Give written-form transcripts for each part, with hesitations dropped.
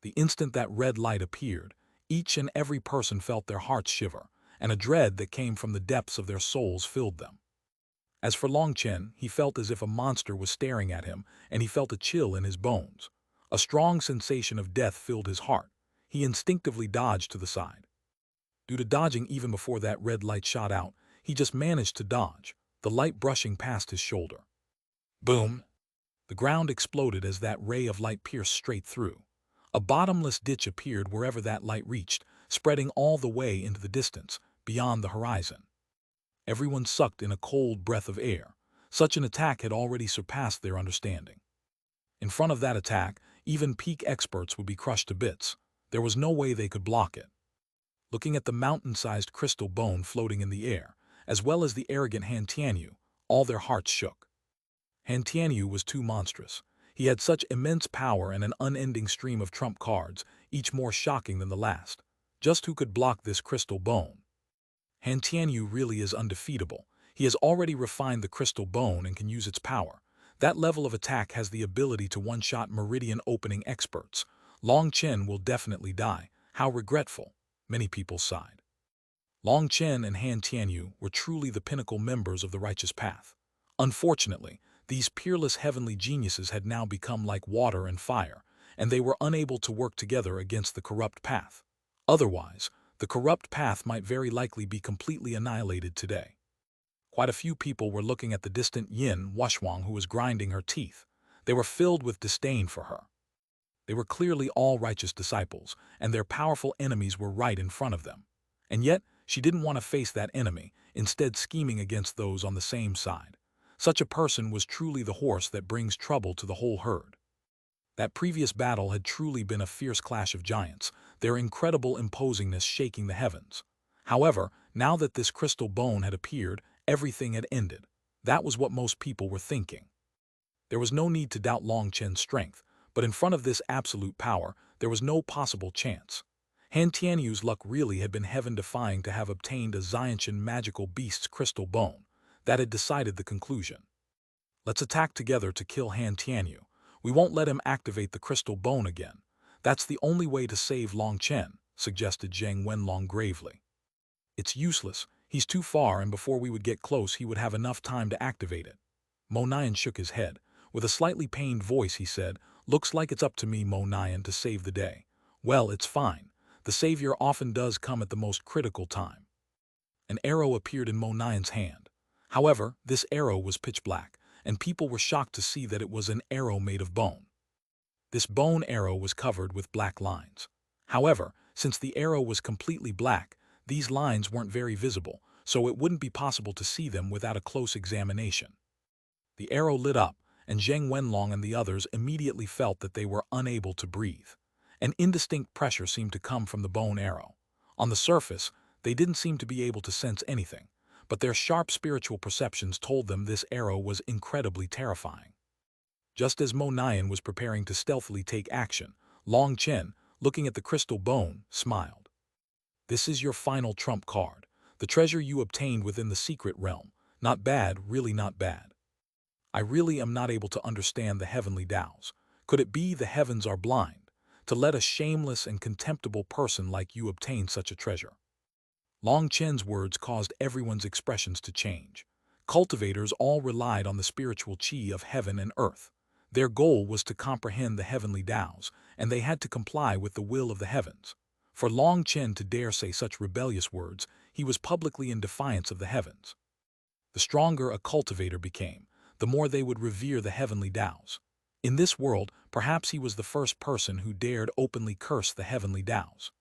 The instant that red light appeared, each and every person felt their hearts shiver, and a dread that came from the depths of their souls filled them. As for Long Chen, he felt as if a monster was staring at him, and he felt a chill in his bones. A strong sensation of death filled his heart. He instinctively dodged to the side. Due to dodging even before that red light shot out, he just managed to dodge, the light brushing past his shoulder. Boom! The ground exploded as that ray of light pierced straight through. A bottomless ditch appeared wherever that light reached, spreading all the way into the distance, beyond the horizon. Everyone sucked in a cold breath of air. Such an attack had already surpassed their understanding. In front of that attack, even peak experts would be crushed to bits. There was no way they could block it. Looking at the mountain-sized crystal bone floating in the air, as well as the arrogant Han Tianyu, all their hearts shook. Han Tianyu was too monstrous. He had such immense power and an unending stream of trump cards, each more shocking than the last. Just who could block this crystal bone? Han Tianyu really is undefeatable. He has already refined the crystal bone and can use its power. That level of attack has the ability to one-shot meridian opening experts. Long Chen will definitely die. How regretful, many people sighed. Long Chen and Han Tianyu were truly the pinnacle members of the righteous path. Unfortunately, these peerless heavenly geniuses had now become like water and fire, and they were unable to work together against the corrupt path. Otherwise, the corrupt path might very likely be completely annihilated today. Quite a few people were looking at the distant Yin Xuanhuan who was grinding her teeth. They were filled with disdain for her. They were clearly all righteous disciples, and their powerful enemies were right in front of them. And yet, she didn't want to face that enemy, instead scheming against those on the same side. Such a person was truly the horse that brings trouble to the whole herd. That previous battle had truly been a fierce clash of giants, their incredible imposingness shaking the heavens. However, now that this crystal bone had appeared, everything had ended. That was what most people were thinking. There was no need to doubt Long Chen's strength, but in front of this absolute power, there was no possible chance. Han Tianyu's luck really had been heaven-defying to have obtained a Xiantian magical beast's crystal bone. That had decided the conclusion. Let's attack together to kill Han Tianyu. We won't let him activate the crystal bone again. That's the only way to save Long Chen, suggested Zhang Wenlong gravely. It's useless. He's too far, and before we would get close, he would have enough time to activate it. Mo Nian shook his head. With a slightly pained voice, he said, "Looks like it's up to me, Mo Nian, to save the day." Well, it's fine. The savior often does come at the most critical time. An arrow appeared in Mo Nian's hand. However, this arrow was pitch black, and people were shocked to see that it was an arrow made of bone. This bone arrow was covered with black lines. However, since the arrow was completely black, these lines weren't very visible, so it wouldn't be possible to see them without a close examination. The arrow lit up, and Zhang Wenlong and the others immediately felt that they were unable to breathe. An indistinct pressure seemed to come from the bone arrow. On the surface, they didn't seem to be able to sense anything, but their sharp spiritual perceptions told them this arrow was incredibly terrifying. Just as Mo Nian was preparing to stealthily take action, Long Chen, looking at the crystal bone, smiled. This is your final trump card, the treasure you obtained within the secret realm. Not bad, really not bad. I really am not able to understand the heavenly Taos. Could it be the heavens are blind, to let a shameless and contemptible person like you obtain such a treasure? Long Chen's words caused everyone's expressions to change. Cultivators all relied on the spiritual chi of heaven and earth. Their goal was to comprehend the heavenly Taos, and they had to comply with the will of the heavens. For Long Chen to dare say such rebellious words, he was publicly in defiance of the heavens. The stronger a cultivator became, the more they would revere the heavenly Taos. In this world, perhaps he was the first person who dared openly curse the heavenly Taos.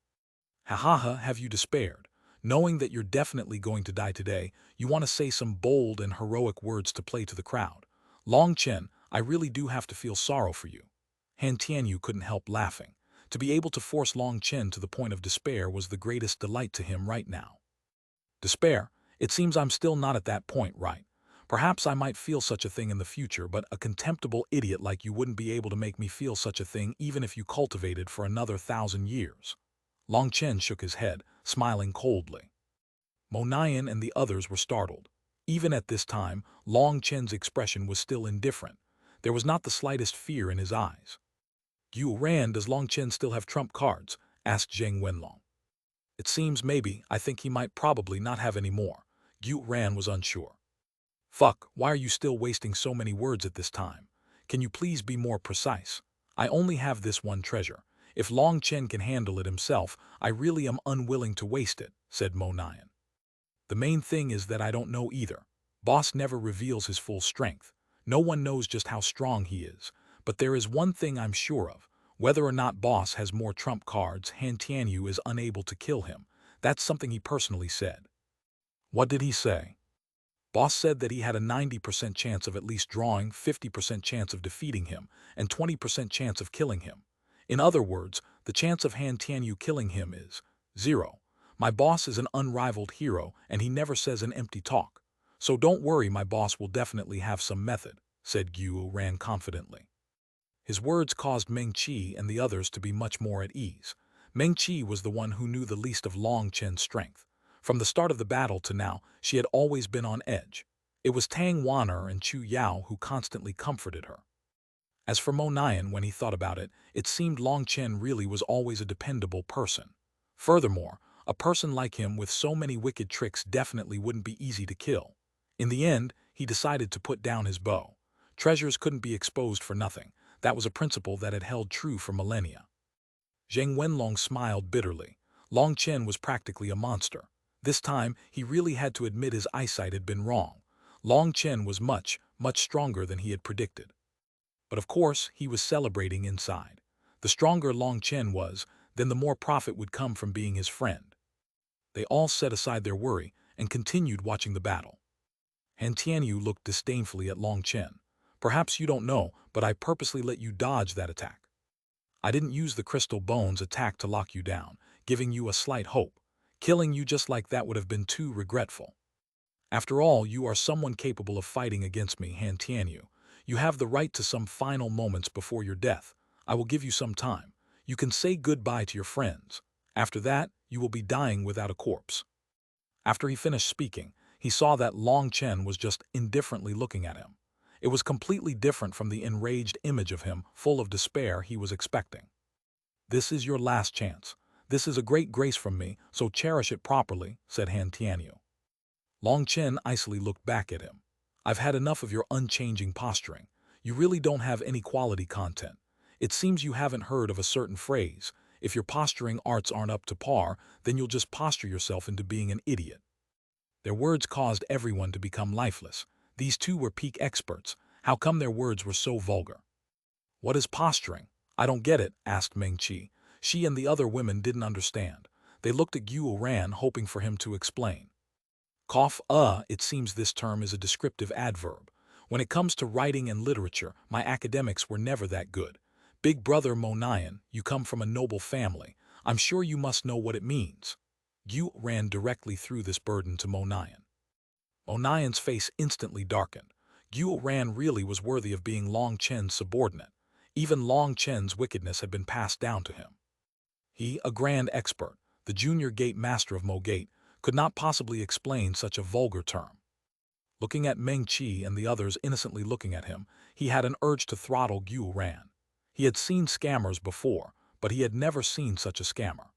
Ha ha ha, have you despaired? Knowing that you're definitely going to die today, you want to say some bold and heroic words to play to the crowd. Long Chen, I really do have to feel sorrow for you. Han Tianyu couldn't help laughing. To be able to force Long Chen to the point of despair was the greatest delight to him right now. Despair? It seems I'm still not at that point, right? Perhaps I might feel such a thing in the future, but a contemptible idiot like you wouldn't be able to make me feel such a thing even if you cultivated for another 1,000 years. Long Chen shook his head, smiling coldly. Mo Nian and the others were startled. Even at this time, Long Chen's expression was still indifferent. There was not the slightest fear in his eyes. Xuanhuan, does Long Chen still have trump cards? Asked Zheng Wenlong. It seems maybe. I think he might probably not have any more. Xuanhuan was unsure. Fuck, why are you still wasting so many words at this time? Can you please be more precise? I only have this one treasure. If Long Chen can handle it himself, I really am unwilling to waste it, said Mo Nian. The main thing is that I don't know either. Boss never reveals his full strength. No one knows just how strong he is. But there is one thing I'm sure of. Whether or not Boss has more trump cards, Han Tianyu is unable to kill him. That's something he personally said. What did he say? Boss said that he had a 90% chance of at least drawing, 50% chance of defeating him, and 20% chance of killing him. In other words, the chance of Han Tianyu killing him is 0. My boss is an unrivaled hero, and he never says an empty talk. So don't worry, my boss will definitely have some method, said Xuanhuan confidently. His words caused Meng Qi and the others to be much more at ease. Meng Qi was the one who knew the least of Long Chen's strength. From the start of the battle to now, she had always been on edge. It was Tang Wan'er and Chu Yao who constantly comforted her. As for Mo Nian, when he thought about it, it seemed Long Chen really was always a dependable person. Furthermore, a person like him with so many wicked tricks definitely wouldn't be easy to kill. In the end, he decided to put down his bow. Treasures couldn't be exposed for nothing. That was a principle that had held true for millennia. Zheng Wenlong smiled bitterly. Long Chen was practically a monster. This time, he really had to admit his eyesight had been wrong. Long Chen was much, much stronger than he had predicted. But of course, he was celebrating inside. The stronger Long Chen was, then the more profit would come from being his friend. They all set aside their worry and continued watching the battle. Han Tianyu looked disdainfully at Long Chen. Perhaps you don't know, but I purposely let you dodge that attack. I didn't use the crystal bones attack to lock you down, giving you a slight hope. Killing you just like that would have been too regretful. After all, you are someone capable of fighting against me, Han Tianyu. You have the right to some final moments before your death. I will give you some time. You can say goodbye to your friends. After that, you will be dying without a corpse. After he finished speaking, he saw that Long Chen was just indifferently looking at him. It was completely different from the enraged image of him, full of despair, he was expecting. This is your last chance. This is a great grace from me, so cherish it properly, said Han Tianyu. Long Chen icily looked back at him. I've had enough of your unchanging posturing. You really don't have any quality content. It seems you haven't heard of a certain phrase. If your posturing arts aren't up to par, then you'll just posture yourself into being an idiot. Their words caused everyone to become lifeless. These two were peak experts. How come their words were so vulgar? What is posturing? I don't get it, asked Meng Qi. She and the other women didn't understand. They looked at Xuanhuan, hoping for him to explain. It seems this term is a descriptive adverb. When it comes to writing and literature, my academics were never that good. Big brother Mo Nian, you come from a noble family. I'm sure you must know what it means. Xuanhuan directly threw this burden to Mo Nian. Mo Nian's face instantly darkened. Xuanhuan really was worthy of being Long Chen's subordinate. Even Long Chen's wickedness had been passed down to him. He, a grand expert, the junior gate master of Mo Gate, could not possibly explain such a vulgar term. Looking at Meng Qi and the others innocently looking at him, he had an urge to throttle Xuanhuan. He had seen scammers before, but he had never seen such a scammer.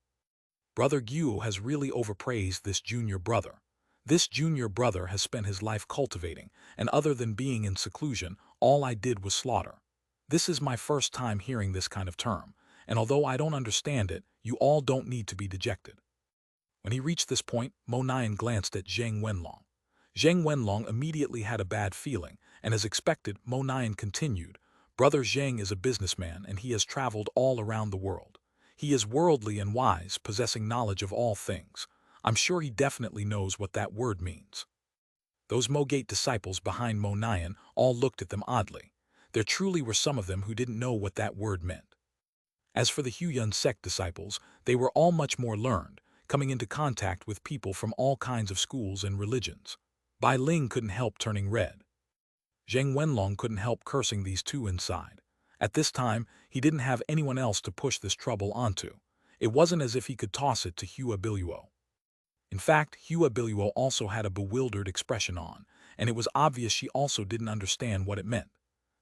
Brother Gu has really overpraised this junior brother. This junior brother has spent his life cultivating, and other than being in seclusion, all I did was slaughter. This is my first time hearing this kind of term, and although I don't understand it, you all don't need to be dejected. When he reached this point, Mo Nian glanced at Zheng Wenlong. Zheng Wenlong immediately had a bad feeling, and as expected, Mo Nian continued, Brother Zheng is a businessman and he has traveled all around the world. He is worldly and wise, possessing knowledge of all things. I'm sure he definitely knows what that word means. Those Mo Gate disciples behind Mo Nian all looked at them oddly. There truly were some of them who didn't know what that word meant. As for the Huyun sect disciples, they were all much more learned, coming into contact with people from all kinds of schools and religions. Bai Ling couldn't help turning red. Zheng Wenlong couldn't help cursing these two inside. At this time, he didn't have anyone else to push this trouble onto. It wasn't as if he could toss it to Hua Biluo. In fact, Hua Biluo also had a bewildered expression on, and it was obvious she also didn't understand what it meant.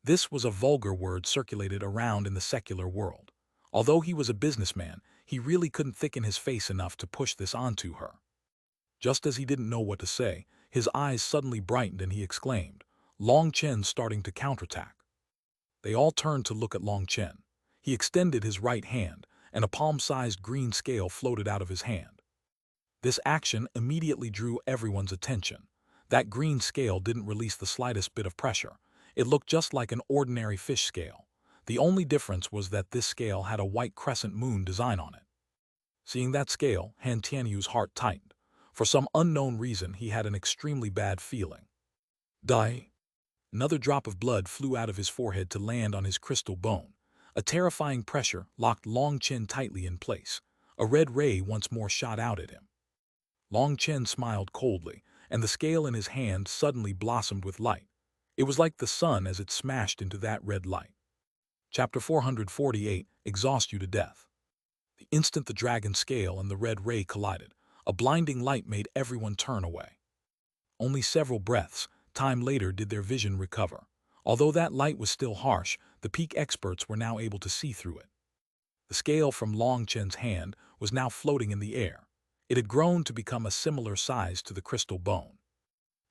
This was a vulgar word circulated around in the secular world. Although he was a businessman, he really couldn't thicken his face enough to push this onto her. Just as he didn't know what to say, his eyes suddenly brightened and he exclaimed, Long Chen starting to counterattack. They all turned to look at Long Chen. He extended his right hand, and a palm-sized green scale floated out of his hand. This action immediately drew everyone's attention. That green scale didn't release the slightest bit of pressure. It looked just like an ordinary fish scale. The only difference was that this scale had a white crescent moon design on it. Seeing that scale, Han Tianyu's heart tightened. For some unknown reason, he had an extremely bad feeling. Die. Another drop of blood flew out of his forehead to land on his crystal bone. A terrifying pressure locked Long Chen tightly in place. A red ray once more shot out at him. Long Chen smiled coldly, and the scale in his hand suddenly blossomed with light. It was like the sun as it smashed into that red light. Chapter 448, Exhaust You to Death. The instant the dragon scale and the red ray collided, a blinding light made everyone turn away. Only several breaths, time later, did their vision recover. Although that light was still harsh, the peak experts were now able to see through it. The scale from Long Chen's hand was now floating in the air. It had grown to become a similar size to the crystal bone.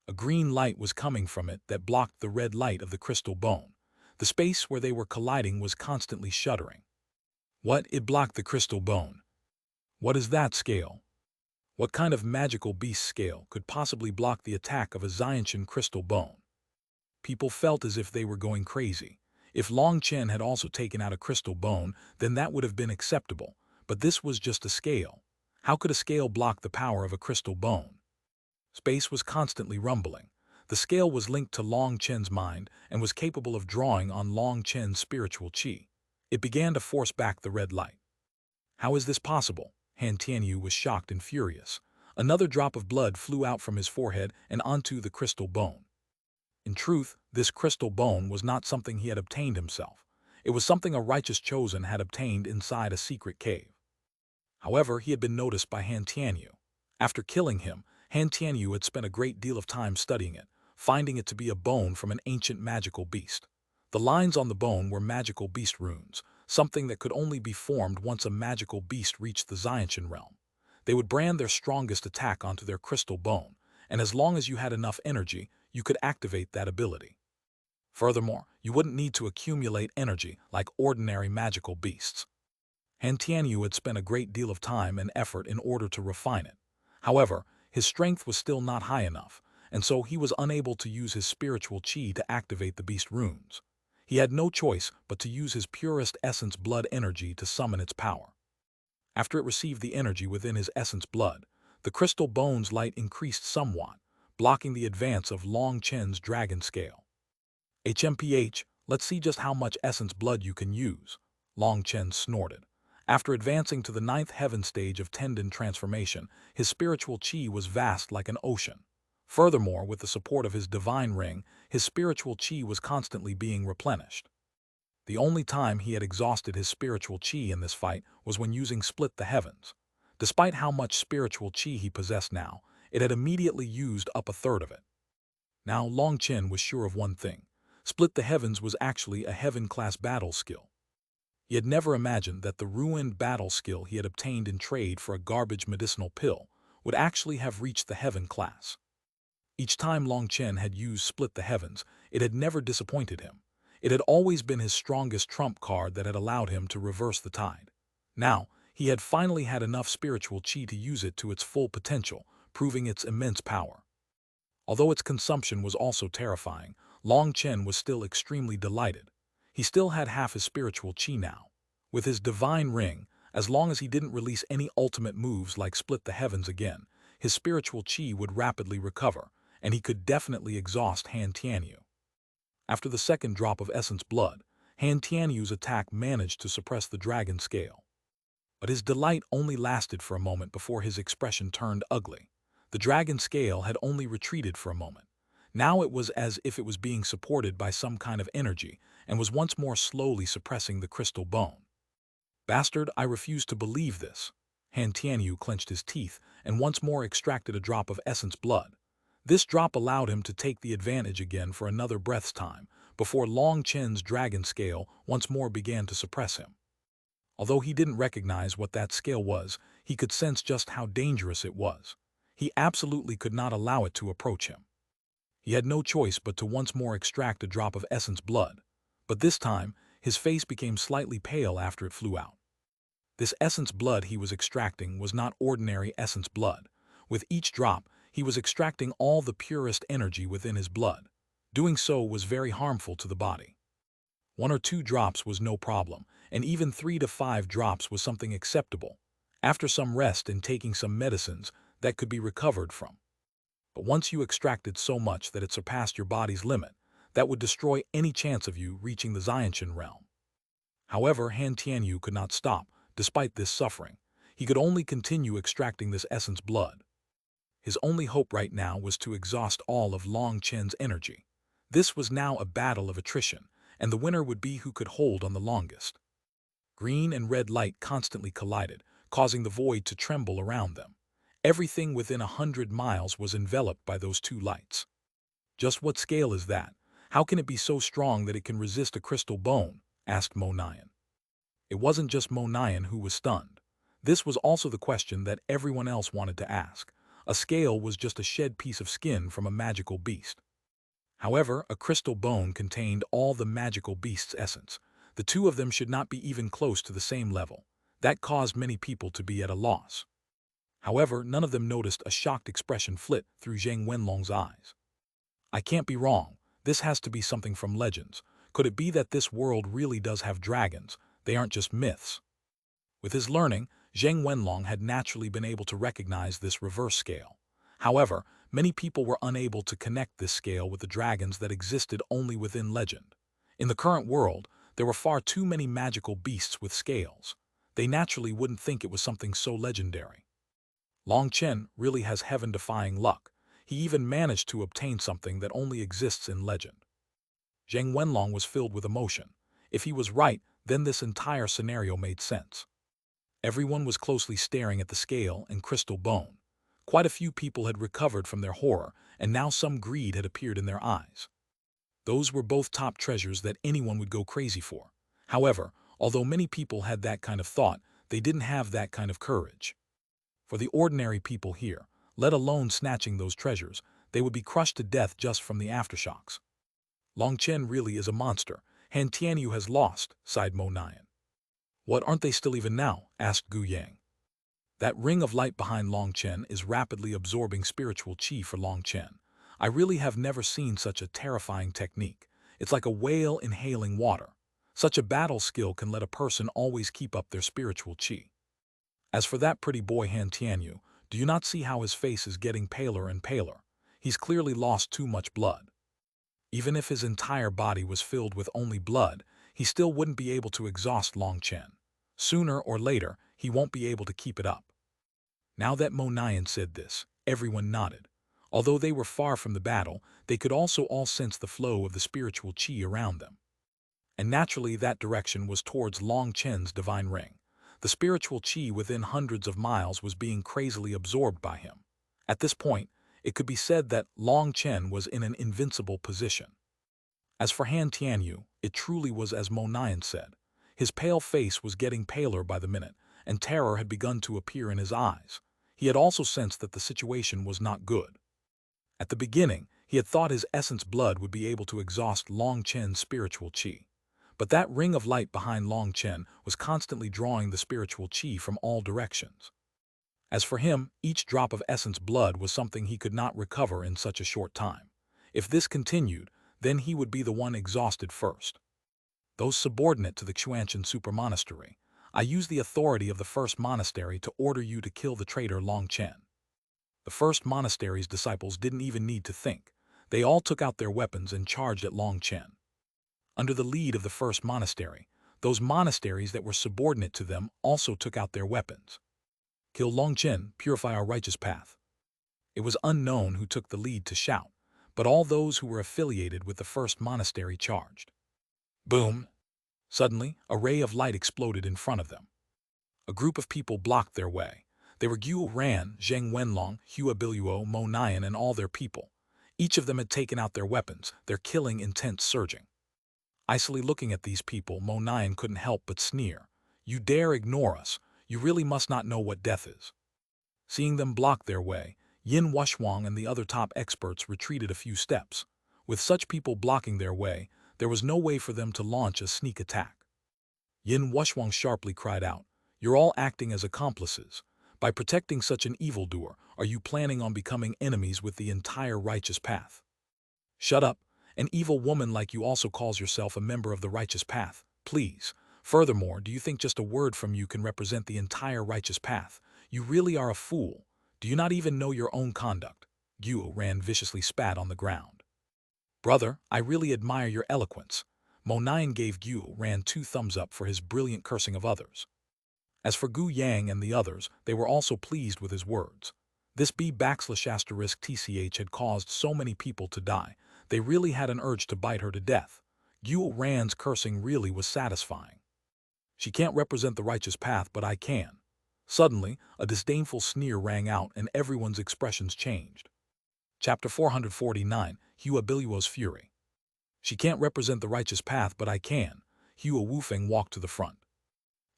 A green light was coming from it that blocked the red light of the crystal bone. The space where they were colliding was constantly shuddering. What? It blocked the crystal bone. What is that scale? What kind of magical beast scale could possibly block the attack of a Xiantian crystal bone? People felt as if they were going crazy. If Long Chen had also taken out a crystal bone, then that would have been acceptable, but this was just a scale. How could a scale block the power of a crystal bone? Space was constantly rumbling. The scale was linked to Long Chen's mind and was capable of drawing on Long Chen's spiritual qi. It began to force back the red light. How is this possible? Han Tianyu was shocked and furious. Another drop of blood flew out from his forehead and onto the crystal bone. In truth, this crystal bone was not something he had obtained himself. It was something a righteous chosen had obtained inside a secret cave. However, he had been noticed by Han Tianyu. After killing him, Han Tianyu had spent a great deal of time studying it, finding it to be a bone from an ancient magical beast. The lines on the bone were magical beast runes, something that could only be formed once a magical beast reached the Xiantian realm. They would brand their strongest attack onto their crystal bone, and as long as you had enough energy, you could activate that ability. Furthermore, you wouldn't need to accumulate energy like ordinary magical beasts. Han Tianyu had spent a great deal of time and effort in order to refine it. However, his strength was still not high enough, and so he was unable to use his spiritual qi to activate the beast runes. He had no choice but to use his purest essence blood energy to summon its power. After it received the energy within his essence blood, the crystal bone's light increased somewhat, blocking the advance of Long Chen's dragon scale. HMPH, let's see just how much essence blood you can use, Long Chen snorted. After advancing to the 9th heaven stage of tendon transformation, his spiritual qi was vast like an ocean. Furthermore, with the support of his divine ring, his spiritual qi was constantly being replenished. The only time he had exhausted his spiritual qi in this fight was when using Split the Heavens. Despite how much spiritual qi he possessed now, it had immediately used up a third of it. Now Long Chen was sure of one thing. Split the Heavens was actually a heaven-class battle skill. He had never imagined that the ruined battle skill he had obtained in trade for a garbage medicinal pill would actually have reached the heaven class. Each time Long Chen had used Split the Heavens, it had never disappointed him. It had always been his strongest trump card that had allowed him to reverse the tide. Now, he had finally had enough spiritual qi to use it to its full potential, proving its immense power. Although its consumption was also terrifying, Long Chen was still extremely delighted. He still had half his spiritual qi now. With his divine ring, as long as he didn't release any ultimate moves like Split the Heavens again, his spiritual qi would rapidly recover, and he could definitely exhaust Han Tianyu. After the second drop of essence blood, Han Tianyu's attack managed to suppress the dragon scale. But his delight only lasted for a moment before his expression turned ugly. The dragon scale had only retreated for a moment. Now it was as if it was being supported by some kind of energy and was once more slowly suppressing the crystal bone. Bastard, I refuse to believe this. Han Tianyu clenched his teeth and once more extracted a drop of essence blood. This drop allowed him to take the advantage again for another breath's time, before Long Chen's dragon scale once more began to suppress him. Although he didn't recognize what that scale was, he could sense just how dangerous it was. He absolutely could not allow it to approach him. He had no choice but to once more extract a drop of essence blood, but this time, his face became slightly pale after it flew out. This essence blood he was extracting was not ordinary essence blood. With each drop, he was extracting all the purest energy within his blood. Doing so was very harmful to the body. 1 or 2 drops was no problem, and even 3 to 5 drops was something acceptable. After some rest and taking some medicines, that could be recovered from. But once you extracted so much that it surpassed your body's limit, that would destroy any chance of you reaching the Xiantian realm. However, Han Tianyu could not stop, despite this suffering. He could only continue extracting this essence blood. His only hope right now was to exhaust all of Long Chen's energy. This was now a battle of attrition, and the winner would be who could hold on the longest. Green and red light constantly collided, causing the void to tremble around them. Everything within 100 miles was enveloped by those 2 lights. Just what scale is that? How can it be so strong that it can resist a crystal bone? Asked Mo Nian. It wasn't just Mo Nian who was stunned. This was also the question that everyone else wanted to ask. A scale was just a shed piece of skin from a magical beast. However, a crystal bone contained all the magical beast's essence. The 2 of them should not be even close to the same level. That caused many people to be at a loss. However, none of them noticed a shocked expression flit through Zhang Wenlong's eyes. I can't be wrong. This has to be something from legends. Could it be that this world really does have dragons? They aren't just myths. With his learning, Zhang Wenlong had naturally been able to recognize this reverse scale. However, many people were unable to connect this scale with the dragons that existed only within legend. In the current world, there were far too many magical beasts with scales. They naturally wouldn't think it was something so legendary. Long Chen really has heaven-defying luck. He even managed to obtain something that only exists in legend. Zhang Wenlong was filled with emotion. If he was right, then this entire scenario made sense. Everyone was closely staring at the scale and crystal bone. Quite a few people had recovered from their horror, and now some greed had appeared in their eyes. Those were both top treasures that anyone would go crazy for. However, although many people had that kind of thought, they didn't have that kind of courage. For the ordinary people here, let alone snatching those treasures, they would be crushed to death just from the aftershocks. Long Chen really is a monster. Han Tianyu has lost, sighed Mo Nian. What, aren't they still even now? Asked Gu Yang. That ring of light behind Long Chen is rapidly absorbing spiritual qi for Long Chen. I really have never seen such a terrifying technique. It's like a whale inhaling water. Such a battle skill can let a person always keep up their spiritual qi. As for that pretty boy Han Tianyu, do you not see how his face is getting paler and paler? He's clearly lost too much blood. Even if his entire body was filled with only blood, he still wouldn't be able to exhaust Long Chen. Sooner or later, he won't be able to keep it up. Now that Mo Nian said this, everyone nodded. Although they were far from the battle, they could also all sense the flow of the spiritual qi around them. And naturally that direction was towards Long Chen's divine ring. The spiritual qi within hundreds of miles was being crazily absorbed by him. At this point, it could be said that Long Chen was in an invincible position. As for Han Tianyu, it truly was as Mo Nian said. His pale face was getting paler by the minute, and terror had begun to appear in his eyes. He had also sensed that the situation was not good. At the beginning, he had thought his essence blood would be able to exhaust Long Chen's spiritual qi. But that ring of light behind Long Chen was constantly drawing the spiritual qi from all directions. As for him, each drop of essence blood was something he could not recover in such a short time. If this continued, then he would be the one exhausted first. Those subordinate to the Xuanhuan super monastery, I use the authority of the first monastery to order you to kill the traitor Long Chen. The first monastery's disciples didn't even need to think. They all took out their weapons and charged at Long Chen. Under the lead of the first monastery, those monasteries that were subordinate to them also took out their weapons. Kill Long Chen, purify our righteous path. It was unknown who took the lead to shout, but all those who were affiliated with the first monastery charged. Boom! Suddenly, a ray of light exploded in front of them. A group of people blocked their way. They were Gu Ran, Zhang Wenlong, Hua Biluo, Mo Nian, and all their people. Each of them had taken out their weapons, their killing intent surging. Icily looking at these people, Mo Nian couldn't help but sneer. You dare ignore us? You really must not know what death is. Seeing them block their way, Xuanhuan and the other top experts retreated a few steps. With such people blocking their way, there was no way for them to launch a sneak attack. Xuanhuan sharply cried out, "You're all acting as accomplices. By protecting such an evildoer, are you planning on becoming enemies with the entire righteous path?" "Shut up. An evil woman like you also calls yourself a member of the righteous path. Please. Furthermore, do you think just a word from you can represent the entire righteous path? You really are a fool. Do you not even know your own conduct?" Xuanhuan viciously spat on the ground. "Brother, I really admire your eloquence." Mo Nian gave Xuanhuan 2 thumbs up for his brilliant cursing of others. As for Gu Yang and the others, they were also pleased with his words. This B\TCH had caused so many people to die, they really had an urge to bite her to death. Xuanhuan's cursing really was satisfying. "She can't represent the righteous path, but I can." Suddenly, a disdainful sneer rang out and everyone's expressions changed. Chapter 449, Xuanhuan's Fury. "She can't represent the righteous path, but I can." Xuanhuan walked to the front.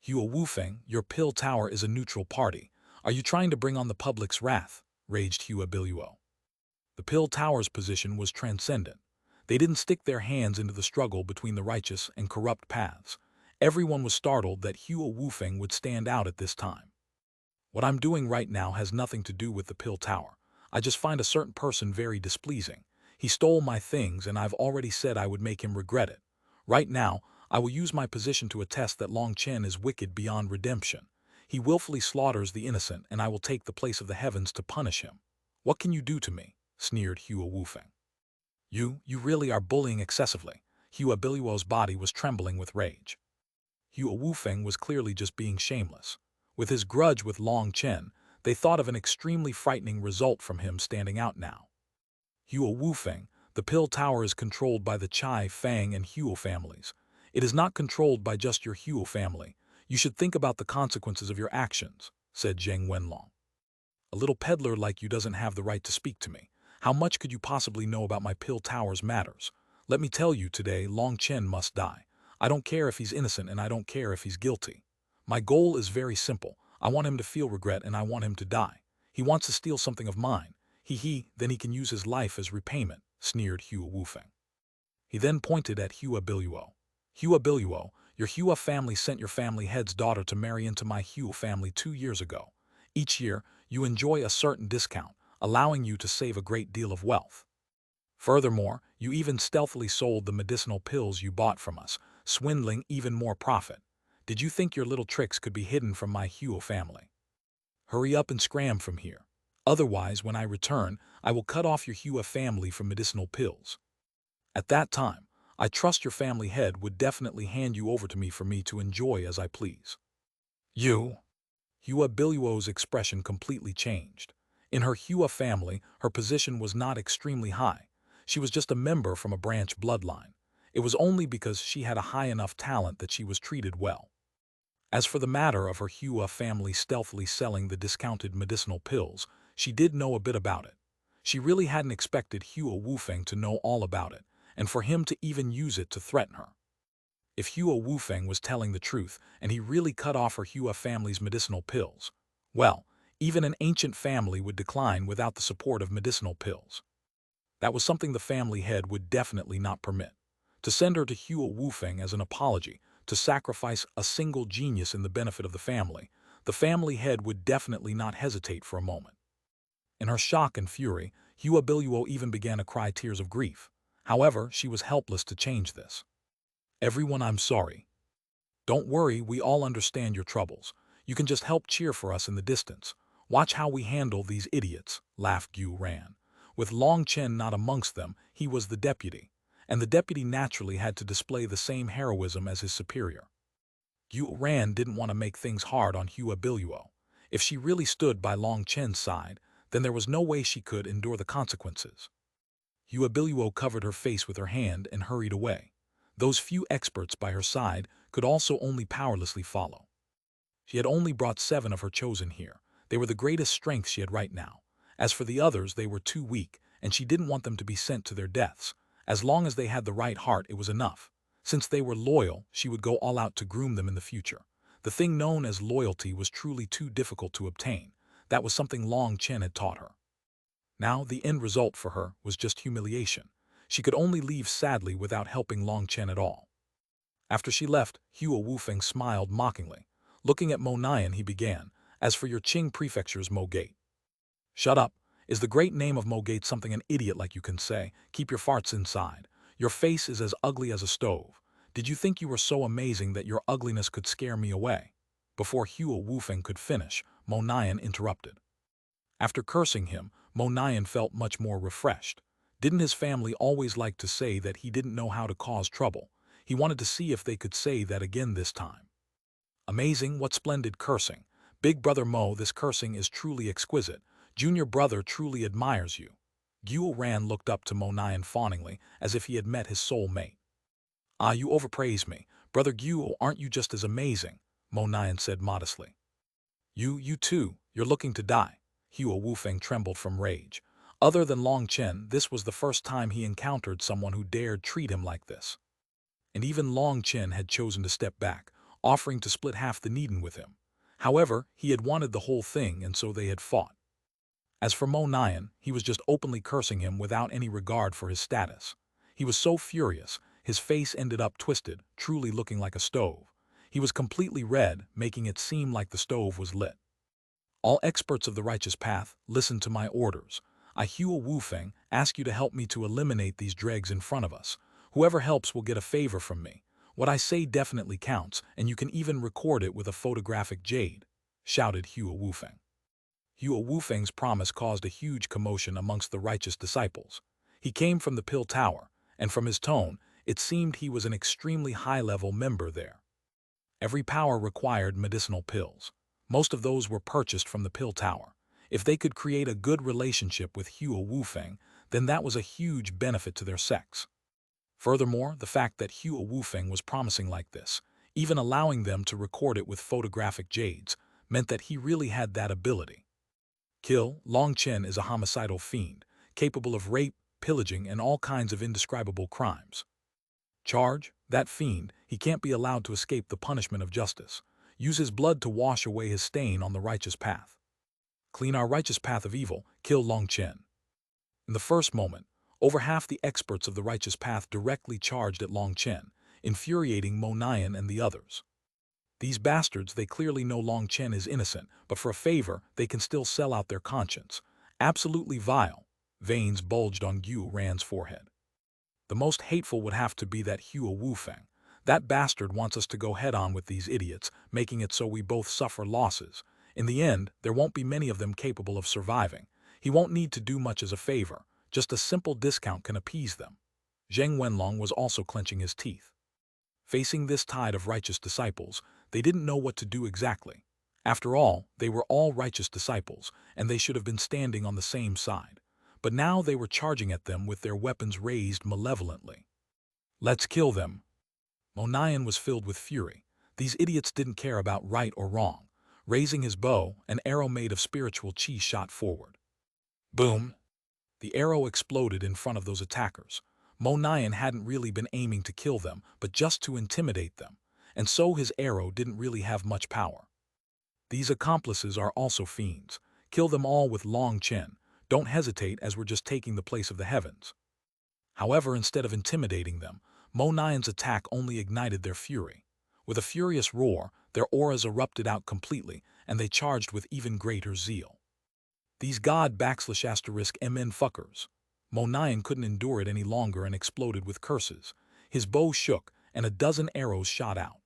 "Xuanhuan, your pill tower is a neutral party. Are you trying to bring on the public's wrath?" raged Xuanhuan. The pill tower's position was transcendent. They didn't stick their hands into the struggle between the righteous and corrupt paths. Everyone was startled that Xuanhuan would stand out at this time. "What I'm doing right now has nothing to do with the pill tower. I just find a certain person very displeasing. He stole my things and I've already said I would make him regret it. Right now, I will use my position to attest that Long Chen is wicked beyond redemption. He willfully slaughters the innocent and I will take the place of the heavens to punish him." "What can you do to me?" sneered Xuanhuan. You really are bullying excessively." Xuanhuan's body was trembling with rage. Xuanhuan was clearly just being shameless. With his grudge with Long Chen, they thought of an extremely frightening result from him standing out now. "Xuanhuan, the pill tower is controlled by the Chai, Fang, and Huo families. It is not controlled by just your Huo family. You should think about the consequences of your actions," said Zheng Wenlong. "A little peddler like you doesn't have the right to speak to me. How much could you possibly know about my pill tower's matters? Let me tell you today, Long Chen must die. I don't care if he's innocent and I don't care if he's guilty. My goal is very simple. I want him to feel regret and I want him to die. He wants to steal something of mine. Then he can use his life as repayment," sneered Xuanhuan. He then pointed at Xuanhuan. "Xuanhuan, your Hua family sent your family head's daughter to marry into my Hua family 2 years ago. Each year, you enjoy a certain discount, allowing you to save a great deal of wealth. Furthermore, you even stealthily sold the medicinal pills you bought from us, swindling even more profit. Did you think your little tricks could be hidden from my Hua family? Hurry up and scram from here. Otherwise, when I return, I will cut off your Hua family from medicinal pills. At that time, I trust your family head would definitely hand you over to me for me to enjoy as I please." Xuanhuan's expression completely changed. In her Hua family, her position was not extremely high. She was just a member from a branch bloodline. It was only because she had a high enough talent that she was treated well. As for the matter of her Hua family stealthily selling the discounted medicinal pills, she did know a bit about it. She really hadn't expected Xuanhuan to know all about it, and for him to even use it to threaten her. If Xuanhuan was telling the truth and he really cut off her Hua family's medicinal pills, well, even an ancient family would decline without the support of medicinal pills. That was something the family head would definitely not permit. To send her to Xuanhuan as an apology, to sacrifice a single genius in the benefit of the family head would definitely not hesitate for a moment. In her shock and fury, Xuanhuan even began to cry tears of grief. However, she was helpless to change this. "Everyone, I'm sorry. Don't worry, we all understand your troubles. You can just help cheer for us in the distance. Watch how we handle these idiots," laughed Xuanhuan. With Long Chen not amongst them, he was the deputy, and the deputy naturally had to display the same heroism as his superior. Xuanhuan didn't want to make things hard on Xuanhuan. If she really stood by Long Chen's side, then there was no way she could endure the consequences. Xuanhuan covered her face with her hand and hurried away. Those few experts by her side could also only powerlessly follow. She had only brought 7 of her chosen here. They were the greatest strength she had right now. As for the others, they were too weak, and she didn't want them to be sent to their deaths. As long as they had the right heart, it was enough. Since they were loyal, she would go all out to groom them in the future. The thing known as loyalty was truly too difficult to obtain. That was something Long Chen had taught her. Now, the end result for her was just humiliation. She could only leave sadly without helping Long Chen at all. After she left, Hua Wufeng smiled mockingly. Looking at Mo Nian, he began, "As for your Qing prefecture's Mo Gate." "Shut up. Is the great name of Mo Gate something an idiot like you can say? Keep your farts inside. Your face is as ugly as a stove. Did you think you were so amazing that your ugliness could scare me away?" Before Hua Wufeng could finish, Mo Nian interrupted. After cursing him, Mo Nian felt much more refreshed. Didn't his family always like to say that he didn't know how to cause trouble? He wanted to see if they could say that again this time. "Amazing, what splendid cursing. Big brother Mo, this cursing is truly exquisite. Junior brother truly admires you." Xuanhuan looked up to Mo Nian fawningly, as if he had met his soul mate. "Ah, you overpraise me. Brother Guo, aren't you just as amazing?" Mo Nian said modestly. You too, you're looking to die." Hua Wufeng trembled from rage. Other than Long Chen, this was the first time he encountered someone who dared treat him like this. And even Long Chen had chosen to step back, offering to split half the Needin with him. However, he had wanted the whole thing, and so they had fought. As for Mo Nian, he was just openly cursing him without any regard for his status. He was so furious, his face ended up twisted, truly looking like a stove. He was completely red, making it seem like the stove was lit. "All experts of the righteous path, listen to my orders. I, Hua Wufeng, ask you to help me to eliminate these dregs in front of us. Whoever helps will get a favor from me. What I say definitely counts, and you can even record it with a photographic Jade," shouted Hua Wufeng. Hua Wufeng's promise caused a huge commotion amongst the righteous disciples. He came from the Pill Tower, and from his tone, it seemed he was an extremely high-level member there. Every power required medicinal pills. Most of those were purchased from the Pill Tower. If they could create a good relationship with Hua Wufeng, then that was a huge benefit to their sects. Furthermore, the fact that Hua Wufeng was promising like this, even allowing them to record it with photographic jades, meant that he really had that ability. Kill, Long Chen is a homicidal fiend, capable of rape, pillaging, and all kinds of indescribable crimes. Charge, that fiend, he can't be allowed to escape the punishment of justice. Use his blood to wash away his stain on the righteous path. Clean our righteous path of evil, kill Long Chen. In the first moment, over half the experts of the righteous path directly charged at Long Chen, infuriating Mo Nian and the others. These bastards, they clearly know Long Chen is innocent, but for a favor, they can still sell out their conscience. Absolutely vile. Veins bulged on Xuanhuan's forehead. The most hateful would have to be that Hua Wufeng. That bastard wants us to go head-on with these idiots, making it so we both suffer losses. In the end, there won't be many of them capable of surviving. He won't need to do much as a favor. Just a simple discount can appease them. Zheng Wenlong was also clenching his teeth. Facing this tide of righteous disciples, they didn't know what to do exactly. After all, they were all righteous disciples, and they should have been standing on the same side. But now they were charging at them with their weapons raised malevolently. "Let's kill them." Mo Nian was filled with fury. These idiots didn't care about right or wrong. Raising his bow, an arrow made of spiritual chi shot forward. Boom! The arrow exploded in front of those attackers. Mo Nian hadn't really been aiming to kill them, but just to intimidate them, and so his arrow didn't really have much power. These accomplices are also fiends. Kill them all with Long Chen. Don't hesitate, as we're just taking the place of the heavens. However, instead of intimidating them, Mo Nian's attack only ignited their fury. With a furious roar, their auras erupted out completely, and they charged with even greater zeal. These God-MN fuckers. Mo Nian couldn't endure it any longer and exploded with curses. His bow shook, and a dozen arrows shot out.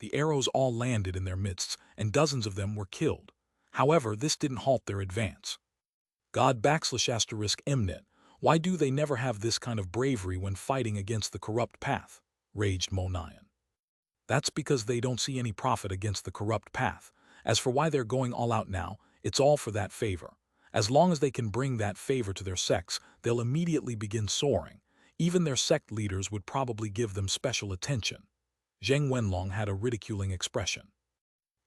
The arrows all landed in their midst, and dozens of them were killed. However, this didn't halt their advance. God-Mnet, why do they never have this kind of bravery when fighting against the corrupt path? Raged Mo Nian. That's because they don't see any profit against the corrupt path. As for why they're going all out now, it's all for that favor. As long as they can bring that favor to their sects, they'll immediately begin soaring. Even their sect leaders would probably give them special attention. Zheng Wenlong had a ridiculing expression.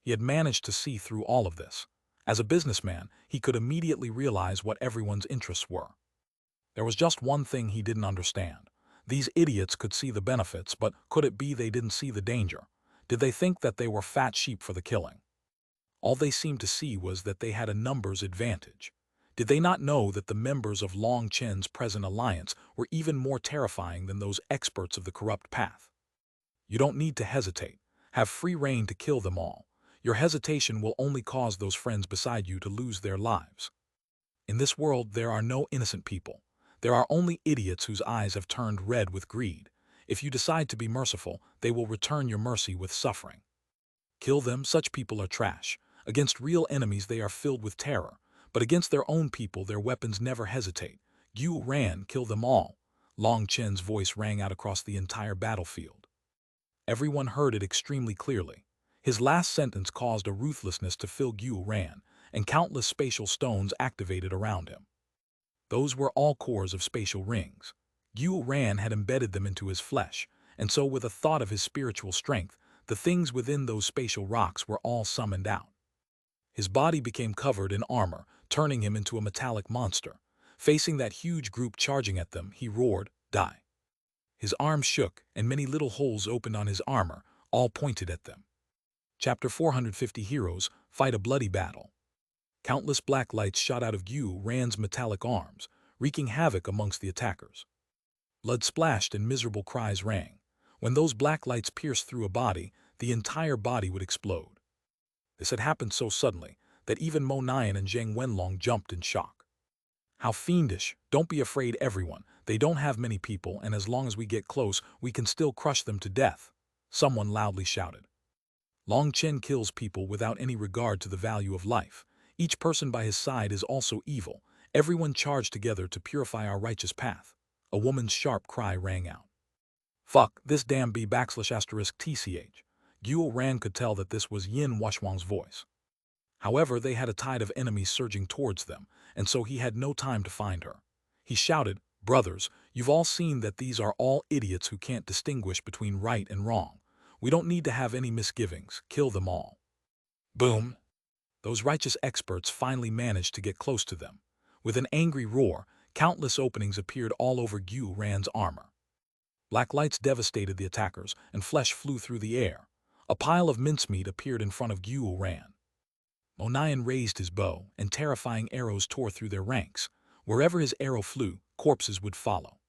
He had managed to see through all of this. As a businessman, he could immediately realize what everyone's interests were. There was just one thing he didn't understand. These idiots could see the benefits, but could it be they didn't see the danger? Did they think that they were fat sheep for the killing? All they seemed to see was that they had a numbers advantage. Did they not know that the members of Long Chen's present alliance were even more terrifying than those experts of the corrupt path? You don't need to hesitate. Have free rein to kill them all. Your hesitation will only cause those friends beside you to lose their lives. In this world, there are no innocent people. There are only idiots whose eyes have turned red with greed. If you decide to be merciful, they will return your mercy with suffering. Kill them, such people are trash. Against real enemies they are filled with terror, but against their own people their weapons never hesitate. Xuanhuan, kill them all. Long Chen's voice rang out across the entire battlefield. Everyone heard it extremely clearly. His last sentence caused a ruthlessness to fill Xuanhuan, and countless spatial stones activated around him. Those were all cores of spatial rings. Xuanhuan had embedded them into his flesh, and so with a thought of his spiritual strength, the things within those spatial rocks were all summoned out. His body became covered in armor, turning him into a metallic monster. Facing that huge group charging at them, he roared, "Die!" His arms shook, and many little holes opened on his armor, all pointed at them. Chapter 450 Heroes Fight a Bloody Battle. Countless black lights shot out of Xuanhuan's metallic arms, wreaking havoc amongst the attackers. Blood splashed and miserable cries rang. When those black lights pierced through a body, the entire body would explode. This had happened so suddenly that even Mo Nian and Zhang Wenlong jumped in shock. How fiendish! Don't be afraid, everyone. They don't have many people, and as long as we get close, we can still crush them to death, someone loudly shouted. Long Chen kills people without any regard to the value of life. Each person by his side is also evil. Everyone charged together to purify our righteous path. A woman's sharp cry rang out. Fuck, this damn B\TCH. Xuanhuan could tell that this was Yin Wushwang's voice. However, they had a tide of enemies surging towards them, and so he had no time to find her. He shouted, "Brothers, you've all seen that these are all idiots who can't distinguish between right and wrong. We don't need to have any misgivings. Kill them all." Boom! Those righteous experts finally managed to get close to them. With an angry roar, countless openings appeared all over Xuanhuan's armor. Black lights devastated the attackers, and flesh flew through the air. A pile of mincemeat appeared in front of Xuanhuan. Mo Nian raised his bow, and terrifying arrows tore through their ranks. Wherever his arrow flew, corpses would follow.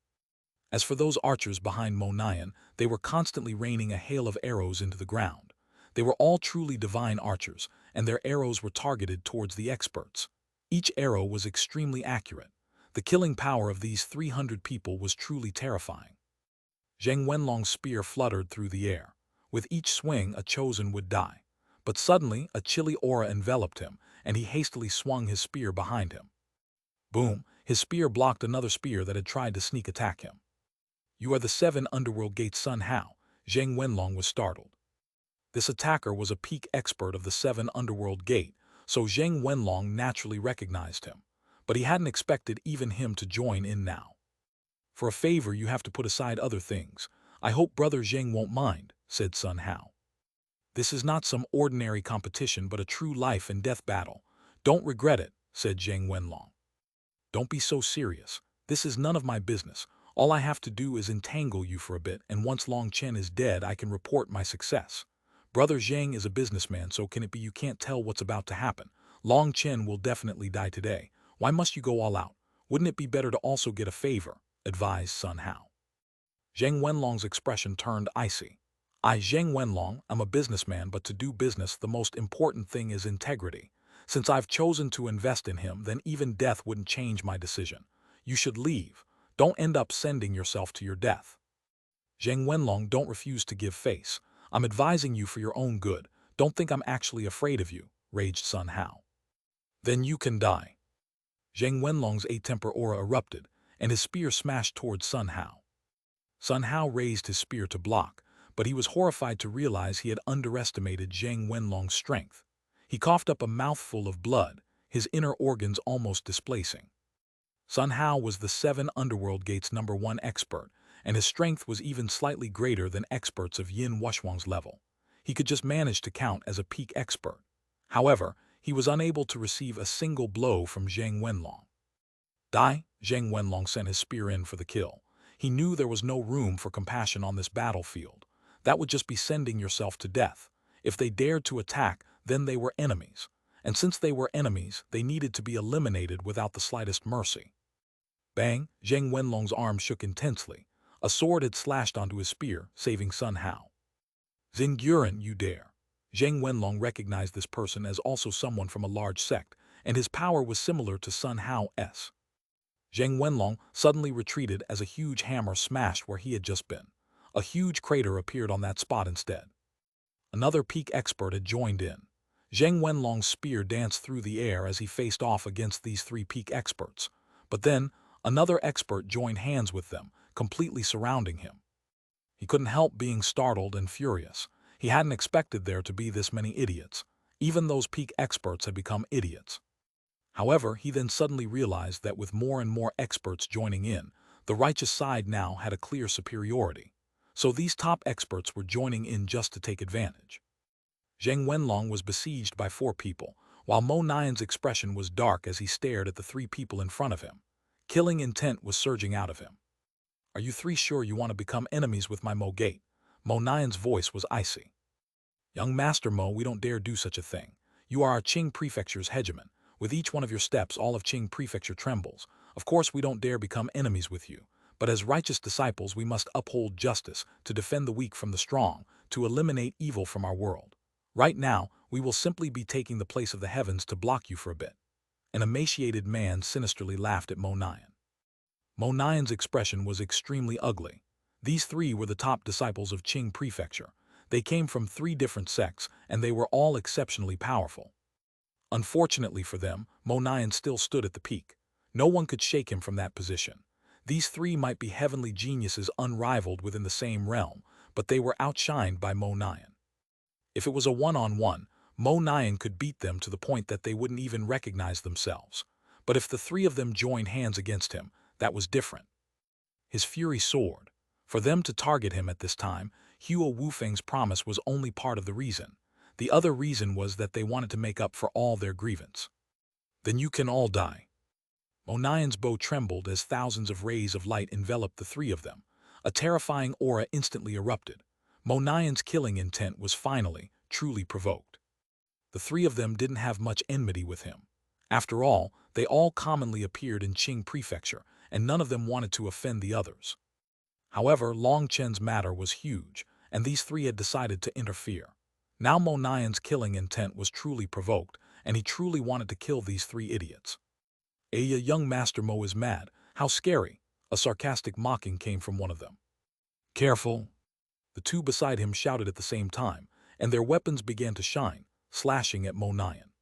As for those archers behind Mo Nian, they were constantly raining a hail of arrows into the ground. They were all truly divine archers, and their arrows were targeted towards the experts. Each arrow was extremely accurate. The killing power of these 300 people was truly terrifying. Zhang Wenlong's spear fluttered through the air. With each swing, a chosen would die. But suddenly, a chilly aura enveloped him, and he hastily swung his spear behind him. Boom! His spear blocked another spear that had tried to sneak attack him. "You are the 7 Underworld Gate Sun Hao." Zhang Wenlong was startled. This attacker was a peak expert of the 7 Underworld Gate, so Zhang Wenlong naturally recognized him. But he hadn't expected even him to join in now. "For a favor, you have to put aside other things. I hope Brother Zhang won't mind," said Sun Hao. "This is not some ordinary competition but a true life and death battle. Don't regret it," said Zhang Wenlong. "Don't be so serious. This is none of my business. All I have to do is entangle you for a bit, and once Long Chen is dead I can report my success. Brother Zhang is a businessman, so can it be you can't tell what's about to happen? Long Chen will definitely die today. Why must you go all out? Wouldn't it be better to also get a favor?" advised Sun Hao. Zhang Wenlong's expression turned icy. Zhang Wenlong, I'm a businessman, but to do business the most important thing is integrity. Since I've chosen to invest in him, then even death wouldn't change my decision. You should leave. Don't end up sending yourself to your death. Zhang Wenlong, don't refuse to give face. I'm advising you for your own good. Don't think I'm actually afraid of you, raged Sun Hao. Then you can die. Zhang Wenlong's A-temper aura erupted, and his spear smashed towards Sun Hao. Sun Hao raised his spear to block, but he was horrified to realize he had underestimated Zhang Wenlong's strength. He coughed up a mouthful of blood, his inner organs almost displacing. Sun Hao was the 7 Underworld Gates #1 expert, and his strength was even slightly greater than experts of Yin Wushwang's level. He could just manage to count as a peak expert. However, he was unable to receive a single blow from Zhang Wenlong. Die! Zhang Wenlong sent his spear in for the kill. He knew there was no room for compassion on this battlefield. That would just be sending yourself to death. If they dared to attack, then they were enemies. And since they were enemies, they needed to be eliminated without the slightest mercy. Bang! Zheng Wenlong's arm shook intensely. A sword had slashed onto his spear, saving Sun Hao. Xinguren, you dare! Zheng Wenlong recognized this person as also someone from a large sect, and his power was similar to Sun Hao's. Zheng Wenlong suddenly retreated as a huge hammer smashed where he had just been. A huge crater appeared on that spot instead. Another peak expert had joined in. Zheng Wenlong's spear danced through the air as he faced off against these three peak experts. But then, another expert joined hands with them, completely surrounding him. He couldn't help being startled and furious. He hadn't expected there to be this many idiots. Even those peak experts had become idiots. However, he then suddenly realized that with more and more experts joining in, the righteous side now had a clear superiority. So these top experts were joining in just to take advantage. Zheng Wenlong was besieged by 4 people, while Mo Nian's expression was dark as he stared at the 3 people in front of him. Killing intent was surging out of him. Are you 3 sure you want to become enemies with my Mo Gate? Mo Nian's voice was icy. Young Master Mo, we don't dare do such a thing. You are our Qing Prefecture's hegemon. With each one of your steps, all of Qing Prefecture trembles. Of course, we don't dare become enemies with you. But as righteous disciples, we must uphold justice, to defend the weak from the strong, to eliminate evil from our world. Right now, we will simply be taking the place of the heavens to block you for a bit. An emaciated man sinisterly laughed at Mo Nian. Mo Nian's expression was extremely ugly. These 3 were the top disciples of Qing Prefecture. They came from 3 different sects, and they were all exceptionally powerful. Unfortunately for them, Mo Nian still stood at the peak. No one could shake him from that position. These 3 might be heavenly geniuses unrivaled within the same realm, but they were outshined by Mo Nian. If it was a one-on-one, Mo Nian could beat them to the point that they wouldn't even recognize themselves. But if the 3 of them joined hands against him, that was different. His fury soared. For them to target him at this time, Hua Wufeng's promise was only part of the reason. The other reason was that they wanted to make up for all their grievance. Then you can all die. Mo Nian's bow trembled as thousands of rays of light enveloped the 3 of them. A terrifying aura instantly erupted. Mo Nian's killing intent was finally, truly provoked. The 3 of them didn't have much enmity with him. After all, they all commonly appeared in Qing Prefecture, and none of them wanted to offend the others. However, Long Chen's matter was huge, and these 3 had decided to interfere. Now Mo Nian's killing intent was truly provoked, and he truly wanted to kill these 3 idiots. "Aya, young Master Mo is mad. How scary!" A sarcastic mocking came from one of them. "Careful!" The 2 beside him shouted at the same time, and their weapons began to shine, slashing at Mo Nian.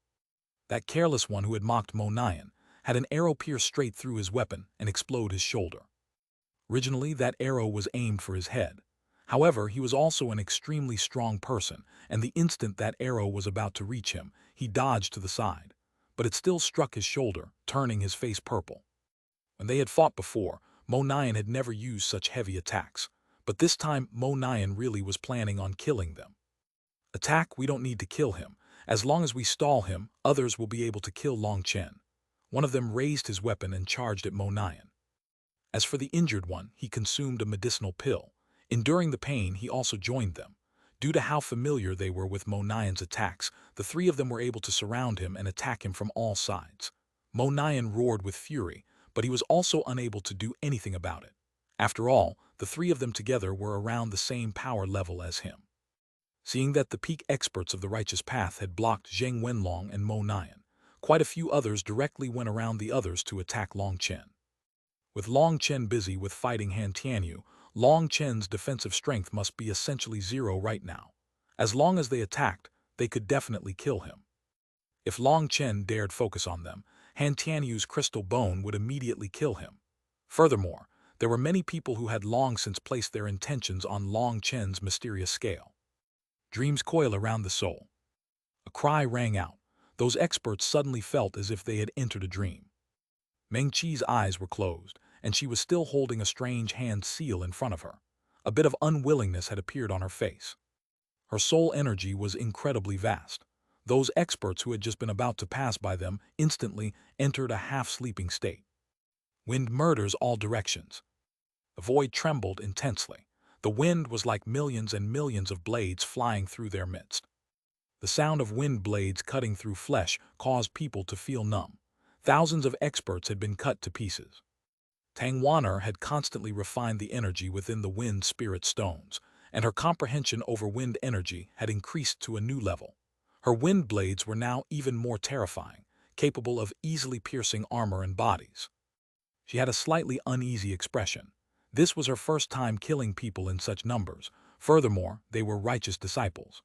That careless one who had mocked Mo Nian had an arrow pierce straight through his weapon and explode his shoulder. Originally, that arrow was aimed for his head. However, he was also an extremely strong person, and the instant that arrow was about to reach him, he dodged to the side. But it still struck his shoulder, turning his face purple. When they had fought before, Mo Nian had never used such heavy attacks. But this time, Mo Nian really was planning on killing them. "Attack, we don't need to kill him. As long as we stall him, others will be able to kill Long Chen." One of them raised his weapon and charged at Mo Nian. As for the injured one, he consumed a medicinal pill. Enduring the pain, he also joined them. Due to how familiar they were with Mo Nian's attacks, the 3 of them were able to surround him and attack him from all sides. Mo Nian roared with fury, but he was also unable to do anything about it. After all, the 3 of them together were around the same power level as him. Seeing that the peak experts of the righteous path had blocked Zheng Wenlong and Mo Nian, quite a few others directly went around the others to attack Long Chen. With Long Chen busy with fighting Han Tianyu, Long Chen's defensive strength must be essentially 0 right now. As long as they attacked, they could definitely kill him. If Long Chen dared focus on them, Han Tianyu's crystal bone would immediately kill him. Furthermore, there were many people who had long since placed their intentions on Long Chen's mysterious scale. Dreams coil around the soul. A cry rang out. Those experts suddenly felt as if they had entered a dream. Meng Qi's eyes were closed, and she was still holding a strange hand seal in front of her. A bit of unwillingness had appeared on her face. Her soul energy was incredibly vast. Those experts who had just been about to pass by them instantly entered a half-sleeping state. Wind murders all directions. The void trembled intensely. The wind was like millions and millions of blades flying through their midst. The sound of wind blades cutting through flesh caused people to feel numb. Thousands of experts had been cut to pieces. Tangwaner had constantly refined the energy within the wind spirit stones, and her comprehension over wind energy had increased to a new level. Her wind blades were now even more terrifying, capable of easily piercing armor and bodies. She had a slightly uneasy expression. This was her first time killing people in such numbers. Furthermore, they were righteous disciples.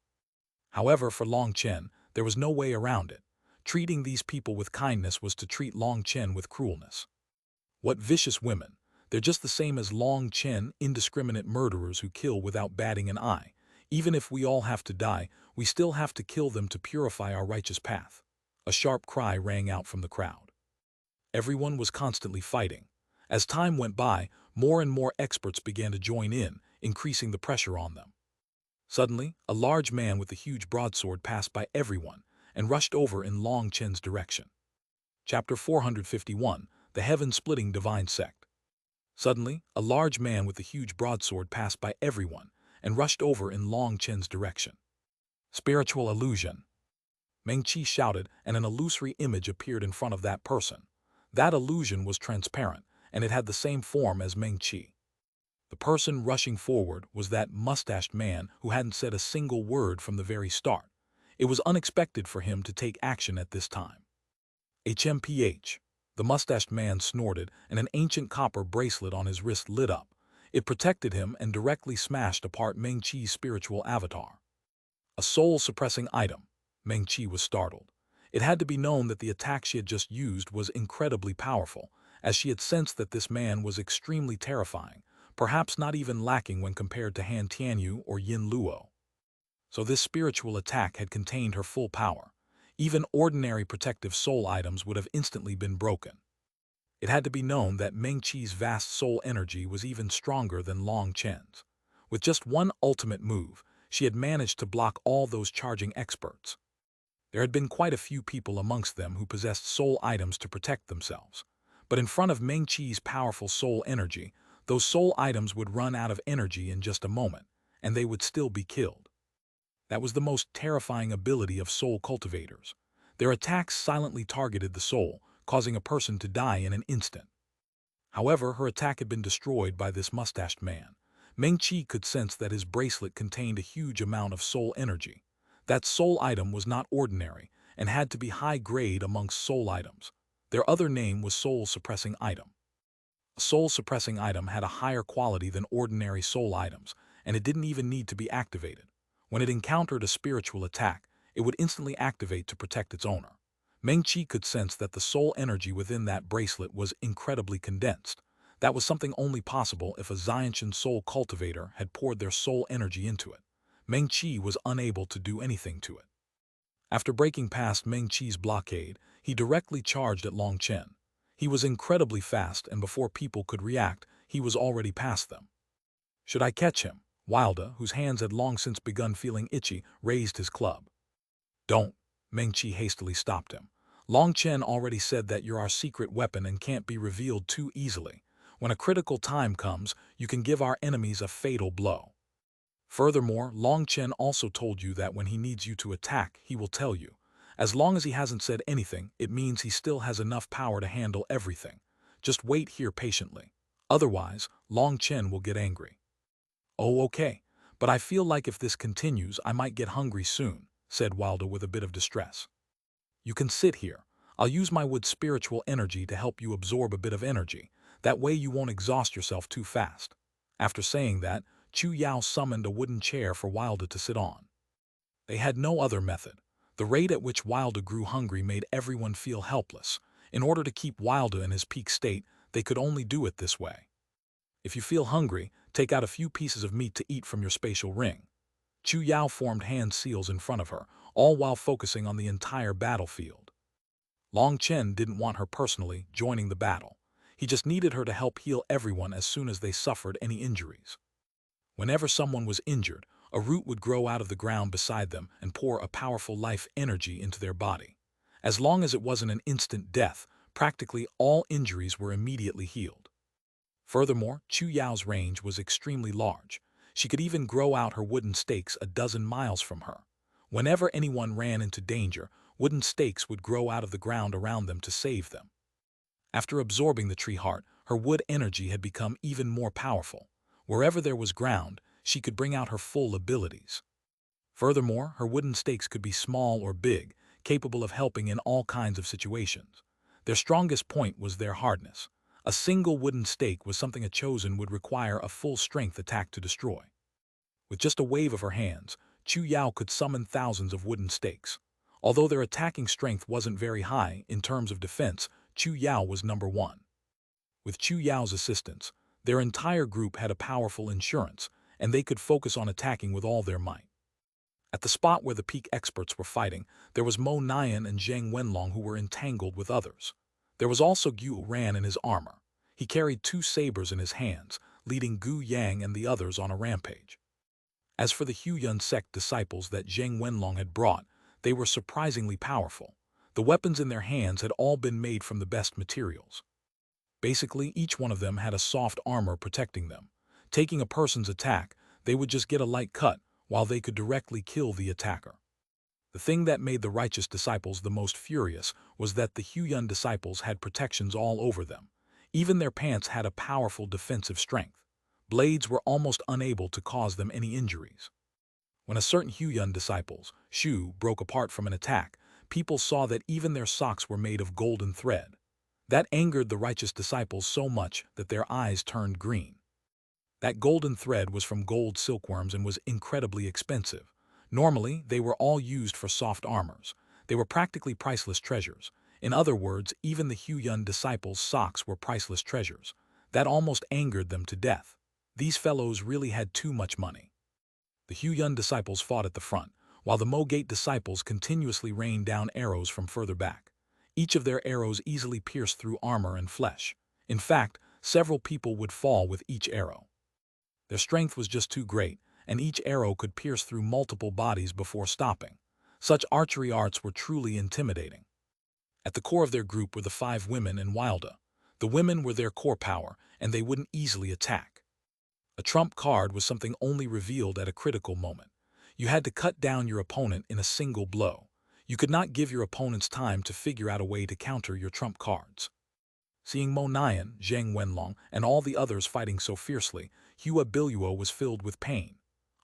However, for Long Chen, there was no way around it. Treating these people with kindness was to treat Long Chen with cruelness. What vicious women! They're just the same as Long Chen, indiscriminate murderers who kill without batting an eye. Even if we all have to die, we still have to kill them to purify our righteous path. A sharp cry rang out from the crowd. Everyone was constantly fighting. As time went by, more and more experts began to join in, increasing the pressure on them. Suddenly, a large man with a huge broadsword passed by everyone and rushed over in Long Chen's direction. Chapter 451, The Heaven-Splitting Divine Sect. Suddenly, a large man with a huge broadsword passed by everyone and rushed over in Long Chen's direction. Spiritual illusion. Meng Qi shouted, and an illusory image appeared in front of that person. That illusion was transparent, and it had the same form as Meng Qi. The person rushing forward was that mustached man who hadn't said a single word from the very start. It was unexpected for him to take action at this time. HMPH. The mustached man snorted, and an ancient copper bracelet on his wrist lit up. It protected him and directly smashed apart Meng Qi's spiritual avatar. A soul-suppressing item. Meng Qi was startled. It had to be known that the attack she had just used was incredibly powerful, as she had sensed that this man was extremely terrifying, perhaps not even lacking when compared to Han Tianyu or Yin Luo. So this spiritual attack had contained her full power. Even ordinary protective soul items would have instantly been broken. It had to be known that Meng Qi's vast soul energy was even stronger than Long Chen's. With just one ultimate move, she had managed to block all those charging experts. There had been quite a few people amongst them who possessed soul items to protect themselves. But in front of Meng Qi's powerful soul energy, those soul items would run out of energy in just a moment, and they would still be killed. That was the most terrifying ability of soul cultivators. Their attacks silently targeted the soul, causing a person to die in an instant. However, her attack had been destroyed by this mustached man. Meng Qi could sense that his bracelet contained a huge amount of soul energy. That soul item was not ordinary and had to be high-grade amongst soul items. Their other name was soul-suppressing item. A soul-suppressing item had a higher quality than ordinary soul items, and it didn't even need to be activated. When it encountered a spiritual attack, it would instantly activate to protect its owner. Meng Qi could sense that the soul energy within that bracelet was incredibly condensed. That was something only possible if a Xiantian soul cultivator had poured their soul energy into it. Meng Qi was unable to do anything to it. After breaking past Meng Qi's blockade, he directly charged at Long Chen. He was incredibly fast, and before people could react, he was already past them. Should I catch him? Wilda, whose hands had long since begun feeling itchy, raised his club. Don't. Meng Qi hastily stopped him. Long Chen already said that you're our secret weapon and can't be revealed too easily. When a critical time comes, you can give our enemies a fatal blow. Furthermore, Long Chen also told you that when he needs you to attack, he will tell you. As long as he hasn't said anything, it means he still has enough power to handle everything. Just wait here patiently. Otherwise, Long Chen will get angry. Oh, okay, but I feel like if this continues, I might get hungry soon, said Wilda with a bit of distress. You can sit here. I'll use my wood spiritual energy to help you absorb a bit of energy. That way you won't exhaust yourself too fast. After saying that, Chu Yao summoned a wooden chair for Wilda to sit on. They had no other method. The rate at which Wilda grew hungry made everyone feel helpless. In order to keep Wilda in his peak state, they could only do it this way. If you feel hungry, take out a few pieces of meat to eat from your spatial ring. Chu Yao formed hand seals in front of her, all while focusing on the entire battlefield. Long Chen didn't want her personally joining the battle. He just needed her to help heal everyone as soon as they suffered any injuries. Whenever someone was injured, a root would grow out of the ground beside them and pour a powerful life energy into their body. As long as it wasn't an instant death, practically all injuries were immediately healed. Furthermore, Chu Yao's range was extremely large. She could even grow out her wooden stakes a dozen miles from her. Whenever anyone ran into danger, wooden stakes would grow out of the ground around them to save them. After absorbing the tree heart, her wood energy had become even more powerful. Wherever there was ground, she could bring out her full abilities. Furthermore, her wooden stakes could be small or big, capable of helping in all kinds of situations. Their strongest point was their hardness. A single wooden stake was something a chosen would require a full-strength attack to destroy. With just a wave of her hands, Chu Yao could summon thousands of wooden stakes. Although their attacking strength wasn't very high in terms of defense, Chu Yao was number one. With Chu Yao's assistance, their entire group had a powerful insurance, and they could focus on attacking with all their might. At the spot where the peak experts were fighting, there was Mo Nian and Zhang Wenlong who were entangled with others. There was also Gu Ran in his armor. He carried two sabers in his hands, leading Gu Yang and the others on a rampage. As for the Huyun sect disciples that Zhang Wenlong had brought, they were surprisingly powerful. The weapons in their hands had all been made from the best materials. Basically, each one of them had a soft armor protecting them. Taking a person's attack, they would just get a light cut, while they could directly kill the attacker. The thing that made the righteous disciples the most furious was that the Huyun disciples had protections all over them. Even their pants had a powerful defensive strength. Blades were almost unable to cause them any injuries. When a certain Huyun disciples, shoe, broke apart from an attack, people saw that even their socks were made of golden thread. That angered the righteous disciples so much that their eyes turned green. That golden thread was from gold silkworms and was incredibly expensive. Normally, they were all used for soft armors. They were practically priceless treasures. In other words, even the Huyun disciples' socks were priceless treasures. That almost angered them to death. These fellows really had too much money. The Huyun disciples fought at the front, while the Mogate disciples continuously rained down arrows from further back. Each of their arrows easily pierced through armor and flesh. In fact, several people would fall with each arrow. Their strength was just too great, and each arrow could pierce through multiple bodies before stopping. Such archery arts were truly intimidating. At the core of their group were the 5 women and Wilda. The women were their core power, and they wouldn't easily attack. A trump card was something only revealed at a critical moment. You had to cut down your opponent in a single blow. You could not give your opponents time to figure out a way to counter your trump cards. Seeing Mo Nian, Zhang Wenlong, and all the others fighting so fiercely, Hua Biluo was filled with pain.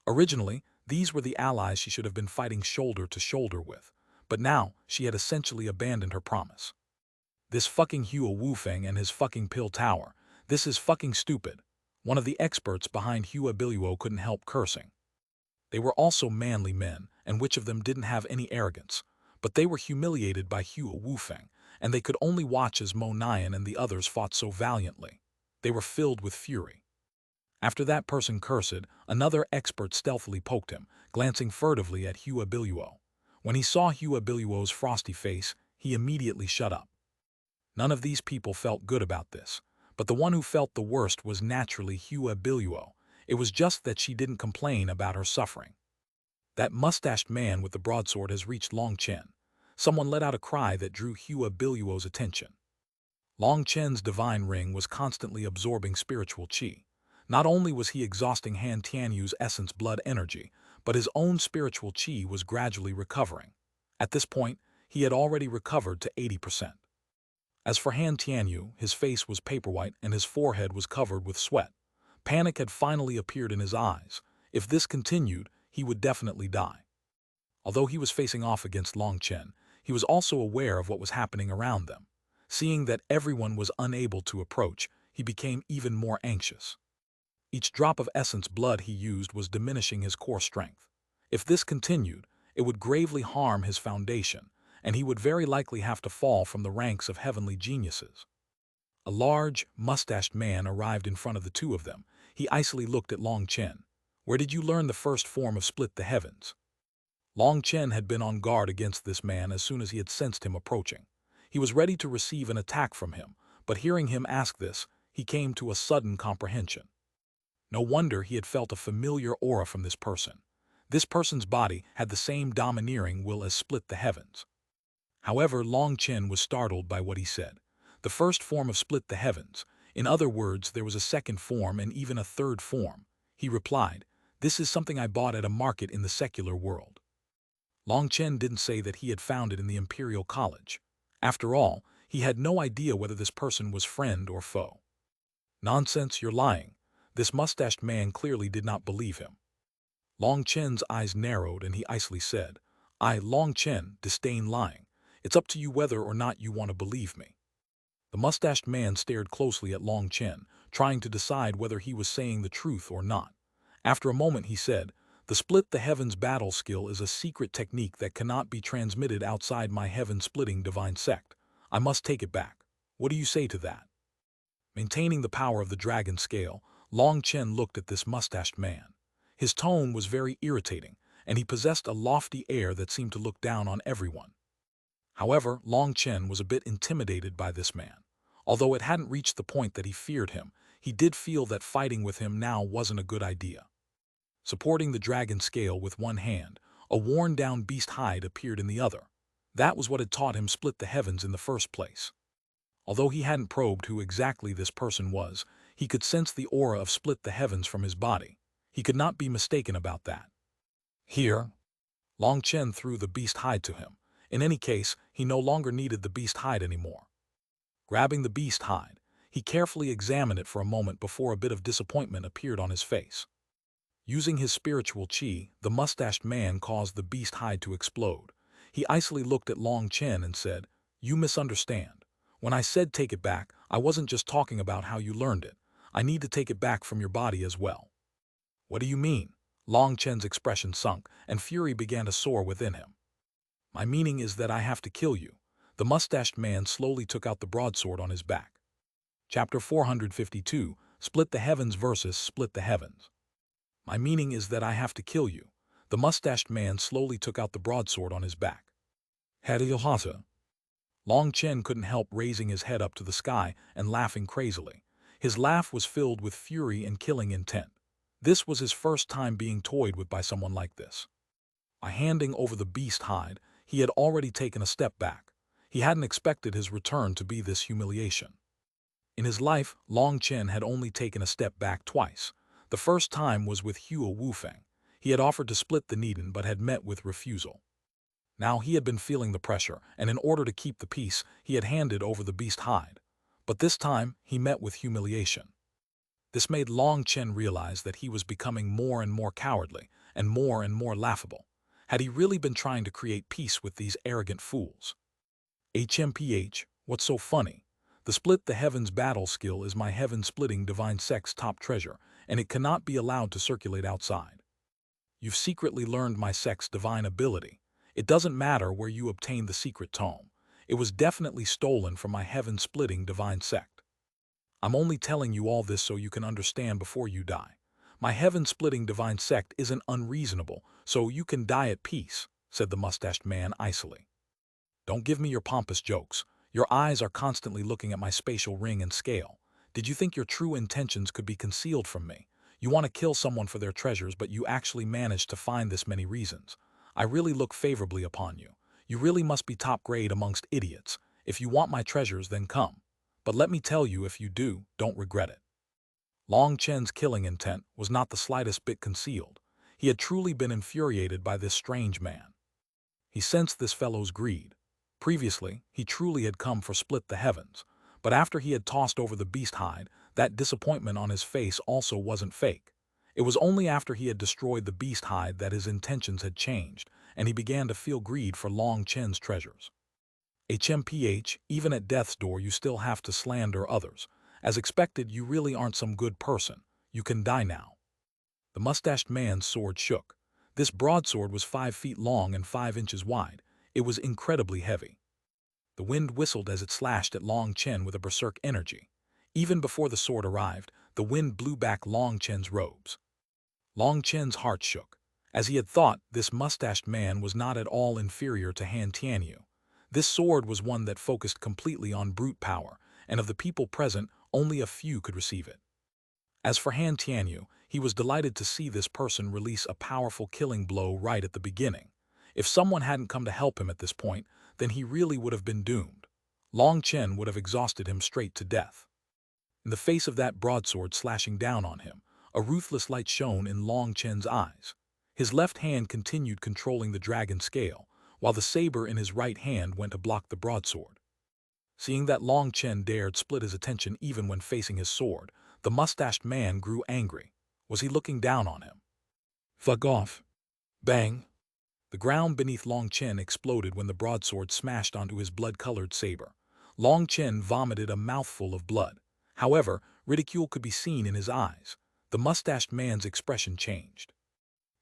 Originally, these were the allies she should have been fighting shoulder to shoulder with, but now she had essentially abandoned her promise. This fucking Hua Wufeng and his fucking pill tower, this is fucking stupid. One of the experts behind Hua Biluo couldn't help cursing. They were also manly men, and which of them didn't have any arrogance, but they were humiliated by Hua Wufeng, and they could only watch as Mo Nian and the others fought so valiantly. They were filled with fury. After that person cursed, another expert stealthily poked him, glancing furtively at Hua Biluo. When he saw Hua Biluo's frosty face, he immediately shut up. None of these people felt good about this, but the one who felt the worst was naturally Hua Biluo. It was just that she didn't complain about her suffering. That mustached man with the broadsword has reached Long Chen. Someone let out a cry that drew Hua Biluo's attention. Long Chen's divine ring was constantly absorbing spiritual qi. Not only was he exhausting Han Tianyu's essence blood energy, but his own spiritual qi was gradually recovering. At this point, he had already recovered to 80%. As for Han Tianyu, his face was paper-white and his forehead was covered with sweat. Panic had finally appeared in his eyes. If this continued, he would definitely die. Although he was facing off against Long Chen, he was also aware of what was happening around them. Seeing that everyone was unable to approach, he became even more anxious. Each drop of essence blood he used was diminishing his core strength. If this continued, it would gravely harm his foundation, and he would very likely have to fall from the ranks of heavenly geniuses. A large, mustached man arrived in front of the two of them. He icily looked at Long Chen. "Where did you learn the first form of split the heavens?" Long Chen had been on guard against this man as soon as he had sensed him approaching. He was ready to receive an attack from him, but hearing him ask this, he came to a sudden comprehension. No wonder he had felt a familiar aura from this person. This person's body had the same domineering will as split the heavens. However, Long Chen was startled by what he said. The first form of split the heavens. In other words, there was a second form and even a third form. He replied, "This is something I bought at a market in the secular world." Long Chen didn't say that he had found it in the Imperial College. After all, he had no idea whether this person was friend or foe. "Nonsense, you're lying." This mustached man clearly did not believe him. Long Chen's eyes narrowed and he icily said, "I, Long Chen, disdain lying. It's up to you whether or not you want to believe me." The mustached man stared closely at Long Chen, trying to decide whether he was saying the truth or not. After a moment he said, "The split the heavens battle skill is a secret technique that cannot be transmitted outside my heaven-splitting divine sect. I must take it back. What do you say to that?" Maintaining the power of the dragon scale, Long Chen looked at this mustached man. His tone was very irritating, and he possessed a lofty air that seemed to look down on everyone. However, Long Chen was a bit intimidated by this man. Although it hadn't reached the point that he feared him, he did feel that fighting with him now wasn't a good idea. Supporting the dragon scale with one hand, a worn-down beast hide appeared in the other. That was what had taught him split the heavens in the first place. Although he hadn't probed who exactly this person was, he could sense the aura of split the heavens from his body. He could not be mistaken about that. "Here." Long Chen threw the beast hide to him. In any case, he no longer needed the beast hide anymore. Grabbing the beast hide, he carefully examined it for a moment before a bit of disappointment appeared on his face. Using his spiritual chi, the mustached man caused the beast hide to explode. He icily looked at Long Chen and said, "You misunderstand. When I said take it back, I wasn't just talking about how you learned it. I need to take it back from your body as well." "What do you mean?" Long Chen's expression sunk, and fury began to soar within him. "My meaning is that I have to kill you." The mustached man slowly took out the broadsword on his back. Chapter 452, Split the Heavens versus Split the Heavens. "My meaning is that I have to kill you." The mustached man slowly took out the broadsword on his back. "Hadilhata." Long Chen couldn't help raising his head up to the sky and laughing crazily. His laugh was filled with fury and killing intent. This was his first time being toyed with by someone like this. By handing over the beast hide, he had already taken a step back. He hadn't expected his return to be this humiliation. In his life, Long Chen had only taken a step back twice. The first time was with Hua Wufeng. He had offered to split the Needon but had met with refusal. Now he had been feeling the pressure, and in order to keep the peace, he had handed over the beast hide. But this time, he met with humiliation. This made Long Chen realize that he was becoming more and more cowardly, and more laughable. Had he really been trying to create peace with these arrogant fools? "HMPH, what's so funny? The Split the Heavens battle skill is my heaven-splitting divine sect's top treasure, and it cannot be allowed to circulate outside. You've secretly learned my sect's divine ability. It doesn't matter where you obtained the secret tome. It was definitely stolen from my heaven-splitting divine sect. I'm only telling you all this so you can understand before you die. My heaven-splitting divine sect isn't unreasonable, so you can die at peace," said the mustached man icily. "Don't give me your pompous jokes. Your eyes are constantly looking at my spatial ring and scale. Did you think your true intentions could be concealed from me? You want to kill someone for their treasures, but you actually managed to find this many reasons. I really look favorably upon you. You really must be top grade amongst idiots. If you want my treasures, then come. But let me tell you, if you do, don't regret it." Long Chen's killing intent was not the slightest bit concealed. He had truly been infuriated by this strange man. He sensed this fellow's greed. Previously, he truly had come for Split the Heavens, but after he had tossed over the beast hide, that disappointment on his face also wasn't fake. It was only after he had destroyed the beast hide that his intentions had changed, and he began to feel greed for Long Chen's treasures. "HMPH, even at death's door you still have to slander others. As expected, you really aren't some good person. You can die now." The mustached man's sword shook. This broadsword was 5 feet long and 5 inches wide. It was incredibly heavy. The wind whistled as it slashed at Long Chen with a berserk energy. Even before the sword arrived, the wind blew back Long Chen's robes. Long Chen's heart shook. As he had thought, this mustached man was not at all inferior to Han Tianyu. This sword was one that focused completely on brute power, and of the people present, only a few could receive it. As for Han Tianyu, he was delighted to see this person release a powerful killing blow right at the beginning. If someone hadn't come to help him at this point, then he really would have been doomed. Long Chen would have exhausted him straight to death. In the face of that broadsword slashing down on him, a ruthless light shone in Long Chen's eyes. His left hand continued controlling the dragon scale, while the saber in his right hand went to block the broadsword. Seeing that Long Chen dared split his attention even when facing his sword, the mustached man grew angry. Was he looking down on him? Fuck off. Bang! The ground beneath Long Chen exploded when the broadsword smashed onto his blood-colored saber. Long Chen vomited a mouthful of blood. However, ridicule could be seen in his eyes. The mustached man's expression changed.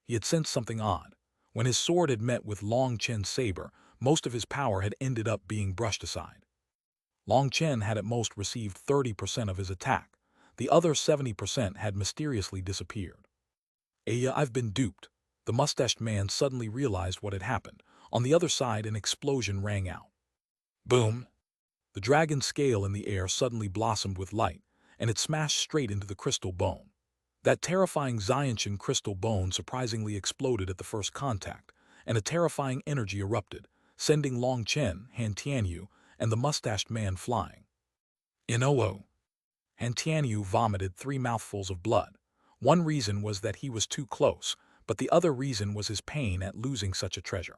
He had sensed something odd. When his sword had met with Long Chen's saber, most of his power had ended up being brushed aside. Long Chen had at most received 30% of his attack. The other 70% had mysteriously disappeared. I've been duped. The mustached man suddenly realized what had happened. On the other side, an explosion rang out. Boom! The dragon scale in the air suddenly blossomed with light, and it smashed straight into the crystal bone. That terrifying Xiantian crystal bone surprisingly exploded at the first contact, and a terrifying energy erupted, sending Long Chen, Han Tianyu, and the mustached man flying. In Han Tianyu vomited 3 mouthfuls of blood. One reason was that he was too close, but the other reason was his pain at losing such a treasure.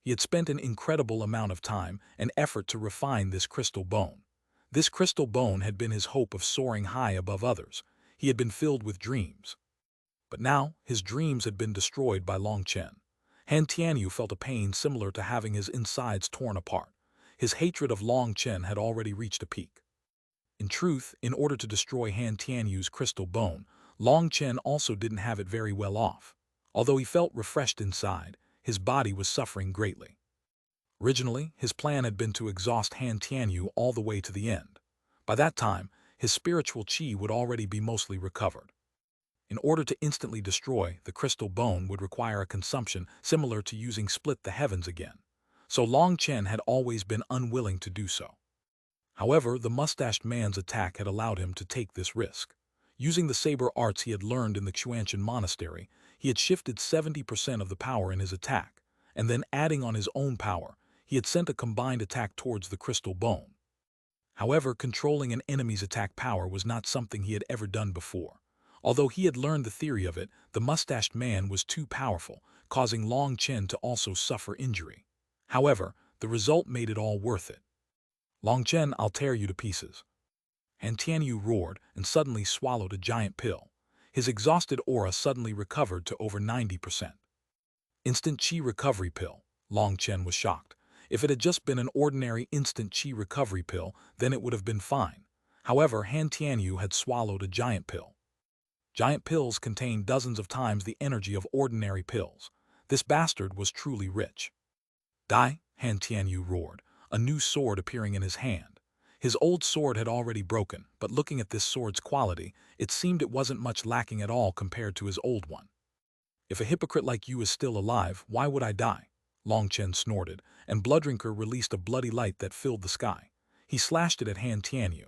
He had spent an incredible amount of time and effort to refine this crystal bone. This crystal bone had been his hope of soaring high above others. He had been filled with dreams. But now, his dreams had been destroyed by Long Chen. Han Tianyu felt a pain similar to having his insides torn apart. His hatred of Long Chen had already reached a peak. In truth, in order to destroy Han Tianyu's crystal bone, Long Chen also didn't have it very well off. Although he felt refreshed inside, his body was suffering greatly. Originally, his plan had been to exhaust Han Tianyu all the way to the end. By that time, his spiritual qi would already be mostly recovered. In order to instantly destroy, the crystal bone would require a consumption similar to using Split the Heavens again. So Long Chen had always been unwilling to do so. However, the mustached man's attack had allowed him to take this risk. Using the saber arts he had learned in the Xuanhuan monastery, he had shifted 70% of the power in his attack, and then adding on his own power, he had sent a combined attack towards the crystal bone. However, controlling an enemy's attack power was not something he had ever done before. Although he had learned the theory of it, the mustached man was too powerful, causing Long Chen to also suffer injury. However, the result made it all worth it. Long Chen, I'll tear you to pieces. Han Tianyu roared and suddenly swallowed a giant pill. His exhausted aura suddenly recovered to over 90%. Instant Qi recovery pill. Long Chen was shocked. If it had just been an ordinary instant Qi recovery pill, then it would have been fine. However, Han Tianyu had swallowed a giant pill. Giant pills contain dozens of times the energy of ordinary pills. This bastard was truly rich. Die, Han Tianyu roared, a new sword appearing in his hand. His old sword had already broken, but looking at this sword's quality, it seemed it wasn't much lacking at all compared to his old one. If a hypocrite like you is still alive, why would I die? Long Chen snorted, and Bloodrinker released a bloody light that filled the sky. He slashed it at Han Tianyu.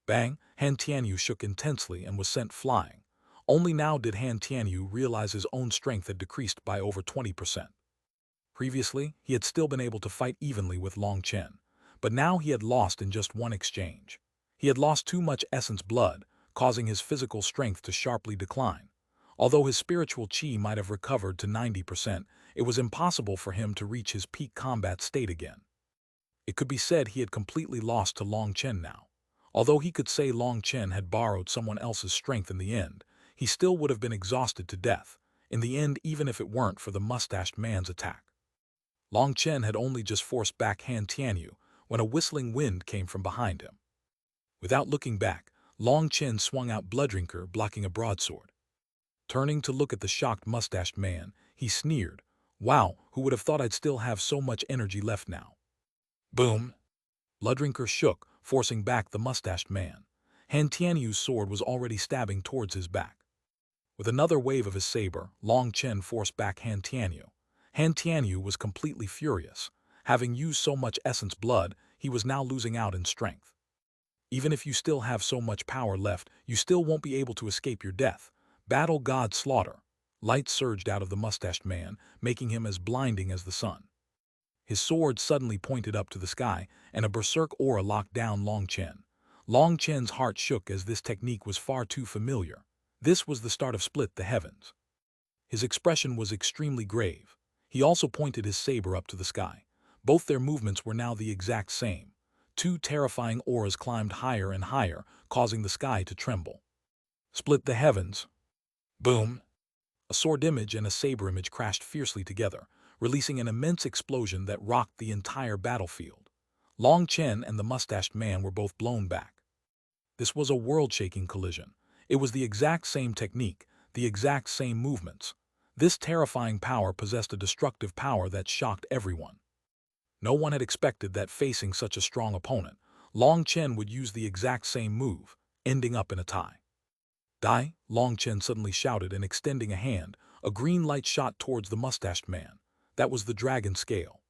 Bang! Han Tianyu shook intensely and was sent flying. Only now did Han Tianyu realize his own strength had decreased by over 20%. Previously, he had still been able to fight evenly with Long Chen, but now he had lost in just one exchange. He had lost too much essence blood, causing his physical strength to sharply decline. Although his spiritual qi might have recovered to 90%, it was impossible for him to reach his peak combat state again. It could be said he had completely lost to Long Chen now. Although he could say Long Chen had borrowed someone else's strength in the end, he still would have been exhausted to death, in the end even if it weren't for the mustached man's attack. Long Chen had only just forced back Han Tianyu when a whistling wind came from behind him. Without looking back, Long Chen swung out Bloodrinker, blocking a broadsword. Turning to look at the shocked mustached man, he sneered, "Wow, who would have thought I'd still have so much energy left now?" Boom! Bloodrinker shook, forcing back the mustached man. Han Tianyu's sword was already stabbing towards his back. With another wave of his saber, Long Chen forced back Han Tianyu. Han Tianyu was completely furious. Having used so much essence blood, he was now losing out in strength. Even if you still have so much power left, you still won't be able to escape your death. Battle God Slaughter. Light surged out of the mustached man, making him as blinding as the sun. His sword suddenly pointed up to the sky, and a berserk aura locked down Long Chen. Long Chen's heart shook as this technique was far too familiar. This was the start of Split the Heavens. His expression was extremely grave. He also pointed his saber up to the sky. Both their movements were now the exact same. Two terrifying auras climbed higher and higher, causing the sky to tremble. Split the heavens. Boom! A sword image and a saber image crashed fiercely together, releasing an immense explosion that rocked the entire battlefield. Long Chen and the mustached man were both blown back. This was a world-shaking collision. It was the exact same technique, the exact same movements. This terrifying power possessed a destructive power that shocked everyone. No one had expected that facing such a strong opponent, Long Chen would use the exact same move, ending up in a tie. Die, Long Chen suddenly shouted, and extending a hand, a green light shot towards the mustached man. That was the dragon scale.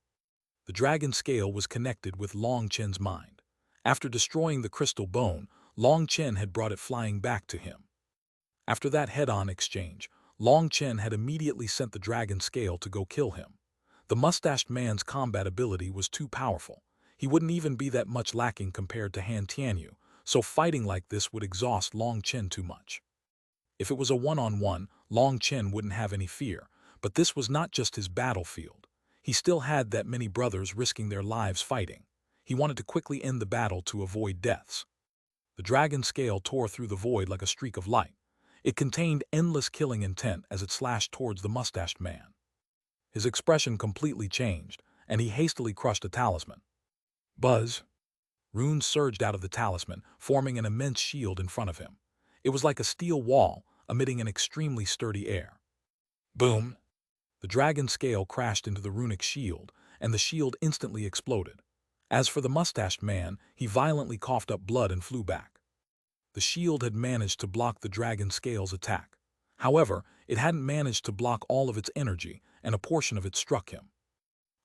The dragon scale was connected with Long Chen's mind. After destroying the crystal bone, Long Chen had brought it flying back to him. After that head-on exchange, Long Chen had immediately sent the dragon scale to go kill him. The mustached man's combat ability was too powerful. He wouldn't even be that much lacking compared to Han Tianyu, so fighting like this would exhaust Long Chen too much. If it was a one-on-one, Long Chen wouldn't have any fear, but this was not just his battlefield. He still had that many brothers risking their lives fighting. He wanted to quickly end the battle to avoid deaths. The dragon scale tore through the void like a streak of light. It contained endless killing intent as it slashed towards the mustached man. His expression completely changed, and he hastily crushed a talisman. Buzz! Runes surged out of the talisman, forming an immense shield in front of him. It was like a steel wall, emitting an extremely sturdy air. Boom! The dragon scale crashed into the runic shield, and the shield instantly exploded. As for the mustached man, he violently coughed up blood and flew back. The shield had managed to block the dragon scale's attack. However, it hadn't managed to block all of its energy, and a portion of it struck him.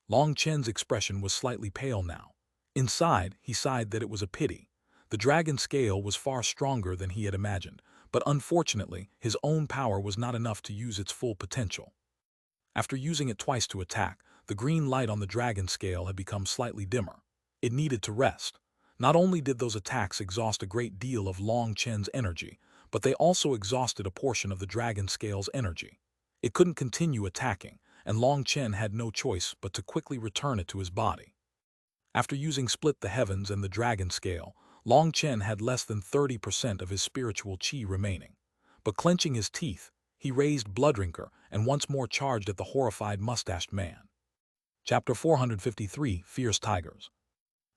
Long Chen's expression was slightly pale now. Inside, he sighed that it was a pity. The dragon scale was far stronger than he had imagined, but unfortunately, his own power was not enough to use its full potential. After using it twice to attack, the green light on the dragon scale had become slightly dimmer. It needed to rest. Not only did those attacks exhaust a great deal of Long Chen's energy, but they also exhausted a portion of the dragon scale's energy. It couldn't continue attacking, and Long Chen had no choice but to quickly return it to his body. After using Split the Heavens and the dragon scale, Long Chen had less than 30% of his spiritual qi remaining. But clenching his teeth, he raised Bloodrinker and once more charged at the horrified mustached man. Chapter 453, Fierce Tigers.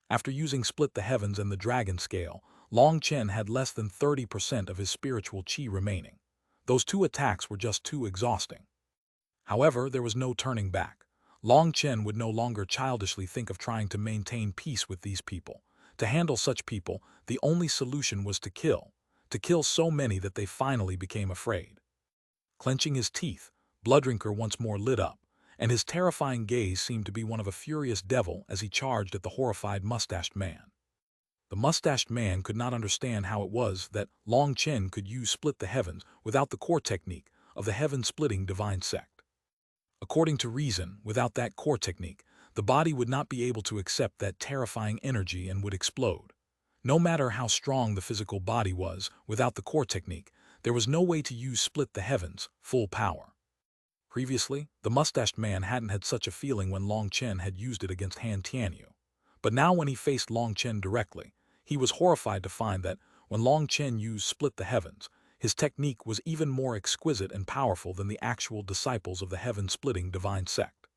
After using Split the Heavens and the dragon scale, Long Chen had less than 30% of his spiritual qi remaining. Those two attacks were just too exhausting. However, there was no turning back. Long Chen would no longer childishly think of trying to maintain peace with these people. To handle such people, the only solution was to kill so many that they finally became afraid. Clenching his teeth, Bloodrinker once more lit up, and his terrifying gaze seemed to be one of a furious devil as he charged at the horrified mustached man. The mustached man could not understand how it was that Long Chen could use Split the Heavens without the core technique of the heaven-splitting divine sect. According to reason, without that core technique, the body would not be able to accept that terrifying energy and would explode. No matter how strong the physical body was, without the core technique, there was no way to use Split the Heavens, full power. Previously, the mustached man hadn't had such a feeling when Long Chen had used it against Han Tianyu. But now when he faced Long Chen directly, he was horrified to find that, when Long Chen used Split the Heavens, his technique was even more exquisite and powerful than the actual disciples of the heaven-splitting divine sect.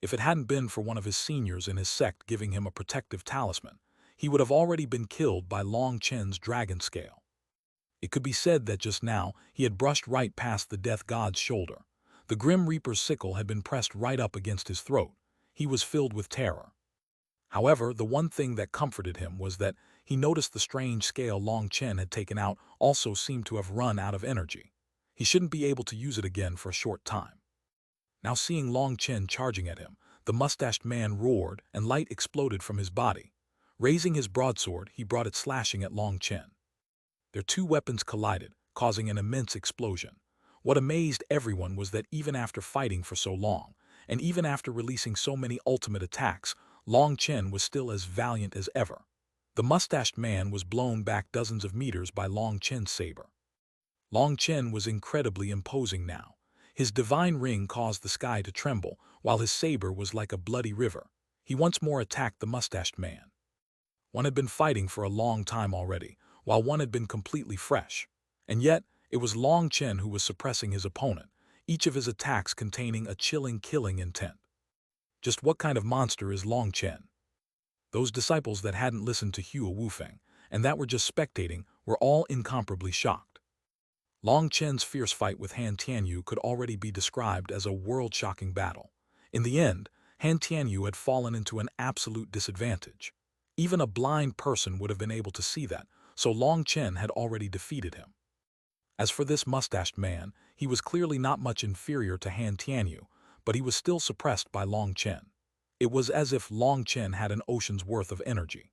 If it hadn't been for one of his seniors in his sect giving him a protective talisman, he would have already been killed by Long Chen's dragon scale. It could be said that just now he had brushed right past the death god's shoulder. The Grim Reaper's sickle had been pressed right up against his throat. He was filled with terror. However, the one thing that comforted him was that he noticed the strange scale Long Chen had taken out also seemed to have run out of energy. He shouldn't be able to use it again for a short time. Now seeing Long Chen charging at him, the mustached man roared and light exploded from his body. Raising his broadsword, he brought it slashing at Long Chen. Their two weapons collided, causing an immense explosion. What amazed everyone was that even after fighting for so long, and even after releasing so many ultimate attacks, Long Chen was still as valiant as ever. The mustached man was blown back dozens of meters by Long Chen's saber. Long Chen was incredibly imposing now. His divine ring caused the sky to tremble, while his saber was like a bloody river. He once more attacked the mustached man. One had been fighting for a long time already, while one had been completely fresh. And yet, it was Long Chen who was suppressing his opponent, each of his attacks containing a chilling killing intent. Just what kind of monster is Long Chen? Those disciples that hadn't listened to Hua Wufeng, and that were just spectating, were all incomparably shocked. Long Chen's fierce fight with Han Tianyu could already be described as a world-shocking battle. In the end, Han Tianyu had fallen into an absolute disadvantage. Even a blind person would have been able to see that, so Long Chen had already defeated him. As for this mustached man, he was clearly not much inferior to Han Tianyu, but he was still suppressed by Long Chen. It was as if Long Chen had an ocean's worth of energy.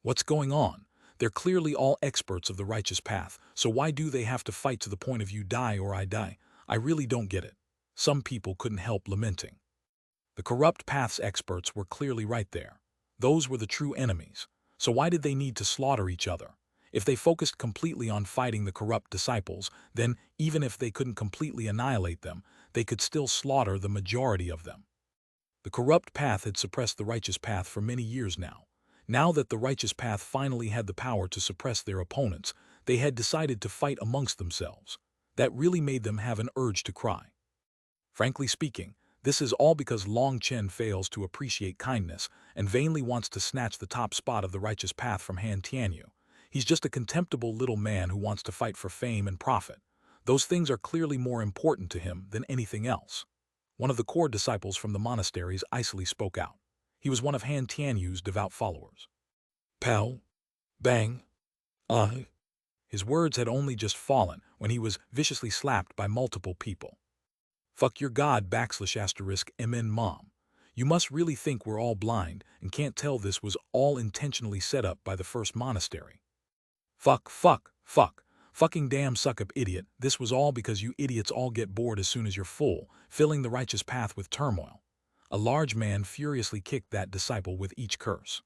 What's going on? They're clearly all experts of the righteous path, so why do they have to fight to the point of you die or I die? I really don't get it. Some people couldn't help lamenting. The corrupt path's experts were clearly right there. Those were the true enemies. So why did they need to slaughter each other? If they focused completely on fighting the corrupt disciples, then, even if they couldn't completely annihilate them, they could still slaughter the majority of them. The corrupt path had suppressed the righteous path for many years now. Now that the righteous path finally had the power to suppress their opponents, they had decided to fight amongst themselves. That really made them have an urge to cry. Frankly speaking, this is all because Long Chen fails to appreciate kindness and vainly wants to snatch the top spot of the righteous path from Han Tianyu. He's just a contemptible little man who wants to fight for fame and profit. Those things are clearly more important to him than anything else. One of the core disciples from the monasteries icily spoke out. He was one of Han Tianyu's devout followers. Pow! Bang! Ah! His words had only just fallen when he was viciously slapped by multiple people. Fuck your god \*MN mom. You must really think we're all blind and can't tell this was all intentionally set up by the first monastery. Fucking damn suck-up idiot, this was all because you idiots all get bored as soon as you're full, filling the righteous path with turmoil. A large man furiously kicked that disciple with each curse.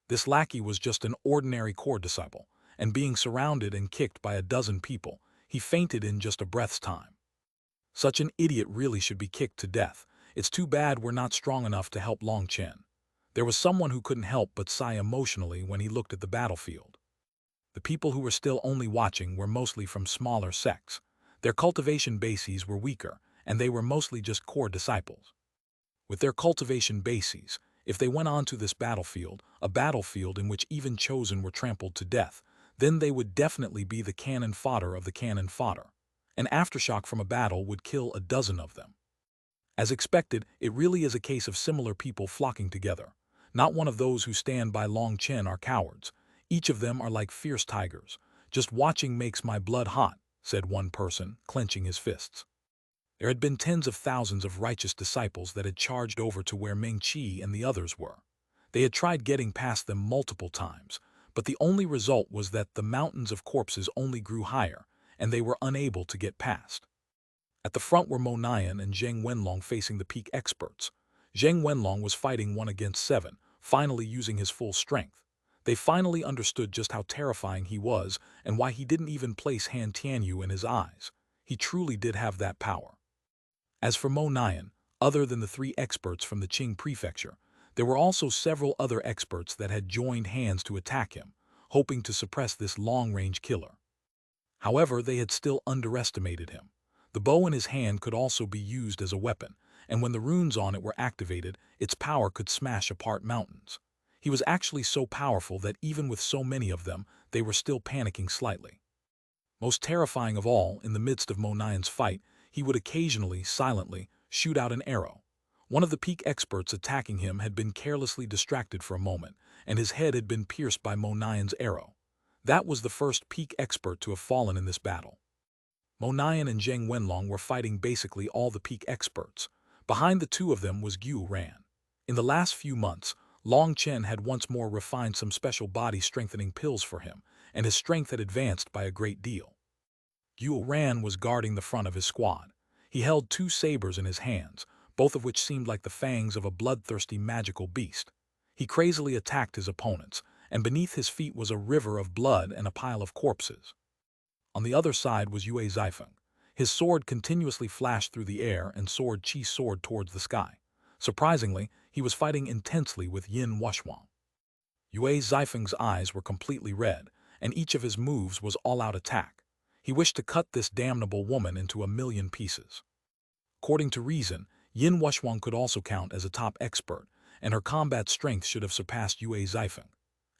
This lackey was just an ordinary core disciple, and being surrounded and kicked by a dozen people, he fainted in just a breath's time. Such an idiot really should be kicked to death. It's too bad we're not strong enough to help Long Chen. There was someone who couldn't help but sigh emotionally when he looked at the battlefield. The people who were still only watching were mostly from smaller sects. Their cultivation bases were weaker, and they were mostly just core disciples. With their cultivation bases, if they went onto this battlefield, a battlefield in which even chosen were trampled to death, then they would definitely be the cannon fodder of the cannon fodder. An aftershock from a battle would kill a dozen of them. As expected, it really is a case of similar people flocking together. Not one of those who stand by Long Chen are cowards. Each of them are like fierce tigers. Just watching makes my blood hot, said one person, clenching his fists. There had been tens of thousands of righteous disciples that had charged over to where Ming Qi and the others were. They had tried getting past them multiple times, but the only result was that the mountains of corpses only grew higher, and they were unable to get past. At the front were Mo Nian and Zheng Wenlong facing the peak experts. Zheng Wenlong was fighting 1 against 7, finally using his full strength. They finally understood just how terrifying he was and why he didn't even place Han Tianyu in his eyes. He truly did have that power. As for Mo Nian, other than the 3 experts from the Qing prefecture, there were also several other experts that had joined hands to attack him, hoping to suppress this long-range killer. However, they had still underestimated him. The bow in his hand could also be used as a weapon, and when the runes on it were activated, its power could smash apart mountains. He was actually so powerful that even with so many of them, they were still panicking slightly. Most terrifying of all, in the midst of Mo Nian's fight, he would occasionally, silently, shoot out an arrow. One of the peak experts attacking him had been carelessly distracted for a moment, and his head had been pierced by Mo Nian's arrow. That was the first peak expert to have fallen in this battle. Mo Nian and Zheng Wenlong were fighting basically all the peak experts. Behind the two of them was Xuanhuan. In the last few months, Long Chen had once more refined some special body-strengthening pills for him, and his strength had advanced by a great deal. Xuanhuan was guarding the front of his squad. He held 2 sabers in his hands, both of which seemed like the fangs of a bloodthirsty magical beast. He crazily attacked his opponents, and beneath his feet was a river of blood and a pile of corpses. On the other side was Yue Zifeng. His sword continuously flashed through the air and sword Qi soared towards the sky. Surprisingly, he was fighting intensely with Yin Wuxuan. Yue Zifeng's eyes were completely red, and each of his moves was all-out attack. He wished to cut this damnable woman into a million pieces. According to reason, Yin Wuxuan could also count as a top expert, and her combat strength should have surpassed Yue Zifeng.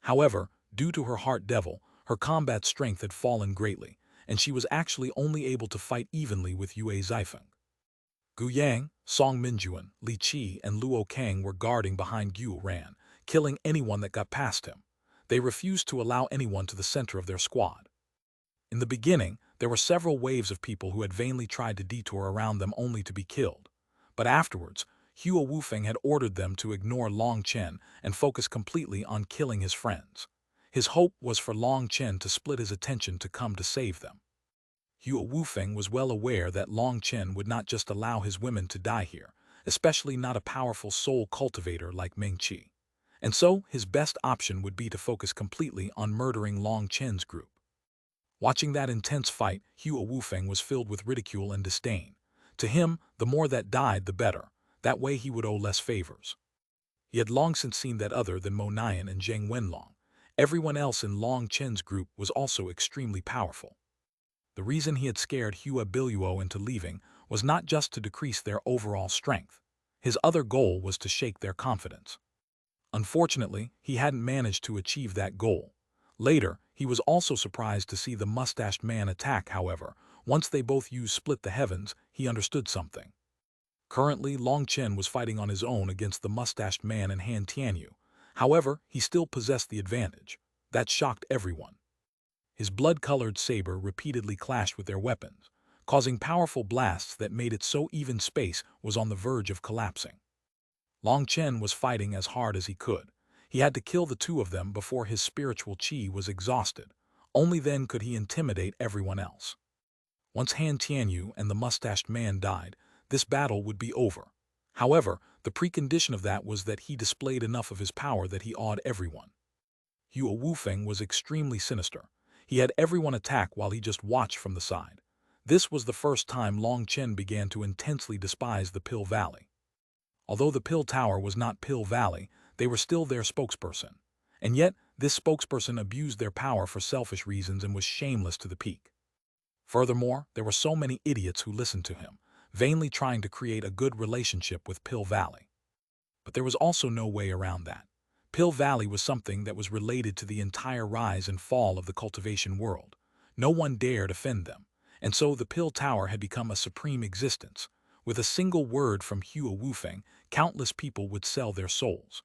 However, due to her heart devil, her combat strength had fallen greatly, and she was actually only able to fight evenly with Yue Zifeng. Gu Yang, Song Minjuan, Li Qi, and Luo Kang were guarding behind Gu Ran, killing anyone that got past him. They refused to allow anyone to the center of their squad. In the beginning, there were several waves of people who had vainly tried to detour around them only to be killed. But afterwards, Hua Wufeng had ordered them to ignore Long Chen and focus completely on killing his friends. His hope was for Long Chen to split his attention to come to save them. Hua Wufeng was well aware that Long Chen would not just allow his women to die here, especially not a powerful soul cultivator like Ming Qi. And so, his best option would be to focus completely on murdering Long Chen's group. Watching that intense fight, Hua Wufeng was filled with ridicule and disdain. To him, the more that died, the better. That way he would owe less favors. He had long since seen that other than Mo Nian and Zheng Wenlong, everyone else in Long Chen's group was also extremely powerful. The reason he had scared Hua Biluo into leaving was not just to decrease their overall strength. His other goal was to shake their confidence. Unfortunately, he hadn't managed to achieve that goal. Later, he was also surprised to see the mustached man attack. However, once they both used Split the Heavens, he understood something. Currently, Long Chen was fighting on his own against the mustached man and Han Tianyu. However, he still possessed the advantage. That shocked everyone. His blood-colored saber repeatedly clashed with their weapons, causing powerful blasts that made it so even space was on the verge of collapsing. Long Chen was fighting as hard as he could. He had to kill the two of them before his spiritual qi was exhausted. Only then could he intimidate everyone else. Once Han Tianyu and the mustached man died, this battle would be over. However, the precondition of that was that he displayed enough of his power that he awed everyone. Hua Wufeng was extremely sinister. He had everyone attack while he just watched from the side. This was the first time Long Chen began to intensely despise the Pill Valley. Although the Pill Tower was not Pill Valley, they were still their spokesperson. And yet, this spokesperson abused their power for selfish reasons and was shameless to the peak. Furthermore, there were so many idiots who listened to him, vainly trying to create a good relationship with Pill Valley. But there was also no way around that. Pill Valley was something that was related to the entire rise and fall of the cultivation world. No one dared offend them, and so the Pill Tower had become a supreme existence. With a single word from Hua Wufeng, countless people would sell their souls.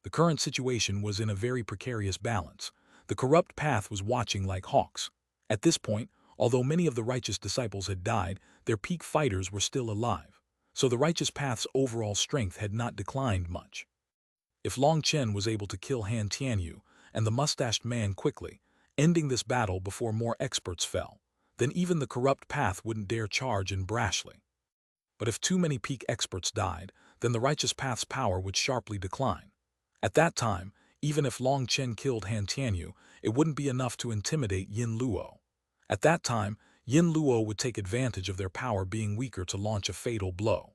The current situation was in a very precarious balance. The corrupt path was watching like hawks. At this point, although many of the righteous disciples had died, their peak fighters were still alive, so the righteous path's overall strength had not declined much. If Long Chen was able to kill Han Tianyu and the mustached man quickly, ending this battle before more experts fell, then even the corrupt path wouldn't dare charge in brashly. But if too many peak experts died, then the righteous path's power would sharply decline. At that time, even if Long Chen killed Han Tianyu, it wouldn't be enough to intimidate Yin Luo. At that time, Yin Luo would take advantage of their power being weaker to launch a fatal blow.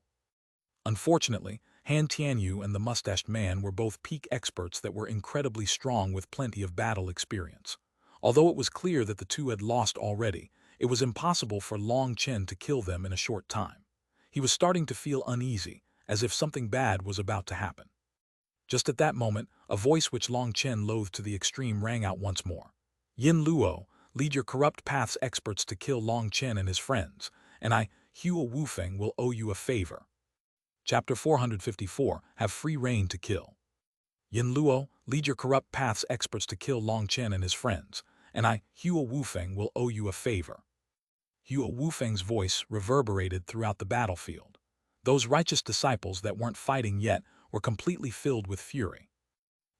Unfortunately, Han Tianyu and the mustached man were both peak experts that were incredibly strong with plenty of battle experience. Although it was clear that the two had lost already, it was impossible for Long Chen to kill them in a short time. He was starting to feel uneasy, as if something bad was about to happen. Just at that moment, a voice which Long Chen loathed to the extreme rang out once more. Yin Luo, lead your corrupt path's experts to kill Long Chen and his friends, and I, Hua Wufeng, will owe you a favor. Chapter 454, Have free reign to kill. Yin Luo, lead your corrupt path's experts to kill Long Chen and his friends, and I, Hua Wufeng, will owe you a favor. Hua Wufeng's voice reverberated throughout the battlefield. Those righteous disciples that weren't fighting yet were completely filled with fury.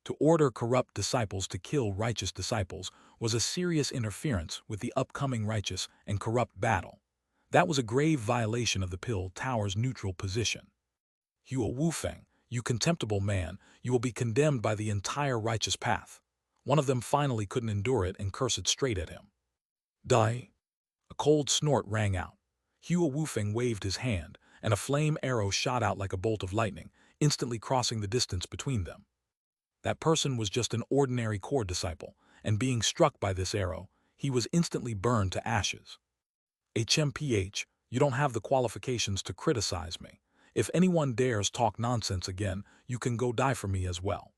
To order corrupt disciples to kill righteous disciples was a serious interference with the upcoming righteous and corrupt battle. That was a grave violation of the Pill Tower's neutral position. Hua Wufeng, you contemptible man, you will be condemned by the entire righteous path. One of them finally couldn't endure it and cursed straight at him. Die! A cold snort rang out. Hua Wufeng waved his hand, and a flame arrow shot out like a bolt of lightning, instantly crossing the distance between them. That person was just an ordinary core disciple, and being struck by this arrow, he was instantly burned to ashes. HMPH, you don't have the qualifications to criticize me. If anyone dares talk nonsense again, you can go die for me as well.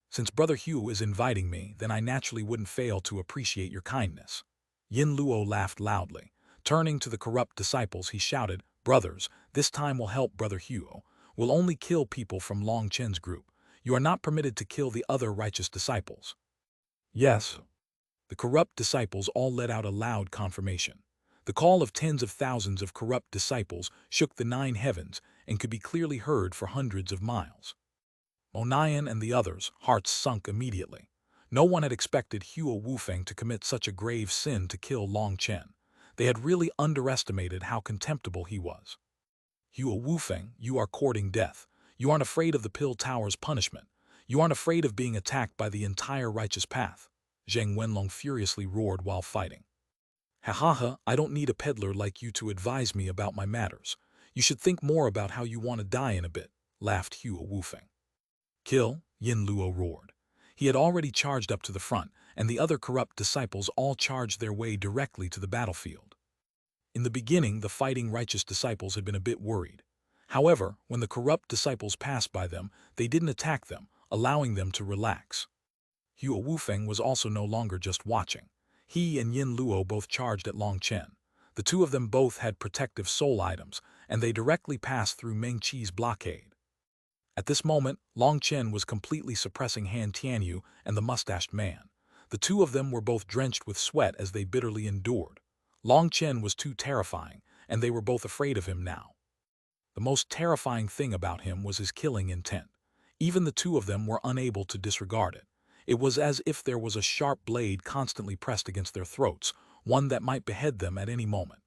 Since Brother Hugh is inviting me, then I naturally wouldn't fail to appreciate your kindness. Yin Luo laughed loudly. Turning to the corrupt disciples, he shouted, Brothers, this time will help Brother Hugh. We'll only kill people from Long Chen's group. You are not permitted to kill the other righteous disciples. Yes. The corrupt disciples all let out a loud confirmation. The call of tens of thousands of corrupt disciples shook the 9 heavens and could be clearly heard for hundreds of miles. Monian and the others' hearts sunk immediately. No one had expected Hua Wufeng to commit such a grave sin to kill Long Chen. They had really underestimated how contemptible he was. Hua Wufeng, you are courting death. You aren't afraid of the Pill Tower's punishment. You aren't afraid of being attacked by the entire righteous path. Zheng Wenlong furiously roared while fighting. Ha ha ha, I don't need a peddler like you to advise me about my matters. You should think more about how you want to die in a bit, laughed Hua Wufeng. Kill, Yin Luo roared. He had already charged up to the front, and the other corrupt disciples all charged their way directly to the battlefield. In the beginning, the fighting righteous disciples had been a bit worried. However, when the corrupt disciples passed by them, they didn't attack them, allowing them to relax. Hua Wufeng was also no longer just watching. He and Yin Luo both charged at Long Chen. The two of them both had protective soul items, and they directly passed through Meng Qi's blockade. At this moment, Long Chen was completely suppressing Han Tianyu and the mustached man. The two of them were both drenched with sweat as they bitterly endured. Long Chen was too terrifying, and they were both afraid of him now. The most terrifying thing about him was his killing intent. Even the two of them were unable to disregard it. It was as if there was a sharp blade constantly pressed against their throats, one that might behead them at any moment.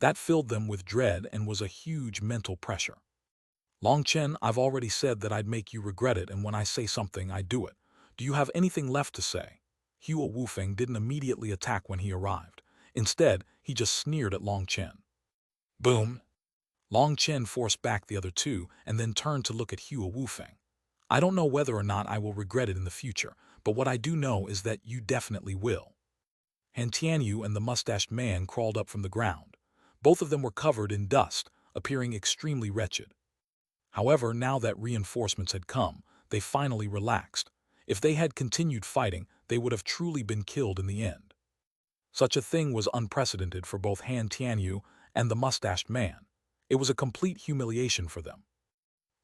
That filled them with dread and was a huge mental pressure. Long Chen, I've already said that I'd make you regret it, and when I say something, I do it. Do you have anything left to say? Hua Wufeng didn't immediately attack when he arrived. Instead, he just sneered at Long Chen. Boom! Long Chen forced back the other two and then turned to look at Hua Wufeng. I don't know whether or not I will regret it in the future, but what I do know is that you definitely will. Han Tianyu and the mustached man crawled up from the ground. Both of them were covered in dust, appearing extremely wretched. However, now that reinforcements had come, they finally relaxed. If they had continued fighting, they would have truly been killed in the end. Such a thing was unprecedented for both Han Tianyu and the mustached man. It was a complete humiliation for them.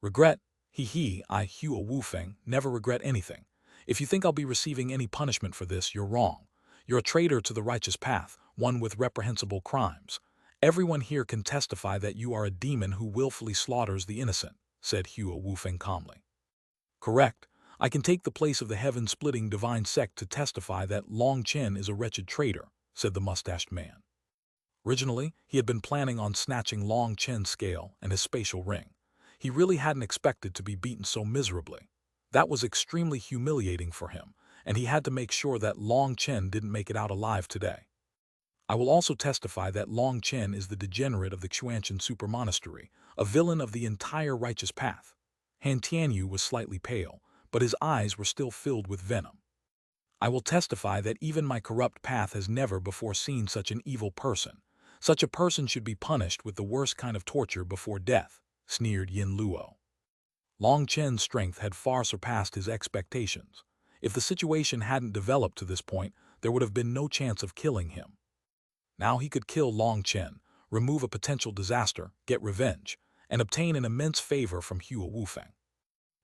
Regret? I, Hua Wufeng, never regret anything. If you think I'll be receiving any punishment for this, you're wrong. You're a traitor to the righteous path, one with reprehensible crimes. Everyone here can testify that you are a demon who willfully slaughters the innocent, said Hua Wufeng calmly. Correct. I can take the place of the heaven-splitting divine sect to testify that Long Chen is a wretched traitor, said the mustached man. Originally, he had been planning on snatching Long Chen's scale and his spatial ring. He really hadn't expected to be beaten so miserably. That was extremely humiliating for him, and he had to make sure that Long Chen didn't make it out alive today. I will also testify that Long Chen is the degenerate of the Xuanhuan Super Monastery, a villain of the entire righteous path. Han Tianyu was slightly pale, but his eyes were still filled with venom. I will testify that even my corrupt path has never before seen such an evil person. Such a person should be punished with the worst kind of torture before death, sneered Yin Luo. Long Chen's strength had far surpassed his expectations. If the situation hadn't developed to this point, there would have been no chance of killing him. Now he could kill Long Chen, remove a potential disaster, get revenge, and obtain an immense favor from Hua Wufeng.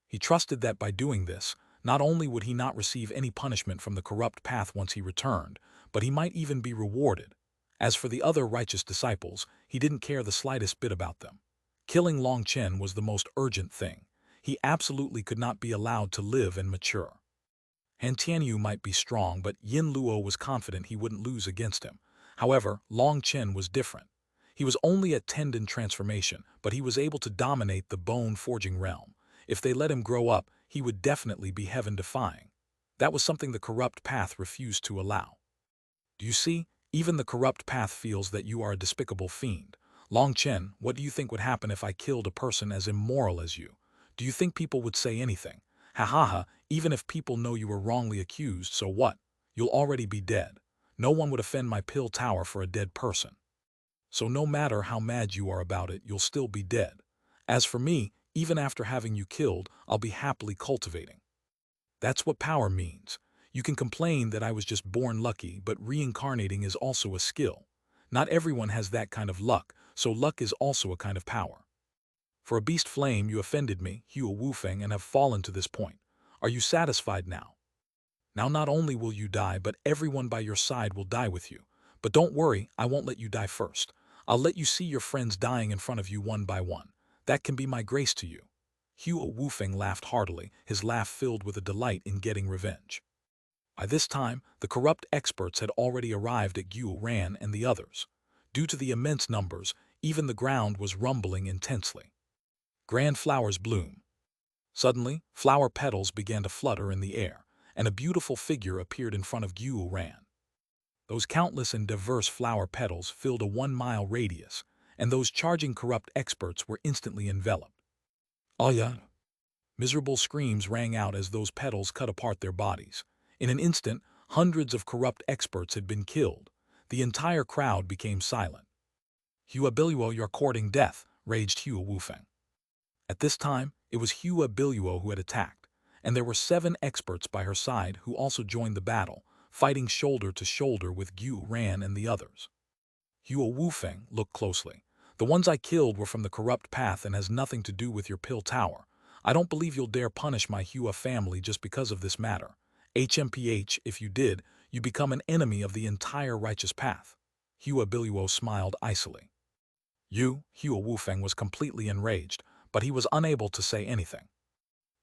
He trusted that by doing this, not only would he not receive any punishment from the corrupt path once he returned, but he might even be rewarded. As for the other righteous disciples, he didn't care the slightest bit about them. Killing Long Chen was the most urgent thing. He absolutely could not be allowed to live and mature. Han Tianyu might be strong, but Yin Luo was confident he wouldn't lose against him. However, Long Chen was different. He was only at tendon transformation, but he was able to dominate the bone-forging realm. If they let him grow up, he would definitely be heaven-defying. That was something the corrupt path refused to allow. Do you see? Even the corrupt path feels that you are a despicable fiend. Long Chen, what do you think would happen if I killed a person as immoral as you? Do you think people would say anything? Ha ha ha, even if people know you were wrongly accused, so what? You'll already be dead. No one would offend my pill tower for a dead person. So no matter how mad you are about it, you'll still be dead. As for me, even after having you killed, I'll be happily cultivating. That's what power means. You can complain that I was just born lucky, but reincarnating is also a skill. Not everyone has that kind of luck, so luck is also a kind of power. For a beast flame, you offended me, Hua Wufeng, and have fallen to this point. Are you satisfied now? Now not only will you die, but everyone by your side will die with you. But don't worry, I won't let you die first. I'll let you see your friends dying in front of you one by one. That can be my grace to you. Hua Wufeng laughed heartily, his laugh filled with a delight in getting revenge. By this time, the corrupt experts had already arrived at Xuanhuan and the others. Due to the immense numbers, even the ground was rumbling intensely. Grand flowers bloom. Suddenly, flower petals began to flutter in the air, and a beautiful figure appeared in front of Xuanhuan. Those countless and diverse flower petals filled a 1-mile radius, and those charging corrupt experts were instantly enveloped. Oh yeah! Miserable screams rang out as those petals cut apart their bodies. In an instant, hundreds of corrupt experts had been killed. The entire crowd became silent. Hua Biluo, you're courting death, raged Hua Wufeng. At this time, it was Hua Biluo who had attacked, and there were 7 experts by her side who also joined the battle, fighting shoulder to shoulder with Xuanhuan and the others. Hua Wufeng, look closely. The ones I killed were from the corrupt path and has nothing to do with your pill tower. I don't believe you'll dare punish my Hua family just because of this matter. HMPH, if you did, you become an enemy of the entire righteous path. Hua Biluo smiled icily. Hua Wufeng was completely enraged, but he was unable to say anything.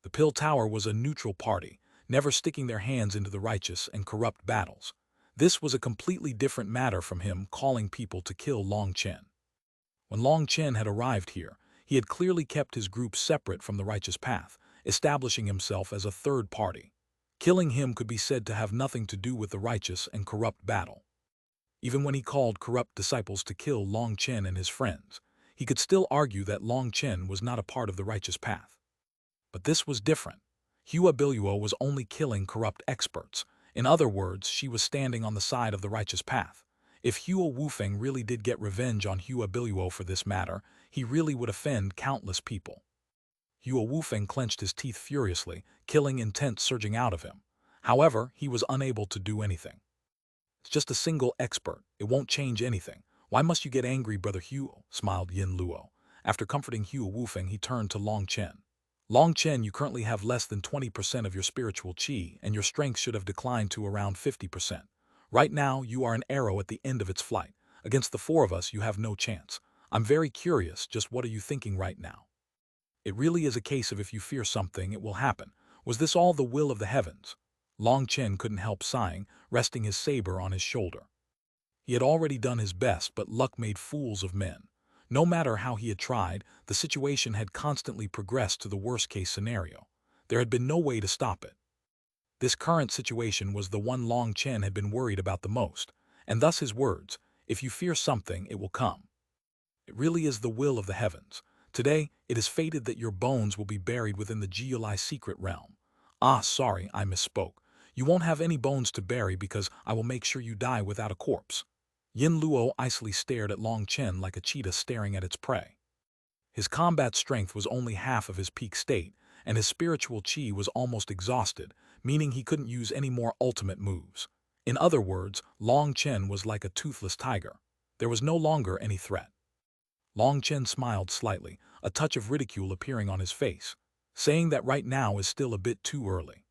The pill tower was a neutral party, never sticking their hands into the righteous and corrupt battles. This was a completely different matter from him calling people to kill Long Chen. When Long Chen had arrived here, he had clearly kept his group separate from the righteous path, establishing himself as a third party. Killing him could be said to have nothing to do with the righteous and corrupt battle. Even when he called corrupt disciples to kill Long Chen and his friends, he could still argue that Long Chen was not a part of the righteous path. But this was different. Hua Biluo was only killing corrupt experts. In other words, she was standing on the side of the righteous path. If Hua Wufeng really did get revenge on Hua Biluo for this matter, he really would offend countless people. Hua Wufeng clenched his teeth furiously, killing intent surging out of him. However, he was unable to do anything. It's just a single expert. It won't change anything. Why must you get angry, Brother Hua? Smiled Yin Luo. After comforting Hua Wufeng, he turned to Long Chen. Long Chen, you currently have less than 20% of your spiritual qi, and your strength should have declined to around 50%. Right now, you are an arrow at the end of its flight. Against the 4 of us, you have no chance. I'm very curious, just what are you thinking right now? It really is a case of if you fear something, it will happen. Was this all the will of the heavens? Long Chen couldn't help sighing, resting his saber on his shoulder. He had already done his best, but luck made fools of men. No matter how he had tried, the situation had constantly progressed to the worst-case scenario. There had been no way to stop it. This current situation was the one Long Chen had been worried about the most, and thus his words, if you fear something, it will come. It really is the will of the heavens. Today, it is fated that your bones will be buried within the Geolai secret realm. Ah, sorry, I misspoke. You won't have any bones to bury because I will make sure you die without a corpse. Yin Luo icily stared at Long Chen like a cheetah staring at its prey. His combat strength was only half of his peak state, and his spiritual qi was almost exhausted, meaning he couldn't use any more ultimate moves. In other words, Long Chen was like a toothless tiger. There was no longer any threat. Long Chen smiled slightly, a touch of ridicule appearing on his face, saying that right now is still a bit too early.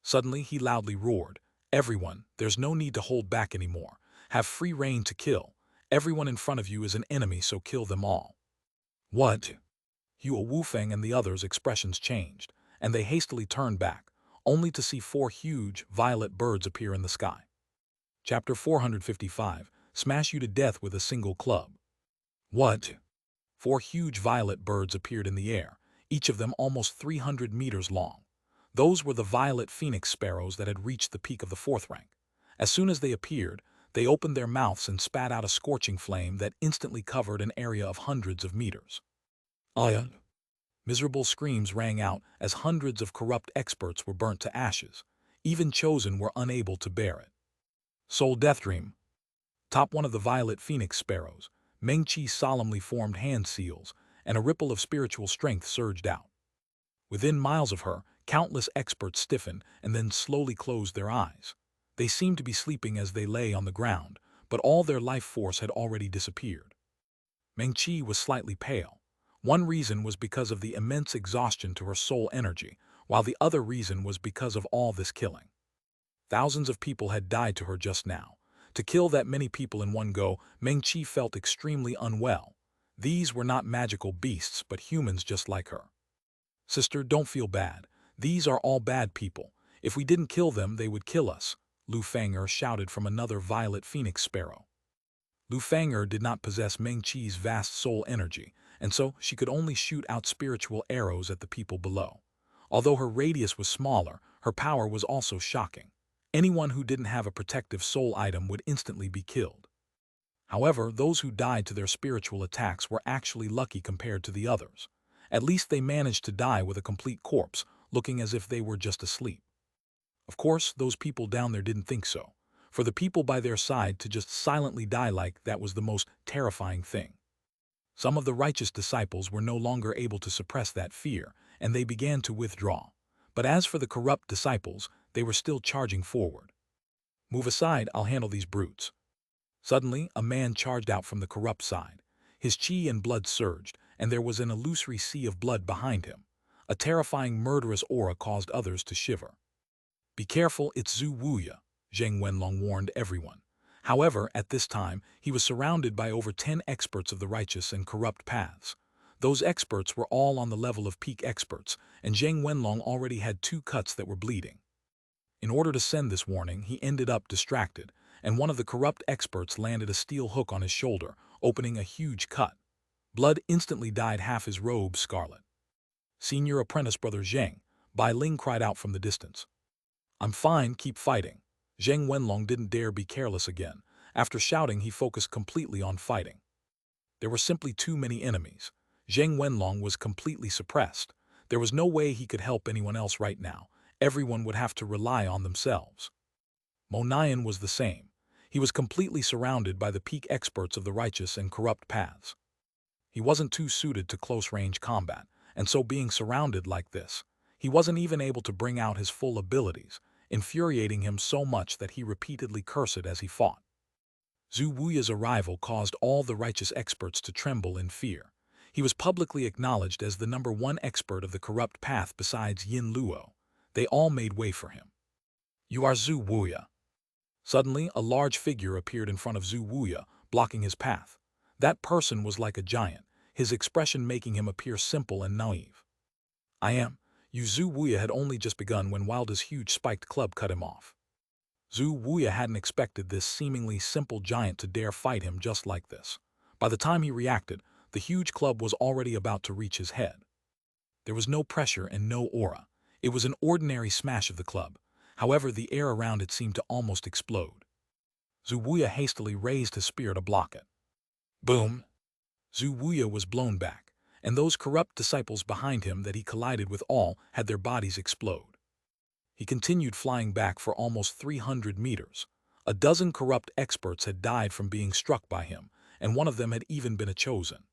Suddenly he loudly roared, everyone, there's no need to hold back anymore. Have free rein to kill. Everyone in front of you is an enemy, so kill them all. What? Hua Wufeng and the others' expressions changed, and they hastily turned back, only to see 4 huge, violet birds appear in the sky. Chapter 455, Smash you to death with a single club. What? 4 huge violet birds appeared in the air, each of them almost 300 meters long. Those were the violet phoenix sparrows that had reached the peak of the fourth rank. As soon as they appeared, they opened their mouths and spat out a scorching flame that instantly covered an area of hundreds of meters. Iron. Miserable screams rang out as hundreds of corrupt experts were burnt to ashes. Even chosen were unable to bear it. Soul Death Dream. Top one of the violet phoenix sparrows, Meng-Chi solemnly formed hand seals, and a ripple of spiritual strength surged out. Within miles of her, countless experts stiffened and then slowly closed their eyes. They seemed to be sleeping as they lay on the ground, but all their life force had already disappeared. Meng-Chi was slightly pale. One reason was because of the immense exhaustion to her soul energy, while the other reason was because of all this killing. Thousands of people had died to her just now. To kill that many people in one go, Meng-Chi felt extremely unwell. These were not magical beasts, but humans just like her. Sister, don't feel bad. These are all bad people. If we didn't kill them, they would kill us, Lu Fang'er shouted from another violet phoenix sparrow. Lu Fang'er did not possess Meng-Chi's vast soul energy, and so she could only shoot out spiritual arrows at the people below. Although her radius was smaller, her power was also shocking. Anyone who didn't have a protective soul item would instantly be killed. However, those who died to their spiritual attacks were actually lucky compared to the others. At least they managed to die with a complete corpse, looking as if they were just asleep. Of course, those people down there didn't think so. For the people by their side to just silently die like that was the most terrifying thing. Some of the righteous disciples were no longer able to suppress that fear, and they began to withdraw. But as for the corrupt disciples, they were still charging forward. Move aside, I'll handle these brutes. Suddenly, a man charged out from the corrupt side. His chi and blood surged, and there was an illusory sea of blood behind him. A terrifying murderous aura caused others to shiver. Be careful, it's Zhu Wuya, Zheng Wenlong warned everyone. However, at this time, he was surrounded by over 10 experts of the righteous and corrupt paths. Those experts were all on the level of peak experts, and Zheng Wenlong already had 2 cuts that were bleeding. In order to send this warning, he ended up distracted, and one of the corrupt experts landed a steel hook on his shoulder, opening a huge cut. Blood instantly dyed half his robe scarlet. Senior apprentice brother Zheng, Bai Ling cried out from the distance. I'm fine, keep fighting. Zheng Wenlong didn't dare be careless again. After shouting, he focused completely on fighting. There were simply too many enemies. Zheng Wenlong was completely suppressed. There was no way he could help anyone else right now. Everyone would have to rely on themselves. Mo Nian was the same. He was completely surrounded by the peak experts of the righteous and corrupt paths. He wasn't too suited to close-range combat, and so being surrounded like this, he wasn't even able to bring out his full abilities, infuriating him so much that he repeatedly cursed as he fought. Zhu Wuya's arrival caused all the righteous experts to tremble in fear. He was publicly acknowledged as the #1 expert of the corrupt path besides Yin Luo. They all made way for him. You are Zhu Wuya. Suddenly, a large figure appeared in front of Zhu Wuya, blocking his path. That person was like a giant, his expression making him appear simple and naive. I am. Zhu Wuya had only just begun when Wilda's huge spiked club cut him off. Zhu Wuya hadn't expected this seemingly simple giant to dare fight him just like this. By the time he reacted, the huge club was already about to reach his head. There was no pressure and no aura. It was an ordinary smash of the club. However, the air around it seemed to almost explode. Zhu Wuya hastily raised his spear to block it. Boom! Zhu Wuya was blown back, and those corrupt disciples behind him that he collided with all had their bodies explode. He continued flying back for almost 300 meters. A dozen corrupt experts had died from being struck by him, and one of them had even been a chosen.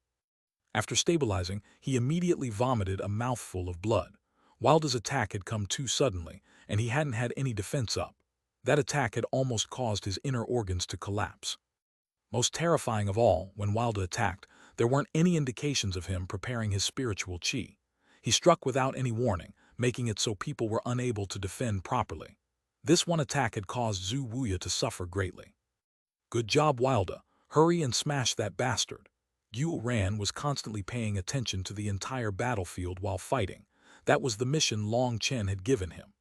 After stabilizing, he immediately vomited a mouthful of blood. Wilda's attack had come too suddenly, and he hadn't had any defense up. That attack had almost caused his inner organs to collapse. Most terrifying of all, when Wilda attacked, there weren't any indications of him preparing his spiritual chi. He struck without any warning, making it so people were unable to defend properly. This one attack had caused Zhu Wuya to suffer greatly. Good job, Wilda. Hurry and smash that bastard. Yu Ran was constantly paying attention to the entire battlefield while fighting. That was the mission Long Chen had given him.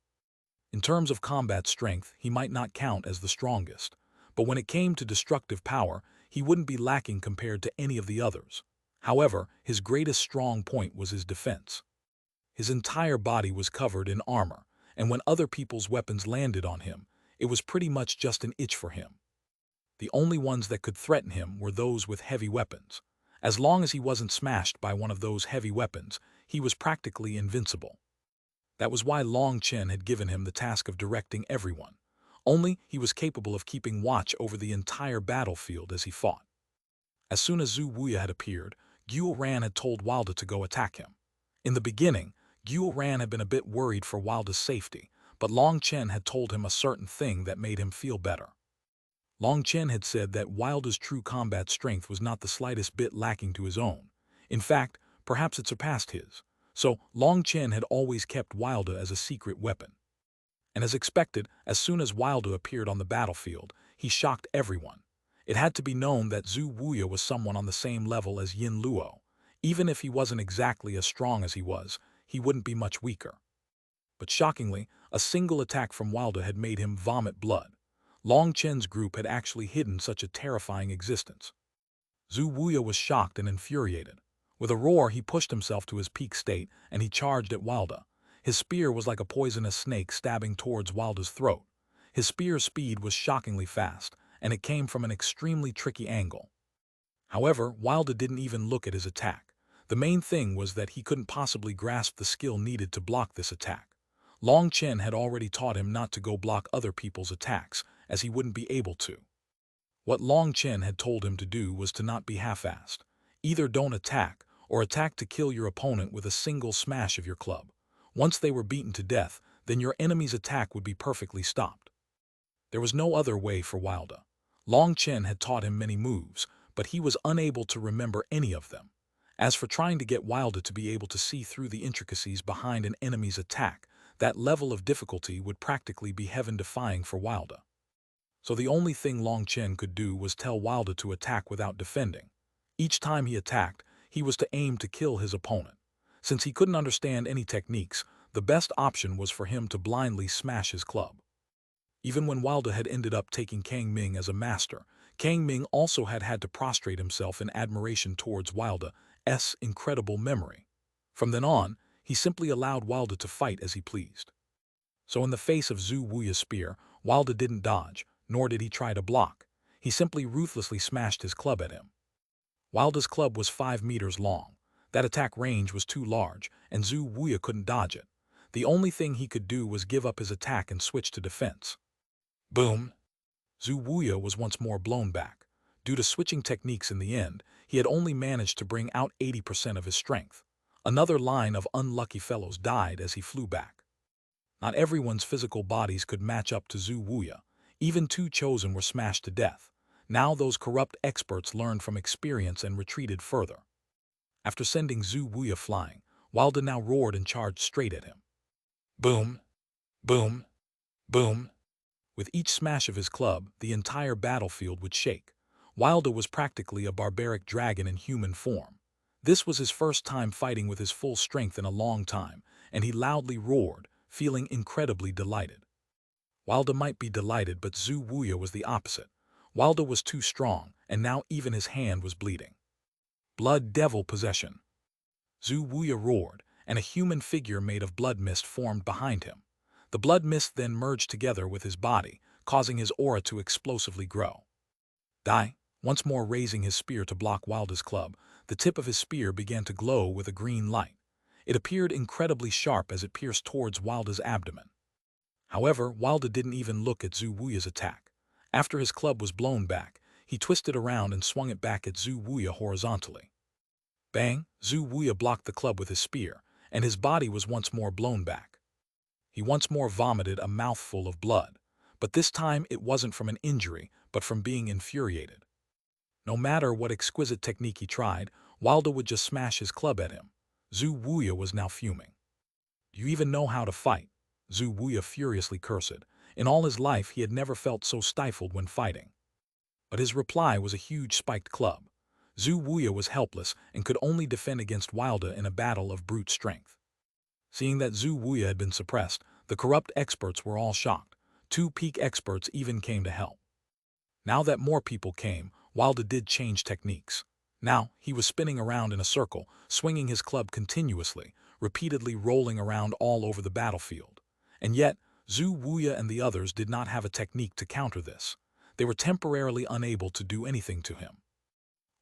In terms of combat strength, he might not count as the strongest, but when it came to destructive power, he wouldn't be lacking compared to any of the others. However, his greatest strong point was his defense. His entire body was covered in armor, and when other people's weapons landed on him, it was pretty much just an itch for him. The only ones that could threaten him were those with heavy weapons. As long as he wasn't smashed by one of those heavy weapons, he was practically invincible. That was why Long Chen had given him the task of directing everyone. Only he was capable of keeping watch over the entire battlefield as he fought. As soon as Zhu Wuya had appeared, Xuanhuan had told Wilda to go attack him. In the beginning, Xuanhuan had been a bit worried for Wilda's safety, but Long Chen had told him a certain thing that made him feel better. Long Chen had said that Wilda's true combat strength was not the slightest bit lacking to his own. In fact, perhaps it surpassed his. So Long Chen had always kept Wilda as a secret weapon. And as expected, as soon as Wilda appeared on the battlefield, he shocked everyone. It had to be known that Zhu Wuya was someone on the same level as Yin Luo. Even if he wasn't exactly as strong as he wouldn't be much weaker. But shockingly, a single attack from Wilda had made him vomit blood. Long Chen's group had actually hidden such a terrifying existence. Zhu Wuya was shocked and infuriated. With a roar, he pushed himself to his peak state, and he charged at Wilda. His spear was like a poisonous snake stabbing towards Wilda's throat. His spear's speed was shockingly fast, and it came from an extremely tricky angle. However, Wilda didn't even look at his attack. The main thing was that he couldn't possibly grasp the skill needed to block this attack. Long Chen had already taught him not to go block other people's attacks, as he wouldn't be able to. What Long Chen had told him to do was to not be half-assed. Either don't attack, or attack to kill your opponent with a single smash of your club. Once they were beaten to death, then your enemy's attack would be perfectly stopped. There was no other way for Wilda. Long Chen had taught him many moves, but he was unable to remember any of them. As for trying to get Wilda to be able to see through the intricacies behind an enemy's attack, that level of difficulty would practically be heaven-defying for Wilda. So the only thing Long Chen could do was tell Wilda to attack without defending. Each time he attacked, he was to aim to kill his opponent. Since he couldn't understand any techniques, the best option was for him to blindly smash his club. Even when Wilda had ended up taking Kang Ming as a master, Kang Ming also had to prostrate himself in admiration towards Wilda's incredible memory. From then on, he simply allowed Wilda to fight as he pleased. So in the face of Zhu Wuya's spear, Wilda didn't dodge, nor did he try to block. He simply ruthlessly smashed his club at him. Wilda's club was 5 meters long. That attack range was too large, and Zhu Wuya couldn't dodge it. The only thing he could do was give up his attack and switch to defense. Boom! Zhu Wuya was once more blown back. Due to switching techniques in the end, he had only managed to bring out 80% of his strength. Another line of unlucky fellows died as he flew back. Not everyone's physical bodies could match up to Zhu Wuya. Even 2 chosen were smashed to death. Now those corrupt experts learned from experience and retreated further. After sending Zhu Wuya flying, Wilda now roared and charged straight at him. Boom! Boom! Boom! With each smash of his club, the entire battlefield would shake. Wilda was practically a barbaric dragon in human form. This was his first time fighting with his full strength in a long time, and he loudly roared, feeling incredibly delighted. Wilda might be delighted, but Zhu Wuya was the opposite. Wilda was too strong, and now even his hand was bleeding. Blood devil possession. Zhu Wuya roared, and a human figure made of blood mist formed behind him. The blood mist then merged together with his body, causing his aura to explosively grow. Die, once more raising his spear to block Wilda's club, the tip of his spear began to glow with a green light. It appeared incredibly sharp as it pierced towards Wilda's abdomen. However, Wilda didn't even look at Zhu Wuya's attack. After his club was blown back, he twisted around and swung it back at Zhu Wuya horizontally. Bang! Zhu Wuya blocked the club with his spear, and his body was once more blown back. He once more vomited a mouthful of blood, but this time it wasn't from an injury, but from being infuriated. No matter what exquisite technique he tried, Wilda would just smash his club at him. Zhu Wuya was now fuming. "Do you even know how to fight?" Zhu Wuya furiously cursed. In all his life he had never felt so stifled when fighting. But his reply was a huge spiked club. Zhu Wuya was helpless and could only defend against Wilda in a battle of brute strength. Seeing that Zhu Wuya had been suppressed, the corrupt experts were all shocked. 2 peak experts even came to help. Now that more people came, Wilda did change techniques. Now, he was spinning around in a circle, swinging his club continuously, repeatedly rolling around all over the battlefield. And yet, Zhu Wuya and the others did not have a technique to counter this. They were temporarily unable to do anything to him.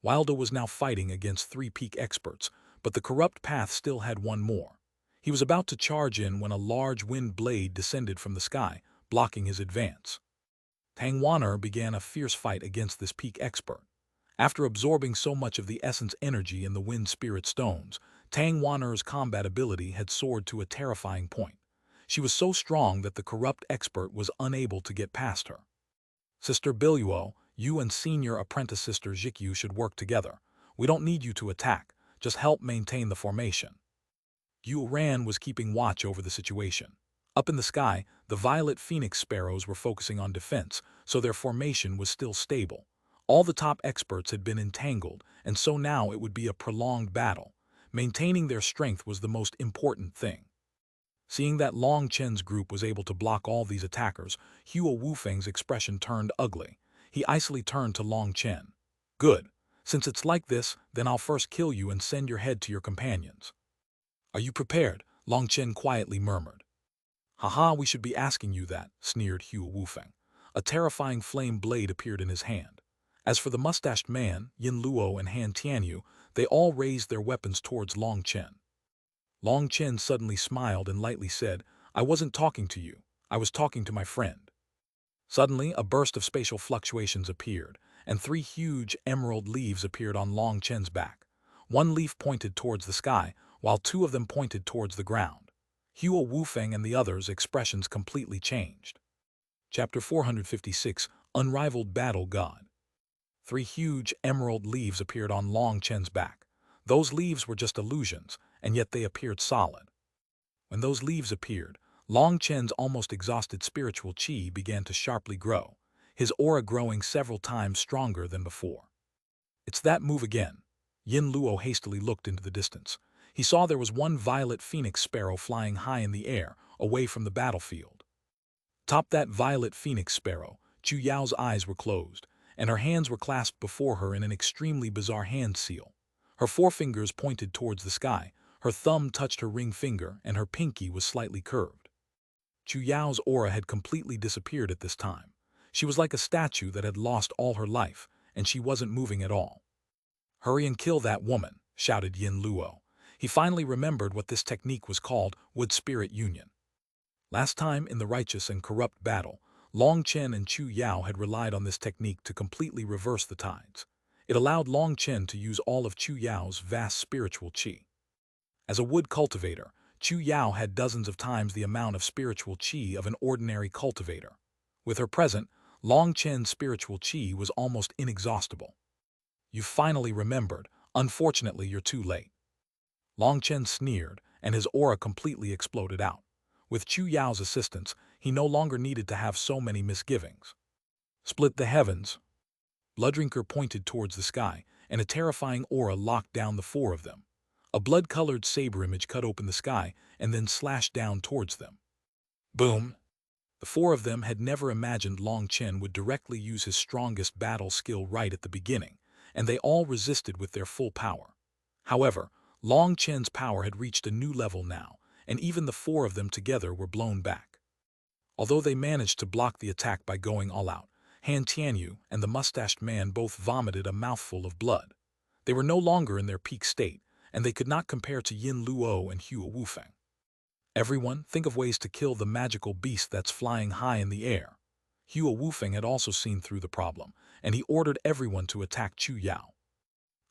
Wilder was now fighting against 3 peak experts, but the corrupt path still had one more. He was about to charge in when a large wind blade descended from the sky, blocking his advance. Xuanhuan began a fierce fight against this peak expert. After absorbing so much of the essence energy in the wind spirit stones, Xuanhuan's combat ability had soared to a terrifying point. She was so strong that the corrupt expert was unable to get past her. Sister Biluo, you and senior apprentice Sister Jikyu should work together. We don't need you to attack, just help maintain the formation. Yu Ran was keeping watch over the situation. Up in the sky, the violet phoenix sparrows were focusing on defense, so their formation was still stable. All the top experts had been entangled, and so now it would be a prolonged battle. Maintaining their strength was the most important thing. Seeing that Long Chen's group was able to block all these attackers, Hua Wufeng's expression turned ugly. He icily turned to Long Chen. Good. Since it's like this, then I'll first kill you and send your head to your companions. Are you prepared? Long Chen quietly murmured. Haha, we should be asking you that, sneered Hua Wufeng. A terrifying flame blade appeared in his hand. As for the mustached man, Yin Luo and Han Tianyu, they all raised their weapons towards Long Chen. Long Chen suddenly smiled and lightly said, I wasn't talking to you, I was talking to my friend. Suddenly, a burst of spatial fluctuations appeared, and 3 huge emerald leaves appeared on Long Chen's back. One leaf pointed towards the sky, while 2 of them pointed towards the ground. Hua Wufeng and the others' expressions completely changed. Chapter 456, Unrivaled Battle God. 3 huge emerald leaves appeared on Long Chen's back. Those leaves were just illusions, and yet they appeared solid. When those leaves appeared, Long Chen's almost exhausted spiritual qi began to sharply grow, his aura growing several times stronger than before. It's that move again. Yin Luo hastily looked into the distance. He saw there was one violet phoenix sparrow flying high in the air, away from the battlefield. Atop that violet phoenix sparrow, Chu Yao's eyes were closed, and her hands were clasped before her in an extremely bizarre hand seal. Her forefingers pointed towards the sky, her thumb touched her ring finger, and her pinky was slightly curved. Chu Yao's aura had completely disappeared at this time. She was like a statue that had lost all her life, and she wasn't moving at all. Hurry and kill that woman, shouted Yin Luo. He finally remembered what this technique was called, Wood Spirit Union. Last time in the righteous and corrupt battle, Long Chen and Chu Yao had relied on this technique to completely reverse the tides. It allowed Long Chen to use all of Chu Yao's vast spiritual qi. As a wood cultivator, Chu Yao had dozens of times the amount of spiritual qi of an ordinary cultivator. With her present, Long Chen's spiritual qi was almost inexhaustible. You finally remembered. Unfortunately, you're too late. Long Chen sneered, and his aura completely exploded out. With Chu Yao's assistance, he no longer needed to have so many misgivings. Split the heavens. Blooddrinker pointed towards the sky, and a terrifying aura locked down the 4 of them. A blood-colored saber image cut open the sky and then slashed down towards them. Boom! The 4 of them had never imagined Long Chen would directly use his strongest battle skill right at the beginning, and they all resisted with their full power. However, Long Chen's power had reached a new level now, and even the 4 of them together were blown back. Although they managed to block the attack by going all out, Han Tianyu and the mustached man both vomited a mouthful of blood. They were no longer in their peak state, and they could not compare to Yin Luo and Hua Wufeng. Everyone, think of ways to kill the magical beast that's flying high in the air. Hua Wufeng had also seen through the problem, and he ordered everyone to attack Chu Yao.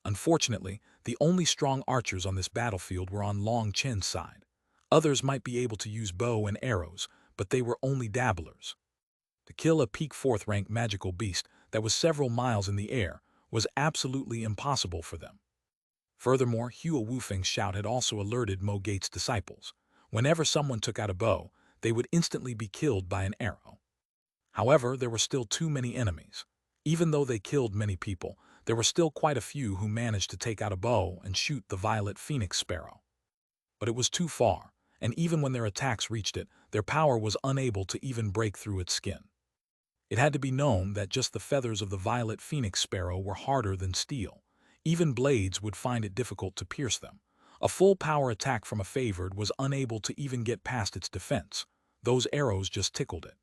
Unfortunately, the only strong archers on this battlefield were on Long Chen's side. Others might be able to use bow and arrows, but they were only dabblers. To kill a peak 4th rank magical beast that was several miles in the air was absolutely impossible for them. Furthermore, Hua Wufeng's shout had also alerted Mo Gate's disciples. Whenever someone took out a bow, they would instantly be killed by an arrow. However, there were still too many enemies. Even though they killed many people, there were still quite a few who managed to take out a bow and shoot the violet phoenix sparrow. But it was too far, and even when their attacks reached it, their power was unable to even break through its skin. It had to be known that just the feathers of the violet phoenix sparrow were harder than steel. Even blades would find it difficult to pierce them. A full power attack from a favored was unable to even get past its defense. those arrows just tickled it.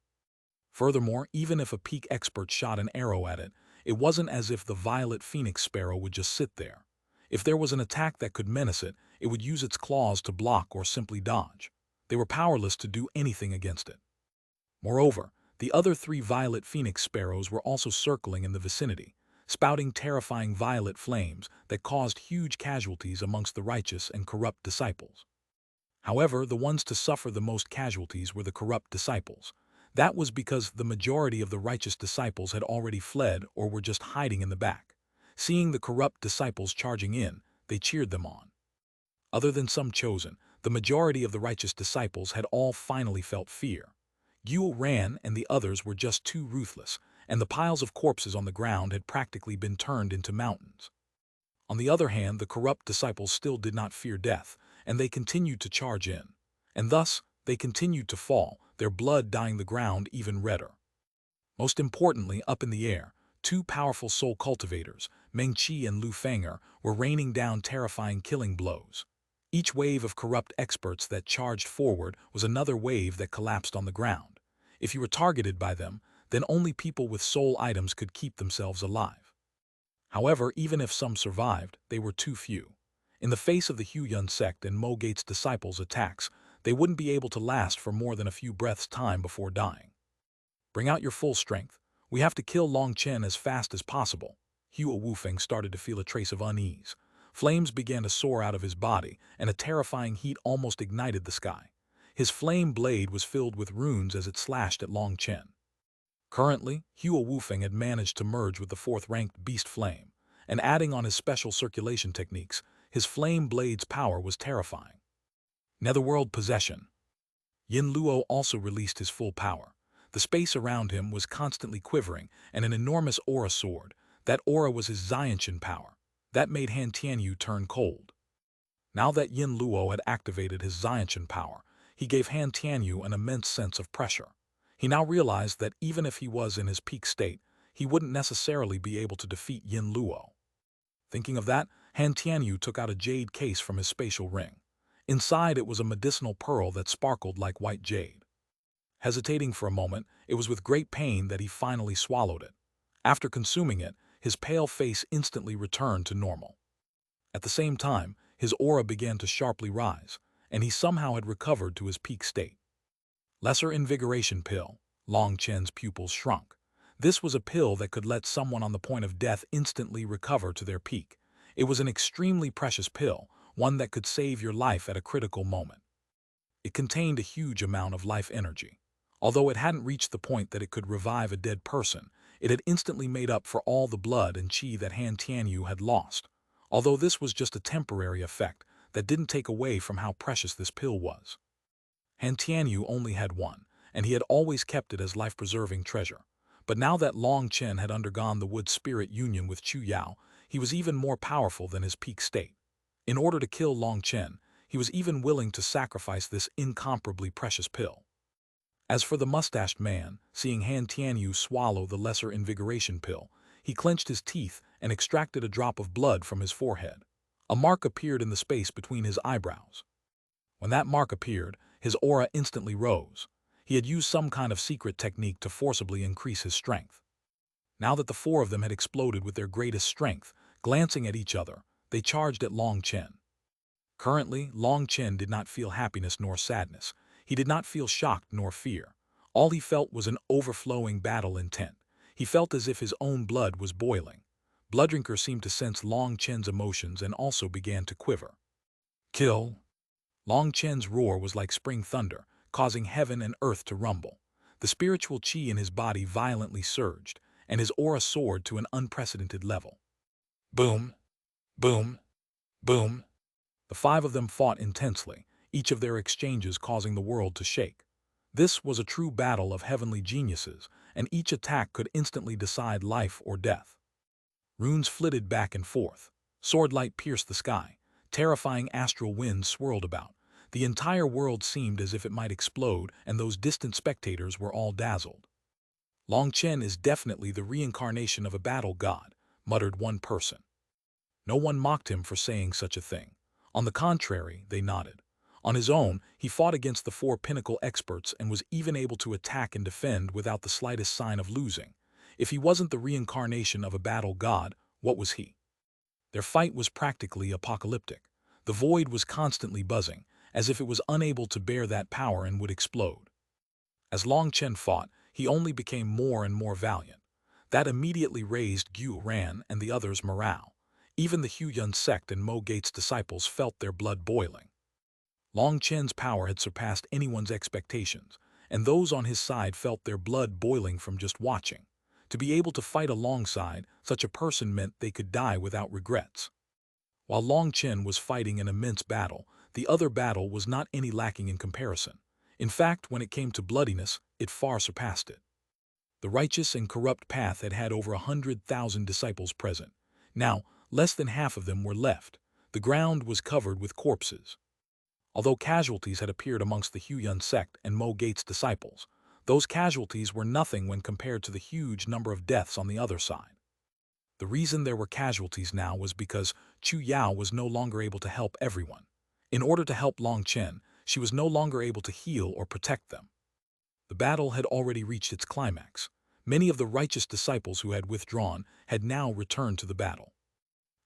Furthermore, even if a peak expert shot an arrow at it, it wasn't as if the violet phoenix sparrow would just sit there. If there was an attack that could menace it, it would use its claws to block or simply dodge. They were powerless to do anything against it. Moreover, the other 3 violet phoenix sparrows were also circling in the vicinity, spouting terrifying violet flames that caused huge casualties amongst the righteous and corrupt disciples. However, the ones to suffer the most casualties were the corrupt disciples. That was because the majority of the righteous disciples had already fled or were just hiding in the back. Seeing the corrupt disciples charging in, they cheered them on. Other than some chosen, the majority of the righteous disciples had all finally felt fear. Xuanhuan and the others were just too ruthless, and the piles of corpses on the ground had practically been turned into mountains. On the other hand, the corrupt disciples still did not fear death, and they continued to charge in. And thus, they continued to fall, their blood dyeing the ground even redder. Most importantly, up in the air, 2 powerful soul cultivators, Mengqi and Lu Fenger, were raining down terrifying killing blows. Each wave of corrupt experts that charged forward was another wave that collapsed on the ground. If you were targeted by them, then only people with soul items could keep themselves alive. However, even if some survived, they were too few. In the face of the Hegemon sect and Mo Gates' disciples' attacks, they wouldn't be able to last for more than a few breaths' time before dying. Bring out your full strength. We have to kill Long Chen as fast as possible. Hua Wufeng started to feel a trace of unease. Flames began to soar out of his body, and a terrifying heat almost ignited the sky. His flame blade was filled with runes as it slashed at Long Chen. Currently, Hua Wufeng had managed to merge with the 4th-ranked Beast Flame, and adding on his special circulation techniques, his flame blade's power was terrifying. Netherworld Possession. Yin Luo also released his full power. The space around him was constantly quivering, and an enormous aura soared. That aura was his Xiantian power. That made Han Tianyu turn cold. Now that Yin Luo had activated his Xiantian power, he gave Han Tianyu an immense sense of pressure. He now realized that even if he was in his peak state, he wouldn't necessarily be able to defeat Yin Luo. Thinking of that, Han Tianyu took out a jade case from his spatial ring. Inside it was a medicinal pearl that sparkled like white jade. Hesitating for a moment, it was with great pain that he finally swallowed it. After consuming it, his pale face instantly returned to normal. At the same time, his aura began to sharply rise, and he somehow had recovered to his peak state. Lesser Invigoration Pill. Long Chen's pupils shrunk. This was a pill that could let someone on the point of death instantly recover to their peak. It was an extremely precious pill, one that could save your life at a critical moment. It contained a huge amount of life energy. Although it hadn't reached the point that it could revive a dead person, it had instantly made up for all the blood and qi that Han Tianyu had lost. Although this was just a temporary effect that didn't take away from how precious this pill was. Han Tianyu only had one, and he had always kept it as life-preserving treasure. But now that Long Chen had undergone the wood spirit union with Chu Yao, he was even more powerful than his peak state. In order to kill Long Chen, he was even willing to sacrifice this incomparably precious pill. As for the mustached man, seeing Han Tianyu swallow the lesser invigoration pill, he clenched his teeth and extracted a drop of blood from his forehead. A mark appeared in the space between his eyebrows. When that mark appeared, his aura instantly rose. He had used some kind of secret technique to forcibly increase his strength. Now that the 4 of them had exploded with their greatest strength, glancing at each other, they charged at Long Chen. Currently, Long Chen did not feel happiness nor sadness. He did not feel shocked nor fear. All he felt was an overflowing battle intent. He felt as if his own blood was boiling. Blooddrinker seemed to sense Long Chen's emotions and also began to quiver. Kill! Long Chen's roar was like spring thunder, causing heaven and earth to rumble. The spiritual qi in his body violently surged, and his aura soared to an unprecedented level. Boom! Boom! Boom! The 5 of them fought intensely, each of their exchanges causing the world to shake. This was a true battle of heavenly geniuses, and each attack could instantly decide life or death. Runes flitted back and forth. Swordlight pierced the sky. Terrifying astral winds swirled about. The entire world seemed as if it might explode, and those distant spectators were all dazzled. Long Chen is definitely the reincarnation of a battle god, muttered one person. No one mocked him for saying such a thing. On the contrary, they nodded. On his own, he fought against the four pinnacle experts and was even able to attack and defend without the slightest sign of losing. If he wasn't the reincarnation of a battle god, what was he? Their fight was practically apocalyptic. The void was constantly buzzing, as if it was unable to bear that power and would explode. As Long Chen fought, he only became more and more valiant. That immediately raised Xuanhuan and the others' morale. Even the Hegemon sect and Mo Gate's disciples felt their blood boiling. Long Chen's power had surpassed anyone's expectations, and those on his side felt their blood boiling from just watching. To be able to fight alongside such a person meant they could die without regrets. While Long Chen was fighting an immense battle, the other battle was not any lacking in comparison. In fact, when it came to bloodiness, it far surpassed it. The righteous and corrupt path had had over 100,000 disciples present. Now, less than half of them were left. The ground was covered with corpses. Although casualties had appeared amongst the Hegemon sect and Mo Gate's disciples, those casualties were nothing when compared to the huge number of deaths on the other side. The reason there were casualties now was because Chu Yao was no longer able to help everyone. In order to help Long Chen, she was no longer able to heal or protect them. The battle had already reached its climax. Many of the righteous disciples who had withdrawn had now returned to the battle.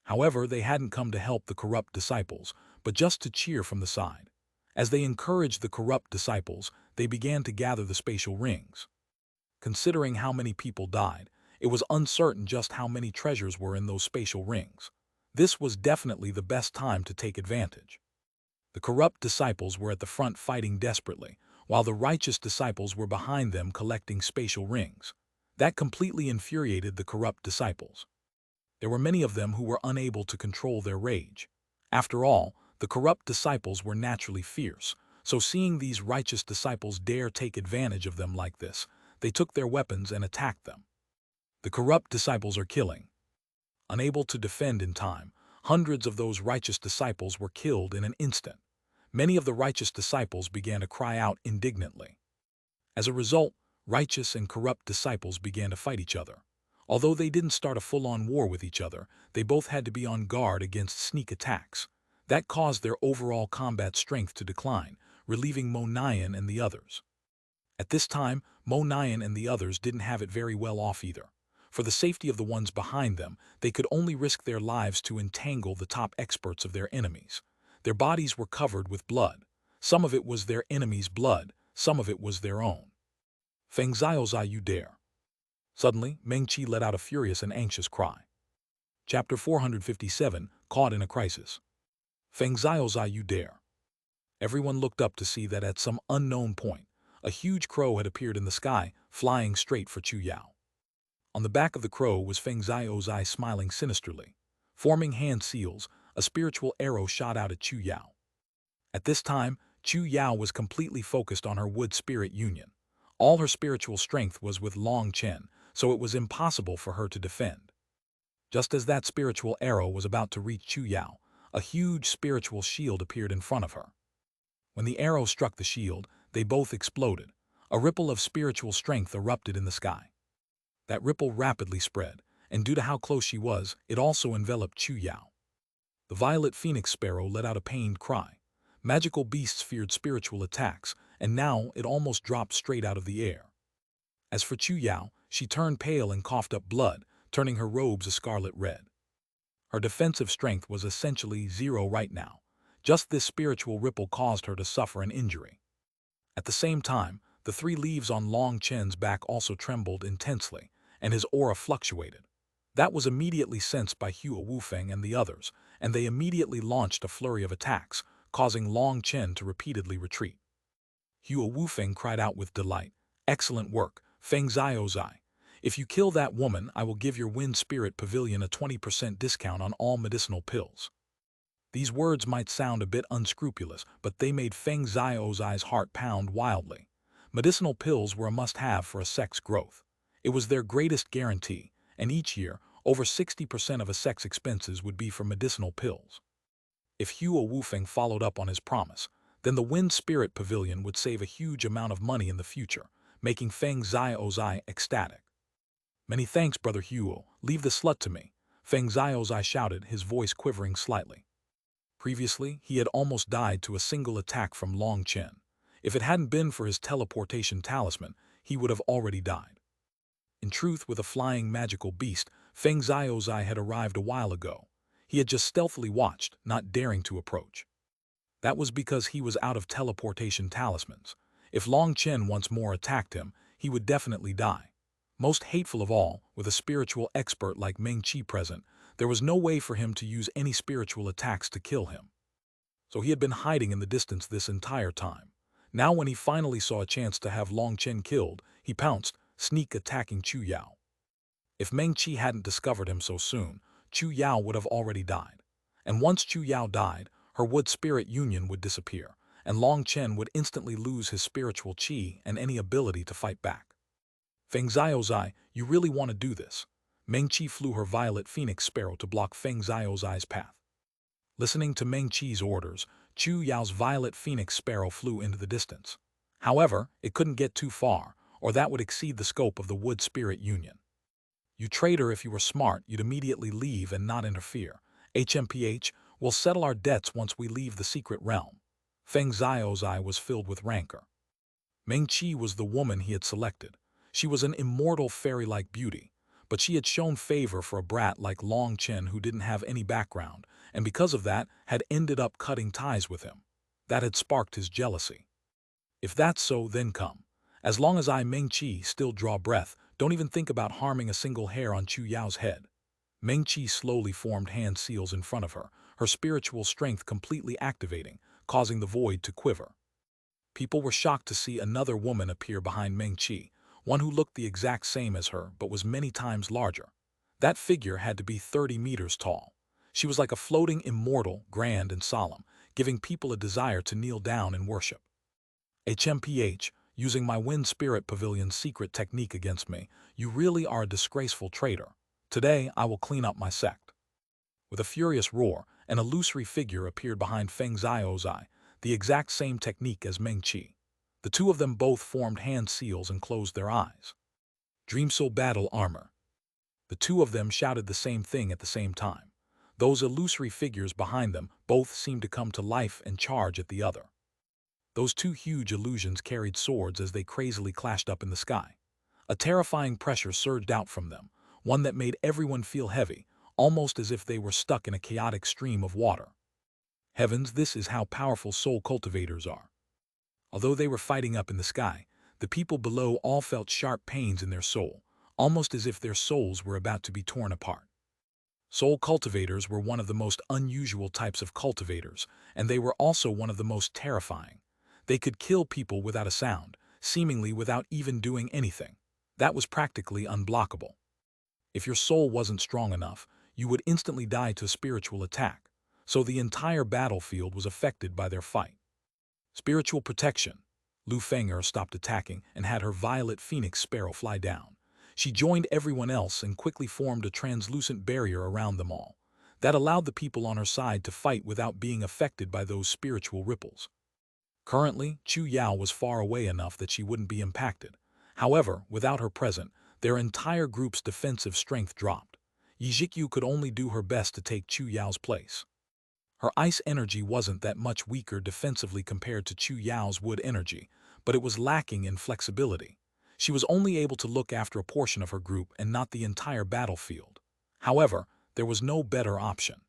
However, they hadn't come to help the corrupt disciples, but just to cheer from the side. As they encouraged the corrupt disciples, they began to gather the spatial rings. Considering how many people died, it was uncertain just how many treasures were in those spatial rings. This was definitely the best time to take advantage. The corrupt disciples were at the front fighting desperately, while the righteous disciples were behind them collecting spatial rings. That completely infuriated the corrupt disciples. There were many of them who were unable to control their rage. After all, the corrupt disciples were naturally fierce, so seeing these righteous disciples dare take advantage of them like this, they took their weapons and attacked them. The corrupt disciples are killing. Unable to defend in time, hundreds of those righteous disciples were killed in an instant. Many of the righteous disciples began to cry out indignantly. As a result, righteous and corrupt disciples began to fight each other. Although they didn't start a full-on war with each other, they both had to be on guard against sneak attacks. That caused their overall combat strength to decline, relieving Mo Nian and the others. At this time, Mo Nian and the others didn't have it very well off either. For the safety of the ones behind them, they could only risk their lives to entangle the top experts of their enemies. Their bodies were covered with blood. Some of it was their enemy's blood, some of it was their own. Feng Xiaozai, you dare. Suddenly, Meng Qi let out a furious and anxious cry. Chapter 457, Caught in a Crisis. Feng Xiaozai, you dare. Everyone looked up to see that at some unknown point, a huge crow had appeared in the sky, flying straight for Chu Yao. On the back of the crow was Feng Xiaozai smiling sinisterly. Forming hand seals, a spiritual arrow shot out at Chu Yao. At this time, Chu Yao was completely focused on her wood spirit union. All her spiritual strength was with Long Chen, so it was impossible for her to defend. Just as that spiritual arrow was about to reach Chu Yao, a huge spiritual shield appeared in front of her. When the arrow struck the shield, they both exploded. A ripple of spiritual strength erupted in the sky. That ripple rapidly spread, and due to how close she was, it also enveloped Chu Yao. The violet phoenix sparrow let out a pained cry. Magical beasts feared spiritual attacks, and now it almost dropped straight out of the air. As for Chu Yao, she turned pale and coughed up blood, turning her robes a scarlet red. Her defensive strength was essentially zero right now. Just this spiritual ripple caused her to suffer an injury. At the same time, the 3 leaves on Long Chen's back also trembled intensely, and his aura fluctuated. That was immediately sensed by Hua Wufeng and the others, and they immediately launched a flurry of attacks, causing Long Chen to repeatedly retreat. Hua Wufeng cried out with delight, "Excellent work, Feng Xiaozai. If you kill that woman, I will give your Wind Spirit Pavilion a 20% discount on all medicinal pills." These words might sound a bit unscrupulous, but they made Feng Xiaozai's heart pound wildly. Medicinal pills were a must-have for a sect's growth. It was their greatest guarantee, and each year, over 60% of a sect's expenses would be for medicinal pills. If Hua Wufeng followed up on his promise, then the Wind Spirit Pavilion would save a huge amount of money in the future, making Feng Xiaozai ecstatic. "Many thanks, Brother Hua. Leave the slut to me," Feng Xiaozai shouted, his voice quivering slightly. Previously, he had almost died to a single attack from Long Chen. If it hadn't been for his teleportation talisman, he would have already died. In truth, with a flying magical beast, Feng Xiaozai had arrived a while ago. He had just stealthily watched, not daring to approach. That was because he was out of teleportation talismans. If Long Chen once more attacked him, he would definitely die. Most hateful of all, with a spiritual expert like Meng Qi present, there was no way for him to use any spiritual attacks to kill him. So he had been hiding in the distance this entire time. Now when he finally saw a chance to have Long Chen killed, he pounced, sneak attacking Chu Yao. If Meng Qi hadn't discovered him so soon, Chu Yao would have already died. And once Chu Yao died, her wood spirit union would disappear, and Long Chen would instantly lose his spiritual qi and any ability to fight back. Feng Xiaozai, you really want to do this? Meng Qi flew her violet phoenix sparrow to block Feng Xiaozai's path. Listening to Meng Qi's orders, Chu Yao's violet phoenix sparrow flew into the distance. However, it couldn't get too far, or that would exceed the scope of the wood spirit union. You traitor, if you were smart, you'd immediately leave and not interfere. HMPH, we'll settle our debts once we leave the secret realm. Feng Xiaozai was filled with rancor. Meng Qi was the woman he had selected. She was an immortal fairy-like beauty, but she had shown favor for a brat like Long Chen who didn't have any background, and because of that had ended up cutting ties with him. That had sparked his jealousy. If that's so, then come. As long as I, Meng Qi, still draw breath, don't even think about harming a single hair on Chu Yao's head. Meng Qi slowly formed hand seals in front of her, her spiritual strength completely activating, causing the void to quiver. People were shocked to see another woman appear behind Meng Qi, one who looked the exact same as her but was many times larger. That figure had to be 30 meters tall. She was like a floating immortal, grand and solemn, giving people a desire to kneel down and worship. HMPH, using my Wind Spirit Pavilion's secret technique against me, you really are a disgraceful traitor. Today I will clean up my sect. With a furious roar, an illusory figure appeared behind Feng Xiaozai, the exact same technique as Meng Qi. The two of them both formed hand seals and closed their eyes. Dream Soul Battle Armor. The two of them shouted the same thing at the same time. Those illusory figures behind them both seemed to come to life and charge at the other. Those two huge illusions carried swords as they crazily clashed up in the sky. A terrifying pressure surged out from them, one that made everyone feel heavy, almost as if they were stuck in a chaotic stream of water. Heavens, this is how powerful soul cultivators are. Although they were fighting up in the sky, the people below all felt sharp pains in their soul, almost as if their souls were about to be torn apart. Soul cultivators were one of the most unusual types of cultivators, and they were also one of the most terrifying. They could kill people without a sound, seemingly without even doing anything. That was practically unblockable. If your soul wasn't strong enough, you would instantly die to a spiritual attack, so the entire battlefield was affected by their fight. Spiritual protection. Lu Feng'er stopped attacking and had her violet phoenix sparrow fly down. She joined everyone else and quickly formed a translucent barrier around them all. That allowed the people on her side to fight without being affected by those spiritual ripples. Currently, Chu Yao was far away enough that she wouldn't be impacted. However, without her present, their entire group's defensive strength dropped. Yijikyu could only do her best to take Chu Yao's place. Her ice energy wasn't that much weaker defensively compared to Chu Yao's wood energy, but it was lacking in flexibility. She was only able to look after a portion of her group and not the entire battlefield. However, there was no better option.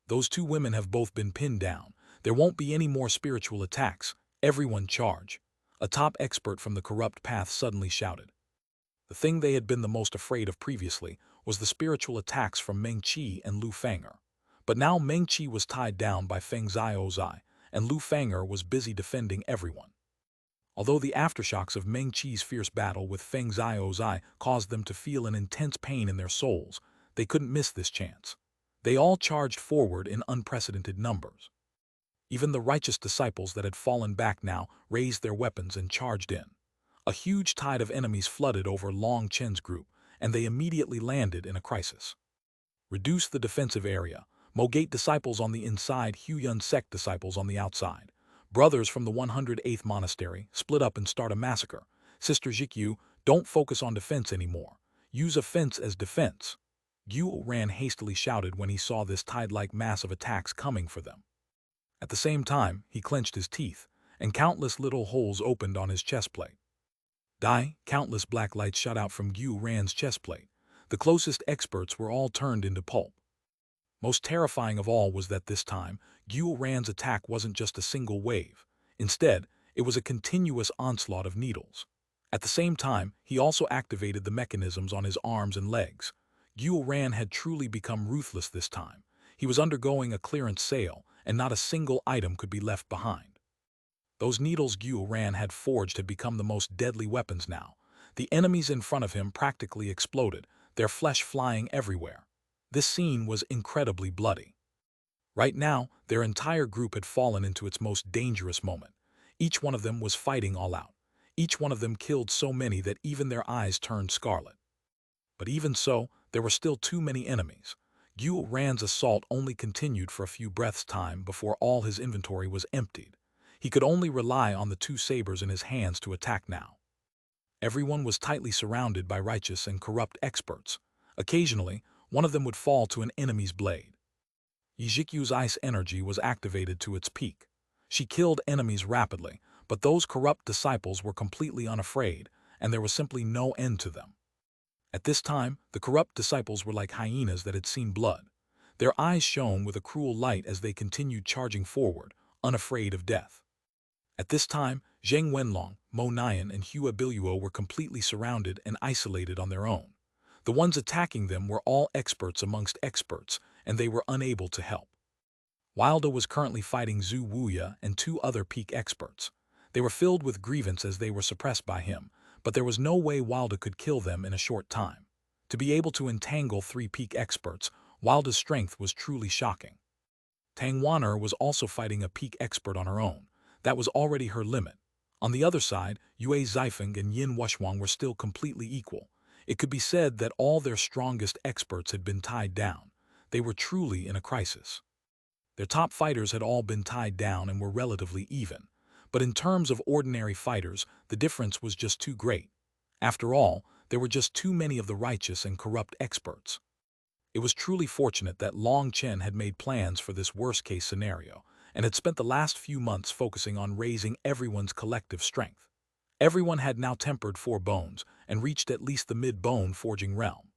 Those two women have both been pinned down. There won't be any more spiritual attacks. Everyone charge. A top expert from the corrupt path suddenly shouted. The thing they had been the most afraid of previously was the spiritual attacks from Meng Qi and Lu Feng'er. But now Meng Qi was tied down by Feng Xiaozai, and Lu Feng'er was busy defending everyone. Although the aftershocks of Meng Qi's fierce battle with Feng Xiaozai caused them to feel an intense pain in their souls, they couldn't miss this chance. They all charged forward in unprecedented numbers. Even the righteous disciples that had fallen back now raised their weapons and charged in. A huge tide of enemies flooded over Long Chen's group, and they immediately landed in a crisis. Reduce the defensive area. Mogate disciples on the inside, Huyun sect disciples on the outside. Brothers from the 108th monastery split up and start a massacre. Sister Jikyu, don't focus on defense anymore. Use offense as defense. Gu Ran hastily shouted when he saw this tide-like mass of attacks coming for them. At the same time, he clenched his teeth, and countless little holes opened on his chestplate. Countless black lights shot out from Xuanhuan's chestplate. The closest experts were all turned into pulp. Most terrifying of all was that this time, Xuanhuan's attack wasn't just a single wave. Instead, it was a continuous onslaught of needles. At the same time, he also activated the mechanisms on his arms and legs. Xuanhuan had truly become ruthless this time. He was undergoing a clearance sale, and not a single item could be left behind. Those needles Xuanhuan had forged had become the most deadly weapons now. The enemies in front of him practically exploded, their flesh flying everywhere. This scene was incredibly bloody. Right now, their entire group had fallen into its most dangerous moment. Each one of them was fighting all out. Each one of them killed so many that even their eyes turned scarlet. But even so, there were still too many enemies. Xuanhuan's assault only continued for a few breaths' time before all his inventory was emptied. He could only rely on the two sabers in his hands to attack now. Everyone was tightly surrounded by righteous and corrupt experts. Occasionally, one of them would fall to an enemy's blade. Yijikyu's ice energy was activated to its peak. She killed enemies rapidly, but those corrupt disciples were completely unafraid, and there was simply no end to them. At this time, the corrupt disciples were like hyenas that had seen blood. Their eyes shone with a cruel light as they continued charging forward, unafraid of death. At this time, Zheng Wenlong, Mo Nian, and Hua Biluo were completely surrounded and isolated on their own. The ones attacking them were all experts amongst experts, and they were unable to help. Wilda was currently fighting Zhu Wuya and two other peak experts. They were filled with grievance as they were suppressed by him, but there was no way Wilda could kill them in a short time. To be able to entangle three peak experts, Wilda's strength was truly shocking. Tang Wan'er was also fighting a peak expert on her own. That was already her limit. On the other side, Yue Zifeng and Yin Wushhuang were still completely equal. It could be said that all their strongest experts had been tied down. They were truly in a crisis. Their top fighters had all been tied down and were relatively even. But in terms of ordinary fighters, the difference was just too great. After all, there were just too many of the righteous and corrupt experts. It was truly fortunate that Long Chen had made plans for this worst-case scenario, and had spent the last few months focusing on raising everyone's collective strength. Everyone had now tempered 4 bones and reached at least the mid-bone forging realm.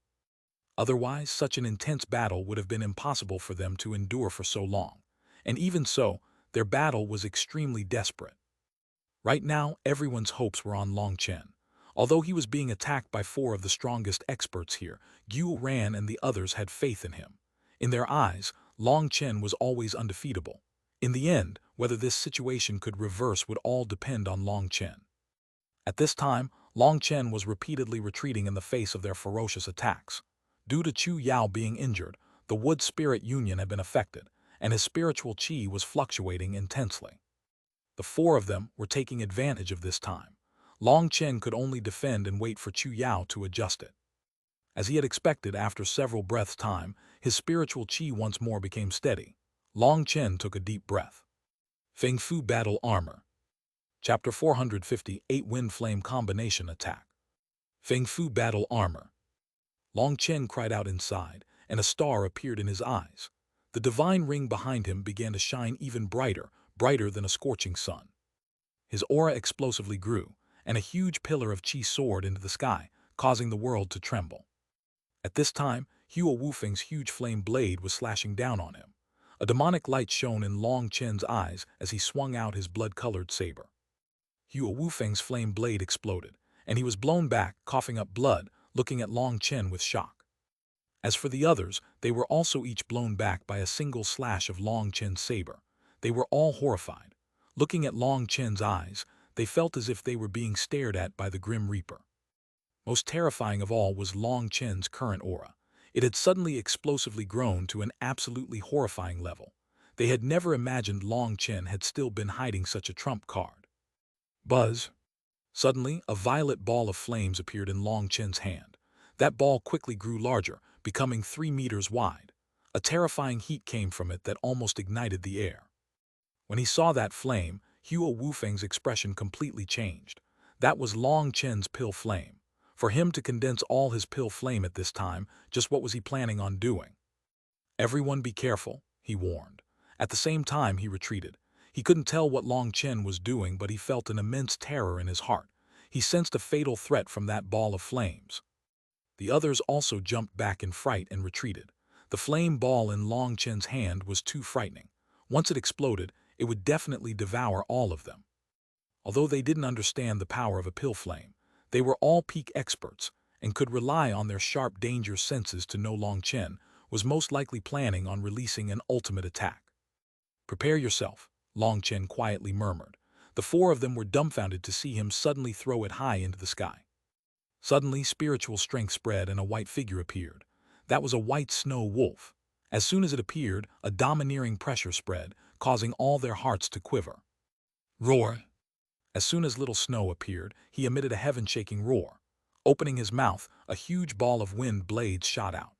Otherwise, such an intense battle would have been impossible for them to endure for so long. And even so, their battle was extremely desperate. Right now, everyone's hopes were on Long Chen. Although he was being attacked by 4 of the strongest experts here, Xuanhuan and the others had faith in him. In their eyes, Long Chen was always undefeatable. In the end, whether this situation could reverse would all depend on Long Chen. At this time, Long Chen was repeatedly retreating in the face of their ferocious attacks. Due to Chu Yao being injured, the Wood Spirit Union had been affected, and his spiritual qi was fluctuating intensely. The 4 of them were taking advantage of this time. Long Chen could only defend and wait for Chu Yao to adjust it. As he had expected, after several breaths' time, his spiritual qi once more became steady. Long Chen took a deep breath. Feng Fu Battle Armor. Chapter 458 Wind Flame Combination Attack. Feng Fu Battle Armor. Long Chen cried out inside, and a star appeared in his eyes. The divine ring behind him began to shine even brighter, brighter than a scorching sun. His aura explosively grew, and a huge pillar of qi soared into the sky, causing the world to tremble. At this time, Hua Wufeng's huge flame blade was slashing down on him. A demonic light shone in Long Chen's eyes as he swung out his blood-colored saber. Hua Wufeng's flame blade exploded, and he was blown back, coughing up blood, looking at Long Chen with shock. As for the others, they were also each blown back by a single slash of Long Chen's saber. They were all horrified. Looking at Long Chen's eyes, they felt as if they were being stared at by the Grim Reaper. Most terrifying of all was Long Chen's current aura. It had suddenly explosively grown to an absolutely horrifying level. They had never imagined Long Chen had still been hiding such a trump card. Buzz! Suddenly, a violet ball of flames appeared in Long Chen's hand. That ball quickly grew larger, becoming 3 meters wide. A terrifying heat came from it that almost ignited the air. When he saw that flame, Hua Wufeng's expression completely changed. That was Long Chen's pill flame. For him to condense all his pill flame at this time, just what was he planning on doing? Everyone be careful, he warned. At the same time, he retreated. He couldn't tell what Long Chen was doing, but he felt an immense terror in his heart. He sensed a fatal threat from that ball of flames. The others also jumped back in fright and retreated. The flame ball in Long Chen's hand was too frightening. Once it exploded, it would definitely devour all of them. Although they didn't understand the power of a pill flame, they were all peak experts and could rely on their sharp danger senses to know Long Chen was most likely planning on releasing an ultimate attack. "Prepare yourself," Long Chen quietly murmured. The four of them were dumbfounded to see him suddenly throw it high into the sky. Suddenly, spiritual strength spread and a white figure appeared. That was a white snow wolf. As soon as it appeared, a domineering pressure spread, causing all their hearts to quiver. "Roar!" As soon as Little Snow appeared, he emitted a heaven-shaking roar. Opening his mouth, a huge ball of wind blades shot out.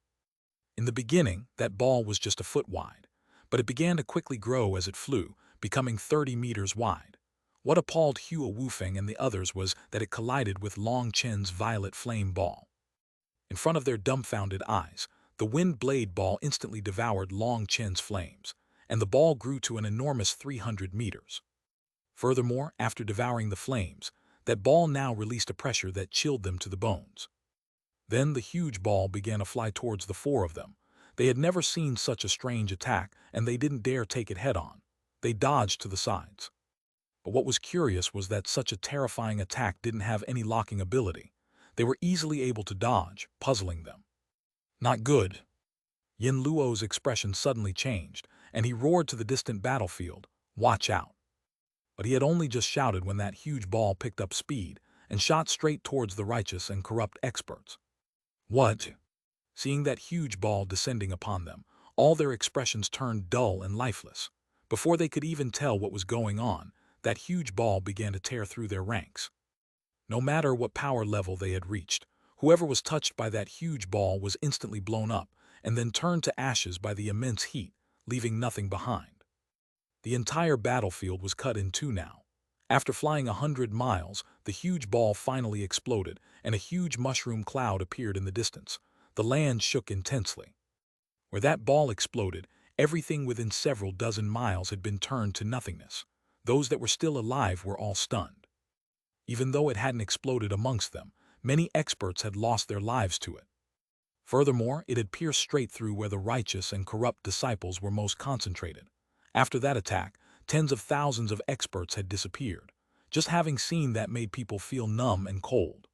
In the beginning, that ball was just a foot wide, but it began to quickly grow as it flew, becoming 30 meters wide. What appalled Hua Wufeng and the others was that it collided with Long Chen's violet flame ball. In front of their dumbfounded eyes, the wind blade ball instantly devoured Long Chen's flames, and the ball grew to an enormous 300 meters. Furthermore, after devouring the flames, that ball now released a pressure that chilled them to the bones. Then the huge ball began to fly towards the four of them. They had never seen such a strange attack, and they didn't dare take it head-on. They dodged to the sides. But what was curious was that such a terrifying attack didn't have any locking ability. They were easily able to dodge, puzzling them. "Not good." Yin Luo's expression suddenly changed, and he roared to the distant battlefield, "Watch out." But he had only just shouted when that huge ball picked up speed and shot straight towards the righteous and corrupt experts. "What?" Seeing that huge ball descending upon them, all their expressions turned dull and lifeless. Before they could even tell what was going on, that huge ball began to tear through their ranks. No matter what power level they had reached, whoever was touched by that huge ball was instantly blown up and then turned to ashes by the immense heat, leaving nothing behind. The entire battlefield was cut in two now. After flying 100 miles, the huge ball finally exploded, and a huge mushroom cloud appeared in the distance. The land shook intensely. Where that ball exploded, everything within several dozen miles had been turned to nothingness. Those that were still alive were all stunned. Even though it hadn't exploded amongst them, many experts had lost their lives to it. Furthermore, it had pierced straight through where the righteous and corrupt disciples were most concentrated. After that attack, tens of thousands of experts had disappeared. Just having seen that made people feel numb and cold.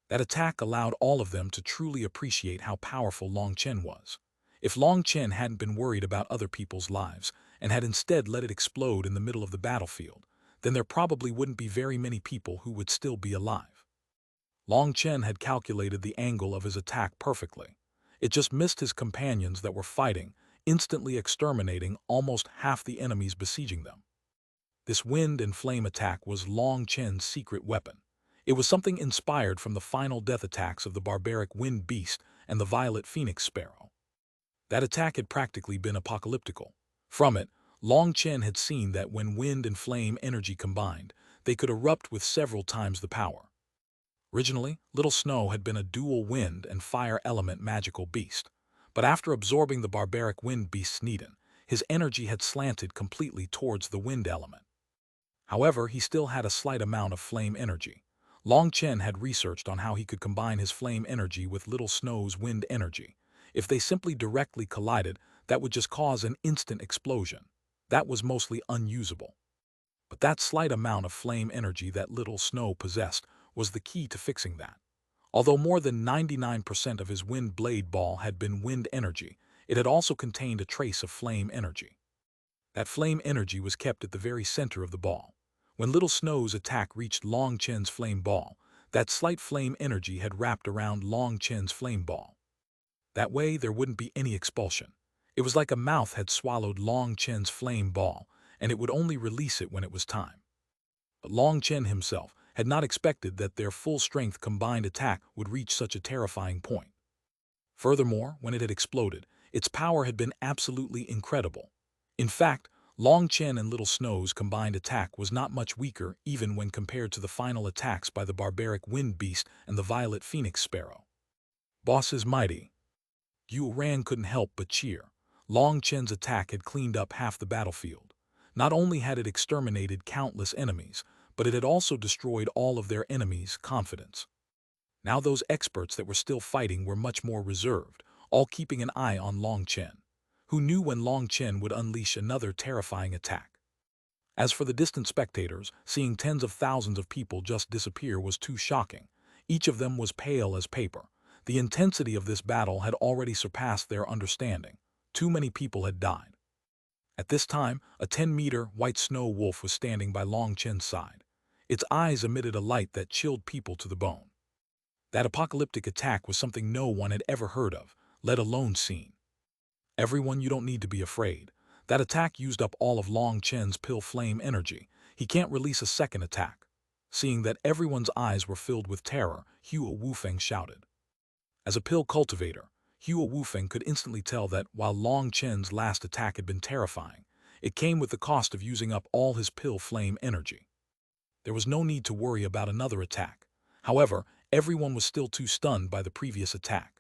That attack allowed all of them to truly appreciate how powerful Long Chen was. If Long Chen hadn't been worried about other people's lives and had instead let it explode in the middle of the battlefield, then there probably wouldn't be very many people who would still be alive. Long Chen had calculated the angle of his attack perfectly. It just missed his companions that were fighting, instantly exterminating almost half the enemies besieging them. This wind and flame attack was Long Chen's secret weapon. It was something inspired from the final death attacks of the barbaric wind beast and the violet phoenix sparrow. That attack had practically been apocalyptical. From it, Long Chen had seen that when wind and flame energy combined, they could erupt with several times the power. Originally, Little Snow had been a dual wind and fire element magical beast, but after absorbing the barbaric wind beast's Neden, his energy had slanted completely towards the wind element. However, he still had a slight amount of flame energy. Long Chen had researched on how he could combine his flame energy with Little Snow's wind energy. If they simply directly collided, that would just cause an instant explosion. That was mostly unusable. But that slight amount of flame energy that Little Snow possessed was the key to fixing that. Although more than 99% of his wind blade ball had been wind energy, it had also contained a trace of flame energy. That flame energy was kept at the very center of the ball. When Little Snow's attack reached Long Chen's flame ball, that slight flame energy had wrapped around Long Chen's flame ball. That way, there wouldn't be any expulsion. It was like a mouth had swallowed Long Chen's flame ball, and it would only release it when it was time. But Long Chen himself had not expected that their full-strength combined attack would reach such a terrifying point. Furthermore, when it had exploded, its power had been absolutely incredible. In fact, Long Chen and Little Snow's combined attack was not much weaker even when compared to the final attacks by the barbaric wind beast and the violet phoenix sparrow. "Boss is mighty." Xuanhuan couldn't help but cheer. Long Chen's attack had cleaned up half the battlefield. Not only had it exterminated countless enemies, but it had also destroyed all of their enemies' confidence. Now those experts that were still fighting were much more reserved, all keeping an eye on Long Chen, who knew when Long Chen would unleash another terrifying attack. As for the distant spectators, seeing tens of thousands of people just disappear was too shocking. Each of them was pale as paper. The intensity of this battle had already surpassed their understanding. Too many people had died. At this time, a 10-meter white snow wolf was standing by Long Chen's side. Its eyes emitted a light that chilled people to the bone. That apocalyptic attack was something no one had ever heard of, let alone seen. Everyone, you don't need to be afraid. That attack used up all of Long Chen's pill flame energy. He can't release a second attack. Seeing that everyone's eyes were filled with terror, Hua Wufeng shouted. As a pill cultivator, Hua Wufeng could instantly tell that while Long Chen's last attack had been terrifying, it came with the cost of using up all his pill flame energy. There was no need to worry about another attack. However, everyone was still too stunned by the previous attack.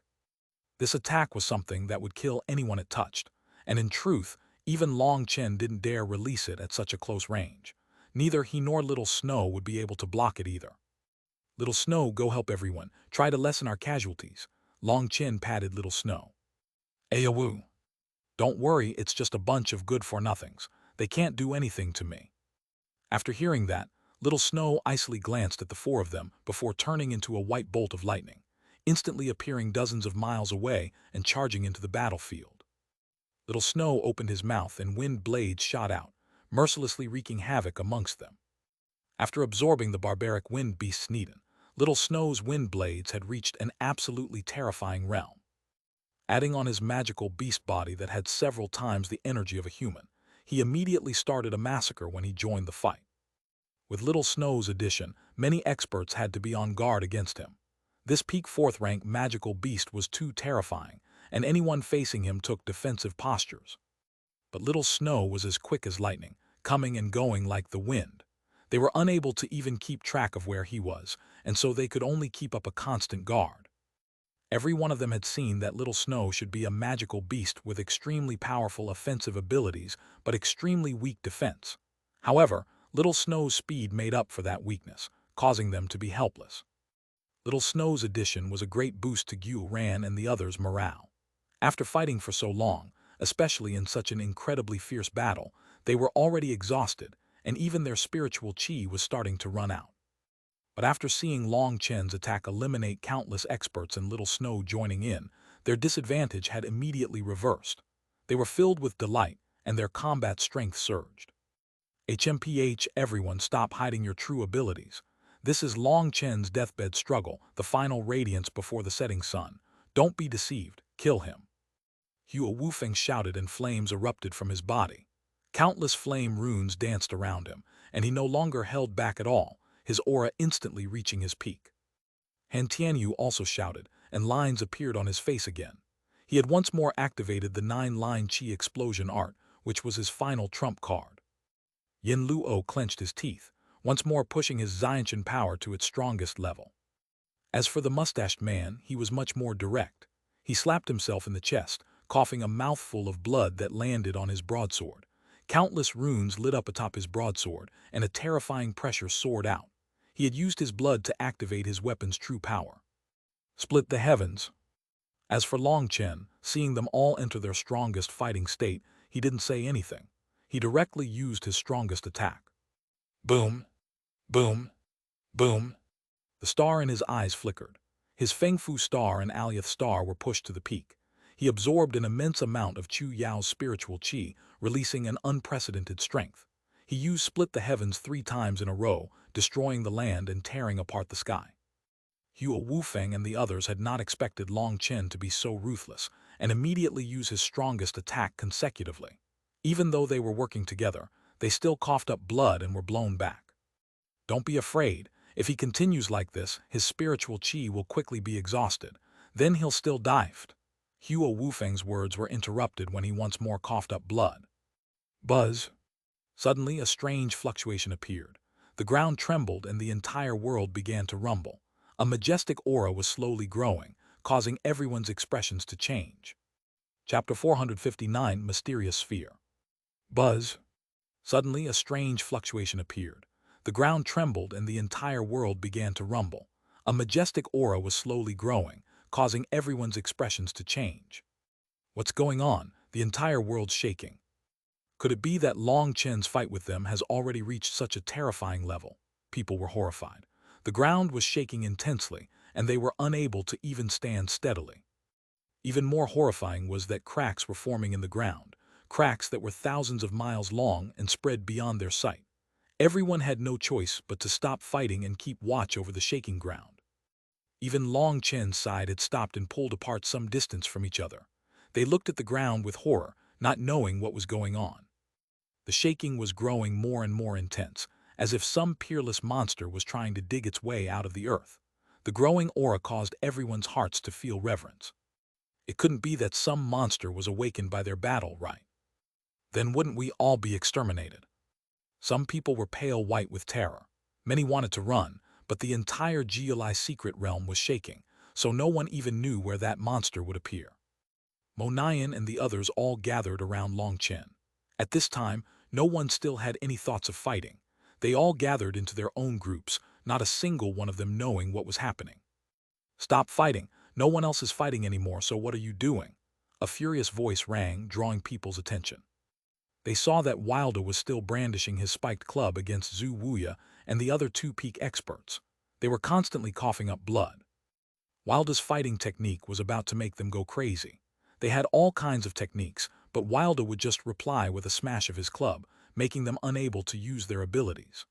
This attack was something that would kill anyone it touched, and in truth, even Long Chen didn't dare release it at such a close range. Neither he nor Little Snow would be able to block it either. Little Snow, go help everyone. Try to lessen our casualties. Long Chen patted Little Snow. Ayawu. Don't worry, it's just a bunch of good-for-nothings. They can't do anything to me. After hearing that, Little Snow icily glanced at the four of them before turning into a white bolt of lightning, instantly appearing dozens of miles away and charging into the battlefield. Little Snow opened his mouth and wind blades shot out, mercilessly wreaking havoc amongst them. After absorbing the barbaric wind beast's Sneeden, Little Snow's wind blades had reached an absolutely terrifying realm. Adding on his magical beast body that had several times the energy of a human, he immediately started a massacre when he joined the fight. With Little Snow's addition, many experts had to be on guard against him. This peak 4th rank magical beast was too terrifying, and anyone facing him took defensive postures. But Little Snow was as quick as lightning, coming and going like the wind. They were unable to even keep track of where he was, and so they could only keep up a constant guard. Every one of them had seen that Little Snow should be a magical beast with extremely powerful offensive abilities, but extremely weak defense. However, Little Snow's speed made up for that weakness, causing them to be helpless. Little Snow's addition was a great boost to Xuanhuan and the others' morale. After fighting for so long, especially in such an incredibly fierce battle, they were already exhausted, and even their spiritual qi was starting to run out. But after seeing Long Chen's attack eliminate countless experts and Little Snow joining in, their disadvantage had immediately reversed. They were filled with delight, and their combat strength surged. HMPH, everyone, stop hiding your true abilities. This is Long Chen's deathbed struggle, the final radiance before the setting sun. Don't be deceived, kill him. Hua Wufeng shouted and flames erupted from his body. Countless flame runes danced around him, and he no longer held back at all, his aura instantly reaching his peak. Han Tianyu also shouted, and lines appeared on his face again. He had once more activated the 9-line Qi explosion art, which was his final trump card. Yin Luo clenched his teeth, once more pushing his Xiantian power to its strongest level. As for the mustached man, he was much more direct. He slapped himself in the chest, coughing a mouthful of blood that landed on his broadsword. Countless runes lit up atop his broadsword, and a terrifying pressure soared out. He had used his blood to activate his weapon's true power. Split the heavens. As for Long Chen, seeing them all enter their strongest fighting state, he didn't say anything. He directly used his strongest attack. Boom, boom, boom. The star in his eyes flickered. His Feng Fu star and Alioth star were pushed to the peak. He absorbed an immense amount of Chu Yao's spiritual qi, releasing an unprecedented strength. He used Split the Heavens 3 times in a row, destroying the land and tearing apart the sky. Hua Wufeng and the others had not expected Long Chen to be so ruthless, and immediately use his strongest attack consecutively. Even though they were working together, they still coughed up blood and were blown back. Don't be afraid. If he continues like this, his spiritual qi will quickly be exhausted. Then he'll still die. Hua Wufeng's words were interrupted when he once more coughed up blood. Buzz. Suddenly, a strange fluctuation appeared. The ground trembled and the entire world began to rumble. A majestic aura was slowly growing, causing everyone's expressions to change. Chapter 459, Mysterious Sphere. Buzz. Suddenly, a strange fluctuation appeared. The ground trembled and the entire world began to rumble. A majestic aura was slowly growing, causing everyone's expressions to change. What's going on? The entire world's shaking. Could it be that Long Chen's fight with them has already reached such a terrifying level? People were horrified. The ground was shaking intensely, and they were unable to even stand steadily. Even more horrifying was that cracks were forming in the ground, cracks that were thousands of miles long and spread beyond their sight. Everyone had no choice but to stop fighting and keep watch over the shaking ground. Even Long Chen's side had stopped and pulled apart some distance from each other. They looked at the ground with horror, not knowing what was going on. The shaking was growing more and more intense, as if some peerless monster was trying to dig its way out of the earth. The growing aura caused everyone's hearts to feel reverence. It couldn't be that some monster was awakened by their battle, right? Then wouldn't we all be exterminated? Some people were pale white with terror. Many wanted to run, but the entire GLI secret realm was shaking, so no one even knew where that monster would appear. Monayan and the others all gathered around Long Chen. At this time, no one still had any thoughts of fighting. They all gathered into their own groups, not a single one of them knowing what was happening. Stop fighting. No one else is fighting anymore, so what are you doing? A furious voice rang, drawing people's attention. They saw that Wilder was still brandishing his spiked club against Zhu Wuya and the other two peak experts. They were constantly coughing up blood. Wilder's fighting technique was about to make them go crazy. They had all kinds of techniques, but Wilder would just reply with a smash of his club, making them unable to use their abilities.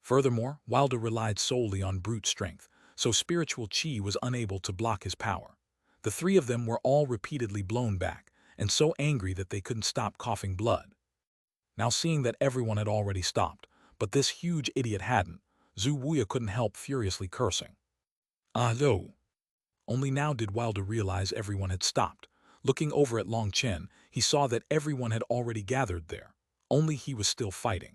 Furthermore, Wilder relied solely on brute strength, so spiritual chi was unable to block his power. The three of them were all repeatedly blown back, and so angry that they couldn't stop coughing blood. Now seeing that everyone had already stopped, but this huge idiot hadn't, Zhu Wuya couldn't help furiously cursing. Ah no! Only now did Wilder realize everyone had stopped. Looking over at Long Chen, he saw that everyone had already gathered there. Only he was still fighting.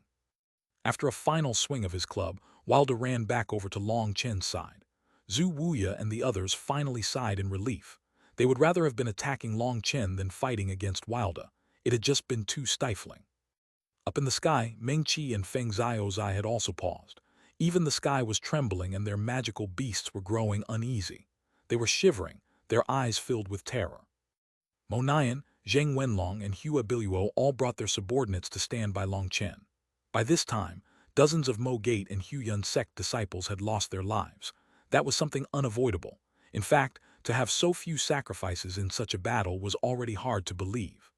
After a final swing of his club, Wilder ran back over to Long Chen's side. Zhu Wuya and the others finally sighed in relief. They would rather have been attacking Long Chen than fighting against Wilder. It had just been too stifling. Up in the sky, Meng Qi and Feng Xiaozai had also paused. Even the sky was trembling and their magical beasts were growing uneasy. They were shivering, their eyes filled with terror. Monayan, Zheng Wenlong, and Hua Biluo all brought their subordinates to stand by Long Chen. By this time, dozens of Mo Gate and Huyun sect disciples had lost their lives. That was something unavoidable. In fact, to have so few sacrifices in such a battle was already hard to believe.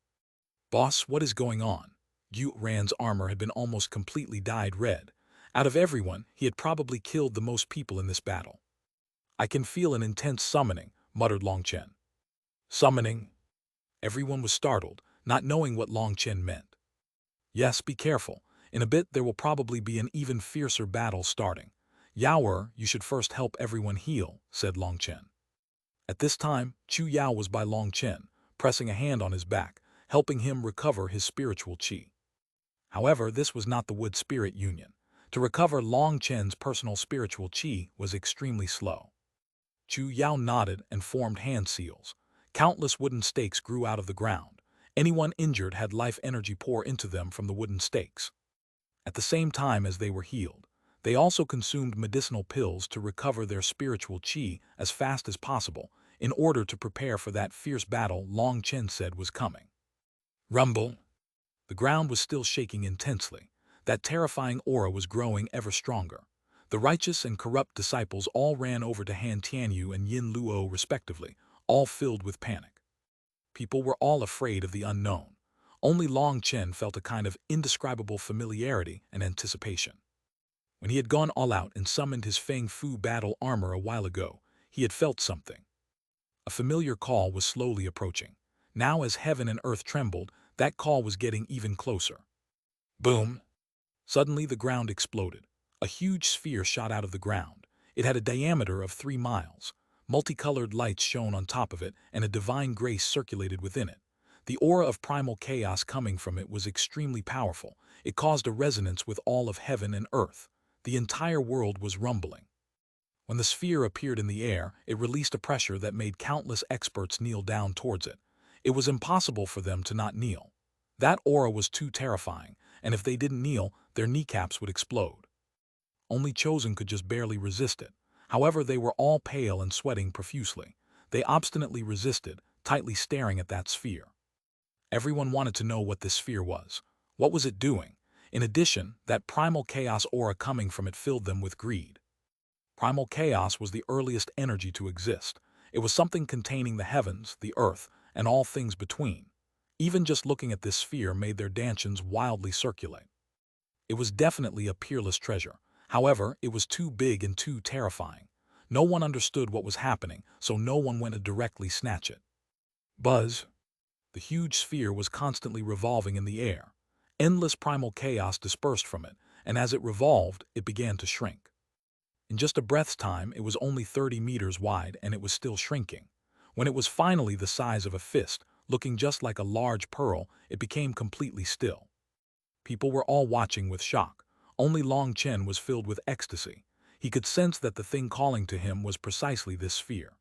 Boss, what is going on? Yu Ran's armor had been almost completely dyed red. Out of everyone, he had probably killed the most people in this battle. I can feel an intense summoning, muttered Long Chen. Summoning? Everyone was startled, not knowing what Long Chen meant. Yes, be careful. In a bit there will probably be an even fiercer battle starting. Yao, you should first help everyone heal, said Long Chen. At this time, Chu Yao was by Long Chen, pressing a hand on his back, helping him recover his spiritual chi. However, this was not the Wood Spirit Union. To recover Long Chen's personal spiritual chi was extremely slow. Chu Yao nodded and formed hand seals. Countless wooden stakes grew out of the ground. Anyone injured had life energy pour into them from the wooden stakes. At the same time as they were healed, they also consumed medicinal pills to recover their spiritual chi as fast as possible in order to prepare for that fierce battle Long Chen said was coming. Rumble! The ground was still shaking intensely. That terrifying aura was growing ever stronger. The righteous and corrupt disciples all ran over to Han Tianyu and Yin Luo respectively, all filled with panic. People were all afraid of the unknown. Only Long Chen felt a kind of indescribable familiarity and anticipation. When he had gone all out and summoned his Feng Fu battle armor a while ago, he had felt something. A familiar call was slowly approaching. Now as heaven and earth trembled, that call was getting even closer. Boom! Suddenly the ground exploded. A huge sphere shot out of the ground. It had a diameter of 3 miles. Multicolored lights shone on top of it, and a divine grace circulated within it. The aura of primal chaos coming from it was extremely powerful. It caused a resonance with all of heaven and earth. The entire world was rumbling. When the sphere appeared in the air, it released a pressure that made countless experts kneel down towards it. It was impossible for them to not kneel. That aura was too terrifying, and if they didn't kneel, their kneecaps would explode. Only Chosen could just barely resist it. However, they were all pale and sweating profusely. They obstinately resisted, tightly staring at that sphere. Everyone wanted to know what this sphere was. What was it doing? In addition, that primal chaos aura coming from it filled them with greed. Primal chaos was the earliest energy to exist. It was something containing the heavens, the earth, and all things between. Even just looking at this sphere made their dantions wildly circulate. It was definitely a peerless treasure. However, it was too big and too terrifying. No one understood what was happening, so no one went to directly snatch it. Buzz. The huge sphere was constantly revolving in the air. Endless primal chaos dispersed from it, and as it revolved, it began to shrink. In just a breath's time, it was only 30 meters wide, and it was still shrinking. When it was finally the size of a fist, looking just like a large pearl, it became completely still. People were all watching with shock. Only Long Chen was filled with ecstasy. He could sense that the thing calling to him was precisely this sphere.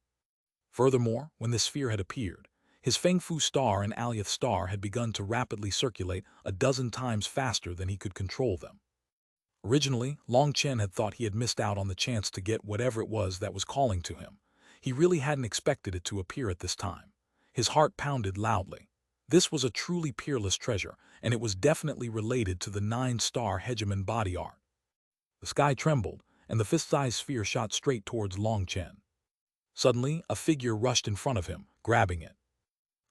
Furthermore, when this sphere had appeared, his Feng Fu star and Alioth star had begun to rapidly circulate a dozen times faster than he could control them. Originally, Long Chen had thought he had missed out on the chance to get whatever it was that was calling to him. He really hadn't expected it to appear at this time. His heart pounded loudly. This was a truly peerless treasure, and it was definitely related to the 9-star Hegemon body art. The sky trembled, and the fist-sized sphere shot straight towards Long Chen. Suddenly, a figure rushed in front of him, grabbing it.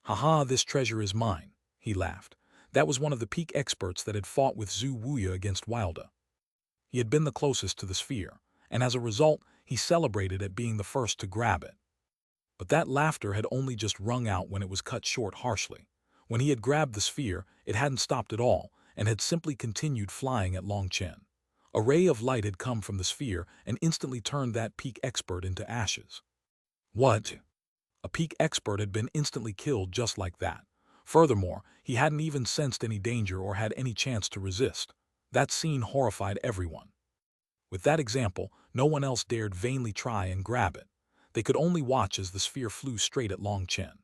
"Haha, this treasure is mine," he laughed. That was one of the peak experts that had fought with Zhu Wuya against Wilda. He had been the closest to the sphere, and as a result, he celebrated at being the first to grab it. But that laughter had only just rung out when it was cut short harshly. When he had grabbed the sphere, it hadn't stopped at all, and had simply continued flying at Long Chen. A ray of light had come from the sphere and instantly turned that peak expert into ashes. What? A peak expert had been instantly killed just like that. Furthermore, he hadn't even sensed any danger or had any chance to resist. That scene horrified everyone. With that example, no one else dared vainly try and grab it. They could only watch as the sphere flew straight at Long Chen.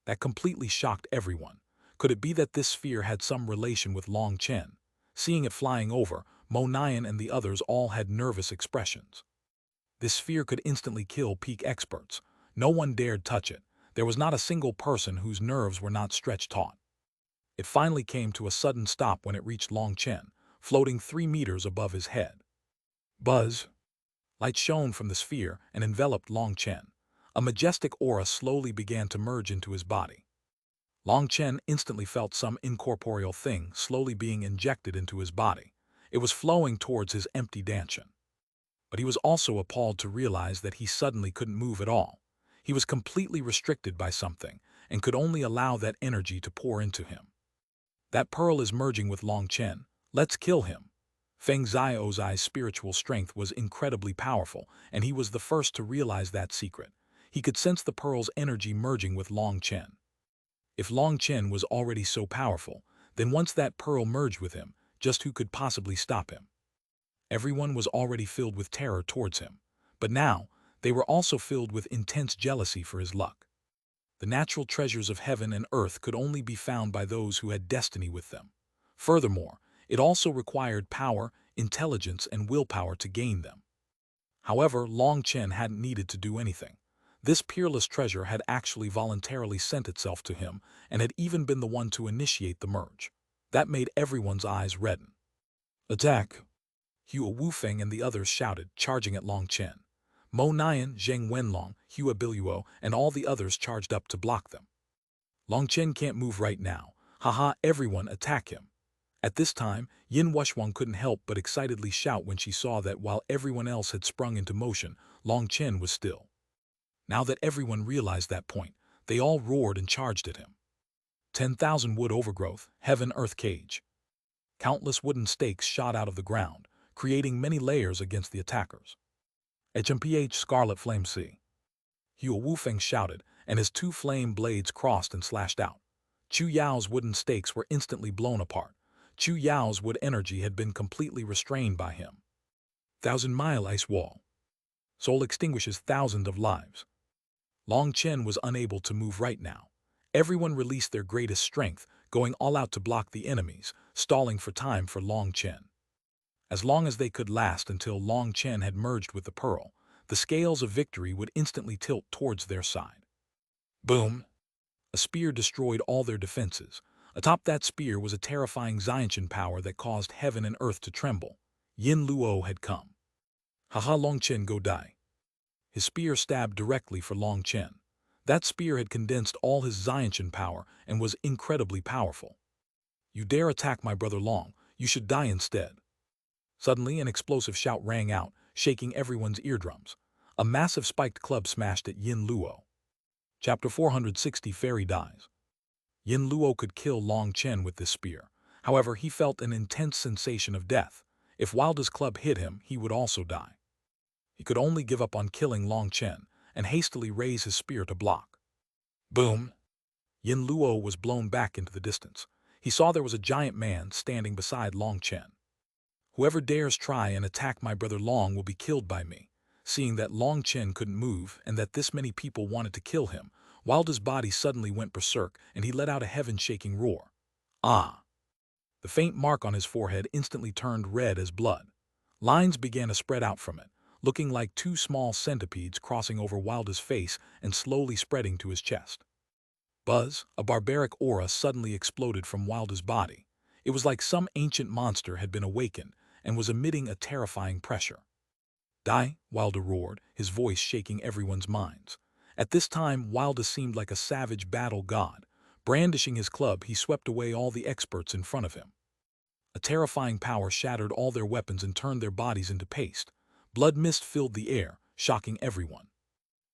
That completely shocked everyone. Could it be that this sphere had some relation with Long Chen? Seeing it flying over, Mo Nian and the others all had nervous expressions. This sphere could instantly kill peak experts. No one dared touch it. There was not a single person whose nerves were not stretched taut. It finally came to a sudden stop when it reached Long Chen, floating 3 meters above his head. Buzz. Light shone from the sphere and enveloped Long Chen. A majestic aura slowly began to merge into his body. Long Chen instantly felt some incorporeal thing slowly being injected into his body. It was flowing towards his empty dantian. But he was also appalled to realize that he suddenly couldn't move at all. He was completely restricted by something and could only allow that energy to pour into him. That pearl is merging with Long Chen. Let's kill him. Feng Xiaozai's spiritual strength was incredibly powerful, and he was the first to realize that secret. He could sense the pearl's energy merging with Long Chen. If Long Chen was already so powerful, then once that pearl merged with him, just who could possibly stop him? Everyone was already filled with terror towards him, but now they were also filled with intense jealousy for his luck. The natural treasures of heaven and earth could only be found by those who had destiny with them. Furthermore, it also required power, intelligence, and willpower to gain them. However, Long Chen hadn't needed to do anything. This peerless treasure had actually voluntarily sent itself to him and had even been the one to initiate the merge. That made everyone's eyes redden. "Attack!" Hua Wufeng and the others shouted, charging at Long Chen. Mo Nian, Zheng Wenlong, Hua Biluo, and all the others charged up to block them. Long Chen can't move right now. Haha, everyone attack him. At this time, Yin Wuxuang couldn't help but excitedly shout when she saw that while everyone else had sprung into motion, Long Chen was still. Now that everyone realized that point, they all roared and charged at him. 10,000 wood overgrowth, heaven-earth cage. Countless wooden stakes shot out of the ground, creating many layers against the attackers. HMPH Scarlet Flame C. Hua Wufeng shouted, and his 2 flame blades crossed and slashed out. Chu Yao's wooden stakes were instantly blown apart. Chu Yao's wood energy had been completely restrained by him. 1,000-mile ice wall. Soul extinguishes thousands of lives. Long Chen was unable to move right now. Everyone released their greatest strength, going all out to block the enemies, stalling for time for Long Chen. As long as they could last until Long Chen had merged with the pearl, the scales of victory would instantly tilt towards their side. Boom! A spear destroyed all their defenses. Atop that spear was a terrifying Xiantian power that caused heaven and earth to tremble. Yin Luo had come. Haha, Long Chen go die. His spear stabbed directly for Long Chen. That spear had condensed all his Xiantian power and was incredibly powerful. You dare attack my brother Long, you should die instead. Suddenly, an explosive shout rang out, shaking everyone's eardrums. A massive spiked club smashed at Yin Luo. Chapter 460 Fairy Dies. Yin Luo could kill Long Chen with this spear. However, he felt an intense sensation of death. If Wilda's club hit him, he would also die. He could only give up on killing Long Chen and hastily raise his spear to block. Boom! Yin Luo was blown back into the distance. He saw there was a giant man standing beside Long Chen. Whoever dares try and attack my brother Long will be killed by me. Seeing that Long Chen couldn't move and that this many people wanted to kill him, Wilda's body suddenly went berserk and he let out a heaven-shaking roar. Ah! The faint mark on his forehead instantly turned red as blood. Lines began to spread out from it, looking like two small centipedes crossing over Wilda's face and slowly spreading to his chest. Buzz, a barbaric aura suddenly exploded from Wilda's body. It was like some ancient monster had been awakened and was emitting a terrifying pressure. Die, Wilda roared, his voice shaking everyone's minds. At this time, Wilda seemed like a savage battle god. Brandishing his club, he swept away all the experts in front of him. A terrifying power shattered all their weapons and turned their bodies into paste. Blood mist filled the air, shocking everyone.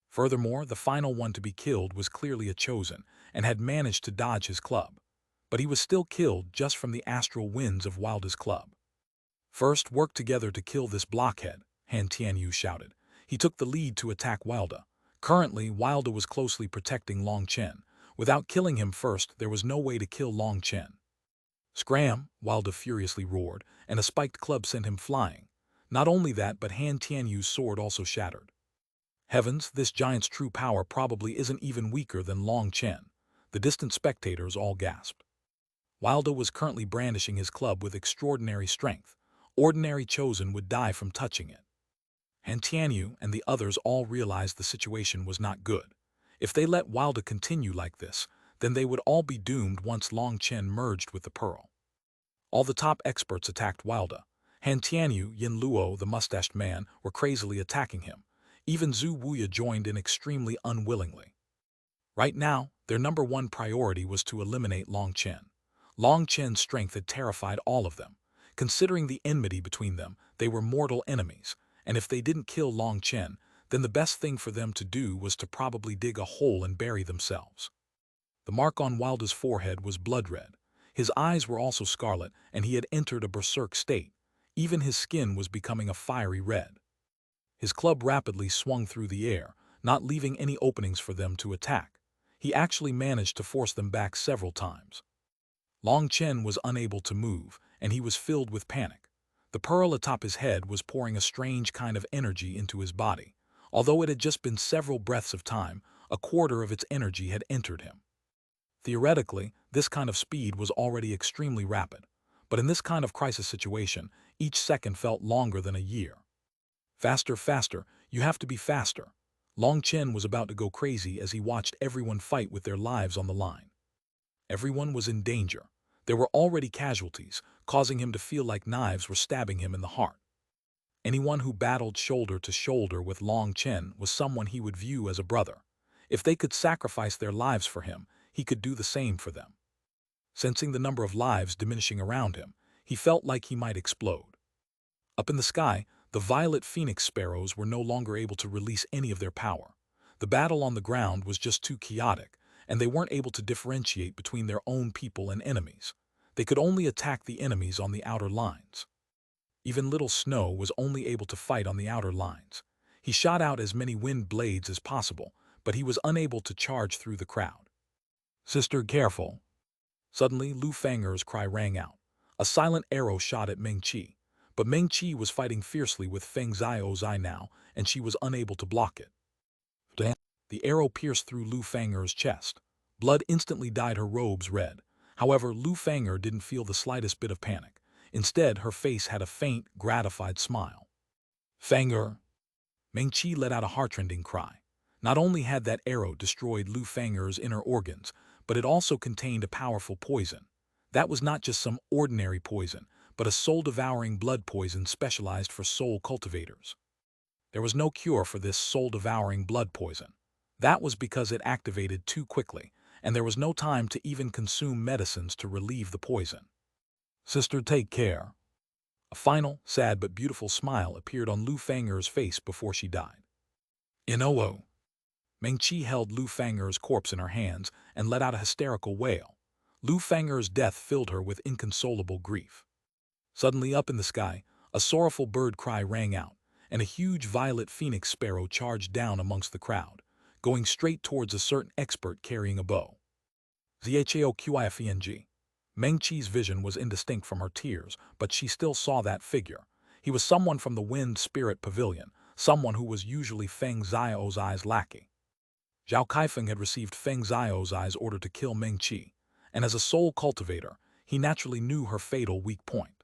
Furthermore, the final one to be killed was clearly a chosen and had managed to dodge his club. But he was still killed just from the astral winds of Wilda's club. First, work together to kill this blockhead, Han Tianyu shouted. He took the lead to attack Wilda. Currently, Wilda was closely protecting Long Chen. Without killing him first, there was no way to kill Long Chen. Scram, Wilda furiously roared, and a spiked club sent him flying. Not only that, but Han Tianyu's sword also shattered. Heavens, this giant's true power probably isn't even weaker than Long Chen. The distant spectators all gasped. Wilda was currently brandishing his club with extraordinary strength. Ordinary chosen would die from touching it. Han Tianyu and the others all realized the situation was not good. If they let Wilda continue like this, then they would all be doomed once Long Chen merged with the pearl. All the top experts attacked Wilda. Han Tianyu, Yin Luo, the mustached man, were crazily attacking him. Even Zhu Wuya joined in extremely unwillingly. Right now, their number one priority was to eliminate Long Chen. Long Chen's strength had terrified all of them. Considering the enmity between them, they were mortal enemies, and if they didn't kill Long Chen, then the best thing for them to do was to probably dig a hole and bury themselves. The mark on Wilda's forehead was blood red. His eyes were also scarlet, and he had entered a berserk state. Even his skin was becoming a fiery red. His club rapidly swung through the air, not leaving any openings for them to attack. He actually managed to force them back several times. Long Chen was unable to move, and he was filled with panic. The pearl atop his head was pouring a strange kind of energy into his body. Although it had just been several breaths of time, a quarter of its energy had entered him. Theoretically, this kind of speed was already extremely rapid, but in this kind of crisis situation, each second felt longer than a year. Faster, faster, you have to be faster. Long Chen was about to go crazy as he watched everyone fight with their lives on the line. Everyone was in danger. There were already casualties, causing him to feel like knives were stabbing him in the heart. Anyone who battled shoulder to shoulder with Long Chen was someone he would view as a brother. If they could sacrifice their lives for him, he could do the same for them. Sensing the number of lives diminishing around him, he felt like he might explode. Up in the sky, the violet phoenix sparrows were no longer able to release any of their power. The battle on the ground was just too chaotic, and they weren't able to differentiate between their own people and enemies. They could only attack the enemies on the outer lines. Even little Snow was only able to fight on the outer lines. He shot out as many wind blades as possible, but he was unable to charge through the crowd. "Sister, careful." Suddenly, Lu Fanger's cry rang out. A silent arrow shot at Meng Qi, but Meng Qi was fighting fiercely with Feng Zai now, and she was unable to block it. The arrow pierced through Lu Fanger's chest. Blood instantly dyed her robes red. However, Lu Fang'er didn't feel the slightest bit of panic. Instead, her face had a faint, gratified smile. Fang'er! Meng Qi let out a heartrending cry. Not only had that arrow destroyed Lu Fang'er's inner organs, but it also contained a powerful poison. That was not just some ordinary poison, but a soul-devouring blood poison specialized for soul cultivators. There was no cure for this soul-devouring blood poison. That was because it activated too quickly, and there was no time to even consume medicines to relieve the poison. Sister, take care. A final, sad but beautiful smile appeared on Lu Fang'er's face before she died. Inoo. Meng Qi held Lu Fang'er's corpse in her hands and let out a hysterical wail. Lu Fang'er's death filled her with inconsolable grief. Suddenly up in the sky, a sorrowful bird cry rang out, and a huge violet phoenix sparrow charged down amongst the crowd, going straight towards a certain expert carrying a bow. Zhaoqifeng. Meng Qi's vision was indistinct from her tears, but she still saw that figure. He was someone from the Wind Spirit Pavilion, someone who was usually Feng Zhaozai's lackey. Zhao Kaifeng had received Feng Zhaozai's order to kill Meng Qi, and as a soul cultivator, he naturally knew her fatal weak point.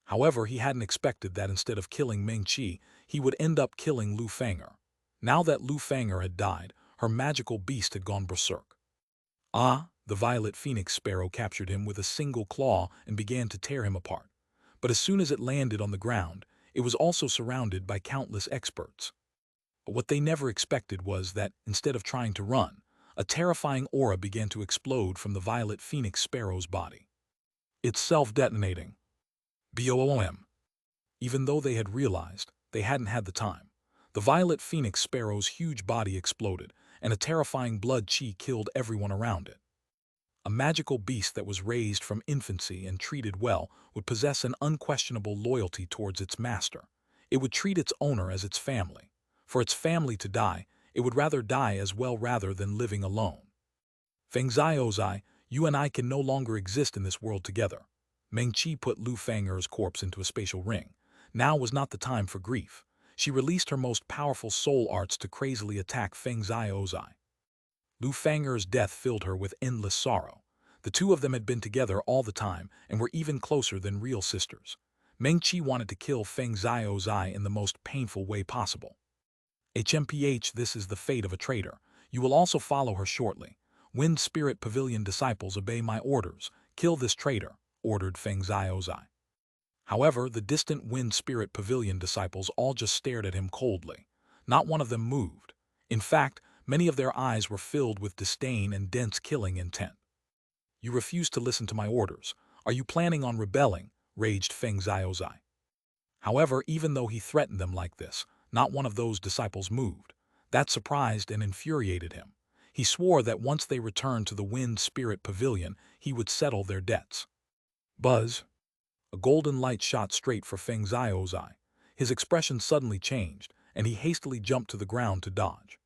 However, he hadn't expected that instead of killing Meng Qi, he would end up killing Lu Fang'er. Now that Lu Fang'er had died, her magical beast had gone berserk. The violet phoenix sparrow captured him with a single claw and began to tear him apart. But as soon as it landed on the ground, it was also surrounded by countless experts. But what they never expected was that, instead of trying to run, a terrifying aura began to explode from the violet phoenix sparrow's body. It's self-detonating. BOOM. Even though they had realized, they hadn't had the time. The violet phoenix sparrow's huge body exploded, and a terrifying blood chi killed everyone around it. A magical beast that was raised from infancy and treated well would possess an unquestionable loyalty towards its master. It would treat its owner as its family. For its family to die, it would rather die as well rather than living alone. Feng Zhaozai, you and I can no longer exist in this world together. Meng Qi put Lu Fang'er's corpse into a spatial ring. Now was not the time for grief. She released her most powerful soul arts to crazily attack Feng Zhaozai. Lu Fang'er's death filled her with endless sorrow. The two of them had been together all the time and were even closer than real sisters. Meng Qi wanted to kill Feng Zhaozai in the most painful way possible. HMPH, this is the fate of a traitor. You will also follow her shortly. Wind Spirit Pavilion disciples, obey my orders. Kill this traitor, ordered Feng Zhaozai. However, the distant Wind Spirit Pavilion disciples all just stared at him coldly. Not one of them moved. In fact, many of their eyes were filled with disdain and dense killing intent. You refuse to listen to my orders. Are you planning on rebelling? Raged Feng Zhaozai. However, even though he threatened them like this, not one of those disciples moved. That surprised and infuriated him. He swore that once they returned to the Wind Spirit Pavilion, he would settle their debts. Buzz. A golden light shot straight for Feng Zhaozai. His expression suddenly changed, and he hastily jumped to the ground to dodge.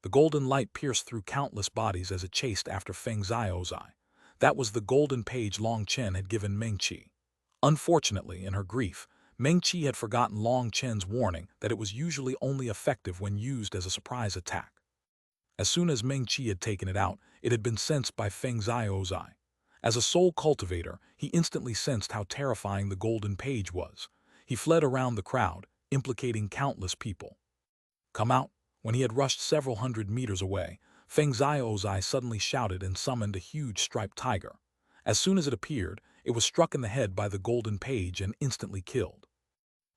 The golden light pierced through countless bodies as it chased after Feng Zhaozai. That was the golden page Long Chen had given Meng Qi. Unfortunately, in her grief, Meng Qi had forgotten Long Chen's warning that it was usually only effective when used as a surprise attack. As soon as Meng Qi had taken it out, it had been sensed by Feng Zhaozai. As a soul cultivator, he instantly sensed how terrifying the golden page was. He fled around the crowd, implicating countless people. Come out! When he had rushed several hundred meters away, Feng Zhaozai suddenly shouted and summoned a huge striped tiger. As soon as it appeared, it was struck in the head by the golden page and instantly killed.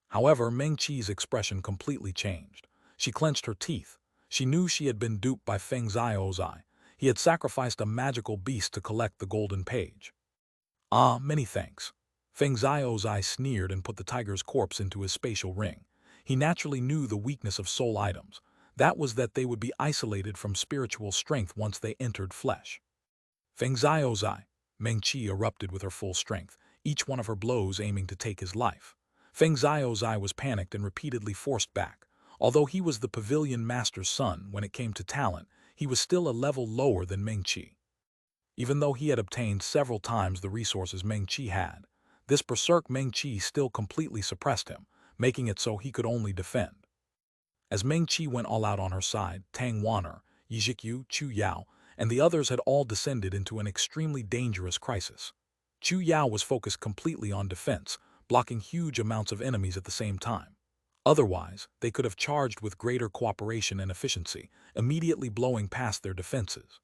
However, Meng Qi's expression completely changed. She clenched her teeth. She knew she had been duped by Feng Zhaozai. He had sacrificed a magical beast to collect the golden page. Many thanks. Feng Zhaozai sneered and put the tiger's corpse into his spatial ring. He naturally knew the weakness of soul items. That was that they would be isolated from spiritual strength once they entered flesh. Feng Zhaozai. Meng Qi erupted with her full strength, each one of her blows aiming to take his life. Feng Zhaozai was panicked and repeatedly forced back. Although he was the pavilion master's son, when it came to talent, he was still a level lower than Meng Qi. Even though he had obtained several times the resources Meng Qi had, this berserk Meng Qi still completely suppressed him, making it so he could only defend. As Meng Qi went all out on her side, Tang Wan'er, Yizhikyu, Chu Yao, and the others had all descended into an extremely dangerous crisis. Chu Yao was focused completely on defense, blocking huge amounts of enemies at the same time. Otherwise, they could have charged with greater cooperation and efficiency, immediately blowing past their defenses.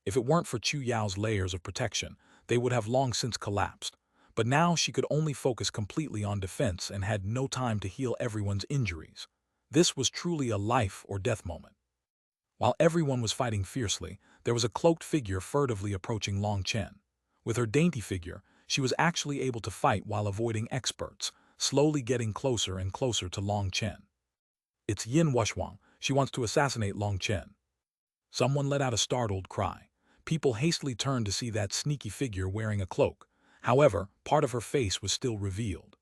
If it weren't for Chu Yao's layers of protection, they would have long since collapsed. But now she could only focus completely on defense and had no time to heal everyone's injuries. This was truly a life or death moment. While everyone was fighting fiercely, there was a cloaked figure furtively approaching Long Chen. With her dainty figure, she was actually able to fight while avoiding experts, slowly getting closer and closer to Long Chen. It's Yin Wuxuang. She wants to assassinate Long Chen. Someone let out a startled cry. People hastily turned to see that sneaky figure wearing a cloak. However, part of her face was still revealed.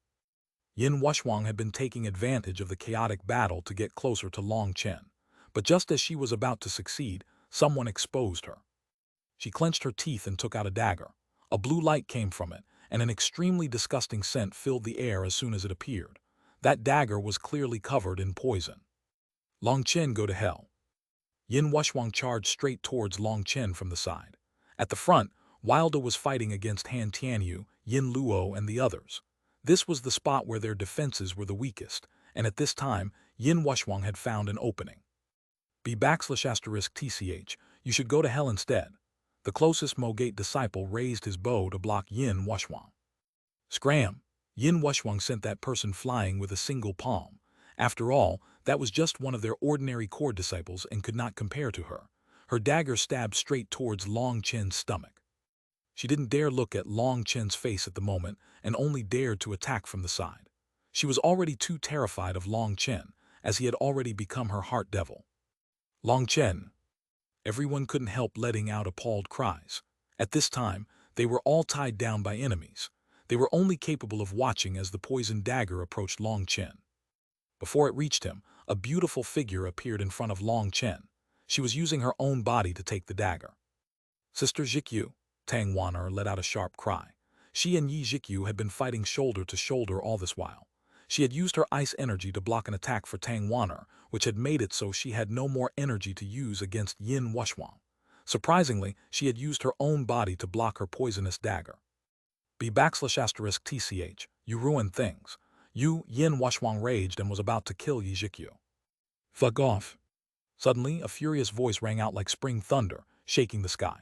Yin Wuxuang had been taking advantage of the chaotic battle to get closer to Long Chen. But just as she was about to succeed, someone exposed her. She clenched her teeth and took out a dagger. A blue light came from it, and an extremely disgusting scent filled the air as soon as it appeared. That dagger was clearly covered in poison. Long Chen, go to hell. Yin Wuxuang charged straight towards Long Chen from the side. At the front, Wilda was fighting against Han Tianyu, Yin Luo, and the others. This was the spot where their defenses were the weakest, and at this time, Yin Wuxuang had found an opening. B_**TCH, you should go to hell instead. The closest Mogate disciple raised his bow to block Yin Wuxuang. Scram! Yin Wuxuang sent that person flying with a single palm. After all, that was just one of their ordinary core disciples and could not compare to her. Her dagger stabbed straight towards Long Chen's stomach. She didn't dare look at Long Chen's face at the moment and only dared to attack from the side. She was already too terrified of Long Chen, as he had already become her heart devil. Long Chen. Everyone couldn't help letting out appalled cries. At this time, they were all tied down by enemies. They were only capable of watching as the poisoned dagger approached Long Chen. Before it reached him, a beautiful figure appeared in front of Long Chen. She was using her own body to take the dagger. Sister Zhikyu, Tang Wan'er let out a sharp cry. She and Yi Zhikyu had been fighting shoulder to shoulder all this while. She had used her ice energy to block an attack for Tang Wan'er, which had made it so she had no more energy to use against Yin Wuxuang. Surprisingly, she had used her own body to block her poisonous dagger. B_**TCH, you ruined things. Yin Wuxuang raged and was about to kill Yi Zhikyu. Fuck off. Suddenly, a furious voice rang out like spring thunder, shaking the sky.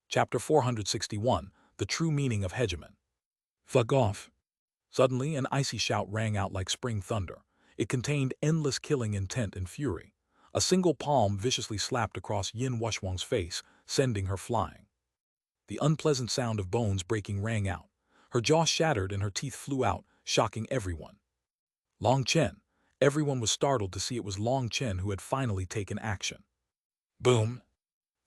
Chapter 461, The True Meaning of Hegemon. Fuck off. Suddenly, an icy shout rang out like spring thunder. It contained endless killing intent and fury. A single palm viciously slapped across Yin Wuxuang's face, sending her flying. The unpleasant sound of bones breaking rang out. Her jaw shattered and her teeth flew out, shocking everyone. Long Chen. Everyone was startled to see it was Long Chen who had finally taken action. Boom!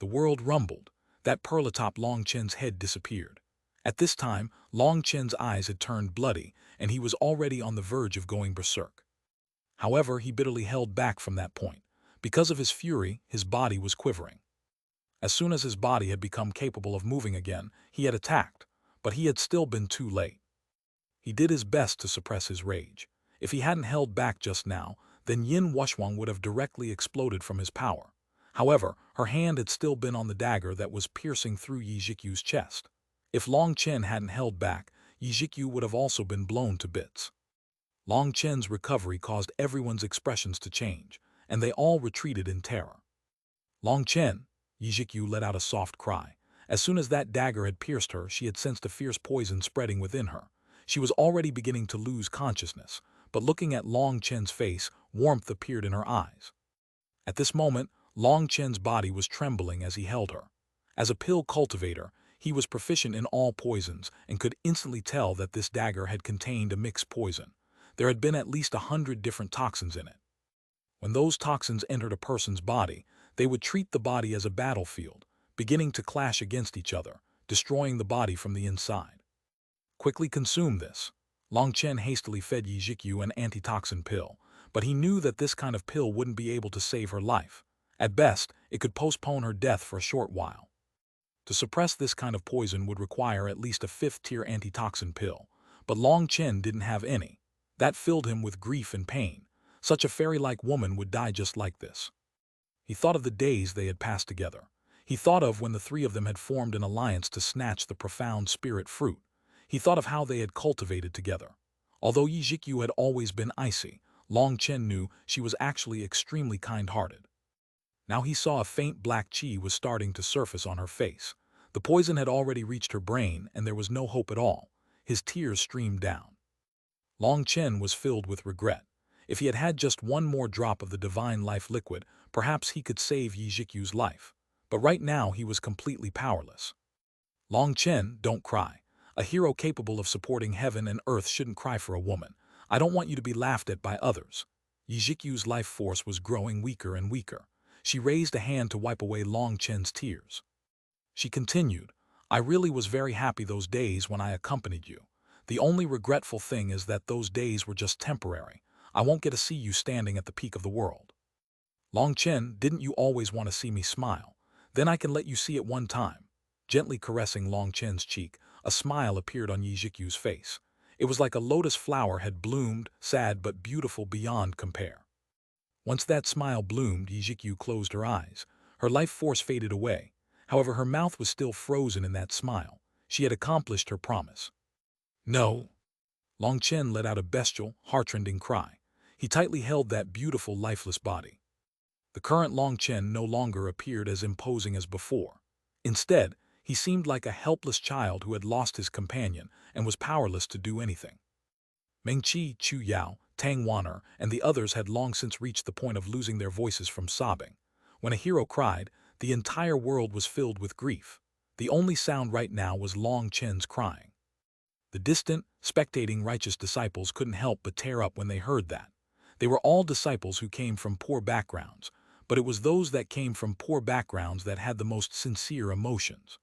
The world rumbled. That pearl atop Long Chen's head disappeared. At this time, Long Chen's eyes had turned bloody, and he was already on the verge of going berserk. However, he bitterly held back from that point. Because of his fury, his body was quivering. As soon as his body had become capable of moving again, he had attacked, but he had still been too late. He did his best to suppress his rage. If he hadn't held back just now, then Yin Wuxuang would have directly exploded from his power. However, her hand had still been on the dagger that was piercing through Yi Zhikyu's chest. If Long Chen hadn't held back, Yi Zhikyu would have also been blown to bits. Long Chen's recovery caused everyone's expressions to change, and they all retreated in terror. Long Chen, Yi Zhikyu let out a soft cry. As soon as that dagger had pierced her, she had sensed a fierce poison spreading within her. She was already beginning to lose consciousness, but looking at Long Chen's face, warmth appeared in her eyes. At this moment, Long Chen's body was trembling as he held her. As a pill cultivator, he was proficient in all poisons and could instantly tell that this dagger had contained a mixed poison. There had been at least 100 different toxins in it. When those toxins entered a person's body, they would treat the body as a battlefield, beginning to clash against each other, destroying the body from the inside. Quickly consume this. Long Chen hastily fed Yi Zhikyu an antitoxin pill, but he knew that this kind of pill wouldn't be able to save her life. At best, it could postpone her death for a short while. To suppress this kind of poison would require at least a 5th-tier antitoxin pill, but Long Chen didn't have any. That filled him with grief and pain. Such a fairy-like woman would die just like this. He thought of the days they had passed together. He thought of when the three of them had formed an alliance to snatch the profound spirit fruit. He thought of how they had cultivated together. Although Yi Jikyu had always been icy, Long Chen knew she was actually extremely kind-hearted. Now he saw a faint black chi was starting to surface on her face. The poison had already reached her brain, and there was no hope at all. His tears streamed down. Long Chen was filled with regret. If he had had just one more drop of the divine life liquid, perhaps he could save Yi Jikyu's life. But right now he was completely powerless. Long Chen, don't cry. A hero capable of supporting heaven and earth shouldn't cry for a woman. I don't want you to be laughed at by others. Yi Jikyu's life force was growing weaker and weaker. She raised a hand to wipe away Long Chen's tears. She continued, I really was very happy those days when I accompanied you. The only regretful thing is that those days were just temporary. I won't get to see you standing at the peak of the world. Long Chen, didn't you always want to see me smile? Then I can let you see it one time. Gently caressing Long Chen's cheek, a smile appeared on Yi Jikyu's face. It was like a lotus flower had bloomed, sad but beautiful beyond compare. Once that smile bloomed, Yi Jikyu closed her eyes. Her life force faded away. However, her mouth was still frozen in that smile. She had accomplished her promise. No. Long Chen let out a bestial, heartrending cry. He tightly held that beautiful, lifeless body. The current Long Chen no longer appeared as imposing as before. Instead, he seemed like a helpless child who had lost his companion and was powerless to do anything. Meng Qi, Chu Yao, Tang Wan'er, and the others had long since reached the point of losing their voices from sobbing. When a hero cried, the entire world was filled with grief. The only sound right now was Long Chen's crying. The distant, spectating righteous disciples couldn't help but tear up when they heard that. They were all disciples who came from poor backgrounds, but it was those that came from poor backgrounds that had the most sincere emotions.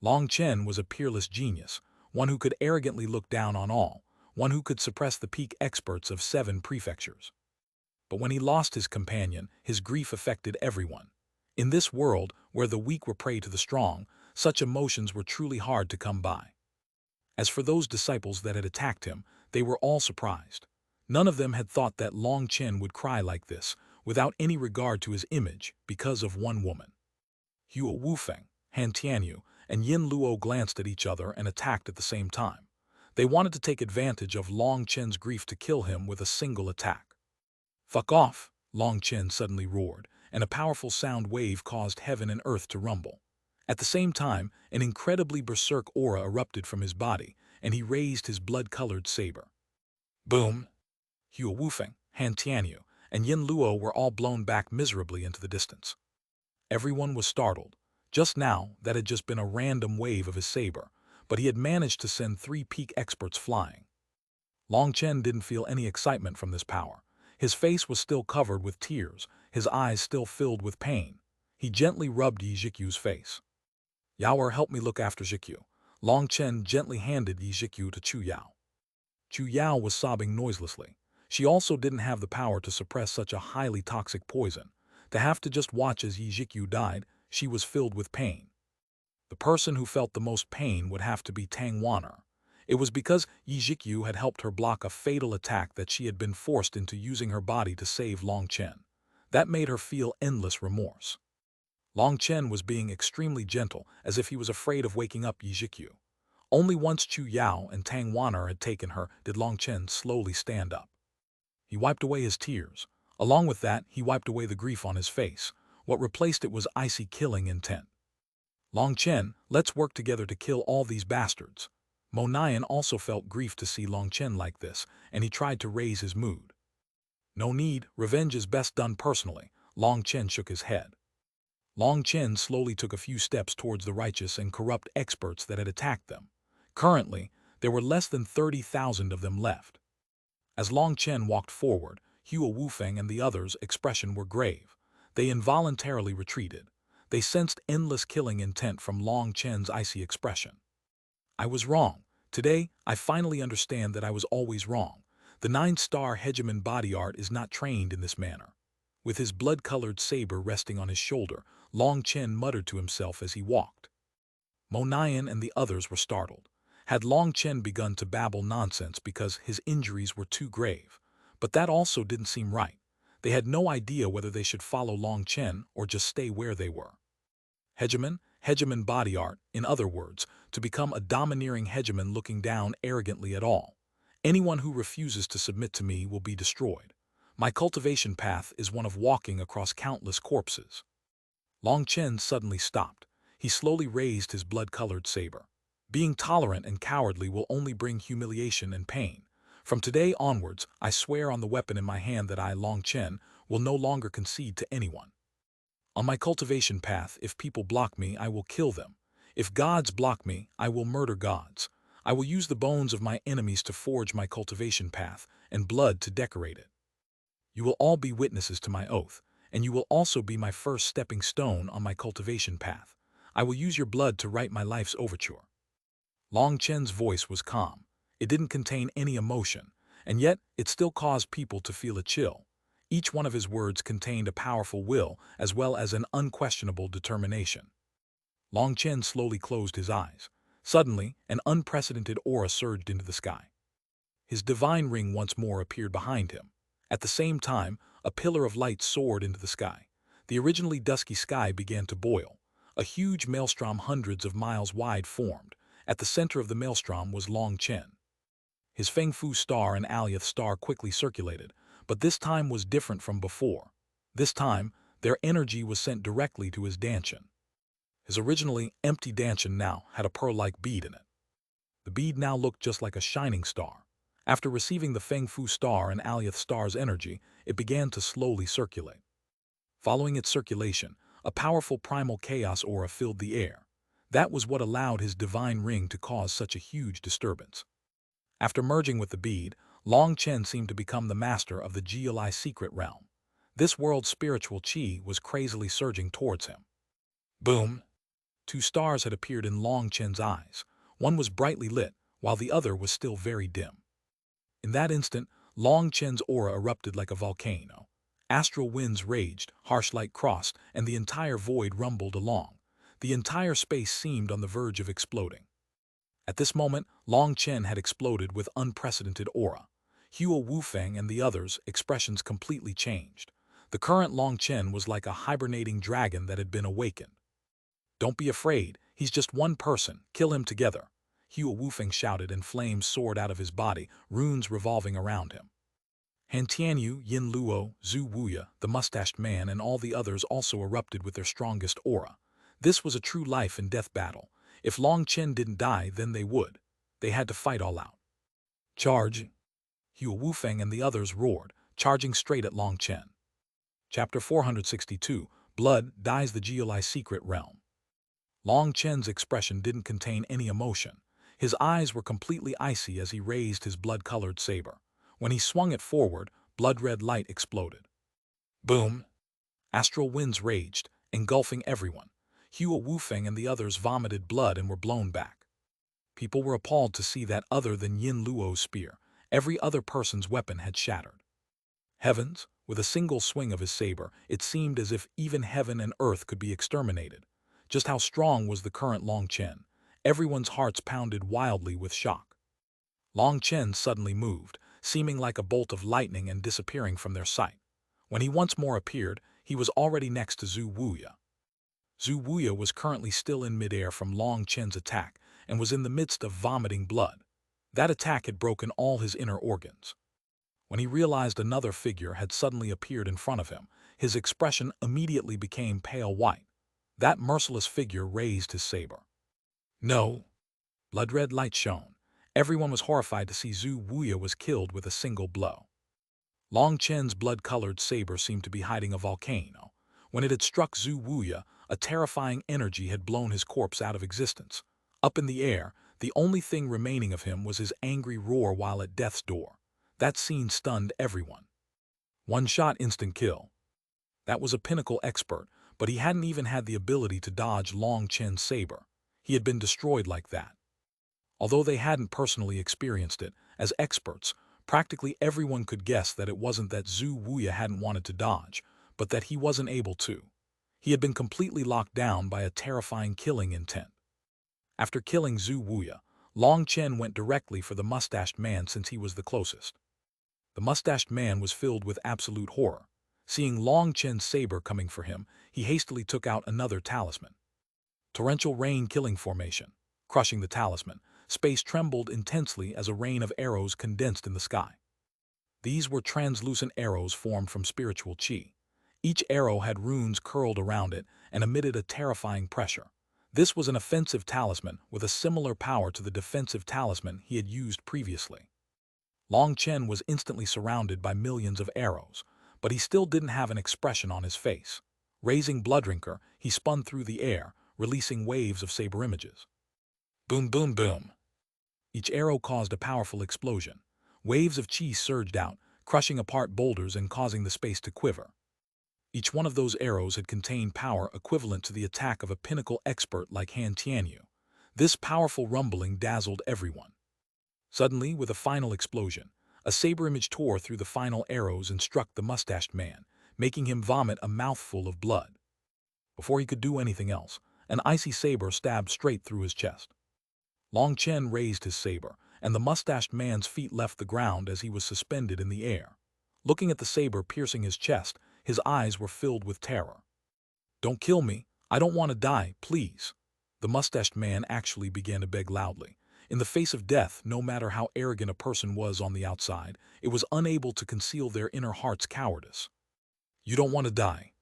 Long Chen was a peerless genius, one who could arrogantly look down on all, one who could suppress the peak experts of 7 prefectures. But when he lost his companion, his grief affected everyone. In this world, where the weak were prey to the strong, such emotions were truly hard to come by. As for those disciples that had attacked him, they were all surprised. None of them had thought that Long Chen would cry like this, without any regard to his image, because of one woman. Hua Wufeng, Han Tianyu, and Yin Luo glanced at each other and attacked at the same time. They wanted to take advantage of Long Chen's grief to kill him with a single attack. Fuck off, Long Chen suddenly roared, and a powerful sound wave caused heaven and earth to rumble. At the same time, an incredibly berserk aura erupted from his body, and he raised his blood-colored saber. Boom! Hua Wufeng, Han Tianyu, and Yin Luo were all blown back miserably into the distance. Everyone was startled. Just now, that had just been a random wave of his saber, but he had managed to send 3 peak experts flying. Long Chen didn't feel any excitement from this power. His face was still covered with tears, his eyes still filled with pain. He gently rubbed Yi Jikyu's face. Yaoer, help me look after Jikyu. Long Chen gently handed Yi Jikyu to Chu Yao. Chu Yao was sobbing noiselessly. She also didn't have the power to suppress such a highly toxic poison. To have to just watch as Yi Jikyu died, she was filled with pain. The person who felt the most pain would have to be Tang Wan'er. It was because Yi Jikyu had helped her block a fatal attack that she had been forced into using her body to save Long Chen. That made her feel endless remorse. Long Chen was being extremely gentle, as if he was afraid of waking up Yi Jikyu. Only once Chu Yao and Tang Wan'er had taken her did Long Chen slowly stand up. He wiped away his tears. Along with that, he wiped away the grief on his face. What replaced it was icy killing intent. Long Chen, let's work together to kill all these bastards. Mo Nian also felt grief to see Long Chen like this, and he tried to raise his mood. No need, revenge is best done personally. Long Chen shook his head. Long Chen slowly took a few steps towards the righteous and corrupt experts that had attacked them. Currently, there were less than 30,000 of them left. As Long Chen walked forward, Hua Wufeng and the others' expression were grave. They involuntarily retreated. They sensed endless killing intent from Long Chen's icy expression. I was wrong. Today, I finally understand that I was always wrong. The 9-star Hegemon body art is not trained in this manner. With his blood-colored saber resting on his shoulder, Long Chen muttered to himself as he walked. Mo Nian and the others were startled. Had Long Chen begun to babble nonsense because his injuries were too grave? But that also didn't seem right. They had no idea whether they should follow Long Chen or just stay where they were. Hegemon body art, in other words, to become a domineering hegemon looking down arrogantly at all. Anyone who refuses to submit to me will be destroyed. My cultivation path is one of walking across countless corpses. Long Chen suddenly stopped. He slowly raised his blood-colored saber. Being tolerant and cowardly will only bring humiliation and pain. From today onwards, I swear on the weapon in my hand that I, Long Chen, will no longer concede to anyone. On my cultivation path, if people block me, I will kill them. If gods block me, I will murder gods. I will use the bones of my enemies to forge my cultivation path, and blood to decorate it. You will all be witnesses to my oath, and you will also be my first stepping stone on my cultivation path. I will use your blood to write my life's overture. Long Chen's voice was calm. It didn't contain any emotion, and yet it still caused people to feel a chill. Each one of his words contained a powerful will as well as an unquestionable determination. Long Chen slowly closed his eyes. Suddenly, an unprecedented aura surged into the sky. His divine ring once more appeared behind him. At the same time, a pillar of light soared into the sky. The originally dusky sky began to boil. A huge maelstrom hundreds of miles wide formed. At the center of the maelstrom was Long Chen. His Feng Fu star and Alioth star quickly circulated, but this time was different from before. This time, their energy was sent directly to his dantian. His originally empty dantian now had a pearl-like bead in it. The bead now looked just like a shining star. After receiving the Feng Fu star and Alioth star's energy, it began to slowly circulate. Following its circulation, a powerful primal chaos aura filled the air. That was what allowed his divine ring to cause such a huge disturbance. After merging with the bead, Long Chen seemed to become the master of the Geoli secret realm. This world's spiritual qi was crazily surging towards him. Boom! Two stars had appeared in Long Chen's eyes. One was brightly lit, while the other was still very dim. In that instant, Long Chen's aura erupted like a volcano. Astral winds raged, harsh light crossed, and the entire void rumbled along. The entire space seemed on the verge of exploding. At this moment, Long Chen had exploded with unprecedented aura. Hua Wufeng and the others' expressions completely changed. The current Long Chen was like a hibernating dragon that had been awakened. "Don't be afraid, he's just one person, kill him together," Hua Wufeng shouted, and flames soared out of his body, runes revolving around him. Han Tianyu, Yin Luo, Zhu Wuya, the mustached man, and all the others also erupted with their strongest aura. This was a true life and death battle. If Long Chen didn't die, then they would. They had to fight all out. Charge! Hua Wufeng and the others roared, charging straight at Long Chen. Chapter 462, Blood Dyes the Geoli Secret Realm. Long Chen's expression didn't contain any emotion. His eyes were completely icy as he raised his blood-colored saber. When he swung it forward, blood-red light exploded. Boom! Astral winds raged, engulfing everyone. Hua Wufeng and the others vomited blood and were blown back. People were appalled to see that other than Yin Luo's spear, every other person's weapon had shattered. Heavens, with a single swing of his saber, it seemed as if even heaven and earth could be exterminated. Just how strong was the current Long Chen? Everyone's hearts pounded wildly with shock. Long Chen suddenly moved, seeming like a bolt of lightning and disappearing from their sight. When he once more appeared, he was already next to Zhu Wuya. Zhu Wuya was currently still in midair from Long Chen's attack and was in the midst of vomiting blood. That attack had broken all his inner organs. When he realized another figure had suddenly appeared in front of him, his expression immediately became pale white. That merciless figure raised his saber. No! Blood-red light shone. Everyone was horrified to see Zhu Wuya was killed with a single blow. Long Chen's blood-colored saber seemed to be hiding a volcano. When it had struck Zhu Wuya, a terrifying energy had blown his corpse out of existence. Up in the air, the only thing remaining of him was his angry roar while at death's door. That scene stunned everyone. One shot, instant kill. That was a pinnacle expert, but he hadn't even had the ability to dodge Long Chen's saber. He had been destroyed like that. Although they hadn't personally experienced it, as experts, practically everyone could guess that it wasn't that Zhu Wuya hadn't wanted to dodge, but that he wasn't able to. He had been completely locked down by a terrifying killing intent. After killing Zhu Wuya, Long Chen went directly for the mustached man since he was the closest. The mustached man was filled with absolute horror. Seeing Long Chen's saber coming for him, he hastily took out another talisman. Torrential rain killing formation, crushing the talisman. Space trembled intensely as a rain of arrows condensed in the sky. These were translucent arrows formed from spiritual chi. Each arrow had runes curled around it and emitted a terrifying pressure. This was an offensive talisman with a similar power to the defensive talisman he had used previously. Long Chen was instantly surrounded by millions of arrows, but he still didn't have an expression on his face. Raising Bloodrinker, he spun through the air, releasing waves of saber images. Boom, boom, boom. Each arrow caused a powerful explosion. Waves of chi surged out, crushing apart boulders and causing the space to quiver. Each one of those arrows had contained power equivalent to the attack of a pinnacle expert like Han Tianyu. This powerful rumbling dazzled everyone. Suddenly, with a final explosion, a saber image tore through the final arrows and struck the mustached man, making him vomit a mouthful of blood. Before he could do anything else, an icy saber stabbed straight through his chest. Long Chen raised his saber, and the mustached man's feet left the ground as he was suspended in the air. Looking at the saber piercing his chest, his eyes were filled with terror. "Don't kill me. I don't want to die, please." The mustached man actually began to beg loudly. In the face of death, no matter how arrogant a person was on the outside, it was unable to conceal their inner heart's cowardice. "You don't want to die."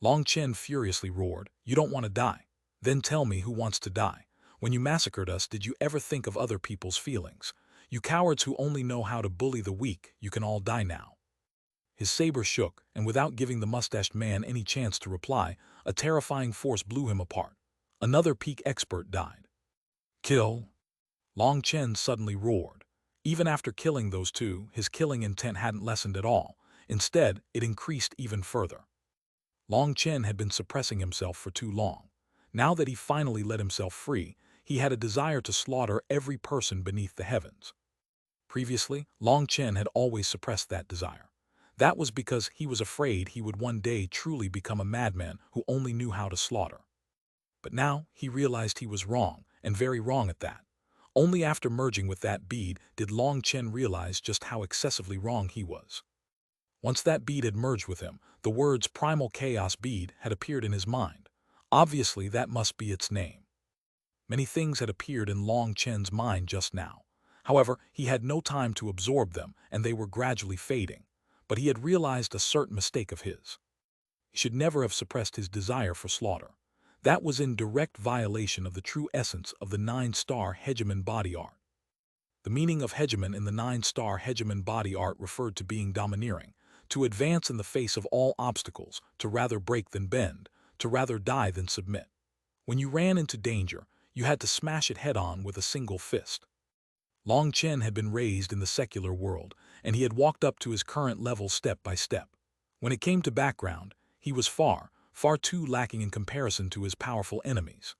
Long Chen furiously roared, "You don't want to die? Then tell me who wants to die. When you massacred us, did you ever think of other people's feelings? You cowards who only know how to bully the weak, you can all die now." His saber shook, and without giving the mustached man any chance to reply, a terrifying force blew him apart. Another peak expert died. "Kill!" Long Chen suddenly roared. Even after killing those two, his killing intent hadn't lessened at all. Instead, it increased even further. Long Chen had been suppressing himself for too long. Now that he finally let himself free, he had a desire to slaughter every person beneath the heavens. Previously, Long Chen had always suppressed that desire. That was because he was afraid he would one day truly become a madman who only knew how to slaughter. But now he realized he was wrong, and very wrong at that. Only after merging with that bead did Long Chen realize just how excessively wrong he was. Once that bead had merged with him, the words Primal Chaos Bead had appeared in his mind. Obviously, that must be its name. Many things had appeared in Long Chen's mind just now. However, he had no time to absorb them, and they were gradually fading. But he had realized a certain mistake of his. He should never have suppressed his desire for slaughter. That was in direct violation of the true essence of the 9-star Hegemon body art. The meaning of Hegemon in the 9-star Hegemon body art referred to being domineering, to advance in the face of all obstacles, to rather break than bend, to rather die than submit. When you ran into danger, you had to smash it head-on with a single fist. Long Chen had been raised in the secular world, and he had walked up to his current level step by step. When it came to background, he was far too lacking in comparison to his powerful enemies.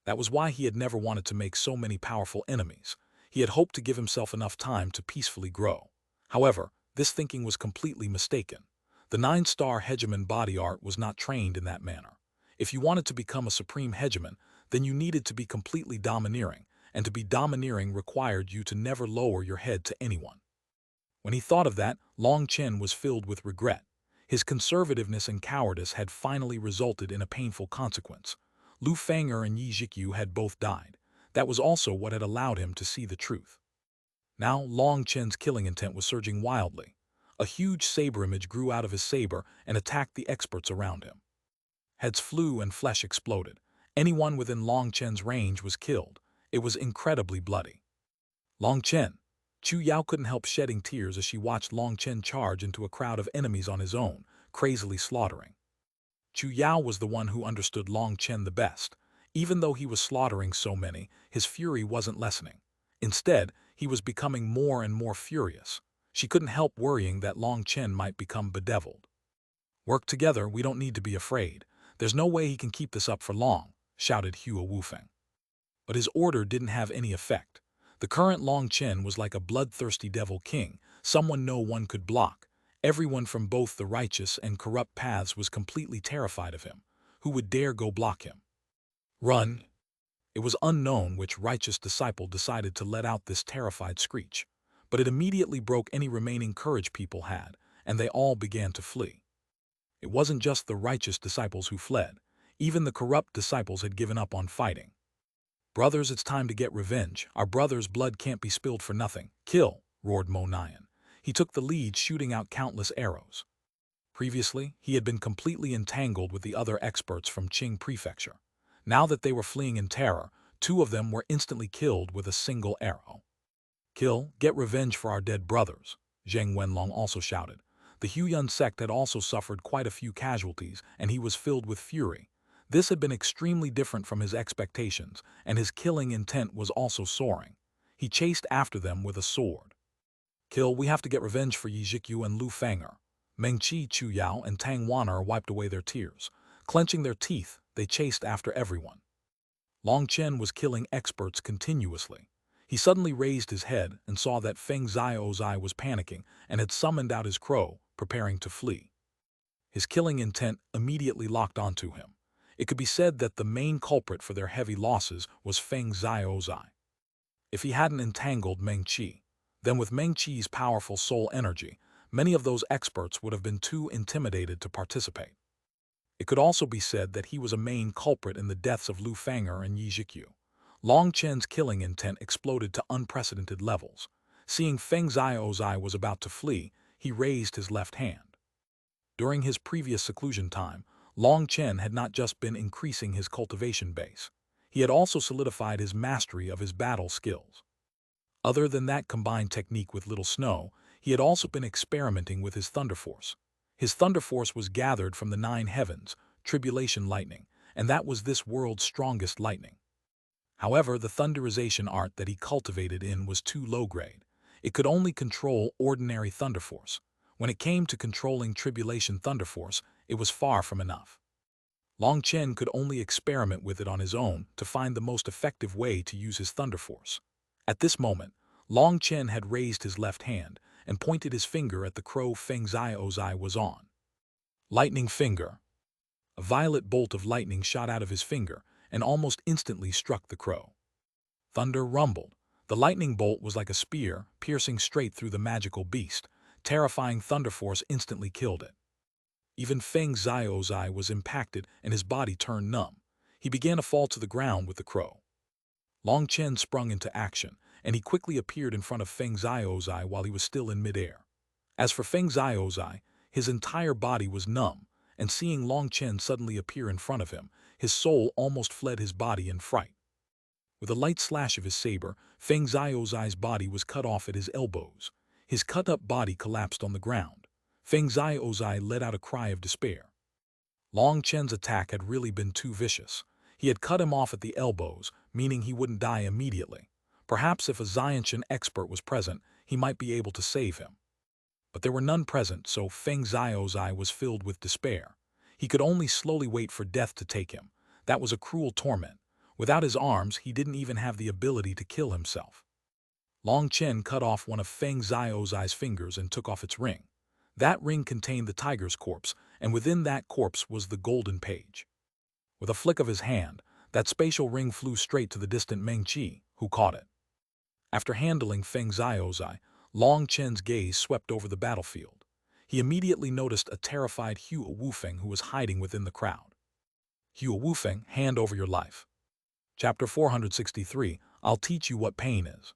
That was why he had never wanted to make so many powerful enemies. He had hoped to give himself enough time to peacefully grow. However, this thinking was completely mistaken. The 9-star Hegemon body art was not trained in that manner. If you wanted to become a supreme Hegemon, then you needed to be completely domineering, and to be domineering required you to never lower your head to anyone. When he thought of that, Long Chen was filled with regret. His conservativeness and cowardice had finally resulted in a painful consequence. Lu Fang'er and Yi Zhikyu had both died. That was also what had allowed him to see the truth. Now Long Chen's killing intent was surging wildly. A huge saber image grew out of his saber and attacked the experts around him. Heads flew and flesh exploded. Anyone within Long Chen's range was killed. It was incredibly bloody. Long Chen. Chu Yao couldn't help shedding tears as she watched Long Chen charge into a crowd of enemies on his own, crazily slaughtering. Chu Yao was the one who understood Long Chen the best. Even though he was slaughtering so many, his fury wasn't lessening. Instead, he was becoming more and more furious. She couldn't help worrying that Long Chen might become bedeviled. "Work together, we don't need to be afraid. There's no way he can keep this up for long," shouted Hua Wufeng. But his order didn't have any effect. The current Long Chen was like a bloodthirsty devil king, someone no one could block. Everyone from both the righteous and corrupt paths was completely terrified of him. Who would dare go block him? "Run!" It was unknown which righteous disciple decided to let out this terrified screech, but it immediately broke any remaining courage people had, and they all began to flee. It wasn't just the righteous disciples who fled. Even the corrupt disciples had given up on fighting. "Brothers, it's time to get revenge. Our brother's blood can't be spilled for nothing. Kill!" roared Mo Nian. He took the lead, shooting out countless arrows. Previously, he had been completely entangled with the other experts from Qing Prefecture. Now that they were fleeing in terror, two of them were instantly killed with a single arrow. "Kill, get revenge for our dead brothers," Zheng Wenlong also shouted. The Huiyun sect had also suffered quite a few casualties, and he was filled with fury. This had been extremely different from his expectations, and his killing intent was also soaring. He chased after them with a sword. "Kill, we have to get revenge for Yi Zhikyu and Lu Fanger." Meng Qi, Chu Yao, and Tang Waner wiped away their tears. Clenching their teeth, they chased after everyone. Long Chen was killing experts continuously. He suddenly raised his head and saw that Feng Xiaozai was panicking and had summoned out his crow, preparing to flee. His killing intent immediately locked onto him. It could be said that the main culprit for their heavy losses was Feng Xiaozai. If he hadn't entangled Meng Qi, then with Meng Qi's powerful soul energy, many of those experts would have been too intimidated to participate. It could also be said that he was a main culprit in the deaths of Lu Fanger and Yi Zhikyu. Long Chen's killing intent exploded to unprecedented levels. Seeing Feng Xiaozai was about to flee, he raised his left hand. During his previous seclusion time, Long Chen had not just been increasing his cultivation base. He had also solidified his mastery of his battle skills. Other than that combined technique with Little Snow, he had also been experimenting with his Thunder Force. His Thunder Force was gathered from the 9 heavens, Tribulation Lightning, and that was this world's strongest lightning. However, the thunderization art that he cultivated in was too low-grade. It could only control ordinary Thunder Force. When it came to controlling Tribulation Thunder Force, it was far from enough. Long Chen could only experiment with it on his own to find the most effective way to use his Thunder Force. At this moment, Long Chen had raised his left hand and pointed his finger at the crow Feng Xiaozai was on. Lightning Finger. A violet bolt of lightning shot out of his finger and almost instantly struck the crow. Thunder rumbled. The lightning bolt was like a spear, piercing straight through the magical beast. Terrifying Thunder Force instantly killed it. Even Feng Xiaozai was impacted and his body turned numb. He began to fall to the ground with the crow. Long Chen sprung into action, and he quickly appeared in front of Feng Xiaozai while he was still in midair. As for Feng Xiaozai, his entire body was numb, and seeing Long Chen suddenly appear in front of him, his soul almost fled his body in fright. With a light slash of his saber, Feng Xiaozai's body was cut off at his elbows. His cut-up body collapsed on the ground. Feng Xiaozai let out a cry of despair. Long Chen's attack had really been too vicious. He had cut him off at the elbows, meaning he wouldn't die immediately. Perhaps if a Xiantian expert was present, he might be able to save him. But there were none present, so Feng Xiaozai was filled with despair. He could only slowly wait for death to take him. That was a cruel torment. Without his arms, he didn't even have the ability to kill himself. Long Chen cut off one of Feng Xiaozai's fingers and took off its ring. That ring contained the tiger's corpse, and within that corpse was the golden page. With a flick of his hand, that spatial ring flew straight to the distant Meng Qi, who caught it. After handling Feng Xiaozai, Long Chen's gaze swept over the battlefield. He immediately noticed a terrified Hua Wufeng who was hiding within the crowd. "Hua Wufeng, hand over your life." Chapter 463, I'll teach you what pain is.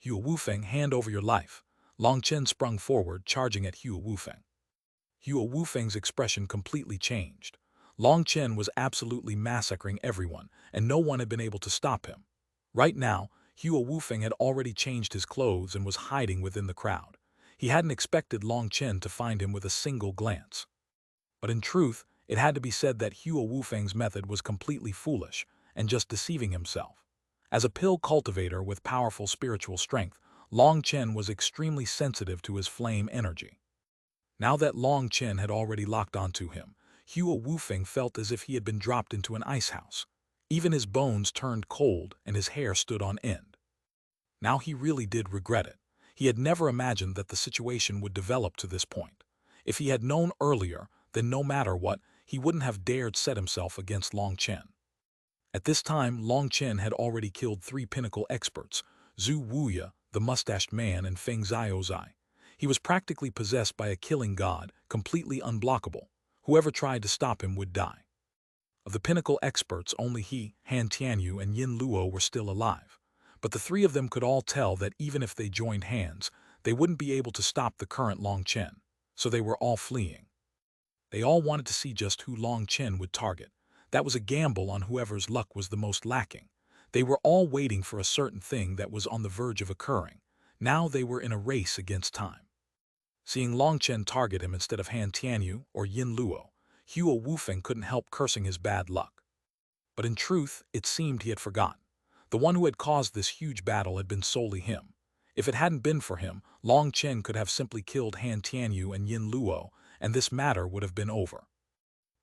"Hua Wufeng, hand over your life." Long Chen sprung forward, charging at Hua Wufeng. Hua Wufeng's expression completely changed. Long Chen was absolutely massacring everyone, and no one had been able to stop him. Right now, Hua Wufeng had already changed his clothes and was hiding within the crowd. He hadn't expected Long Chen to find him with a single glance. But in truth, it had to be said that Hua Wufeng's method was completely foolish and just deceiving himself. As a pill cultivator with powerful spiritual strength, Long Chen was extremely sensitive to his flame energy. Now that Long Chen had already locked onto him, Hua Wufeng felt as if he had been dropped into an ice house. Even his bones turned cold and his hair stood on end. Now he really did regret it. He had never imagined that the situation would develop to this point. If he had known earlier, then no matter what, he wouldn't have dared set himself against Long Chen. At this time, Long Chen had already killed 3 pinnacle experts, Zhu Wuya, the mustached man, and Feng Xiaozai. He was practically possessed by a killing god, completely unblockable. Whoever tried to stop him would die. Of the pinnacle experts, only he, Han Tianyu, and Yin Luo were still alive. But the three of them could all tell that even if they joined hands, they wouldn't be able to stop the current Long Chen, so they were all fleeing. They all wanted to see just who Long Chen would target. That was a gamble on whoever's luck was the most lacking. They were all waiting for a certain thing that was on the verge of occurring. Now they were in a race against time. Seeing Long Chen target him instead of Han Tianyu or Yin Luo, Hua Wufeng couldn't help cursing his bad luck. But in truth, it seemed he had forgotten. The one who had caused this huge battle had been solely him. If it hadn't been for him, Long Chen could have simply killed Han Tianyu and Yin Luo, and this matter would have been over.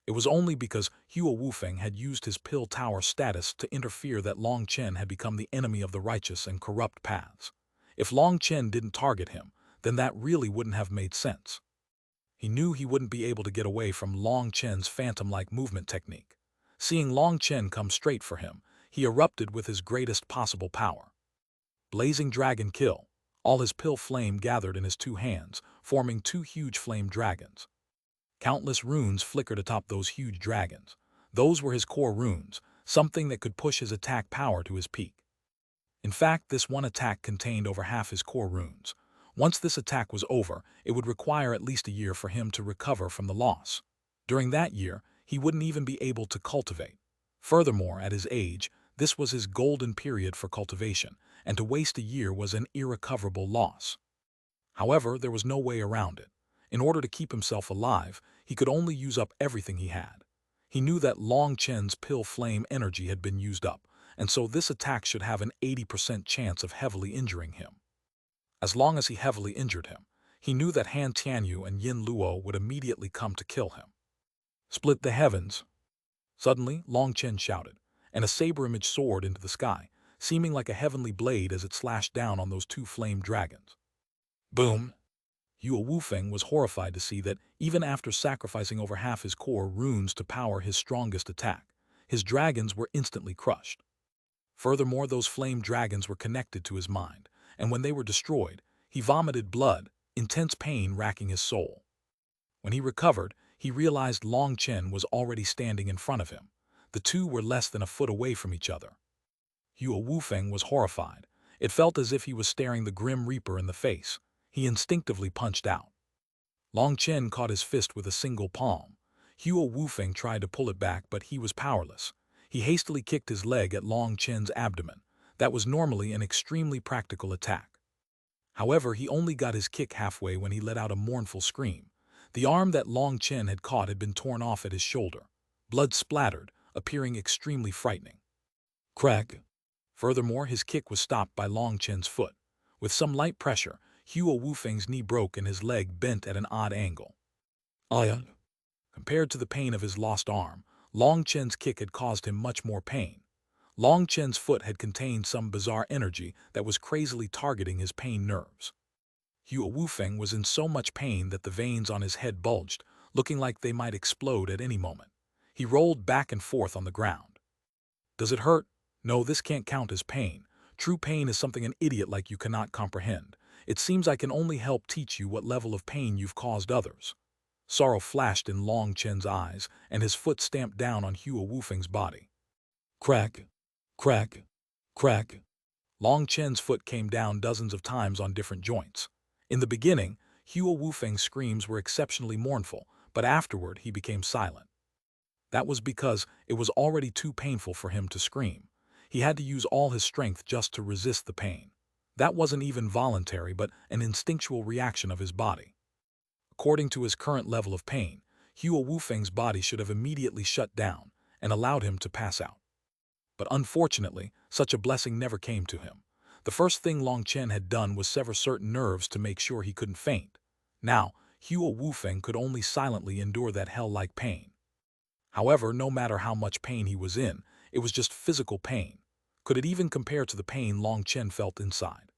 It was only because Hua Wufeng had used his pill tower status to interfere that Long Chen had become the enemy of the righteous and corrupt paths. If Long Chen didn't target him, then that really wouldn't have made sense. He knew he wouldn't be able to get away from Long Chen's phantom-like movement technique. Seeing Long Chen come straight for him, he erupted with his greatest possible power. Blazing Dragon Kill. All his pill flame gathered in his two hands, forming two huge flame dragons. Countless runes flickered atop those huge dragons. Those were his core runes, something that could push his attack power to his peak. In fact, this one attack contained over half his core runes. Once this attack was over, it would require at least a year for him to recover from the loss. During that year, he wouldn't even be able to cultivate. Furthermore, at his age, this was his golden period for cultivation, and to waste a year was an irrecoverable loss. However, there was no way around it. In order to keep himself alive, he could only use up everything he had. He knew that Long Chen's pill flame energy had been used up, and so this attack should have an 80% chance of heavily injuring him. As long as he heavily injured him, he knew that Han Tianyu and Yin Luo would immediately come to kill him. Split the heavens. Suddenly, Long Chen shouted, and a saber-image soared into the sky, seeming like a heavenly blade as it slashed down on those two flame dragons. Boom! Hua Wufeng was horrified to see that even after sacrificing over half his core runes to power his strongest attack, his dragons were instantly crushed. Furthermore, those flame dragons were connected to his mind, and when they were destroyed, he vomited blood, intense pain racking his soul. When he recovered, he realized Long Chen was already standing in front of him. The two were less than a foot away from each other. Hua Wufeng was horrified. It felt as if he was staring the Grim Reaper in the face. He instinctively punched out. Long Chen caught his fist with a single palm. Hua Wufeng tried to pull it back, but he was powerless. He hastily kicked his leg at Long Chen's abdomen. That was normally an extremely practical attack. However, he only got his kick halfway when he let out a mournful scream. The arm that Long Chen had caught had been torn off at his shoulder. Blood splattered, appearing extremely frightening. Crack! Furthermore, his kick was stopped by Long Chen's foot. With some light pressure, Hua Wufeng's knee broke and his leg bent at an odd angle. Compared to the pain of his lost arm, Long Chen's kick had caused him much more pain. Long Chen's foot had contained some bizarre energy that was crazily targeting his pain nerves. Hua Wufeng was in so much pain that the veins on his head bulged, looking like they might explode at any moment. He rolled back and forth on the ground. Does it hurt? No, this can't count as pain. True pain is something an idiot like you cannot comprehend. It seems I can only help teach you what level of pain you've caused others. Sorrow flashed in Long Chen's eyes, and his foot stamped down on Hua Wufeng's body. Crack, crack, crack. Long Chen's foot came down dozens of times on different joints. In the beginning, Hua Wufeng's screams were exceptionally mournful, but afterward he became silent. That was because it was already too painful for him to scream. He had to use all his strength just to resist the pain. That wasn't even voluntary, but an instinctual reaction of his body. According to his current level of pain, Hua Wufeng's body should have immediately shut down and allowed him to pass out. But unfortunately, such a blessing never came to him. The first thing Long Chen had done was sever certain nerves to make sure he couldn't faint. Now, Hua Wufeng could only silently endure that hell-like pain. However, no matter how much pain he was in, it was just physical pain. Could it even compare to the pain Long Chen felt inside?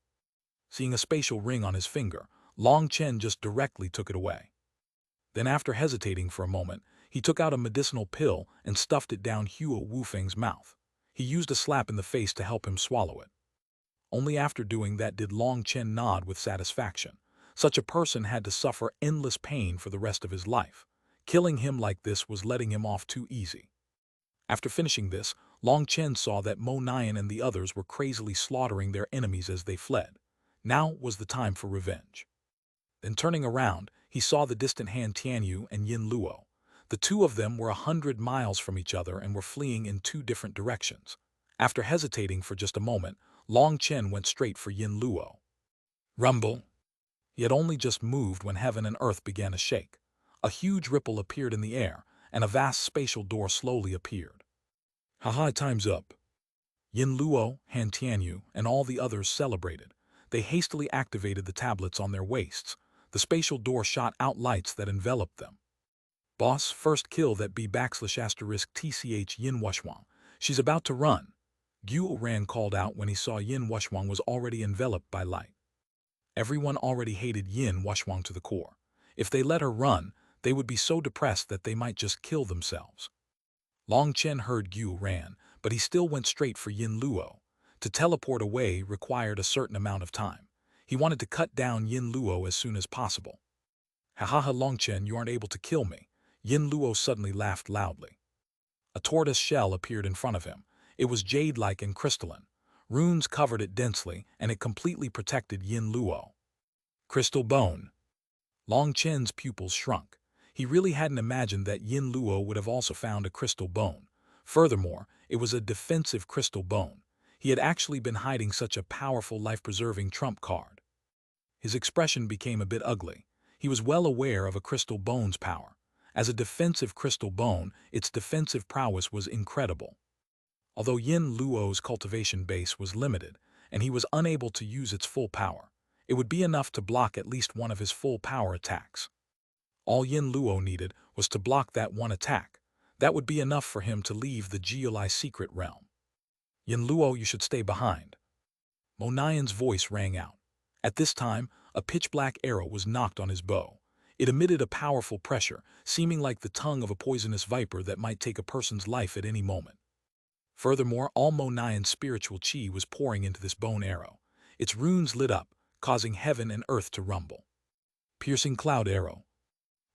Seeing a spatial ring on his finger, Long Chen just directly took it away. Then after hesitating for a moment, he took out a medicinal pill and stuffed it down Hua Wufeng's mouth. He used a slap in the face to help him swallow it. Only after doing that did Long Chen nod with satisfaction. Such a person had to suffer endless pain for the rest of his life. Killing him like this was letting him off too easy. After finishing this, Long Chen saw that Mo Nian and the others were crazily slaughtering their enemies as they fled. Now was the time for revenge. Then turning around, he saw the distant Han Tianyu and Yin Luo. The two of them were 100 miles from each other and were fleeing in two different directions. After hesitating for just a moment, Long Chen went straight for Yin Luo. Rumble! He had only just moved when heaven and earth began to shake. A huge ripple appeared in the air, and a vast spatial door slowly appeared. Haha, time's up. Yin Luo, Han Tianyu, and all the others celebrated. They hastily activated the tablets on their waists. The spatial door shot out lights that enveloped them. Boss, first kill that B **TCH Yin Xuanhuan. She's about to run. Xuanhuan called out when he saw Yin Xuanhuan was already enveloped by light. Everyone already hated Yin Xuanhuan to the core. If they let her run, they would be so depressed that they might just kill themselves. Long Chen heard Xuanhuan, but he still went straight for Yin Luo. To teleport away required a certain amount of time. He wanted to cut down Yin Luo as soon as possible. Haha, Long Chen, you aren't able to kill me. Yin Luo suddenly laughed loudly. A tortoise shell appeared in front of him. It was jade-like and crystalline. Runes covered it densely, and it completely protected Yin Luo. Crystal bone. Long Chen's pupils shrunk. He really hadn't imagined that Yin Luo would have also found a crystal bone. Furthermore, it was a defensive crystal bone. He had actually been hiding such a powerful life-preserving trump card. His expression became a bit ugly. He was well aware of a crystal bone's power. As a defensive crystal bone, its defensive prowess was incredible. Although Yin Luo's cultivation base was limited, and he was unable to use its full power, it would be enough to block at least one of his full power attacks. All Yin Luo needed was to block that one attack. That would be enough for him to leave the Geolai secret realm. Yin Luo, you should stay behind. Mo Nian's voice rang out. At this time, a pitch-black arrow was knocked on his bow. It emitted a powerful pressure, seeming like the tongue of a poisonous viper that might take a person's life at any moment. Furthermore, all Mo Nian's spiritual chi was pouring into this bone arrow. Its runes lit up, causing heaven and earth to rumble. Piercing cloud arrow.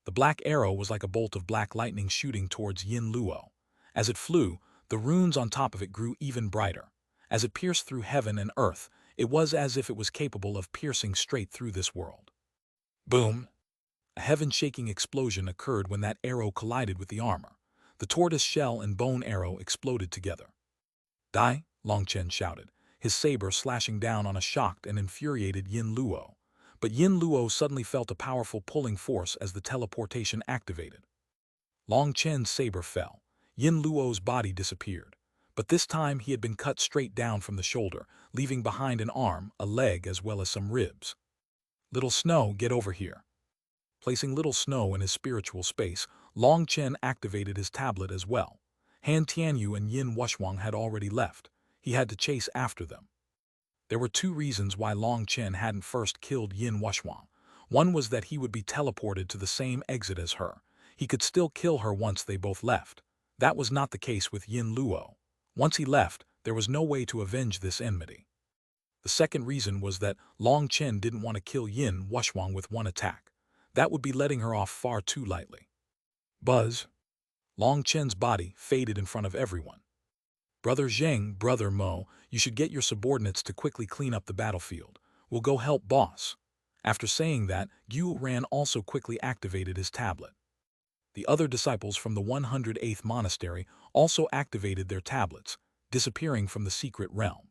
The black arrow was like a bolt of black lightning shooting towards Yin Luo. As it flew, the runes on top of it grew even brighter. As it pierced through heaven and earth, it was as if it was capable of piercing straight through this world. Boom! A heaven-shaking explosion occurred when that arrow collided with the armor. The tortoise shell and bone arrow exploded together. Die, Long Chen shouted, his saber slashing down on a shocked and infuriated Yin Luo. But Yin Luo suddenly felt a powerful pulling force as the teleportation activated. Long Chen's saber fell. Yin Luo's body disappeared. But this time he had been cut straight down from the shoulder, leaving behind an arm, a leg, as well as some ribs. Little Snow, get over here. Placing Little Snow in his spiritual space, Long Chen activated his tablet as well. Han Tianyu and Yin Xuanhuan had already left. He had to chase after them. There were two reasons why Long Chen hadn't first killed Yin Xuanhuan. One was that he would be teleported to the same exit as her. He could still kill her once they both left. That was not the case with Yin Luo. Once he left, there was no way to avenge this enmity. The second reason was that Long Chen didn't want to kill Yin Xuanhuan with one attack. That would be letting her off far too lightly. Buzz. Long Chen's body faded in front of everyone. Brother Zheng, Brother Mo, you should get your subordinates to quickly clean up the battlefield. We'll go help boss. After saying that, Xuanhuan also quickly activated his tablet. The other disciples from the 108th monastery also activated their tablets, disappearing from the secret realm.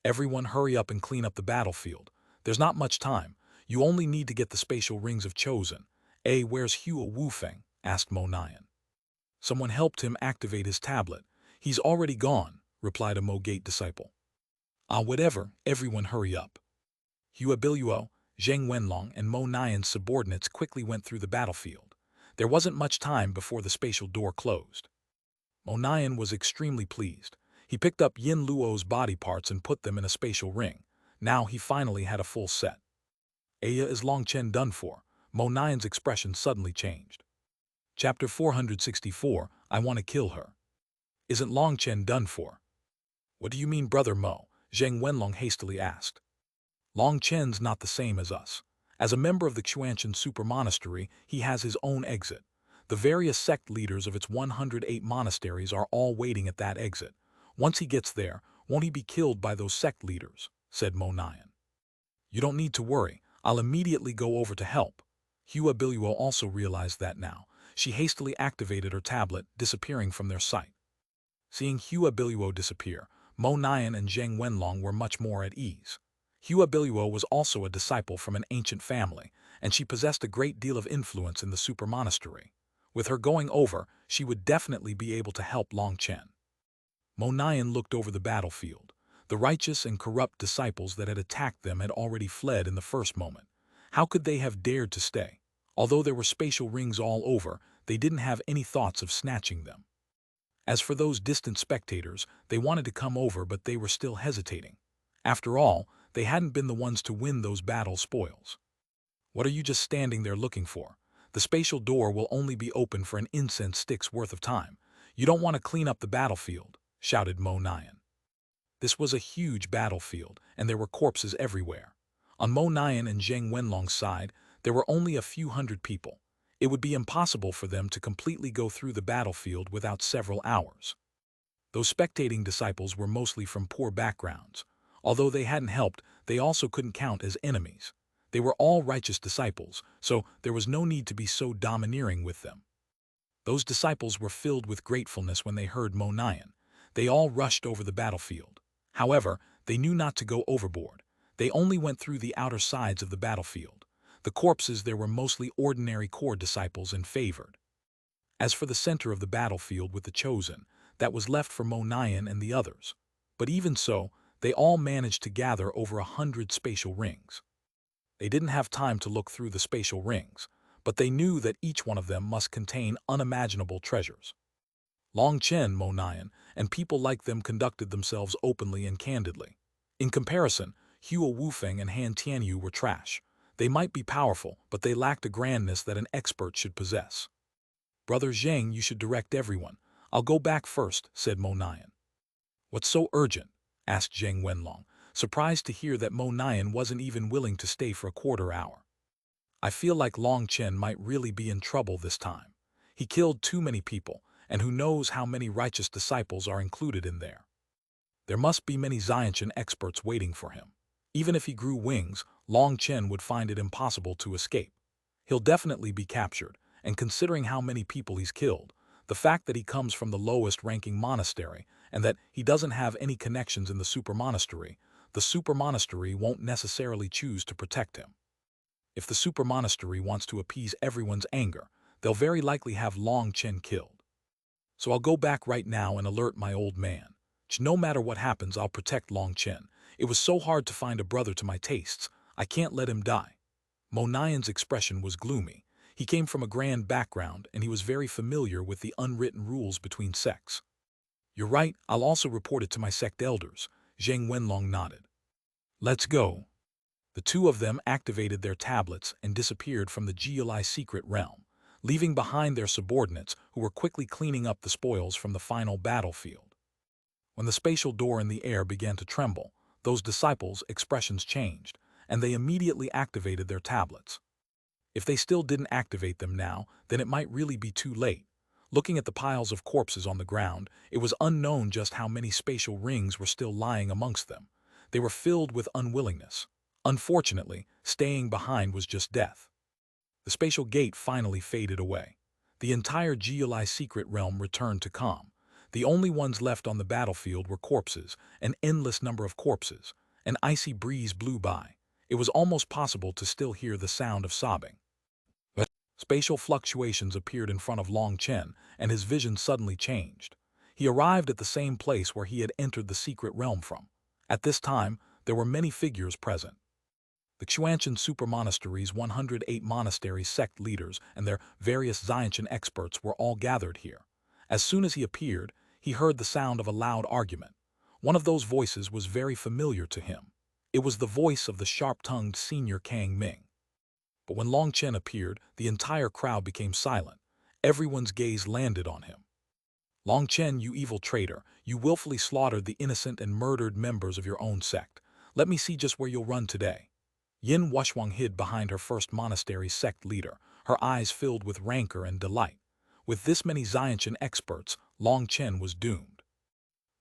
Everyone hurry up and clean up the battlefield. There's not much time. You only need to get the spatial rings of chosen. Where's Hua Wufeng? Asked Mo Nian. Someone helped him activate his tablet. He's already gone, replied a Mo Gate disciple. Whatever, everyone hurry up. Hua Biluo, Zheng Wenlong, and Mo Nian's subordinates quickly went through the battlefield. There wasn't much time before the spatial door closed. Mo Nian was extremely pleased. He picked up Yin Luo's body parts and put them in a spatial ring. Now he finally had a full set. Is Long Chen done for? Mo Nian's expression suddenly changed. Chapter 464, I want to kill her. Isn't Long Chen done for? What do you mean, Brother Mo? Zheng Wenlong hastily asked. Long Chen's not the same as us. As a member of the Xuanhuan Super Monastery, he has his own exit. The various sect leaders of its 108 monasteries are all waiting at that exit. Once he gets there, won't he be killed by those sect leaders? Said Monayan. You don't need to worry. I'll immediately go over to help. Huabiluo also realized that now. She hastily activated her tablet, disappearing from their sight. Seeing Huabiluo disappear, Monayan and Zheng Wenlong were much more at ease. Huabiluo was also a disciple from an ancient family, and she possessed a great deal of influence in the super monastery. With her going over, she would definitely be able to help Long Chen. Monayan looked over the battlefield. The righteous and corrupt disciples that had attacked them had already fled in the first moment. How could they have dared to stay? Although there were spatial rings all over, they didn't have any thoughts of snatching them. As for those distant spectators, they wanted to come over, but they were still hesitating. After all, they hadn't been the ones to win those battle spoils. What are you just standing there looking for? The spatial door will only be open for an incense stick's worth of time. You don't want to clean up the battlefield, shouted Monayan. This was a huge battlefield, and there were corpses everywhere. On Monayan and Zheng Wenlong's side, there were only a few hundred people. It would be impossible for them to completely go through the battlefield without several hours. Those spectating disciples were mostly from poor backgrounds. Although they hadn't helped, they also couldn't count as enemies. They were all righteous disciples, so there was no need to be so domineering with them. Those disciples were filled with gratefulness when they heard Monayan. They all rushed over the battlefield. However, they knew not to go overboard. They only went through the outer sides of the battlefield. The corpses there were mostly ordinary core disciples and favored. As for the center of the battlefield with the chosen, that was left for Monayan and the others. But even so, they all managed to gather over 100 spatial rings. They didn't have time to look through the spatial rings, but they knew that each one of them must contain unimaginable treasures. Long Chen, Monayan, and people like them conducted themselves openly and candidly. In comparison, Hua Wufeng and Han Tianyu were trash. They might be powerful, but they lacked a grandness that an expert should possess. Brother Zheng, you should direct everyone. I'll go back first, said Monayan. What's so urgent? Asked Zheng Wenlong, surprised to hear that Monayan wasn't even willing to stay for a quarter hour. I feel like Long Chen might really be in trouble this time. He killed too many people, and who knows how many righteous disciples are included in there. There must be many Xiantian experts waiting for him. Even if he grew wings, Long Chen would find it impossible to escape. He'll definitely be captured, and considering how many people he's killed, the fact that he comes from the lowest-ranking monastery and that he doesn't have any connections in the super monastery, the super monastery won't necessarily choose to protect him. If the super monastery wants to appease everyone's anger, they'll very likely have Long Chen killed. So I'll go back right now and alert my old man. No matter what happens, I'll protect Long Chen. It was so hard to find a brother to my tastes. I can't let him die. Monayan's expression was gloomy. He came from a grand background, and he was very familiar with the unwritten rules between sects. You're right, I'll also report it to my sect elders. Zheng Wenlong nodded. Let's go. The two of them activated their tablets and disappeared from the Geoli secret realm, leaving behind their subordinates who were quickly cleaning up the spoils from the final battlefield. When the spatial door in the air began to tremble, those disciples' expressions changed, and they immediately activated their tablets. If they still didn't activate them now, then it might really be too late. Looking at the piles of corpses on the ground, it was unknown just how many spatial rings were still lying amongst them. They were filled with unwillingness. Unfortunately, staying behind was just death. The spatial gate finally faded away. The entire Geoli secret realm returned to calm. The only ones left on the battlefield were corpses, an endless number of corpses. An icy breeze blew by. It was almost possible to still hear the sound of sobbing. But spatial fluctuations appeared in front of Long Chen, and his vision suddenly changed. He arrived at the same place where he had entered the secret realm from. At this time, there were many figures present. The Xuanhuan super monastery's 108 monastery sect leaders and their various Xiantian experts were all gathered here. As soon as he appeared, he heard the sound of a loud argument. One of those voices was very familiar to him. It was the voice of the sharp-tongued senior Kang Ming. But when Long Chen appeared, the entire crowd became silent. Everyone's gaze landed on him. Long Chen, you evil traitor, you willfully slaughtered the innocent and murdered members of your own sect. Let me see just where you'll run today. Yin Wuxuang hid behind her first monastery's sect leader, her eyes filled with rancor and delight. With this many Xiantian experts, Long Chen was doomed.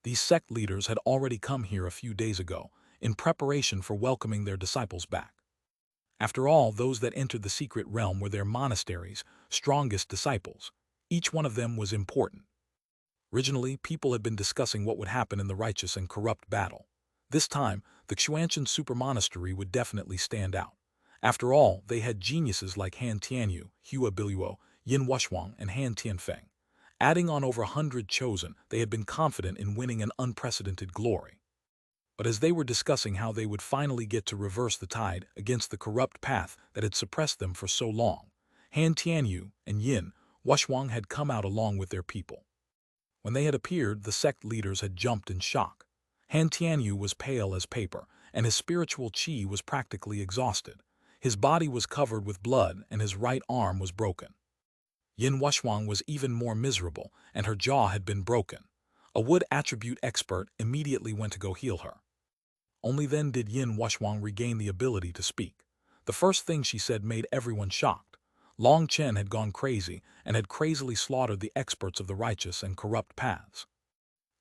These sect leaders had already come here a few days ago, in preparation for welcoming their disciples back. After all, those that entered the secret realm were their monastery's strongest disciples. Each one of them was important. Originally, people had been discussing what would happen in the righteous and corrupt battle. This time, the Xuanhuan super monastery would definitely stand out. After all, they had geniuses like Han Tianyu, Hua Biluo, Yin Wuxuang, and Han Tianfeng. Adding on over 100 chosen, they had been confident in winning an unprecedented glory. But as they were discussing how they would finally get to reverse the tide against the corrupt path that had suppressed them for so long, Han Tianyu and Yin Wuxuang had come out along with their people. When they had appeared, the sect leaders had jumped in shock. Han Tianyu was pale as paper, and his spiritual qi was practically exhausted. His body was covered with blood, and his right arm was broken. Yin Wuxuang was even more miserable, and her jaw had been broken. A wood attribute expert immediately went to go heal her. Only then did Yin Wuxuang regain the ability to speak. The first thing she said made everyone shocked. Long Chen had gone crazy and had crazily slaughtered the experts of the righteous and corrupt paths.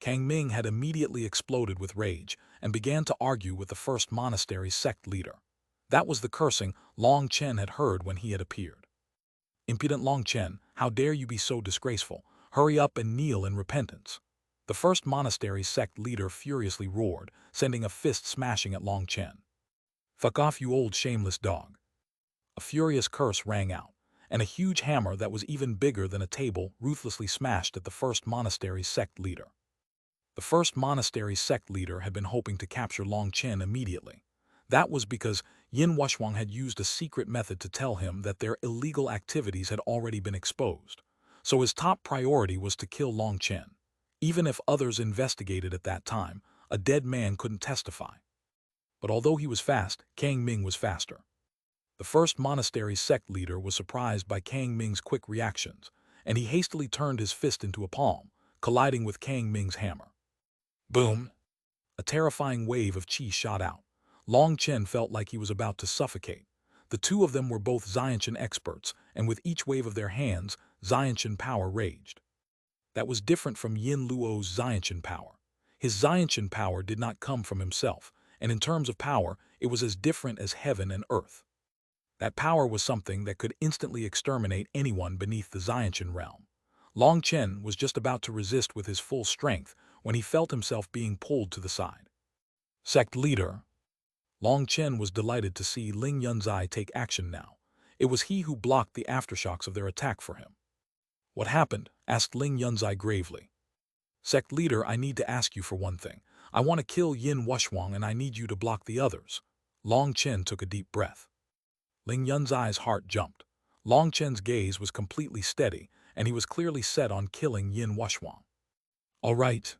Kang Ming had immediately exploded with rage and began to argue with the first monastery's sect leader. That was the cursing Long Chen had heard when he had appeared. "Impudent Long Chen, how dare you be so disgraceful? Hurry up and kneel in repentance." The first monastery's sect leader furiously roared, sending a fist smashing at Long Chen. "Fuck off, you old shameless dog." A furious curse rang out, and a huge hammer that was even bigger than a table ruthlessly smashed at the first monastery's sect leader. The first monastery's sect leader had been hoping to capture Long Chen immediately. That was because Yin Wuxuang had used a secret method to tell him that their illegal activities had already been exposed. So his top priority was to kill Long Chen. Even if others investigated at that time, a dead man couldn't testify. But although he was fast, Kang Ming was faster. The first monastery's sect leader was surprised by Kang Ming's quick reactions, and he hastily turned his fist into a palm, colliding with Kang Ming's hammer. Boom! A terrifying wave of qi shot out. Long Chen felt like he was about to suffocate. The two of them were both Xiantian experts, and with each wave of their hands, Xiantian power raged. That was different from Yin Luo's Xiantian power. His Xiantian power did not come from himself, and in terms of power, it was as different as heaven and earth. That power was something that could instantly exterminate anyone beneath the Xiantian realm. Long Chen was just about to resist with his full strength when he felt himself being pulled to the side. Sect leader. Long Chen was delighted to see Ling Yunzai take action now. It was he who blocked the aftershocks of their attack for him. "What happened?" asked Ling Yunzai gravely. "Sect leader, I need to ask you for one thing. I want to kill Yin Wuxuang and I need you to block the others." Long Chen took a deep breath. Ling Yunzai's heart jumped. Long Chen's gaze was completely steady, and he was clearly set on killing Yin Wuxuang. "All right."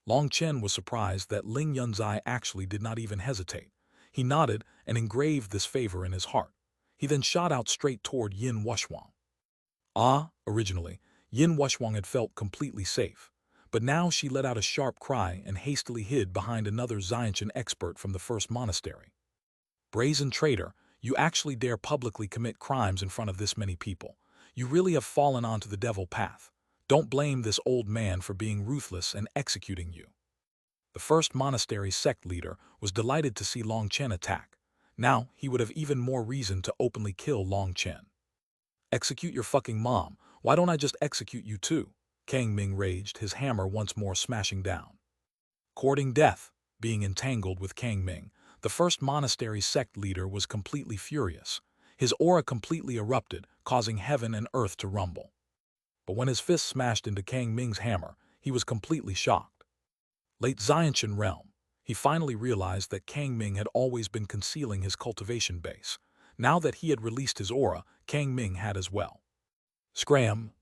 Long Chen was surprised that Ling Yunzai actually did not even hesitate. He nodded and engraved this favor in his heart. He then shot out straight toward Yin Wuxuang. Originally, Yin Wuxuang had felt completely safe, but now she let out a sharp cry and hastily hid behind another Xiantian expert from the first monastery. "Brazen traitor, you actually dare publicly commit crimes in front of this many people. You really have fallen onto the devil path. Don't blame this old man for being ruthless and executing you." The first monastery sect leader was delighted to see Long Chen attack. Now he would have even more reason to openly kill Long Chen. "Execute your fucking mom. Why don't I just execute you too?" Kang Ming raged, his hammer once more smashing down. Courting death, being entangled with Kang Ming, the first monastery sect leader was completely furious. His aura completely erupted, causing heaven and earth to rumble. But when his fist smashed into Kang Ming's hammer, he was completely shocked. Late Xiantian realm, he finally realized that Kang Ming had always been concealing his cultivation base. Now that he had released his aura, Kang Ming had as well. Scram!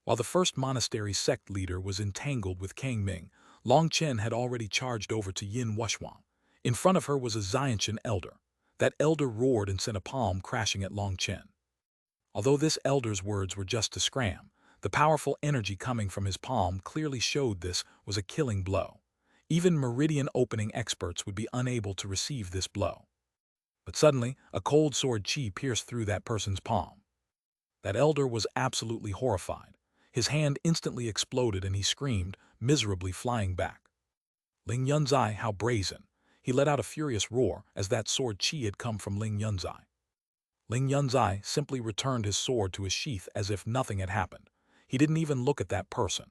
While the first monastery sect leader was entangled with Kang Ming, Long Chen had already charged over to Yin Wuxuang. In front of her was a Xiantian elder. That elder roared and sent a palm crashing at Long Chen. Although this elder's words were just to scram, the powerful energy coming from his palm clearly showed this was a killing blow. Even meridian opening experts would be unable to receive this blow. But suddenly, a cold sword chi pierced through that person's palm. That elder was absolutely horrified. His hand instantly exploded and he screamed, miserably flying back. Ling Yunzai, how brazen! He let out a furious roar as that sword chi had come from Ling Yunzai. Ling Yunzai simply returned his sword to his sheath as if nothing had happened. He didn't even look at that person.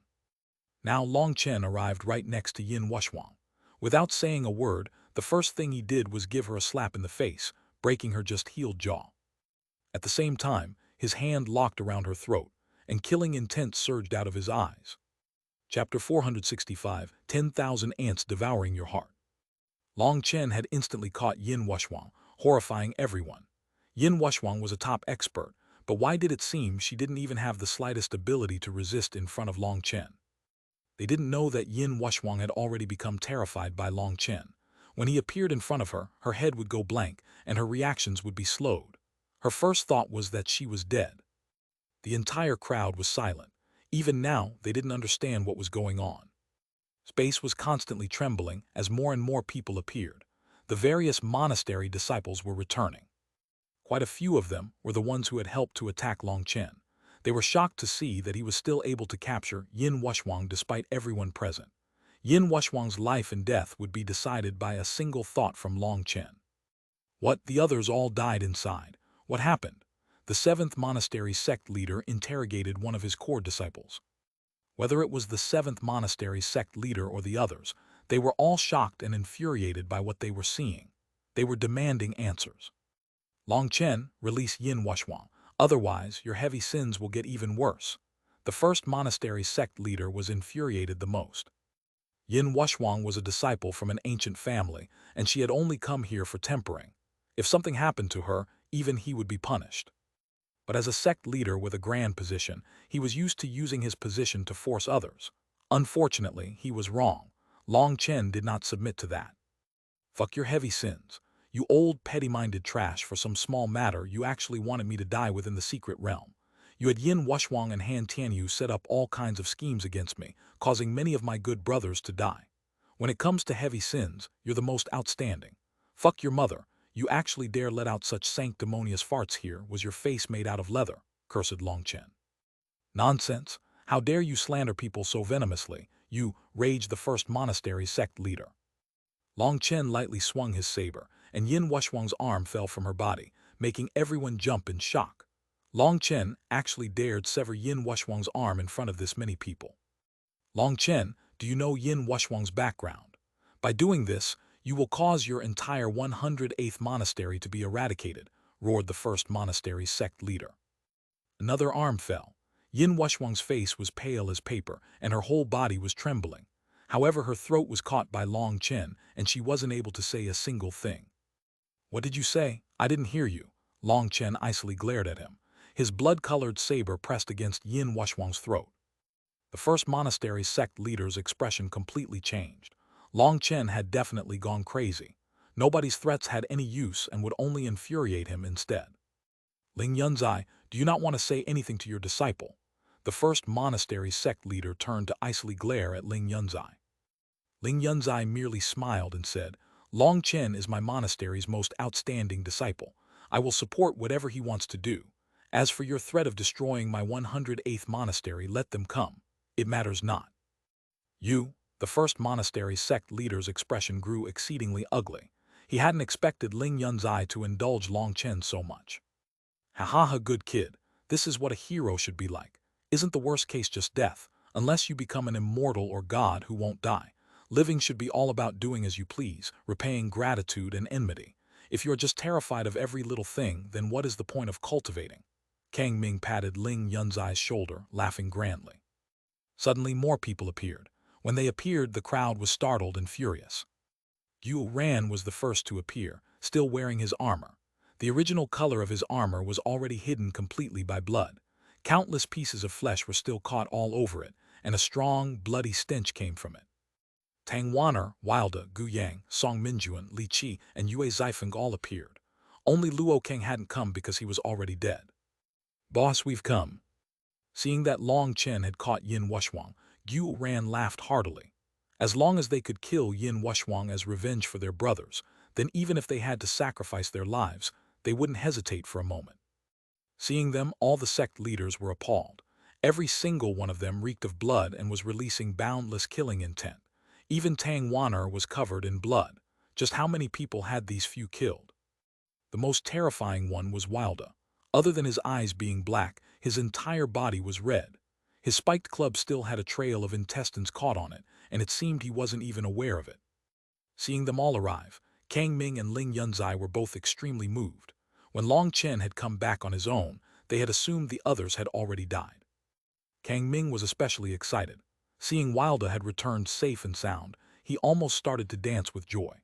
Now Long Chen arrived right next to Yin Wuxuang. Without saying a word, the first thing he did was give her a slap in the face, breaking her just-healed jaw. At the same time, his hand locked around her throat, and killing intent surged out of his eyes. Chapter 465, 10,000 Ants Devouring Your Heart. Long Chen had instantly caught Yin Wuxuang, horrifying everyone. Yin Wuxuang was a top expert, but why did it seem she didn't even have the slightest ability to resist in front of Long Chen? They didn't know that Yin Wuxuang had already become terrified by Long Chen. When he appeared in front of her, her head would go blank, and her reactions would be slowed. Her first thought was that she was dead. The entire crowd was silent. Even now, they didn't understand what was going on. Space was constantly trembling as more and more people appeared. The various monastery disciples were returning. Quite a few of them were the ones who had helped to attack Long Chen. They were shocked to see that he was still able to capture Yin Wuxuang despite everyone present. Yin Wuxuang's life and death would be decided by a single thought from Long Chen. What? The others all died inside. What happened? The 7th monastery sect leader interrogated one of his core disciples. Whether it was the 7th monastery sect leader or the others, they were all shocked and infuriated by what they were seeing. They were demanding answers. Long Chen, release Yin Wuxuang, otherwise your heavy sins will get even worse. The 1st monastery sect leader was infuriated the most. Yin Wuxuang was a disciple from an ancient family, and she had only come here for tempering. If something happened to her, even he would be punished. But as a sect leader with a grand position, he was used to using his position to force others. Unfortunately, he was wrong. Long Chen did not submit to that. Fuck your heavy sins. You old petty-minded trash, for some small matter you actually wanted me to die within the secret realm. You had Yin Wuxuang and Han Tianyu set up all kinds of schemes against me, causing many of my good brothers to die. When it comes to heavy sins, you're the most outstanding. Fuck your mother. You actually dare let out such sanctimonious farts here? Was your face made out of leather? Cursed Long Chen. Nonsense. How dare you slander people so venomously? You, raged the 1st monastery sect leader. Long Chen lightly swung his saber, and Yin Wuxuang's arm fell from her body, making everyone jump in shock. Long Chen actually dared sever Yin Wuxuang's arm in front of this many people. Long Chen, do you know Yin Wuxuang's background? By doing this, you will cause your entire 108th monastery to be eradicated, roared the 1st monastery sect leader. Another arm fell. Yin Wuxuang's face was pale as paper, and her whole body was trembling. However, her throat was caught by Long Chen, and she wasn't able to say a single thing. What did you say? I didn't hear you. Long Chen icily glared at him. His blood-colored saber pressed against Yin Wuxuang's throat. The 1st monastery sect leader's expression completely changed. Long Chen had definitely gone crazy. Nobody's threats had any use and would only infuriate him instead. Ling Yunzai, do you not want to say anything to your disciple? The 1st monastery sect leader turned to icily glare at Ling Yunzai. Ling Yunzai merely smiled and said, Long Chen is my monastery's most outstanding disciple. I will support whatever he wants to do. As for your threat of destroying my 108th monastery, let them come. It matters not. You, the 1st monastery sect leader's expression grew exceedingly ugly. He hadn't expected Ling Yunzai to indulge Long Chen so much. Ha ha ha, good kid. This is what a hero should be like. Isn't the worst case just death, unless you become an immortal or god who won't die? Living should be all about doing as you please, repaying gratitude and enmity. If you're just terrified of every little thing, then what is the point of cultivating? Kang Ming patted Ling Yunzai's shoulder, laughing grandly. Suddenly more people appeared. When they appeared, the crowd was startled and furious. Xuanhuan was the first to appear, still wearing his armor. The original color of his armor was already hidden completely by blood. Countless pieces of flesh were still caught all over it, and a strong, bloody stench came from it. Tang Wan'er, Wilda, Gu Yang, Song Minjuan, Li Qi, and Yue Zifeng all appeared. Only Luo Kang hadn't come because he was already dead. Boss, we've come. Seeing that Long Chen had caught Yin Wuxuang, Xuanhuan laughed heartily. As long as they could kill Yin Wuxuang as revenge for their brothers, then even if they had to sacrifice their lives, they wouldn't hesitate for a moment. Seeing them, all the sect leaders were appalled. Every single one of them reeked of blood and was releasing boundless killing intent. Even Tang Wan'er was covered in blood. Just how many people had these few killed? The most terrifying one was Wilda. Other than his eyes being black, his entire body was red. His spiked club still had a trail of intestines caught on it, and it seemed he wasn't even aware of it. Seeing them all arrive, Kang Ming and Ling Yunzai were both extremely moved. When Long Chen had come back on his own, they had assumed the others had already died. Kang Ming was especially excited. Seeing Wilda had returned safe and sound, he almost started to dance with joy.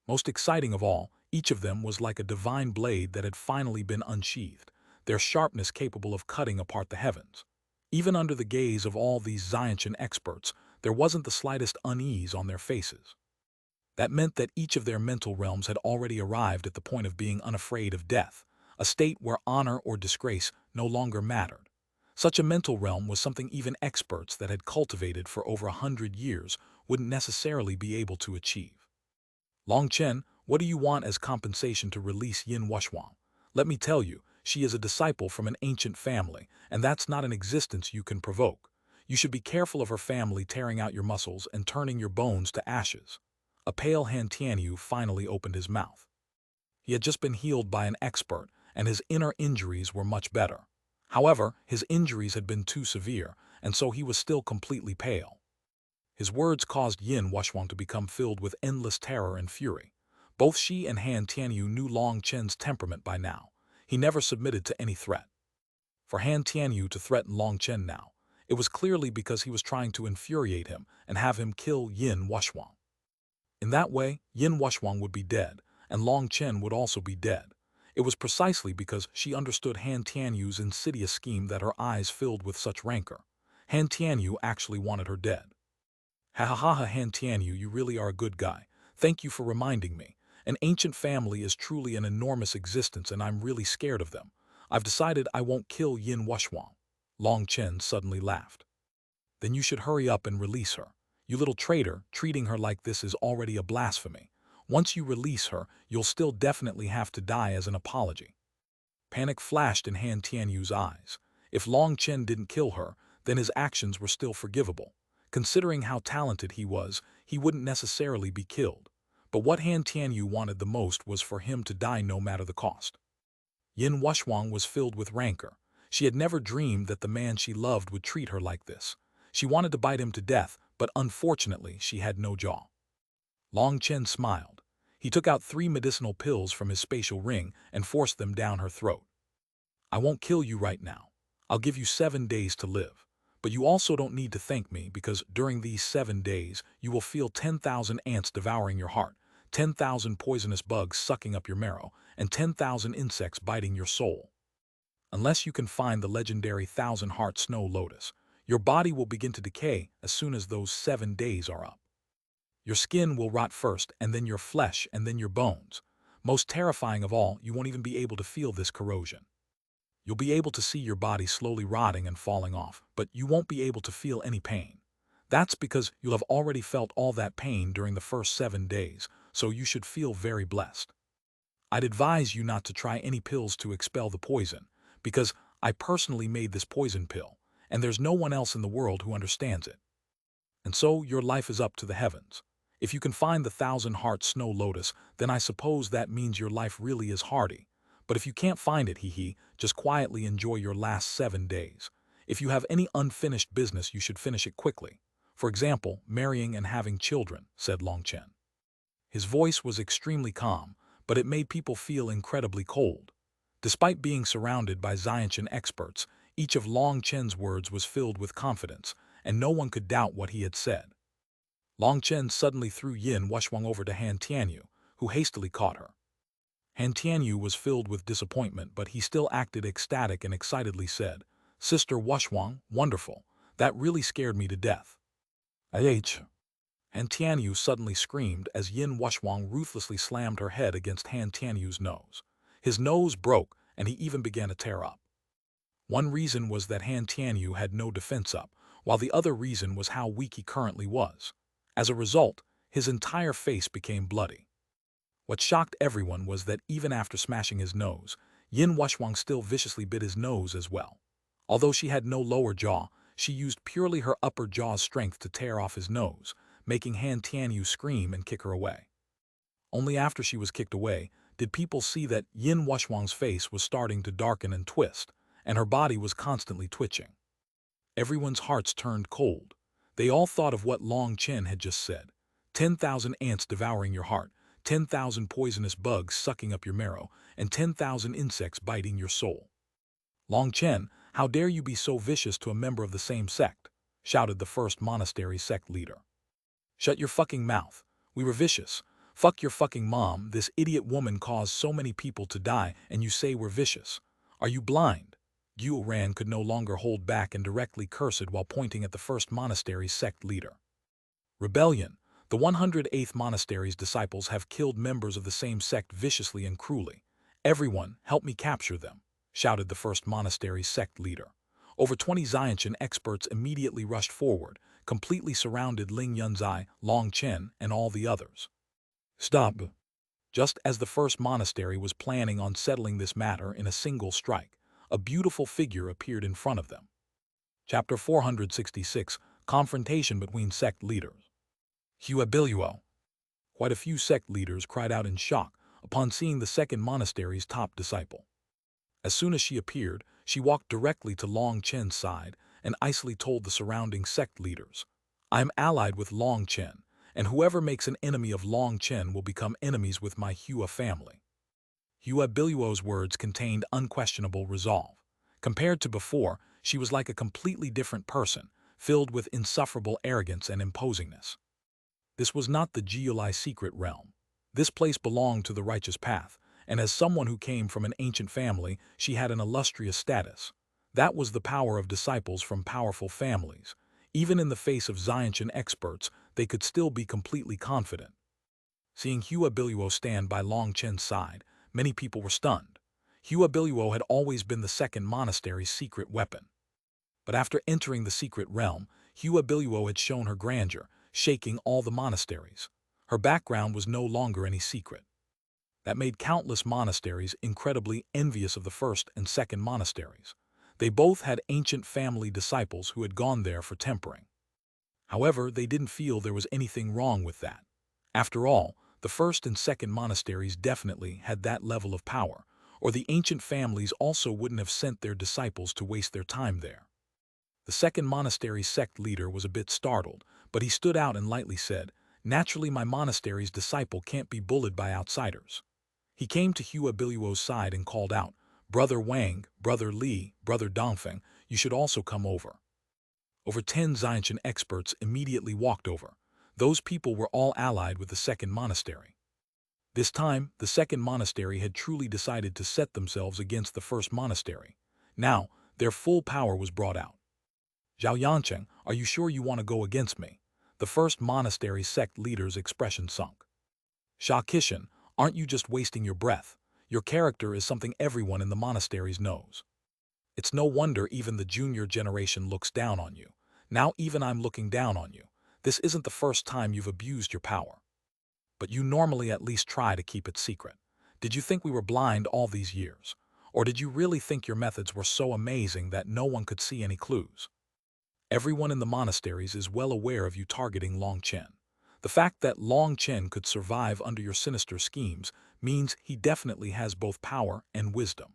Most exciting of all, each of them was like a divine blade that had finally been unsheathed, their sharpness capable of cutting apart the heavens. Even under the gaze of all these Xiantian experts, there wasn't the slightest unease on their faces. That meant that each of their mental realms had already arrived at the point of being unafraid of death, a state where honor or disgrace no longer mattered. Such a mental realm was something even experts that had cultivated for over 100 years wouldn't necessarily be able to achieve. Long Chen, what do you want as compensation to release Yin Wuxuang? Let me tell you, she is a disciple from an ancient family, and that's not an existence you can provoke. You should be careful of her family tearing out your muscles and turning your bones to ashes. A pale Han Tianyu finally opened his mouth. He had just been healed by an expert, and his inner injuries were much better. However, his injuries had been too severe, and so he was still completely pale. His words caused Yin Wuxuang to become filled with endless terror and fury. Both she and Han Tianyu knew Long Chen's temperament by now. He never submitted to any threat. For Han Tianyu to threaten Long Chen now, it was clearly because he was trying to infuriate him and have him kill Yin Wuxuang. In that way, Yin Wuxuang would be dead, and Long Chen would also be dead. It was precisely because she understood Han Tianyu's insidious scheme that her eyes filled with such rancor. Han Tianyu actually wanted her dead. Ha ha ha ha, Han Tianyu, you really are a good guy. Thank you for reminding me. An ancient family is truly an enormous existence and I'm really scared of them. I've decided I won't kill Yin Wuxuang. Long Chen suddenly laughed. Then you should hurry up and release her. You little traitor, treating her like this is already a blasphemy. Once you release her, you'll still definitely have to die as an apology. Panic flashed in Han Tianyu's eyes. If Long Chen didn't kill her, then his actions were still forgivable. Considering how talented he was, he wouldn't necessarily be killed. But what Han Tianyu wanted the most was for him to die no matter the cost. Yin Wuxuang was filled with rancor. She had never dreamed that the man she loved would treat her like this. She wanted to bite him to death, but unfortunately she had no jaw. Long Chen smiled. He took out 3 medicinal pills from his spatial ring and forced them down her throat. I won't kill you right now. I'll give you 7 days to live. But you also don't need to thank me because during these 7 days, you will feel 10,000 ants devouring your heart, 10,000 poisonous bugs sucking up your marrow, and 10,000 insects biting your soul. Unless you can find the legendary 1,000-heart snow lotus, your body will begin to decay as soon as those 7 days are up. Your skin will rot first, and then your flesh, and then your bones. Most terrifying of all, you won't even be able to feel this corrosion. You'll be able to see your body slowly rotting and falling off, but you won't be able to feel any pain. That's because you'll have already felt all that pain during the first 7 days, so you should feel very blessed. I'd advise you not to try any pills to expel the poison, because I personally made this poison pill, and there's no one else in the world who understands it. And so your life is up to the heavens. If you can find the 1,000-heart snow lotus, then I suppose that means your life really is hardy. But if you can't find it, just quietly enjoy your last 7 days. If you have any unfinished business, you should finish it quickly. For example, marrying and having children, said Long Chen. His voice was extremely calm, but it made people feel incredibly cold. Despite being surrounded by Xiantian experts, each of Long Chen's words was filled with confidence, and no one could doubt what he had said. Long Chen suddenly threw Yin Wuxuang over to Han Tianyu, who hastily caught her. Han Tianyu was filled with disappointment, but he still acted ecstatic and excitedly said, Sister Wuxuang, wonderful. That really scared me to death. IH. Han Tianyu suddenly screamed as Yin Wuxuang ruthlessly slammed her head against Han Tianyu's nose. His nose broke, and he even began to tear up. One reason was that Han Tianyu had no defense up, while the other reason was how weak he currently was. As a result, his entire face became bloody. What shocked everyone was that even after smashing his nose, Yin Wuxuang still viciously bit his nose as well. Although she had no lower jaw, she used purely her upper jaw's strength to tear off his nose, making Han Tianyu scream and kick her away. Only after she was kicked away did people see that Yin Wuxuang's face was starting to darken and twist, and her body was constantly twitching. Everyone's hearts turned cold. They all thought of what Long Chen had just said. 10,000 ants devouring your heart, 10,000 poisonous bugs sucking up your marrow, and 10,000 insects biting your soul. Long Chen, how dare you be so vicious to a member of the same sect, shouted the first monastery sect leader. Shut your fucking mouth. We were vicious. Fuck your fucking mom, this idiot woman caused so many people to die and you say we're vicious. Are you blind? Xuanhuan could no longer hold back and directly cursed while pointing at the first monastery's sect leader. Rebellion. The 108th monastery's disciples have killed members of the same sect viciously and cruelly. Everyone, help me capture them, shouted the first monastery's sect leader. Over 20 Xiantian experts immediately rushed forward, completely surrounded Ling Yunzai, Long Chen, and all the others. Stop. Just as the first monastery was planning on settling this matter in a single strike, a beautiful figure appeared in front of them. Chapter 466, Confrontation Between Sect Leaders. Huabilio. Quite a few sect leaders cried out in shock upon seeing the second monastery's top disciple. As soon as she appeared, she walked directly to Long Chen's side and icily told the surrounding sect leaders, I am allied with Long Chen, and whoever makes an enemy of Long Chen will become enemies with my Hua family. Hua Biluo's words contained unquestionable resolve. Compared to before, she was like a completely different person, filled with insufferable arrogance and imposingness. This was not the Jiulai secret realm. This place belonged to the righteous path, and as someone who came from an ancient family, she had an illustrious status. That was the power of disciples from powerful families. Even in the face of Xiantian experts, they could still be completely confident. Seeing Hua Biluo stand by Long Chen's side, many people were stunned. Hua Biluo had always been the second monastery's secret weapon. But after entering the secret realm, Hua Biluo had shown her grandeur, shaking all the monasteries. Her background was no longer any secret. That made countless monasteries incredibly envious of the first and second monasteries. They both had ancient family disciples who had gone there for tempering. However, they didn't feel there was anything wrong with that. After all, the first and second monasteries definitely had that level of power, or the ancient families also wouldn't have sent their disciples to waste their time there. The second monastery's sect leader was a bit startled, but he stood out and lightly said, naturally my monastery's disciple can't be bullied by outsiders. He came to Hua Biluo's side and called out, Brother Wang, Brother Li, Brother Dongfeng, you should also come over. Over 10 Xiantian experts immediately walked over. Those people were all allied with the second monastery. This time, the second monastery had truly decided to set themselves against the first monastery. Now, their full power was brought out. Zhao Yancheng, are you sure you want to go against me? The first monastery sect leader's expression sunk. Sha Kishan, aren't you just wasting your breath? Your character is something everyone in the monasteries knows. It's no wonder even the junior generation looks down on you. Now even I'm looking down on you. This isn't the first time you've abused your power. But you normally at least try to keep it secret. Did you think we were blind all these years? Or did you really think your methods were so amazing that no one could see any clues? Everyone in the monasteries is well aware of you targeting Long Chen. The fact that Long Chen could survive under your sinister schemes means he definitely has both power and wisdom.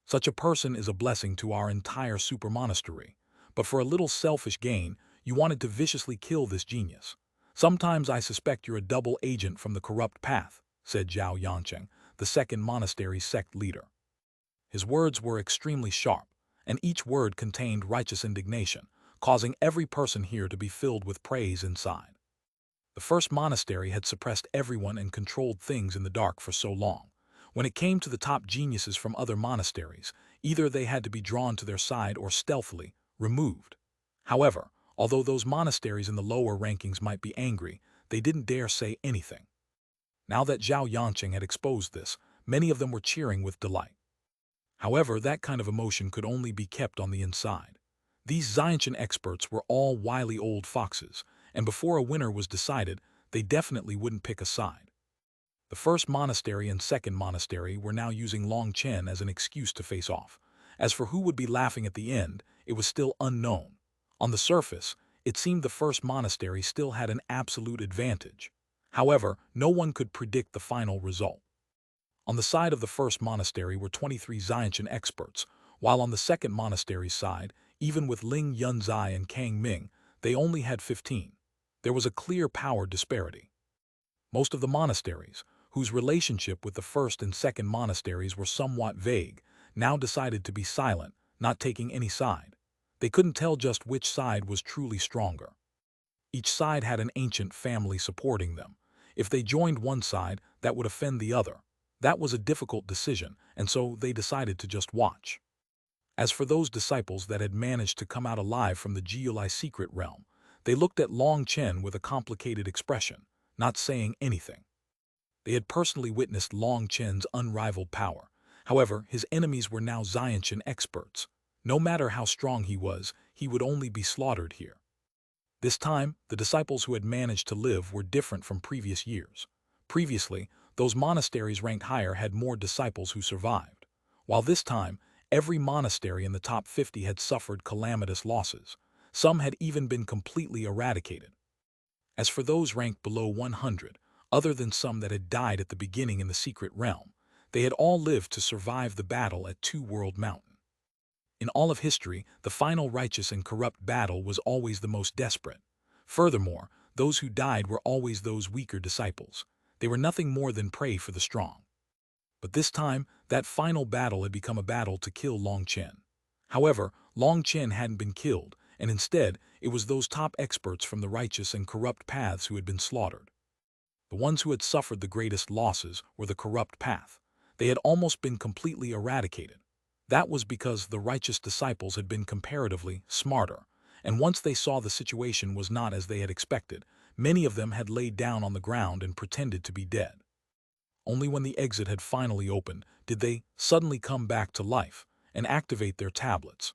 Such a person is a blessing to our entire super monastery, but for a little selfish gain, you wanted to viciously kill this genius. Sometimes I suspect you're a double agent from the corrupt path, said Zhao Yancheng, the second monastery's sect leader. His words were extremely sharp, and each word contained righteous indignation, causing every person here to be filled with praise inside. The first monastery had suppressed everyone and controlled things in the dark for so long. When it came to the top geniuses from other monasteries, either they had to be drawn to their side or stealthily removed. However, although those monasteries in the lower rankings might be angry, they didn't dare say anything. Now that Zhao Yancheng had exposed this, many of them were cheering with delight. However, that kind of emotion could only be kept on the inside. These Xiantian experts were all wily old foxes, and before a winner was decided, they definitely wouldn't pick a side. The first monastery and second monastery were now using Long Chen as an excuse to face off, As for who would be laughing at the end, it was still unknown. On the surface, it seemed the first monastery still had an absolute advantage. However, no one could predict the final result. On the side of the first monastery were 23 Xiantian experts, while on the second monastery's side, even with Ling Yunzai and Kang Ming, they only had 15. There was a clear power disparity. Most of the monasteries, whose relationship with the first and second monasteries were somewhat vague, now decided to be silent, not taking any side. They couldn't tell just which side was truly stronger. Each side had an ancient family supporting them. If they joined one side, that would offend the other. That was a difficult decision, and so they decided to just watch. As for those disciples that had managed to come out alive from the Jiulai secret realm, they looked at Long Chen with a complicated expression, not saying anything. They had personally witnessed Long Chen's unrivaled power. However, his enemies were now Xiantian experts. No matter how strong he was, he would only be slaughtered here. This time, the disciples who had managed to live were different from previous years. Previously, those monasteries ranked higher had more disciples who survived, while this time, every monastery in the top 50 had suffered calamitous losses. Some had even been completely eradicated. As for those ranked below 100, other than some that had died at the beginning in the secret realm, they had all lived to survive the battle at Two World Mountain. In all of history, the final righteous and corrupt battle was always the most desperate. Furthermore, those who died were always those weaker disciples. They were nothing more than prey for the strong. But this time, that final battle had become a battle to kill Long Chen. However, Long Chen hadn't been killed, and instead, it was those top experts from the righteous and corrupt paths who had been slaughtered. The ones who had suffered the greatest losses were the corrupt path. They had almost been completely eradicated. That was because the righteous disciples had been comparatively smarter, and once they saw the situation was not as they had expected, many of them had laid down on the ground and pretended to be dead. Only when the exit had finally opened did they suddenly come back to life and activate their tablets.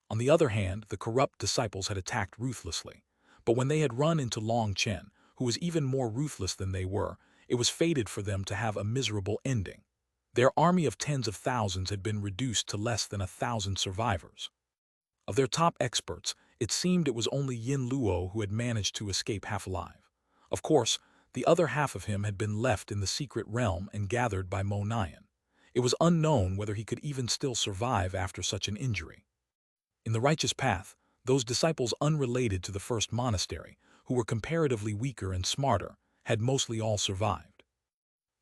On the other hand, the corrupt disciples had attacked ruthlessly, but when they had run into Long Chen, who was even more ruthless than they were, it was fated for them to have a miserable ending. Their army of tens of thousands had been reduced to less than 1,000 survivors. Of their top experts, it seemed it was only Yin Luo who had managed to escape half alive. Of course, the other half of him had been left in the secret realm and gathered by Mo Nian. It was unknown whether he could even still survive after such an injury. In the righteous path, those disciples unrelated to the first monastery, who were comparatively weaker and smarter, had mostly all survived.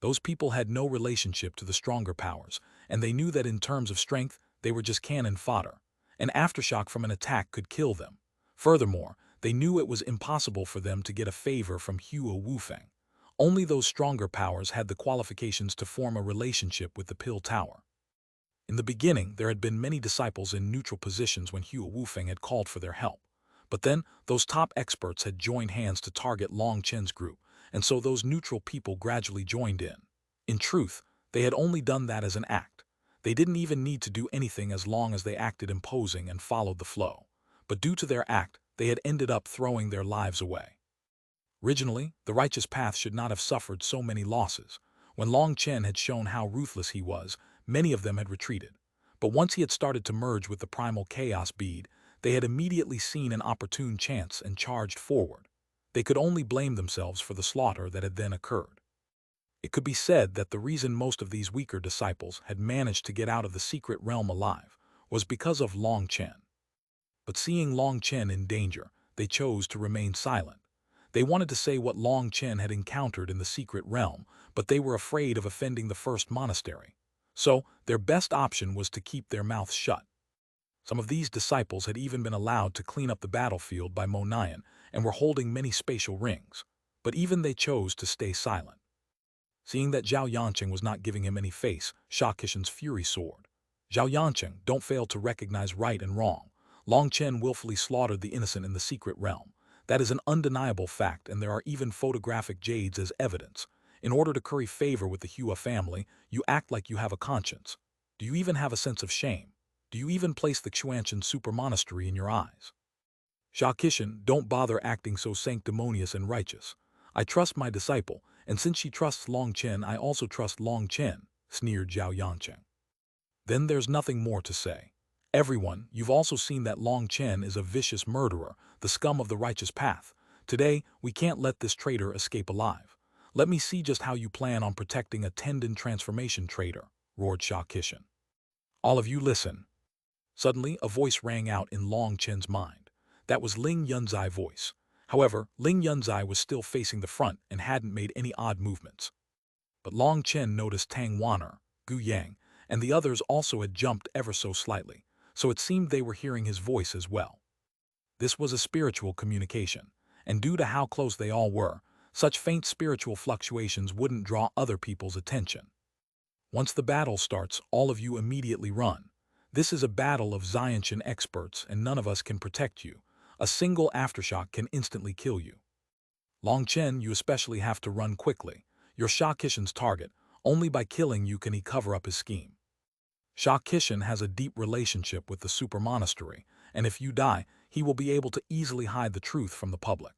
Those people had no relationship to the stronger powers, and they knew that in terms of strength, they were just cannon fodder. An aftershock from an attack could kill them. Furthermore, they knew it was impossible for them to get a favor from Hua Wufeng. Only those stronger powers had the qualifications to form a relationship with the Pill Tower. In the beginning, there had been many disciples in neutral positions when Hua Wufeng had called for their help. But then, those top experts had joined hands to target Long Chen's group, and so those neutral people gradually joined in. In truth, they had only done that as an act. They didn't even need to do anything as long as they acted imposing and followed the flow. But due to their act, they had ended up throwing their lives away. Originally, the righteous path should not have suffered so many losses. When Long Chen had shown how ruthless he was, many of them had retreated. But once he had started to merge with the primal chaos bead, they had immediately seen an opportune chance and charged forward. They could only blame themselves for the slaughter that had then occurred. It could be said that the reason most of these weaker disciples had managed to get out of the secret realm alive was because of Long Chen. But seeing Long Chen in danger, they chose to remain silent. They wanted to say what Long Chen had encountered in the secret realm, but they were afraid of offending the first monastery. So, their best option was to keep their mouths shut. Some of these disciples had even been allowed to clean up the battlefield by Mo Nian and were holding many spatial rings, but even they chose to stay silent. Seeing that Zhao Yanqing was not giving him any face, Sha Qishan's fury soared. Zhao Yanqing, don't fail to recognize right and wrong. Long Chen willfully slaughtered the innocent in the secret realm. That is an undeniable fact, and there are even photographic jades as evidence. In order to curry favor with the Hua family, you act like you have a conscience. Do you even have a sense of shame? Do you even place the Xuanhuan super monastery in your eyes? Sha Qishan, don't bother acting so sanctimonious and righteous. I trust my disciple, and since she trusts Long Chen, I also trust Long Chen, sneered Zhao Yanqing. Then there's nothing more to say. Everyone, you've also seen that Long Chen is a vicious murderer, the scum of the righteous path. Today, we can't let this traitor escape alive. Let me see just how you plan on protecting a tendon transformation traitor, roared Sha Kishan. All of you listen. Suddenly, a voice rang out in Long Chen's mind. That was Ling Yunzai's voice. However, Ling Yunzai was still facing the front and hadn't made any odd movements. But Long Chen noticed Tang Wan'er, Gu Yang, and the others also had jumped ever so slightly, so it seemed they were hearing his voice as well. This was a spiritual communication, and due to how close they all were, such faint spiritual fluctuations wouldn't draw other people's attention. Once the battle starts, all of you immediately run. This is a battle of Xiantian experts, and none of us can protect you. A single aftershock can instantly kill you. Long Chen, you especially have to run quickly. You're Sha Kishan's target. Only by killing you can he cover up his scheme. Sha Kishan has a deep relationship with the super monastery, and if you die, he will be able to easily hide the truth from the public.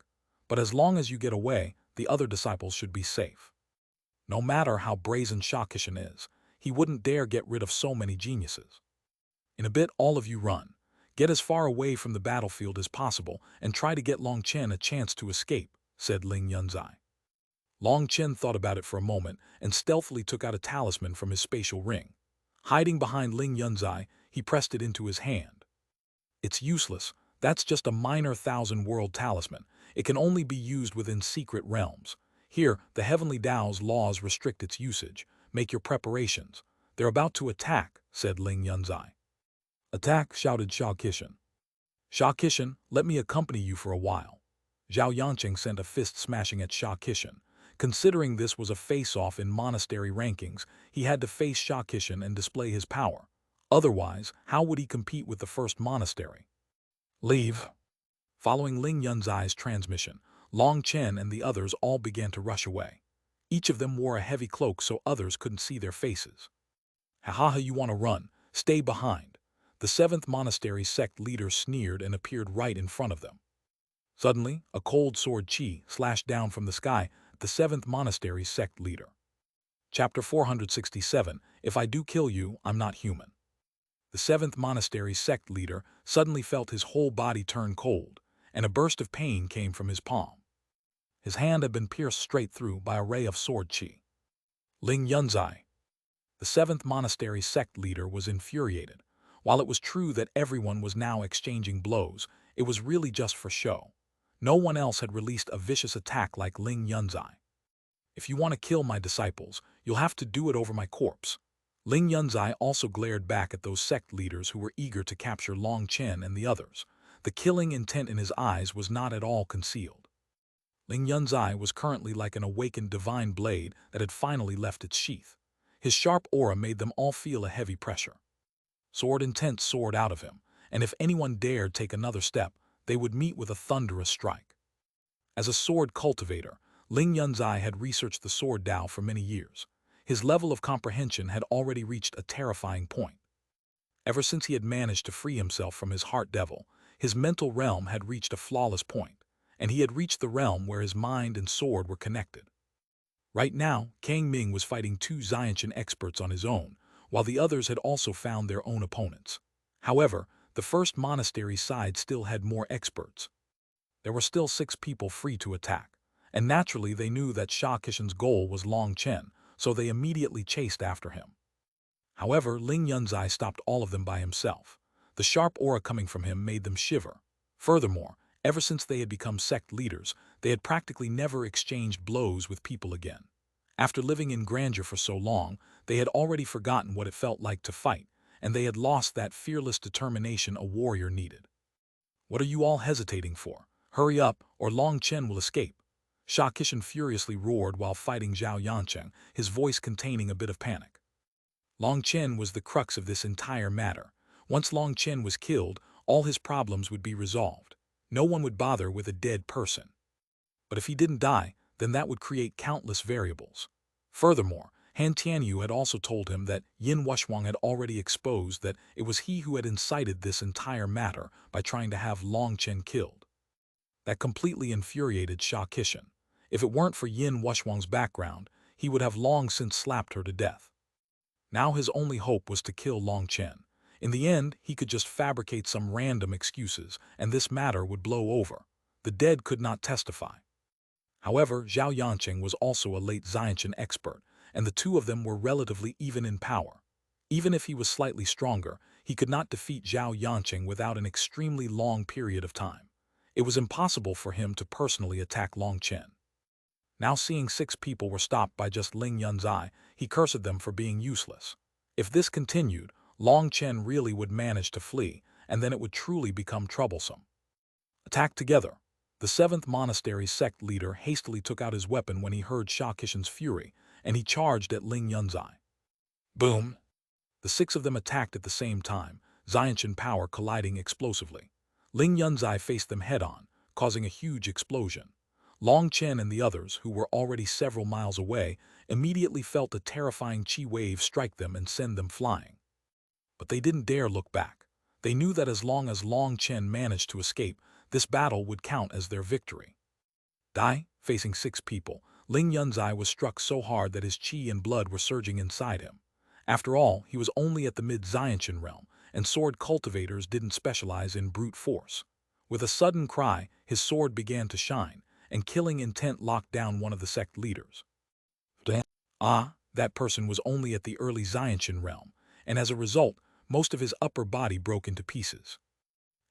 But as long as you get away, the other disciples should be safe. No matter how brazen Sha Kishan is, he wouldn't dare get rid of so many geniuses. In a bit, all of you run. Get as far away from the battlefield as possible and try to get Long Chen a chance to escape, said Ling Yunzai. Long Chen thought about it for a moment and stealthily took out a talisman from his spatial ring. Hiding behind Ling Yunzai, he pressed it into his hand. It's useless. That's just a minor 1,000-world talisman. It can only be used within secret realms. Here, the Heavenly Tao's laws restrict its usage. Make your preparations. They're about to attack, said Ling Yunzai. Attack, shouted Sha Kishan. Sha Kishan, let me accompany you for a while. Zhao Yanqing sent a fist smashing at Sha Kishan. Considering this was a face-off in monastery rankings, he had to face Sha Kishan and display his power. Otherwise, how would he compete with the first monastery? Leave. Following Ling Yunzai's transmission, Long Chen and the others all began to rush away. Each of them wore a heavy cloak so others couldn't see their faces. Ha, you want to run? Stay behind. The 7th monastery sect leader sneered and appeared right in front of them. Suddenly, a cold sword chi slashed down from the sky at the 7th monastery sect leader. Chapter 467, If I do kill you, I'm not human. The 7th monastery sect leader suddenly felt his whole body turn cold, and a burst of pain came from his palm. His hand had been pierced straight through by a ray of sword chi. Ling Yunzai. The 7th monastery sect leader was infuriated. While it was true that everyone was now exchanging blows, it was really just for show. No one else had released a vicious attack like Ling Yunzai. If you want to kill my disciples, you'll have to do it over my corpse. Ling Yunzai also glared back at those sect leaders who were eager to capture Long Chen and the others. The killing intent in his eyes was not at all concealed. Ling Yunzai was currently like an awakened divine blade that had finally left its sheath. His sharp aura made them all feel a heavy pressure. Sword intent soared out of him, and if anyone dared take another step, they would meet with a thunderous strike. As a sword cultivator, Ling Yunzai had researched the sword Tao for many years. His level of comprehension had already reached a terrifying point. Ever since he had managed to free himself from his heart devil, his mental realm had reached a flawless point, and he had reached the realm where his mind and sword were connected. Right now, Kang Ming was fighting 2 Xiantian experts on his own, while the others had also found their own opponents. However, the first monastery side still had more experts. There were still 6 people free to attack, and naturally they knew that Sha Kishan's goal was Long Chen, so they immediately chased after him. However, Ling Yunzai stopped all of them by himself. The sharp aura coming from him made them shiver. Furthermore, ever since they had become sect leaders, they had practically never exchanged blows with people again. After living in grandeur for so long, they had already forgotten what it felt like to fight, and they had lost that fearless determination a warrior needed. What are you all hesitating for? Hurry up, or Long Chen will escape. Sha Kishan furiously roared while fighting Zhao Yanqing, his voice containing a bit of panic. Long Chen was the crux of this entire matter. Once Long Chen was killed, all his problems would be resolved. No one would bother with a dead person. But if he didn't die, then that would create countless variables. Furthermore, Han Tianyu had also told him that Yin Wushhuang had already exposed that it was he who had incited this entire matter by trying to have Long Chen killed. That completely infuriated Sha Kishan. If it weren't for Yin Wushhuang's background, he would have long since slapped her to death. Now his only hope was to kill Long Chen. In the end, he could just fabricate some random excuses, and this matter would blow over. The dead could not testify. However, Zhao Yanqing was also a late Xiantian expert, and the two of them were relatively even in power. Even if he was slightly stronger, he could not defeat Zhao Yanqing without an extremely long period of time. It was impossible for him to personally attack Long Chen. Now seeing 6 people were stopped by just Ling Yunzai, he cursed them for being useless. If this continued, Long Chen really would manage to flee, and then it would truly become troublesome. Attack together. The 7th monastery's sect leader hastily took out his weapon when he heard Sha Qixin's fury, and he charged at Ling Yunzai. Boom! The 6 of them attacked at the same time, Xiantian power colliding explosively. Ling Yunzai faced them head-on, causing a huge explosion. Long Chen and the others, who were already several miles away, immediately felt a terrifying chi wave strike them and send them flying. But they didn't dare look back. They knew that as long as Long Chen managed to escape, this battle would count as their victory. Facing 6 people, Ling Yunzai was struck so hard that his chi and blood were surging inside him. After all, he was only at the mid-Xiantian realm, and sword cultivators didn't specialize in brute force. With a sudden cry, his sword began to shine, and killing intent locked down one of the sect leaders. That person was only at the early Xiantian realm, and as a result, most of his upper body broke into pieces.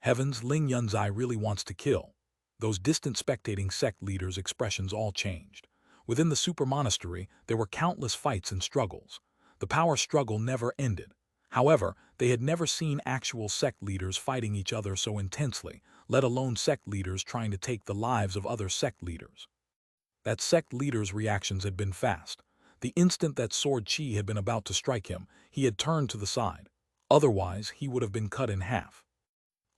Heavens, Ling Yunzai really wants to kill. Those distant spectating sect leaders' expressions all changed. Within the super monastery, there were countless fights and struggles. The power struggle never ended. However, they had never seen actual sect leaders fighting each other so intensely, let alone sect leaders trying to take the lives of other sect leaders. That sect leader's reactions had been fast. The instant that sword chi had been about to strike him, he had turned to the side. Otherwise, he would have been cut in half.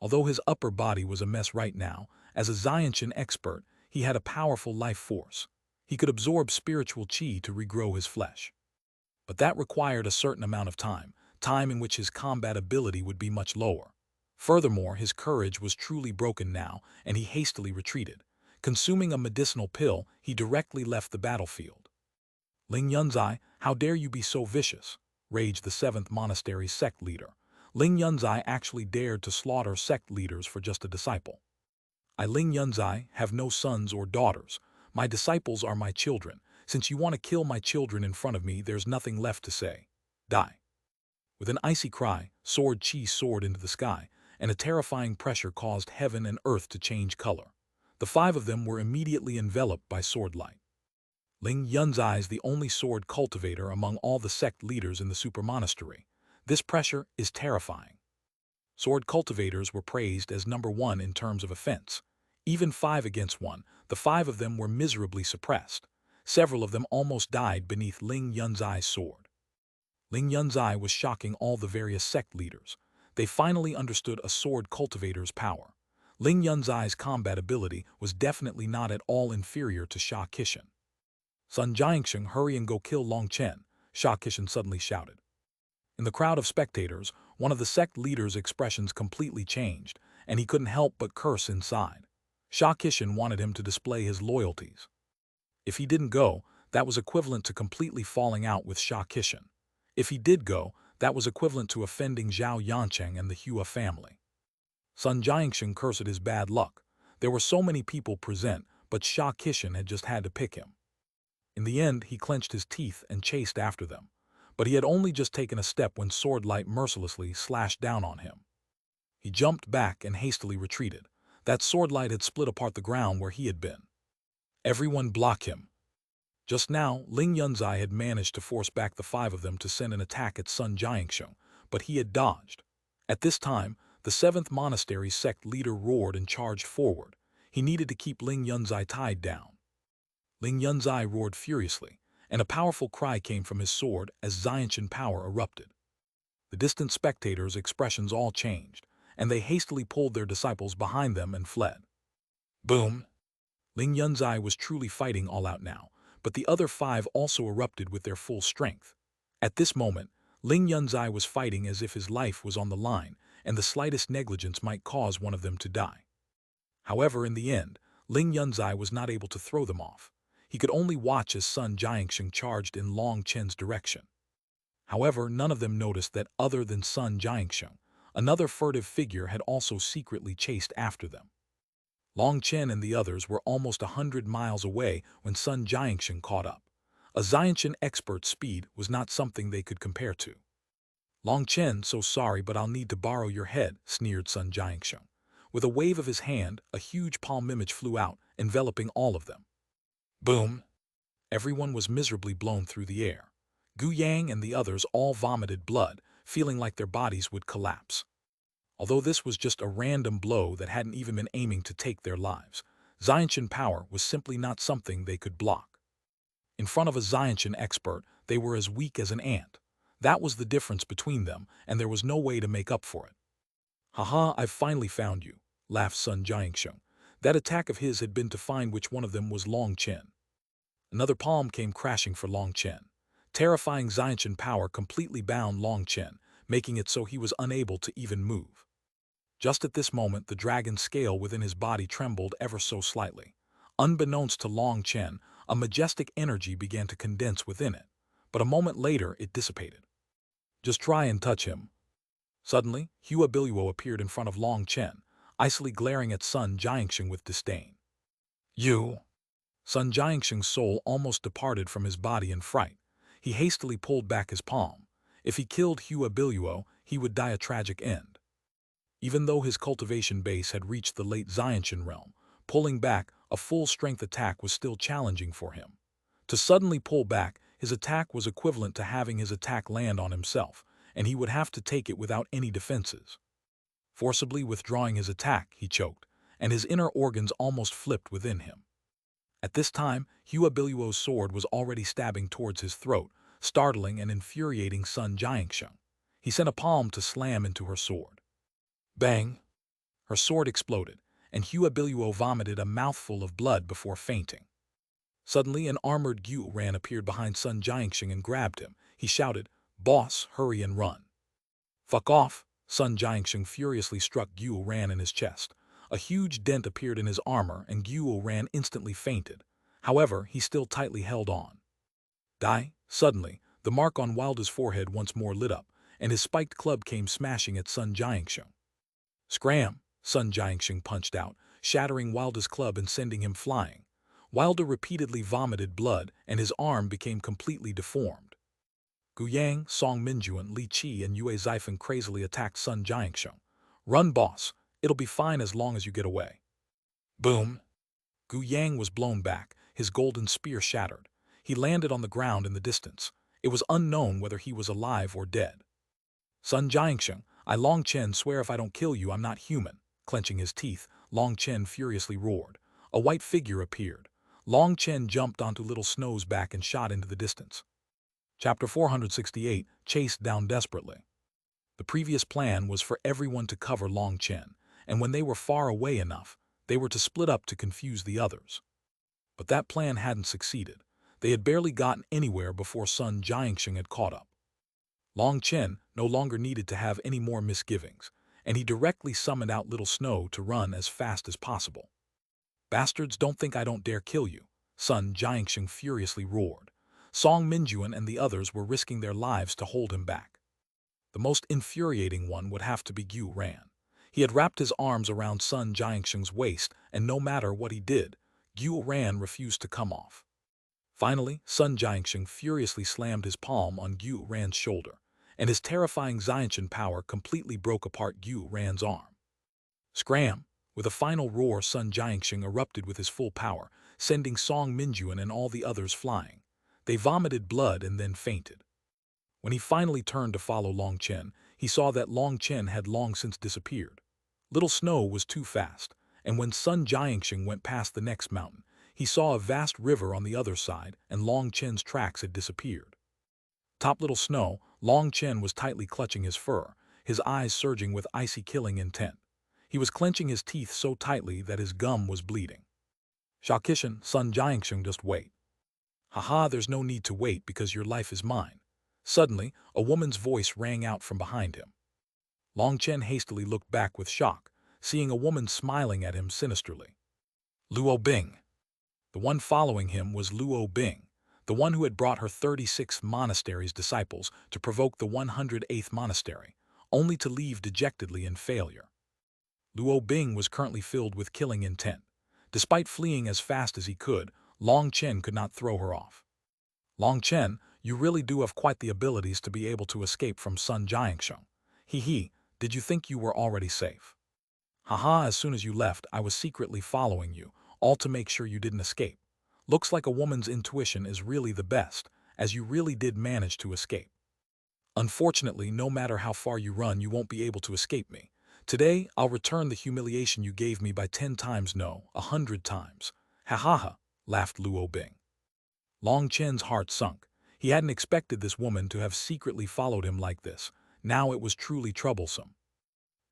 Although his upper body was a mess right now, as a Xiantian expert, he had a powerful life force. He could absorb spiritual chi to regrow his flesh. But that required a certain amount of time in which his combat ability would be much lower. Furthermore, his courage was truly broken now, and he hastily retreated. Consuming a medicinal pill, he directly left the battlefield. Ling Yunzai, how dare you be so vicious? Raged the 7th monastery's sect leader. Ling Yunzai actually dared to slaughter sect leaders for just a disciple. I, Ling Yunzai, have no sons or daughters. My disciples are my children. Since you want to kill my children in front of me, there's nothing left to say. Die. With an icy cry, sword chi soared into the sky, and a terrifying pressure caused heaven and earth to change color. The 5 of them were immediately enveloped by sword light. Ling Yunzai is the only sword cultivator among all the sect leaders in the super monastery. This pressure is terrifying. Sword cultivators were praised as number 1 in terms of offense. Even 5 against 1, the 5 of them were miserably suppressed. Several of them almost died beneath Ling Yunzai's sword. Ling Yunzai was shocking all the various sect leaders. They finally understood a sword cultivator's power. Ling Yunzai's combat ability was definitely not at all inferior to Sha Qixin. Sun Jiangsheng, hurry and go kill Long Chen, Sha Qixin suddenly shouted. In the crowd of spectators, one of the sect leaders' expressions completely changed, and he couldn't help but curse inside. Sha Qixin wanted him to display his loyalties. If he didn't go, that was equivalent to completely falling out with Sha Qixin. If he did go, that was equivalent to offending Zhao Yanqing and the Hua family. Sun Jiangsheng cursed his bad luck. There were so many people present, but Sha Qixin had just had to pick him. In the end, he clenched his teeth and chased after them. But he had only just taken a step when sword light mercilessly slashed down on him. He jumped back and hastily retreated. That sword light had split apart the ground where he had been. Everyone block him. Just now, Ling Yunzai had managed to force back the 5 of them to send an attack at Sun Jiangsheng, but he had dodged. At this time, the 7th monastery's sect leader roared and charged forward. He needed to keep Ling Yunzai tied down. Ling Yunzai roared furiously, and a powerful cry came from his sword as Xiantian power erupted. The distant spectators' expressions all changed, and they hastily pulled their disciples behind them and fled. Boom! Ling Yunzai was truly fighting all out now, but the other 5 also erupted with their full strength. At this moment, Ling Yunzai was fighting as if his life was on the line, and the slightest negligence might cause one of them to die. However, in the end, Ling Yunzai was not able to throw them off. He could only watch as Sun Jiangsheng charged in Long Chen's direction. However, none of them noticed that other than Sun Jiangsheng, another furtive figure had also secretly chased after them. Long Chen and the others were almost 100 miles away when Sun Jiangsheng caught up. A Xiantian expert's speed was not something they could compare to. Long Chen, so sorry, but I'll need to borrow your head, sneered Sun Jiangsheng. With a wave of his hand, a huge palm image flew out, enveloping all of them. Boom! Everyone was miserably blown through the air. Gu Yang and the others all vomited blood, feeling like their bodies would collapse. Although this was just a random blow that hadn't even been aiming to take their lives, Xiantian power was simply not something they could block. In front of a Xiantian expert, they were as weak as an ant. That was the difference between them, and there was no way to make up for it. Haha, I've finally found you, laughed Sun Jiangsheng. That attack of his had been to find which one of them was Long Chen. Another palm came crashing for Long Chen. Terrifying Xiantian power completely bound Long Chen, making it so he was unable to even move. Just at this moment, the dragon scale within his body trembled ever so slightly. Unbeknownst to Long Chen, a majestic energy began to condense within it, but a moment later it dissipated. Just try and touch him. Suddenly, Huabilio appeared in front of Long Chen, icily glaring at Sun Jiangsheng with disdain. You! Sun Jiangsheng's soul almost departed from his body in fright. He hastily pulled back his palm. If he killed Huabilio, he would die a tragic end. Even though his cultivation base had reached the late Xiantian realm, pulling back a full-strength attack was still challenging for him. To suddenly pull back, his attack was equivalent to having his attack land on himself, and he would have to take it without any defenses. Forcibly withdrawing his attack, he choked, and his inner organs almost flipped within him. At this time, Huabilio's sword was already stabbing towards his throat, startling and infuriating Sun Jiangsheng. He sent a palm to slam into her sword. Bang! Her sword exploded, and Huabilio vomited a mouthful of blood before fainting. Suddenly, an armored Xuanhuan appeared behind Sun Jiangsheng and grabbed him. He shouted, "Boss, hurry and run." "Fuck off!" Sun Jiangsheng furiously struck Xuanhuan in his chest. A huge dent appeared in his armor, and Xuanhuan instantly fainted. However, he still tightly held on. Die! Suddenly, the mark on Wilda's forehead once more lit up, and his spiked club came smashing at Sun Jiangsheng. Scram! Sun Jiangsheng punched out, shattering Wilda's club and sending him flying. Wilda repeatedly vomited blood, and his arm became completely deformed. Gu Yang, Song Minjuan, Li Qi, and Yue Xifen crazily attacked Sun Jiangsheng. "Run, boss! It'll be fine as long as you get away." Boom! Gu Yang was blown back, his golden spear shattered. He landed on the ground in the distance. It was unknown whether he was alive or dead. "Sun Jiangsheng, I Long Chen swear if I don't kill you, I'm not human." Clenching his teeth, Long Chen furiously roared. A white figure appeared. Long Chen jumped onto Little Snow's back and shot into the distance. Chapter 468, Chased Down Desperately. The previous plan was for everyone to cover Long Chen, and when they were far away enough, they were to split up to confuse the others. But that plan hadn't succeeded. They had barely gotten anywhere before Sun Jiangsheng had caught up. Long Chen no longer needed to have any more misgivings, and he directly summoned out Little Snow to run as fast as possible. "Bastards, don't think I don't dare kill you," Sun Jiangsheng furiously roared. Song Minjuan and the others were risking their lives to hold him back. The most infuriating one would have to be Xuanhuan. He had wrapped his arms around Sun Jiangsheng's waist, and no matter what he did, Xuanhuan refused to come off. Finally, Sun Jiangsheng furiously slammed his palm on Xuanhuan's shoulder, and his terrifying Xiantian power completely broke apart Xuanhuan's arm. Scram! With a final roar, Sun Jiangsheng erupted with his full power, sending Song Minjuan and all the others flying. They vomited blood and then fainted. When he finally turned to follow Long Chen, he saw that Long Chen had long since disappeared. Little Snow was too fast, and when Sun Jiangsheng went past the next mountain, he saw a vast river on the other side, and Long Chen's tracks had disappeared. Top Little Snow, Long Chen was tightly clutching his fur, his eyes surging with icy killing intent. He was clenching his teeth so tightly that his gum was bleeding. "Shakishan, Sun Jiangsheng, just wait." "Haha, there's no need to wait because your life is mine." Suddenly, a woman's voice rang out from behind him. Long Chen hastily looked back with shock, seeing a woman smiling at him sinisterly. Luo Bing. The one following him was Luo Bing, the one who had brought her 36th monastery's disciples to provoke the 108th monastery, only to leave dejectedly in failure. Luo Bing was currently filled with killing intent. Despite fleeing as fast as he could, Long Chen could not throw her off. Long Chen, you really do have quite the abilities to be able to escape from Sun Jiangsheng. He, did you think you were already safe? Haha, as soon as you left, I was secretly following you, all to make sure you didn't escape. Looks like a woman's intuition is really the best, as you really did manage to escape. Unfortunately, no matter how far you run, you won't be able to escape me. Today, I'll return the humiliation you gave me by 10 times no, 100 times. Ha ha ha, laughed Luo Bing. Long Chen's heart sunk. He hadn't expected this woman to have secretly followed him like this. Now it was truly troublesome.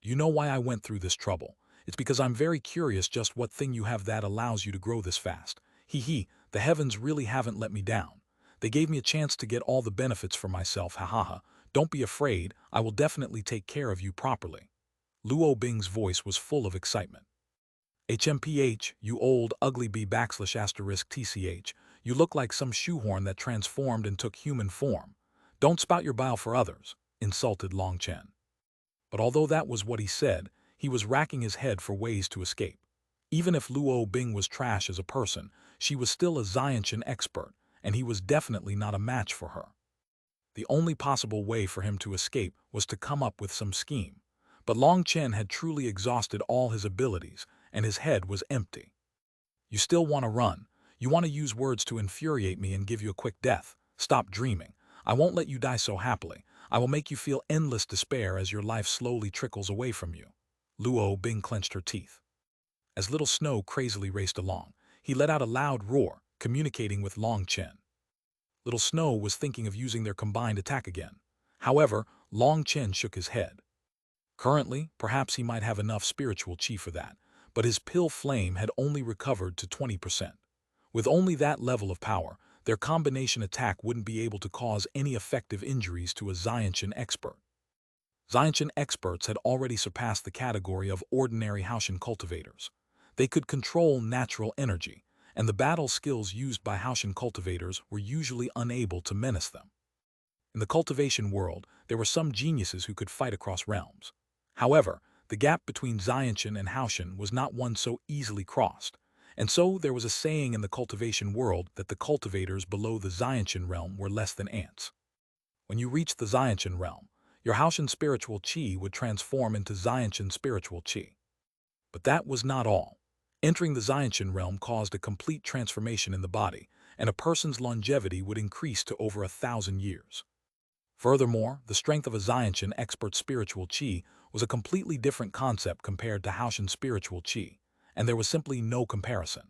You know why I went through this trouble? It's because I'm very curious just what thing you have that allows you to grow this fast. The heavens really haven't let me down. They gave me a chance to get all the benefits for myself, ha ha ha. Don't be afraid, I will definitely take care of you properly. Luo Bing's voice was full of excitement. HMPH, you old ugly b / TCH, you look like some shoehorn that transformed and took human form. Don't spout your bile for others, insulted Long Chen. But although that was what he said, he was racking his head for ways to escape. Even if Luo Bing was trash as a person, she was still a Xiantian expert, and he was definitely not a match for her. The only possible way for him to escape was to come up with some scheme. But Long Chen had truly exhausted all his abilities, and his head was empty. You still want to run. You want to use words to infuriate me and give you a quick death. Stop dreaming. I won't let you die so happily. I will make you feel endless despair as your life slowly trickles away from you. Luo Bing clenched her teeth. As Little Snow crazily raced along, he let out a loud roar, communicating with Long Chen. Little Snow was thinking of using their combined attack again. However, Long Chen shook his head. Currently, perhaps he might have enough spiritual chi for that, but his pill flame had only recovered to 20%. With only that level of power, their combination attack wouldn't be able to cause any effective injuries to a Xiantian expert. Xiantian experts had already surpassed the category of ordinary Haoshan cultivators. They could control natural energy, and the battle skills used by Haoshan cultivators were usually unable to menace them. In the cultivation world, there were some geniuses who could fight across realms. However, the gap between Xiantian and Haoshan was not one so easily crossed, and so there was a saying in the cultivation world that the cultivators below the Xiantian realm were less than ants. When you reached the Xiantian realm, your Haoshan spiritual chi would transform into Xiantian spiritual chi. But that was not all. Entering the Xiantian realm caused a complete transformation in the body, and a person's longevity would increase to over 1,000 years. Furthermore, the strength of a Xiantian expert spiritual chi was a completely different concept compared to Haoshan spiritual chi, and there was simply no comparison.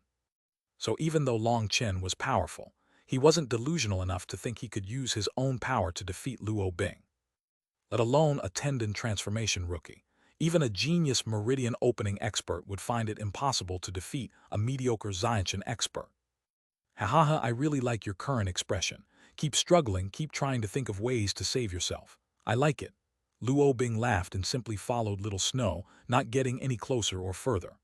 So even though Long Chen was powerful, he wasn't delusional enough to think he could use his own power to defeat Luo Bing. Let alone a tendon transformation rookie. Even a genius meridian opening expert would find it impossible to defeat a mediocre Xiantian expert. Hahaha, I really like your current expression. Keep struggling, keep trying to think of ways to save yourself. I like it. Luo Bing laughed and simply followed Little Snow, not getting any closer or further.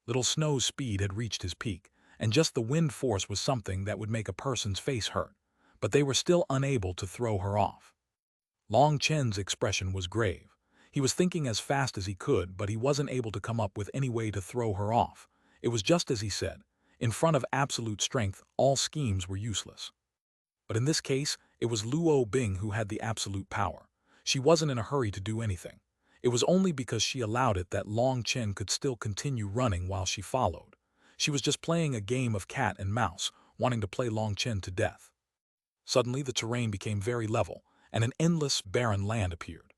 Little Snow's speed had reached his peak, and just the wind force was something that would make a person's face hurt, but they were still unable to throw her off. Long Chen's expression was grave. He was thinking as fast as he could, but he wasn't able to come up with any way to throw her off. It was just as he said. In front of absolute strength, all schemes were useless. But in this case, it was Luo Bing who had the absolute power. She wasn't in a hurry to do anything. It was only because she allowed it that Long Chen could still continue running while she followed. She was just playing a game of cat and mouse, wanting to play Long Chen to death. Suddenly, the terrain became very level, and an endless, barren land appeared.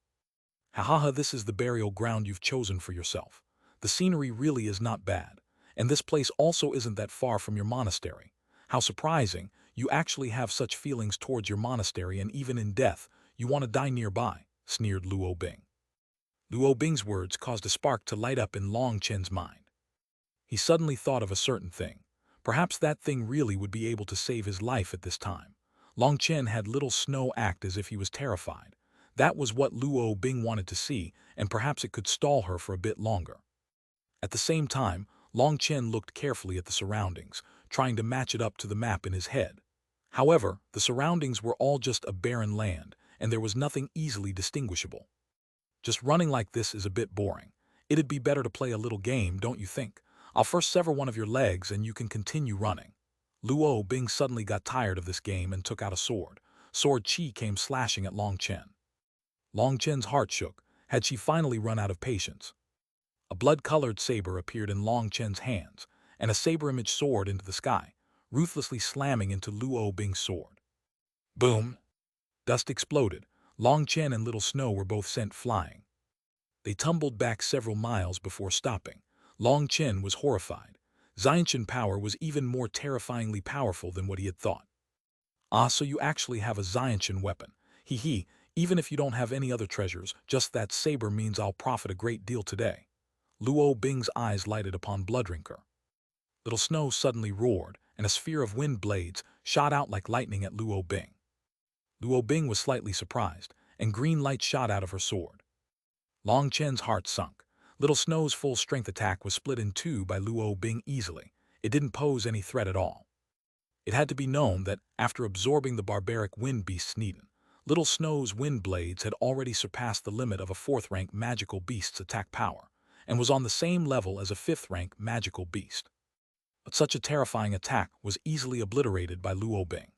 Hahaha, this is the burial ground you've chosen for yourself. The scenery really is not bad, and this place also isn't that far from your monastery. How surprising, you actually have such feelings towards your monastery, and even in death, you want to die nearby, sneered Luo Bing. Luo Bing's words caused a spark to light up in Long Chen's mind. He suddenly thought of a certain thing. Perhaps that thing really would be able to save his life at this time. Long Chen had Little Snow act as if he was terrified. That was what Luo Bing wanted to see, and perhaps it could stall her for a bit longer. At the same time, Long Chen looked carefully at the surroundings, trying to match it up to the map in his head. However, the surroundings were all just a barren land, and there was nothing easily distinguishable. Just running like this is a bit boring. It'd be better to play a little game, don't you think? I'll first sever one of your legs and you can continue running. Luo Bing suddenly got tired of this game and took out a sword. Sword Chi came slashing at Long Chen. Long Chen's heart shook. Had she finally run out of patience? A blood-colored saber appeared in Long Chen's hands, and a saber-image soared into the sky, ruthlessly slamming into Luo Bing's sword. Boom! Dust exploded. Long Chen and Little Snow were both sent flying. They tumbled back several miles before stopping. Long Chen was horrified. Xiantian power was even more terrifyingly powerful than what he had thought. Ah, so you actually have a Xiantian weapon. Hee, even if you don't have any other treasures, just that saber means I'll profit a great deal today. Luo Bing's eyes lighted upon Bloodrinker. Little Snow suddenly roared, and a sphere of wind blades shot out like lightning at Luo Bing. Luo Bing was slightly surprised, and green light shot out of her sword. Long Chen's heart sunk. Little Snow's full-strength attack was split in two by Luo Bing easily. It didn't pose any threat at all. It had to be known that, after absorbing the barbaric wind beast's Needon, Little Snow's wind blades had already surpassed the limit of a fourth-rank magical beast's attack power, and was on the same level as a fifth-rank magical beast. But such a terrifying attack was easily obliterated by Luo Bing.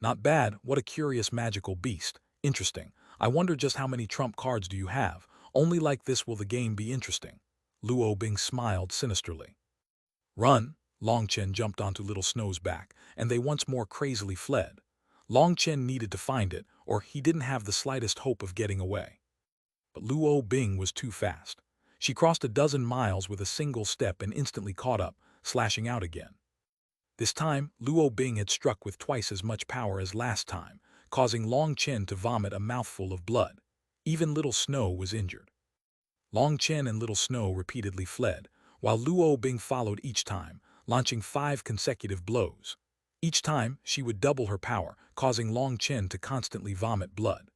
Not bad, what a curious magical beast. Interesting. I wonder just how many trump cards do you have? Only like this will the game be interesting. Luo Bing smiled sinisterly. Run! Long Chen jumped onto Little Snow's back, and they once more crazily fled. Long Chen needed to find it, or he didn't have the slightest hope of getting away. But Luo Bing was too fast. She crossed a dozen miles with a single step and instantly caught up, slashing out again. This time, Luo Bing had struck with twice as much power as last time, causing Long Chen to vomit a mouthful of blood. Even Little Snow was injured. Long Chen and Little Snow repeatedly fled, while Luo Bing followed each time, launching 5 consecutive blows. Each time, she would double her power, causing Long Chen to constantly vomit blood.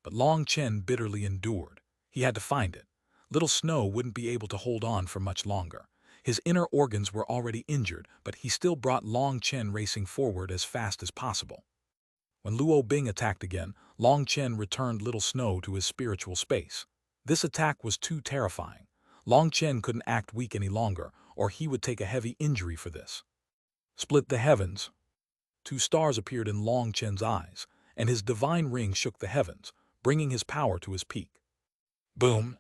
But Long Chen bitterly endured. He had to find it. Little Snow wouldn't be able to hold on for much longer. His inner organs were already injured, but he still brought Long Chen racing forward as fast as possible. When Luo Bing attacked again, Long Chen returned Little Snow to his spiritual space. This attack was too terrifying. Long Chen couldn't act weak any longer, or he would take a heavy injury for this. Split the heavens. 2 stars appeared in Long Chen's eyes, and his divine ring shook the heavens, bringing his power to his peak. Boom!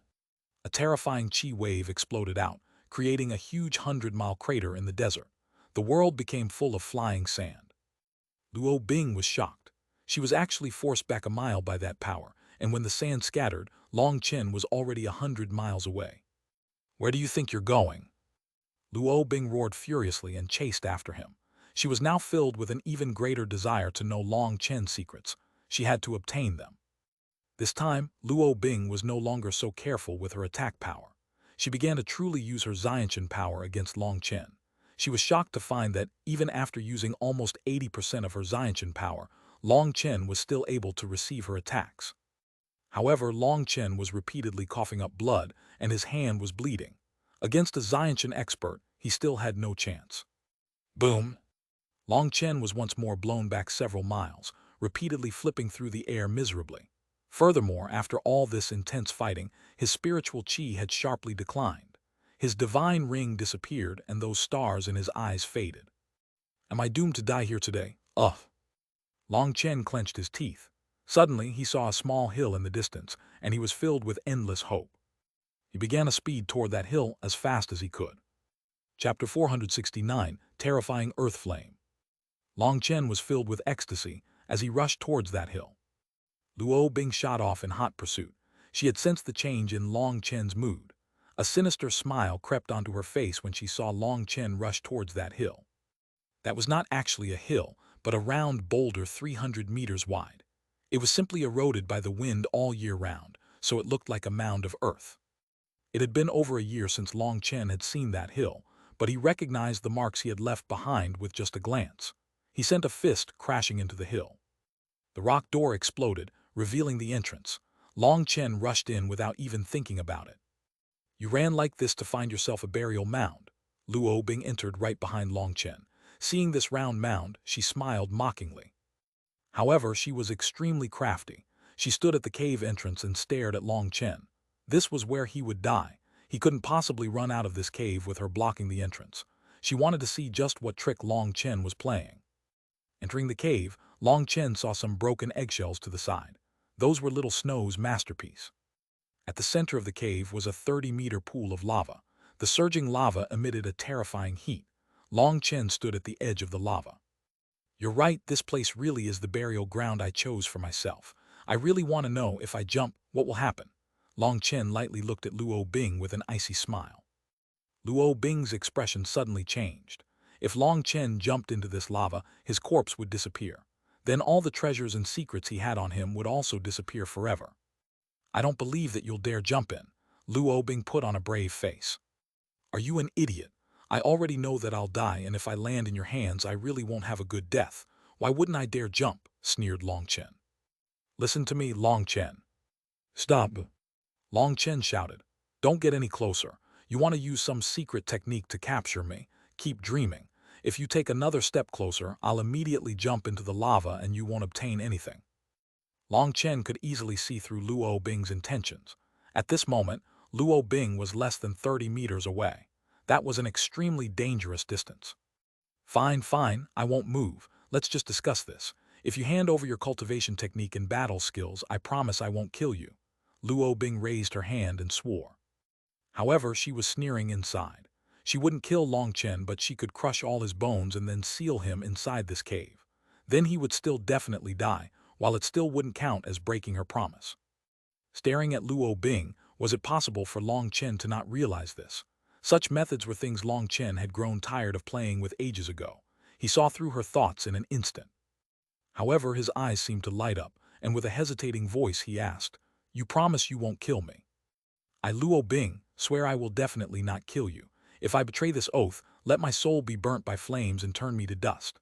A terrifying chi wave exploded out, creating a huge 100-mile crater in the desert. The world became full of flying sand. Luo Bing was shocked. She was actually forced back a mile by that power, and when the sand scattered, Long Chen was already 100 miles away. Where do you think you're going? Luo Bing roared furiously and chased after him. She was now filled with an even greater desire to know Long Chen's secrets. She had to obtain them. This time, Luo Bing was no longer so careful with her attack power. She began to truly use her Xiantian power against Long Chen. She was shocked to find that, even after using almost 80% of her Xiantian power, Long Chen was still able to receive her attacks. However, Long Chen was repeatedly coughing up blood, and his hand was bleeding. Against a Xiantian expert, he still had no chance. Boom! Long Chen was once more blown back several miles, repeatedly flipping through the air miserably. Furthermore, after all this intense fighting, his spiritual chi had sharply declined. His divine ring disappeared, and those stars in his eyes faded. Am I doomed to die here today? Ugh! Long Chen clenched his teeth. Suddenly, he saw a small hill in the distance, and he was filled with endless hope. He began a speed toward that hill as fast as he could. Chapter 469, Terrifying Earth Flame. Long Chen was filled with ecstasy as he rushed towards that hill. Luo Bing shot off in hot pursuit. She had sensed the change in Long Chen's mood. A sinister smile crept onto her face when she saw Long Chen rush towards that hill. That was not actually a hill, but a round boulder 300 meters wide. It was simply eroded by the wind all year round, so it looked like a mound of earth. It had been over a year since Long Chen had seen that hill, but he recognized the marks he had left behind with just a glance. He sent a fist crashing into the hill. The rock door exploded, revealing the entrance. Long Chen rushed in without even thinking about it. You ran like this to find yourself a burial mound. Luo Bing entered right behind Long Chen. Seeing this round mound, she smiled mockingly. However, she was extremely crafty. She stood at the cave entrance and stared at Long Chen. This was where he would die. He couldn't possibly run out of this cave with her blocking the entrance. She wanted to see just what trick Long Chen was playing. Entering the cave, Long Chen saw some broken eggshells to the side. Those were Little Snow's masterpiece. At the center of the cave was a 30-meter pool of lava. The surging lava emitted a terrifying heat. Long Chen stood at the edge of the lava. You're right, this place really is the burial ground I chose for myself. I really want to know if I jump, what will happen? Long Chen lightly looked at Luo Bing with an icy smile. Luo Bing's expression suddenly changed. If Long Chen jumped into this lava, his corpse would disappear. Then all the treasures and secrets he had on him would also disappear forever. I don't believe that you'll dare jump in. Luo Bing put on a brave face. Are you an idiot? I already know that I'll die, and if I land in your hands, I really won't have a good death. Why wouldn't I dare jump? Sneered Long Chen. Listen to me, Long Chen. Stop. Long Chen shouted. Don't get any closer. You want to use some secret technique to capture me. Keep dreaming. If you take another step closer, I'll immediately jump into the lava and you won't obtain anything. Long Chen could easily see through Luo Bing's intentions. At this moment, Luo Bing was less than 30 meters away. That was an extremely dangerous distance. Fine, I won't move. Let's just discuss this. If you hand over your cultivation technique and battle skills, I promise I won't kill you. Luo Bing raised her hand and swore. However, she was sneering inside. She wouldn't kill Long Chen, but she could crush all his bones and then seal him inside this cave. Then he would still definitely die, while it still wouldn't count as breaking her promise. Staring at Luo Bing, was it possible for Long Chen to not realize this? Such methods were things Long Chen had grown tired of playing with ages ago. He saw through her thoughts in an instant. However, his eyes seemed to light up, and with a hesitating voice he asked, "You promise you won't kill me?" I, Luo Bing, swear I will definitely not kill you. If I betray this oath, let my soul be burnt by flames and turn me to dust.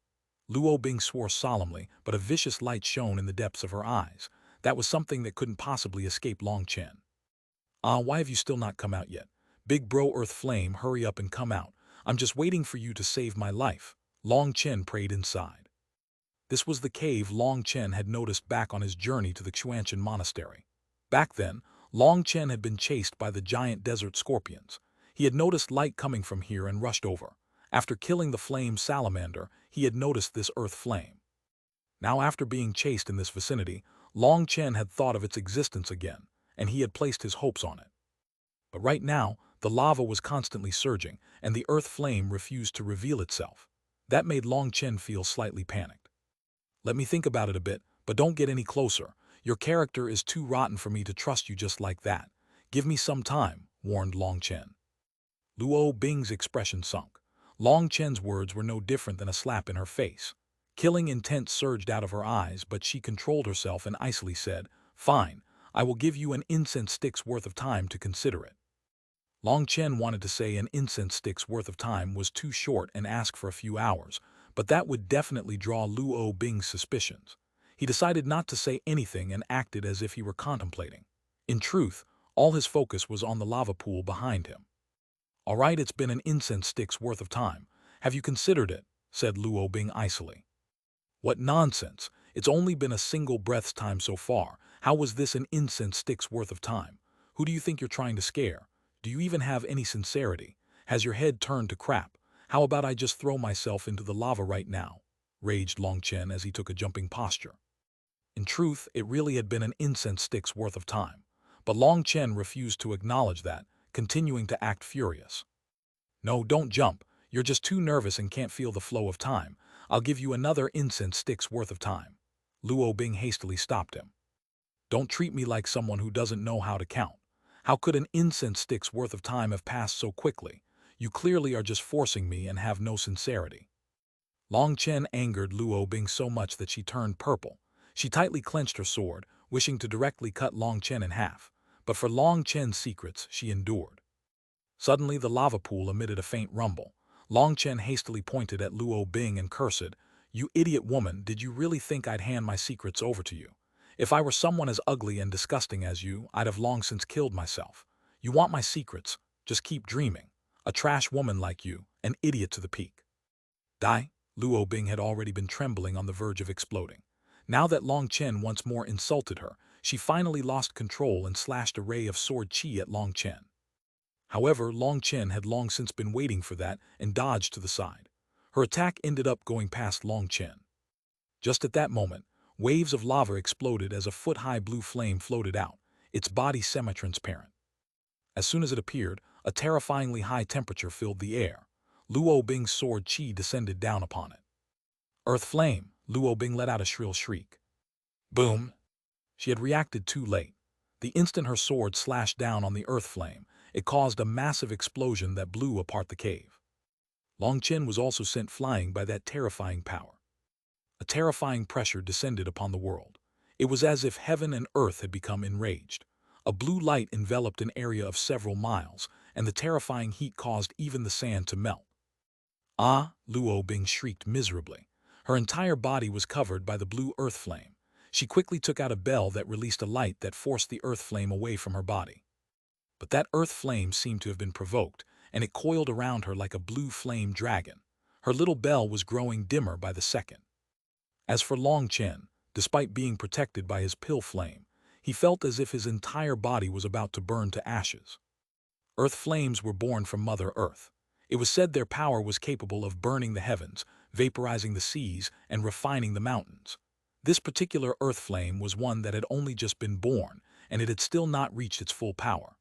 Luo Bing swore solemnly, but a vicious light shone in the depths of her eyes. That was something that couldn't possibly escape Long Chen. Why have you still not come out yet? Big bro Earth Flame, hurry up and come out. I'm just waiting for you to save my life. Long Chen prayed inside. This was the cave Long Chen had noticed back on his journey to the Xuanhuan monastery. Back then, Long Chen had been chased by the giant desert scorpions. He had noticed light coming from here and rushed over. After killing the flame salamander, he had noticed this earth flame. Now, after being chased in this vicinity, Long Chen had thought of its existence again, and he had placed his hopes on it. But right now, the lava was constantly surging, and the earth flame refused to reveal itself. That made Long Chen feel slightly panicked. Let me think about it a bit, but don't get any closer. Your character is too rotten for me to trust you just like that. Give me some time, warned Long Chen. Luo Bing's expression sunk. Long Chen's words were no different than a slap in her face. Killing intent surged out of her eyes, but she controlled herself and icily said, "Fine, I will give you an incense stick's worth of time to consider it." Long Chen wanted to say an incense stick's worth of time was too short and ask for a few hours, but that would definitely draw Luo Bing's suspicions. He decided not to say anything and acted as if he were contemplating. In truth, all his focus was on the lava pool behind him. "All right, it's been an incense stick's worth of time. Have you considered it?" said Luo Bing icily. "What nonsense! It's only been a single breath's time so far. How was this an incense stick's worth of time? Who do you think you're trying to scare? Do you even have any sincerity? Has your head turned to crap? How about I just throw myself into the lava right now?" raged Long Chen as he took a jumping posture. In truth, it really had been an incense stick's worth of time. But Long Chen refused to acknowledge that, continuing to act furious. "No, don't jump. You're just too nervous and can't feel the flow of time. I'll give you another incense stick's worth of time." Luo Bing hastily stopped him. "Don't treat me like someone who doesn't know how to count. How could an incense stick's worth of time have passed so quickly? You clearly are just forcing me and have no sincerity." Long Chen angered Luo Bing so much that she turned purple. She tightly clenched her sword, wishing to directly cut Long Chen in half. But for Long Chen's secrets, she endured. Suddenly, the lava pool emitted a faint rumble. Long Chen hastily pointed at Luo Bing and cursed, "You idiot woman, did you really think I'd hand my secrets over to you? If I were someone as ugly and disgusting as you, I'd have long since killed myself. You want my secrets? Just keep dreaming. A trash woman like you, an idiot to the peak." "Die?" Luo Bing had already been trembling on the verge of exploding. Now that Long Chen once more insulted her, she finally lost control and slashed a ray of sword chi at Long Chen. However, Long Chen had long since been waiting for that and dodged to the side. Her attack ended up going past Long Chen. Just at that moment, waves of lava exploded as a foot-high blue flame floated out, its body semi-transparent. As soon as it appeared, a terrifyingly high temperature filled the air. Luo Bing's sword chi descended down upon it. Earth flame! Luo Bing let out a shrill shriek. Boom! She had reacted too late. The instant her sword slashed down on the earth flame, it caused a massive explosion that blew apart the cave. Long Chen was also sent flying by that terrifying power. A terrifying pressure descended upon the world. It was as if heaven and earth had become enraged. A blue light enveloped an area of several miles, and the terrifying heat caused even the sand to melt. Ah! Luo Bing shrieked miserably. Her entire body was covered by the blue earth flame. She quickly took out a bell that released a light that forced the earth flame away from her body. But that earth flame seemed to have been provoked, and it coiled around her like a blue flame dragon. Her little bell was growing dimmer by the second. As for Long Chen, despite being protected by his pill flame, he felt as if his entire body was about to burn to ashes. Earth flames were born from Mother Earth. It was said their power was capable of burning the heavens, vaporizing the seas, and refining the mountains. This particular earth flame was one that had only just been born, and it had still not reached its full power.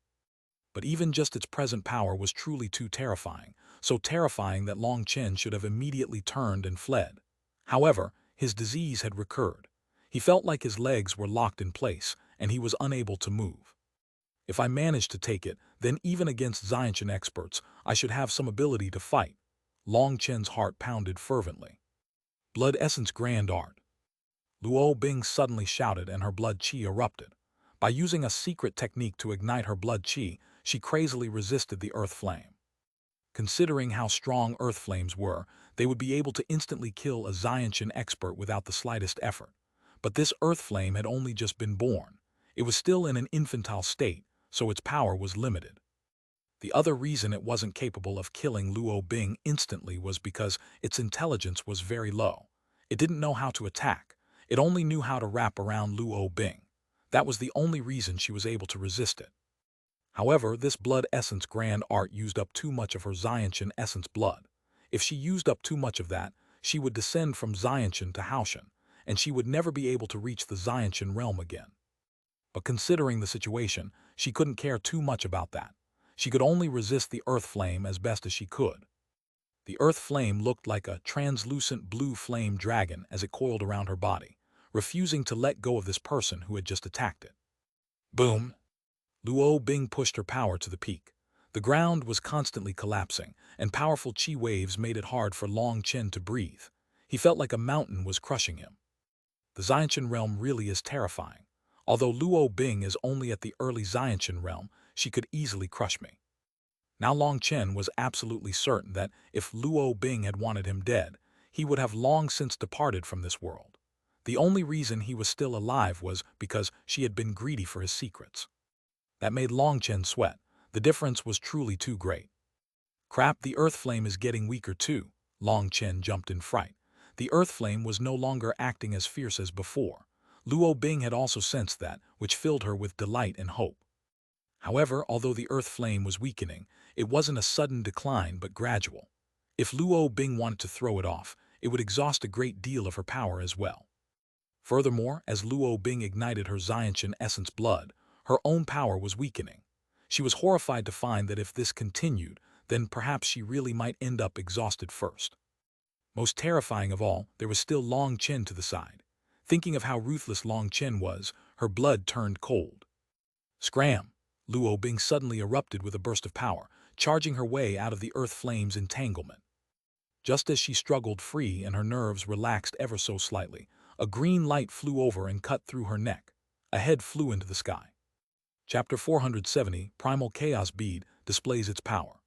But even just its present power was truly too terrifying, so terrifying that Long Chen should have immediately turned and fled. However, his disease had recurred. He felt like his legs were locked in place, and he was unable to move. If I managed to take it, then even against Xiantian experts, I should have some ability to fight. Long Chen's heart pounded fervently. Blood essence grand art. Luo Bing suddenly shouted and her blood chi erupted. By using a secret technique to ignite her blood chi, she crazily resisted the earth flame. Considering how strong earth flames were, they would be able to instantly kill a Xiantian expert without the slightest effort. But this earth flame had only just been born. It was still in an infantile state, so its power was limited. The other reason it wasn't capable of killing Luo Bing instantly was because its intelligence was very low. It didn't know how to attack. It only knew how to wrap around Luo Bing. That was the only reason she was able to resist it. However, this blood essence grand art used up too much of her Xiantian essence blood. If she used up too much of that, she would descend from Xiantian to Haoshan, and she would never be able to reach the Xiantian realm again. But considering the situation, she couldn't care too much about that. She could only resist the earth flame as best as she could. The earth flame looked like a translucent blue flame dragon as it coiled around her body, refusing to let go of this person who had just attacked it. Boom! Luo Bing pushed her power to the peak. The ground was constantly collapsing, and powerful chi waves made it hard for Long Chen to breathe. He felt like a mountain was crushing him. The Xiantian realm really is terrifying. Although Luo Bing is only at the early Xiantian realm, she could easily crush me. Now Long Chen was absolutely certain that if Luo Bing had wanted him dead, he would have long since departed from this world. The only reason he was still alive was because she had been greedy for his secrets. That made Long Chen sweat. The difference was truly too great. Crap, the earth flame is getting weaker too. Long Chen jumped in fright. The earth flame was no longer acting as fierce as before. Luo Bing had also sensed that, which filled her with delight and hope. However, although the earth flame was weakening, it wasn't a sudden decline but gradual. If Luo Bing wanted to throw it off, it would exhaust a great deal of her power as well. Furthermore, as Luo Bing ignited her Xiantian essence blood, her own power was weakening. She was horrified to find that if this continued, then perhaps she really might end up exhausted first. Most terrifying of all, there was still Long Chen to the side. Thinking of how ruthless Long Chen was, her blood turned cold. Scram! Luo Bing suddenly erupted with a burst of power, charging her way out of the earth flame's entanglement. Just as she struggled free and her nerves relaxed ever so slightly, a green light flew over and cut through her neck. A head flew into the sky. Chapter 470, Primal Chaos Bead, displays its power.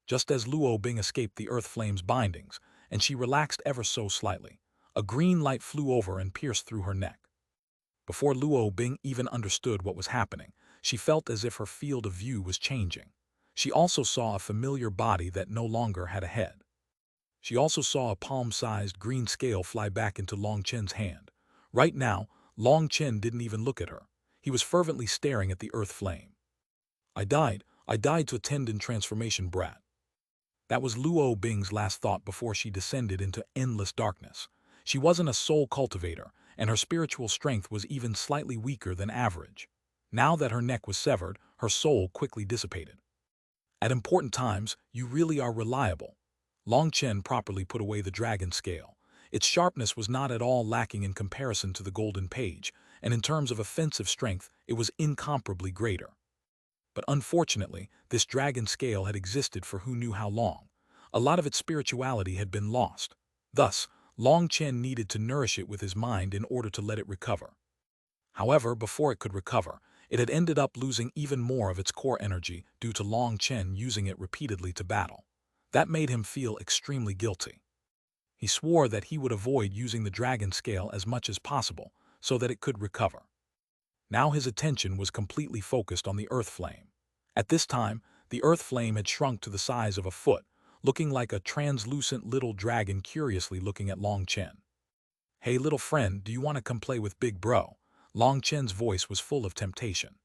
Just as Luo Bing escaped the earth flame's bindings, and she relaxed ever so slightly, a green light flew over and pierced through her neck. Before Luo Bing even understood what was happening, she felt as if her field of view was changing. She also saw a familiar body that no longer had a head. She also saw a palm-sized green scale fly back into Long Chen's hand. Right now, Long Chen didn't even look at her. He was fervently staring at the earth flame. I died to attend in transformation, brat. That was Luo Bing's last thought before she descended into endless darkness. She wasn't a soul cultivator, and her spiritual strength was even slightly weaker than average. Now that her neck was severed, her soul quickly dissipated. At important times, you really are reliable. Long Chen properly put away the dragon scale. Its sharpness was not at all lacking in comparison to the golden page, and in terms of offensive strength, it was incomparably greater. But unfortunately, this dragon scale had existed for who knew how long. A lot of its spirituality had been lost. Thus, Long Chen needed to nourish it with his mind in order to let it recover. However, before it could recover, it had ended up losing even more of its core energy due to Long Chen using it repeatedly to battle. That made him feel extremely guilty. He swore that he would avoid using the dragon scale as much as possible so that it could recover. Now his attention was completely focused on the earth flame. At this time, the earth flame had shrunk to the size of a foot, looking like a translucent little dragon curiously looking at Long Chen. "Hey little friend, do you want to come play with Big Bro?" Long Chen's voice was full of temptation.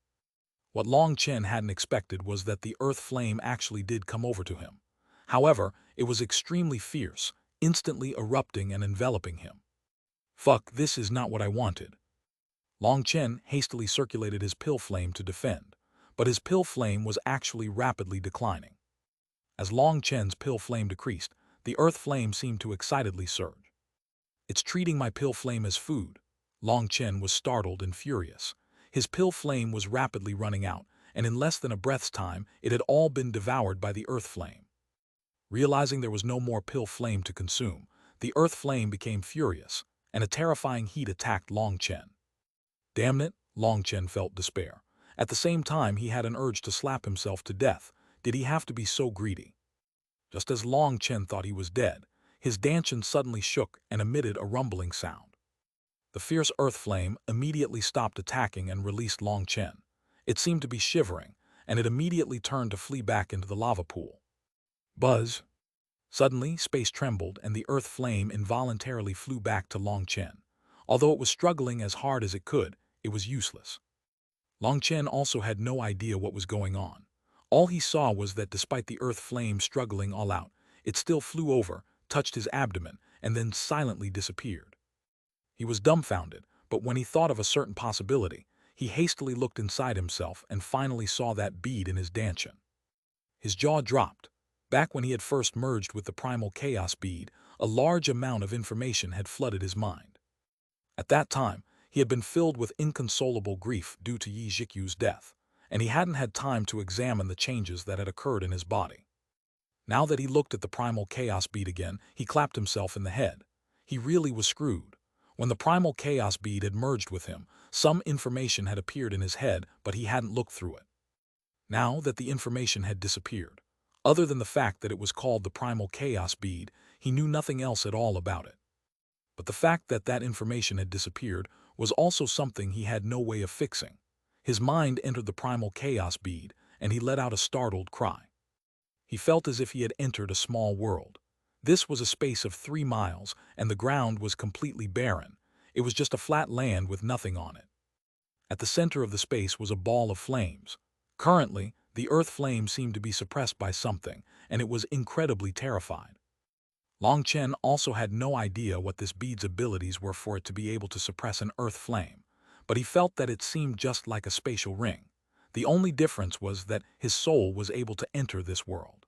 What Long Chen hadn't expected was that the earth flame actually did come over to him. However, it was extremely fierce, instantly erupting and enveloping him. "Fuck, this is not what I wanted." Long Chen hastily circulated his pill flame to defend, but his pill flame was actually rapidly declining. As Long Chen's pill flame decreased, the earth flame seemed to excitedly surge. "It's treating my pill flame as food." Long Chen was startled and furious. His pill flame was rapidly running out, and in less than a breath's time, it had all been devoured by the earth flame. Realizing there was no more pill flame to consume, the earth flame became furious, and a terrifying heat attacked Long Chen. Damn it, Long Chen felt despair. At the same time, he had an urge to slap himself to death. Did he have to be so greedy? Just as Long Chen thought he was dead, his dantian suddenly shook and emitted a rumbling sound. The fierce earth flame immediately stopped attacking and released Long Chen. It seemed to be shivering, and it immediately turned to flee back into the lava pool. Buzz! Suddenly, space trembled and the earth flame involuntarily flew back to Long Chen. Although it was struggling as hard as it could, it was useless. Long Chen also had no idea what was going on. All he saw was that despite the earth flame struggling all out, it still flew over, touched his abdomen, and then silently disappeared. He was dumbfounded, but when he thought of a certain possibility, he hastily looked inside himself and finally saw that bead in his dantian. His jaw dropped. Back when he had first merged with the primal chaos bead, a large amount of information had flooded his mind. At that time, he had been filled with inconsolable grief due to Yi Jikyu's death, and he hadn't had time to examine the changes that had occurred in his body. Now that he looked at the primal chaos bead again, he clapped himself in the head. He really was screwed. When the primal chaos bead had merged with him, some information had appeared in his head, but he hadn't looked through it. Now that the information had disappeared, other than the fact that it was called the primal chaos bead, he knew nothing else at all about it. But the fact that that information had disappeared was also something he had no way of fixing. His mind entered the primal chaos bead, and he let out a startled cry. He felt as if he had entered a small world. This was a space of 3 miles, and the ground was completely barren. It was just a flat land with nothing on it. At the center of the space was a ball of flames. Currently, the earth flame seemed to be suppressed by something, and it was incredibly terrified. Long Chen also had no idea what this bead's abilities were for it to be able to suppress an earth flame, but he felt that it seemed just like a spatial ring. The only difference was that his soul was able to enter this world.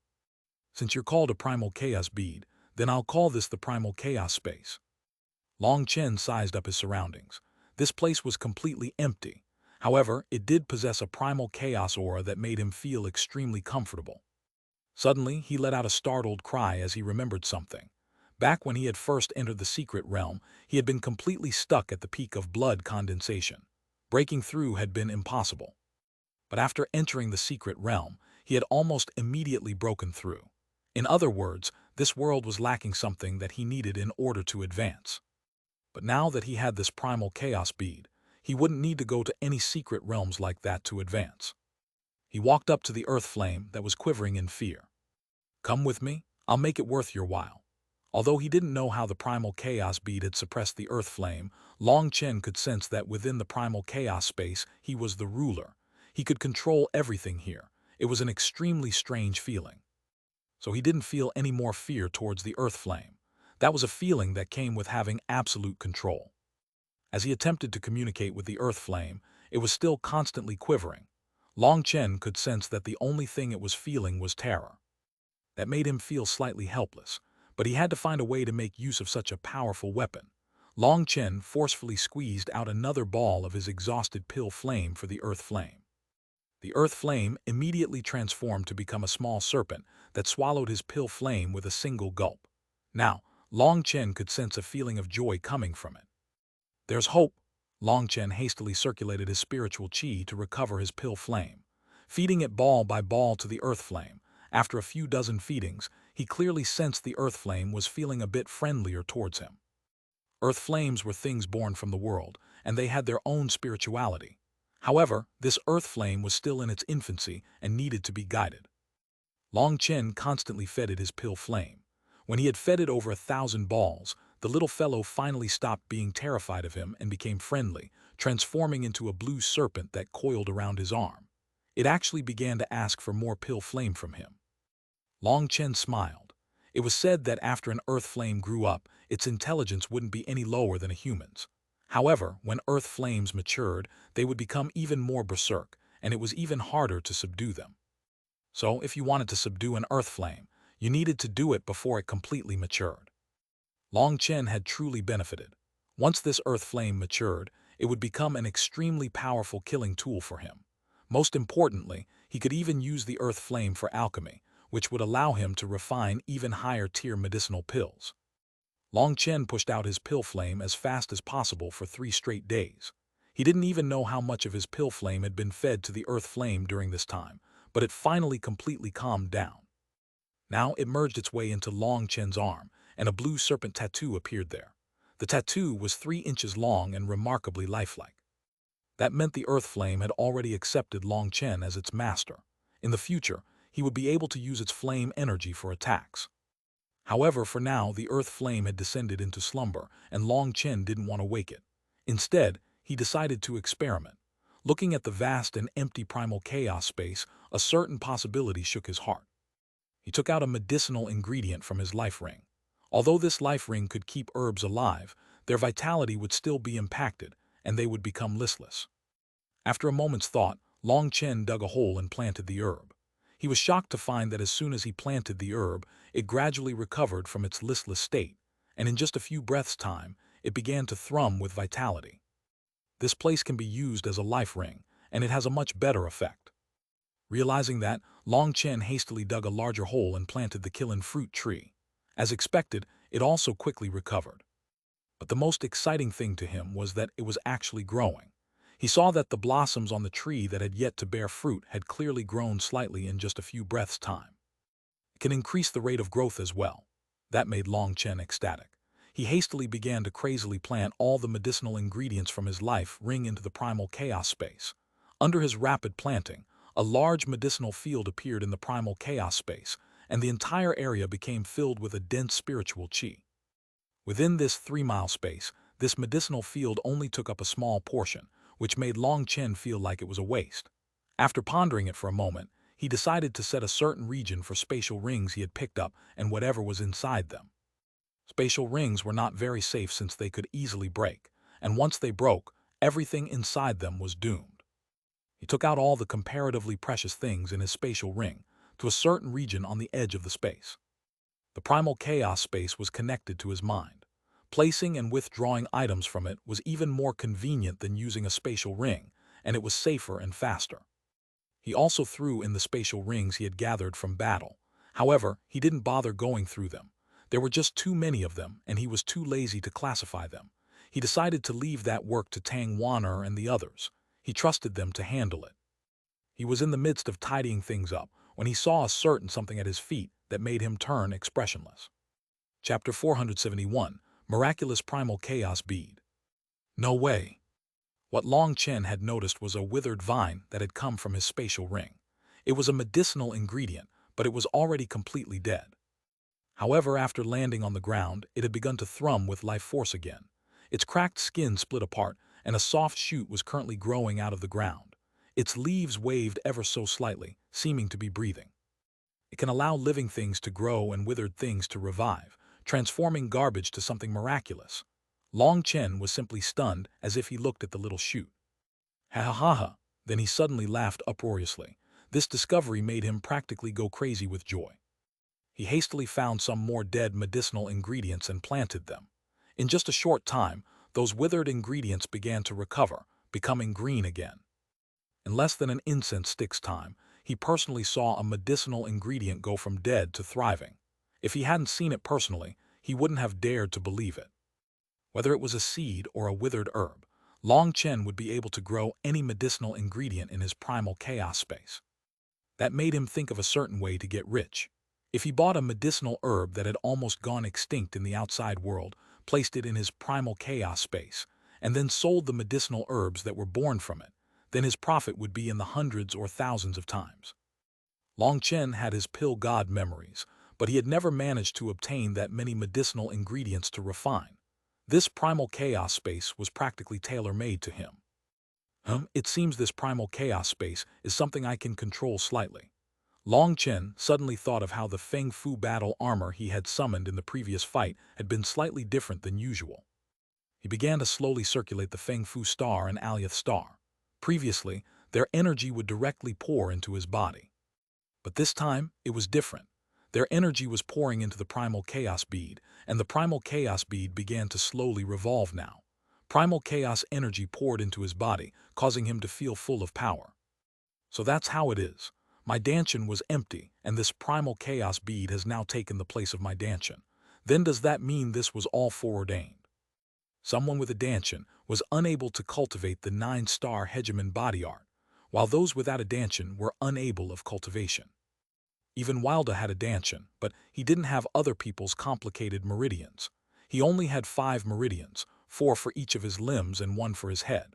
"Since you're called a primal chaos bead, then I'll call this the primal chaos space." Long Chen sized up his surroundings. This place was completely empty. However, it did possess a primal chaos aura that made him feel extremely comfortable. Suddenly, he let out a startled cry as he remembered something. Back when he had first entered the secret realm, he had been completely stuck at the peak of blood condensation. Breaking through had been impossible. But after entering the secret realm, he had almost immediately broken through. In other words, this world was lacking something that he needed in order to advance. But now that he had this primal chaos bead, he wouldn't need to go to any secret realms like that to advance. He walked up to the earth flame that was quivering in fear. "Come with me, I'll make it worth your while." Although he didn't know how the primal chaos bead had suppressed the earth flame, Long Chen could sense that within the primal chaos space he was the ruler. He could control everything here. It was an extremely strange feeling. So he didn't feel any more fear towards the earth flame. That was a feeling that came with having absolute control. As he attempted to communicate with the earth flame, it was still constantly quivering. Long Chen could sense that the only thing it was feeling was terror. That made him feel slightly helpless, but he had to find a way to make use of such a powerful weapon. Long Chen forcefully squeezed out another ball of his exhausted pill flame for the earth flame. The earth flame immediately transformed to become a small serpent that swallowed his pill flame with a single gulp. Now, Long Chen could sense a feeling of joy coming from it. There's hope. Long Chen hastily circulated his spiritual qi to recover his pill flame, feeding it ball by ball to the earth flame. After a few dozen feedings, he clearly sensed the earth flame was feeling a bit friendlier towards him. Earth flames were things born from the world, and they had their own spirituality. However, this earth flame was still in its infancy and needed to be guided. Long Chen constantly fed it his pill flame. When he had fed it over 1,000 balls, the little fellow finally stopped being terrified of him and became friendly, transforming into a blue serpent that coiled around his arm. It actually began to ask for more pill flame from him. Long Chen smiled. It was said that after an earth flame grew up, its intelligence wouldn't be any lower than a human's. However, when earth flames matured, they would become even more berserk, and it was even harder to subdue them. So, if you wanted to subdue an earth flame, you needed to do it before it completely matured. Long Chen had truly benefited. Once this earth flame matured, it would become an extremely powerful killing tool for him. Most importantly, he could even use the earth flame for alchemy, which would allow him to refine even higher-tier medicinal pills. Long Chen pushed out his pill flame as fast as possible for 3 straight days. He didn't even know how much of his pill flame had been fed to the earth flame during this time, but it finally completely calmed down. Now it merged its way into Long Chen's arm, and a blue serpent tattoo appeared there. The tattoo was 3 inches long and remarkably lifelike. That meant the earth flame had already accepted Long Chen as its master. In the future, he would be able to use its flame energy for attacks. However, for now, the earth flame had descended into slumber, and Long Chen didn't want to wake it. Instead, he decided to experiment. Looking at the vast and empty primal chaos space, a certain possibility shook his heart. He took out a medicinal ingredient from his life ring. Although this life ring could keep herbs alive, their vitality would still be impacted, and they would become listless. After a moment's thought, Long Chen dug a hole and planted the herb. He was shocked to find that as soon as he planted the herb, it gradually recovered from its listless state, and in just a few breaths' time, it began to thrum with vitality. This place can be used as a life ring, and it has a much better effect. Realizing that, Long Chen hastily dug a larger hole and planted the killing fruit tree. As expected, it also quickly recovered. But the most exciting thing to him was that it was actually growing. He saw that the blossoms on the tree that had yet to bear fruit had clearly grown slightly in just a few breaths' time. It can increase the rate of growth as well. That made Long Chen ecstatic. He hastily began to crazily plant all the medicinal ingredients from his life ring into the primal chaos space. Under his rapid planting, a large medicinal field appeared in the primal chaos space, and the entire area became filled with a dense spiritual qi. Within this 3-mile space, this medicinal field only took up a small portion, which made Long Chen feel like it was a waste. After pondering it for a moment, he decided to set a certain region for spatial rings he had picked up and whatever was inside them. Spatial rings were not very safe since they could easily break, and once they broke, everything inside them was doomed. He took out all the comparatively precious things in his spatial ring to a certain region on the edge of the space. The primal chaos space was connected to his mind. Placing and withdrawing items from it was even more convenient than using a spatial ring, and it was safer and faster. He also threw in the spatial rings he had gathered from battle. However, he didn't bother going through them. There were just too many of them, and he was too lazy to classify them. He decided to leave that work to Xuanhuan and the others. He trusted them to handle it. He was in the midst of tidying things up when he saw a certain something at his feet that made him turn expressionless. Chapter 471, Miraculous Primal Chaos Bead. No way. What Long Chen had noticed was a withered vine that had come from his spatial ring. It was a medicinal ingredient, but it was already completely dead. However, after landing on the ground, it had begun to thrum with life force again. Its cracked skin split apart, and a soft shoot was currently growing out of the ground. Its leaves waved ever so slightly, seeming to be breathing. It can allow living things to grow and withered things to revive, transforming garbage to something miraculous. Long Chen was simply stunned as if he looked at the little shoot. Ha ha ha ha! Then he suddenly laughed uproariously. This discovery made him practically go crazy with joy. He hastily found some more dead medicinal ingredients and planted them. In just a short time, those withered ingredients began to recover, becoming green again. In less than an incense stick's time, he personally saw a medicinal ingredient go from dead to thriving. If he hadn't seen it personally, he wouldn't have dared to believe it. Whether it was a seed or a withered herb, Long Chen would be able to grow any medicinal ingredient in his primal chaos space. That made him think of a certain way to get rich. If he bought a medicinal herb that had almost gone extinct in the outside world, placed it in his primal chaos space, and then sold the medicinal herbs that were born from it, then his profit would be in the hundreds or thousands of times. Long Chen had his pill god memories, but he had never managed to obtain that many medicinal ingredients to refine. This primal chaos space was practically tailor-made to him. It seems this primal chaos space is something I can control slightly. Long Chen suddenly thought of how the Feng Fu battle armor he had summoned in the previous fight had been slightly different than usual. He began to slowly circulate the Feng Fu star and Aliyah star. Previously, their energy would directly pour into his body. But this time, it was different. Their energy was pouring into the primal chaos bead, and the primal chaos bead began to slowly revolve now. Primal chaos energy poured into his body, causing him to feel full of power. So that's how it is. My dantian was empty, and this primal chaos bead has now taken the place of my dantian. Then does that mean this was all foreordained? Someone with a dantian was unable to cultivate the 9-star Hegemon body art, while those without a dantian were unable of cultivation. Even Wilda had a dantian, but he didn't have other people's complicated meridians. He only had 5 meridians, 4 for each of his limbs and 1 for his head.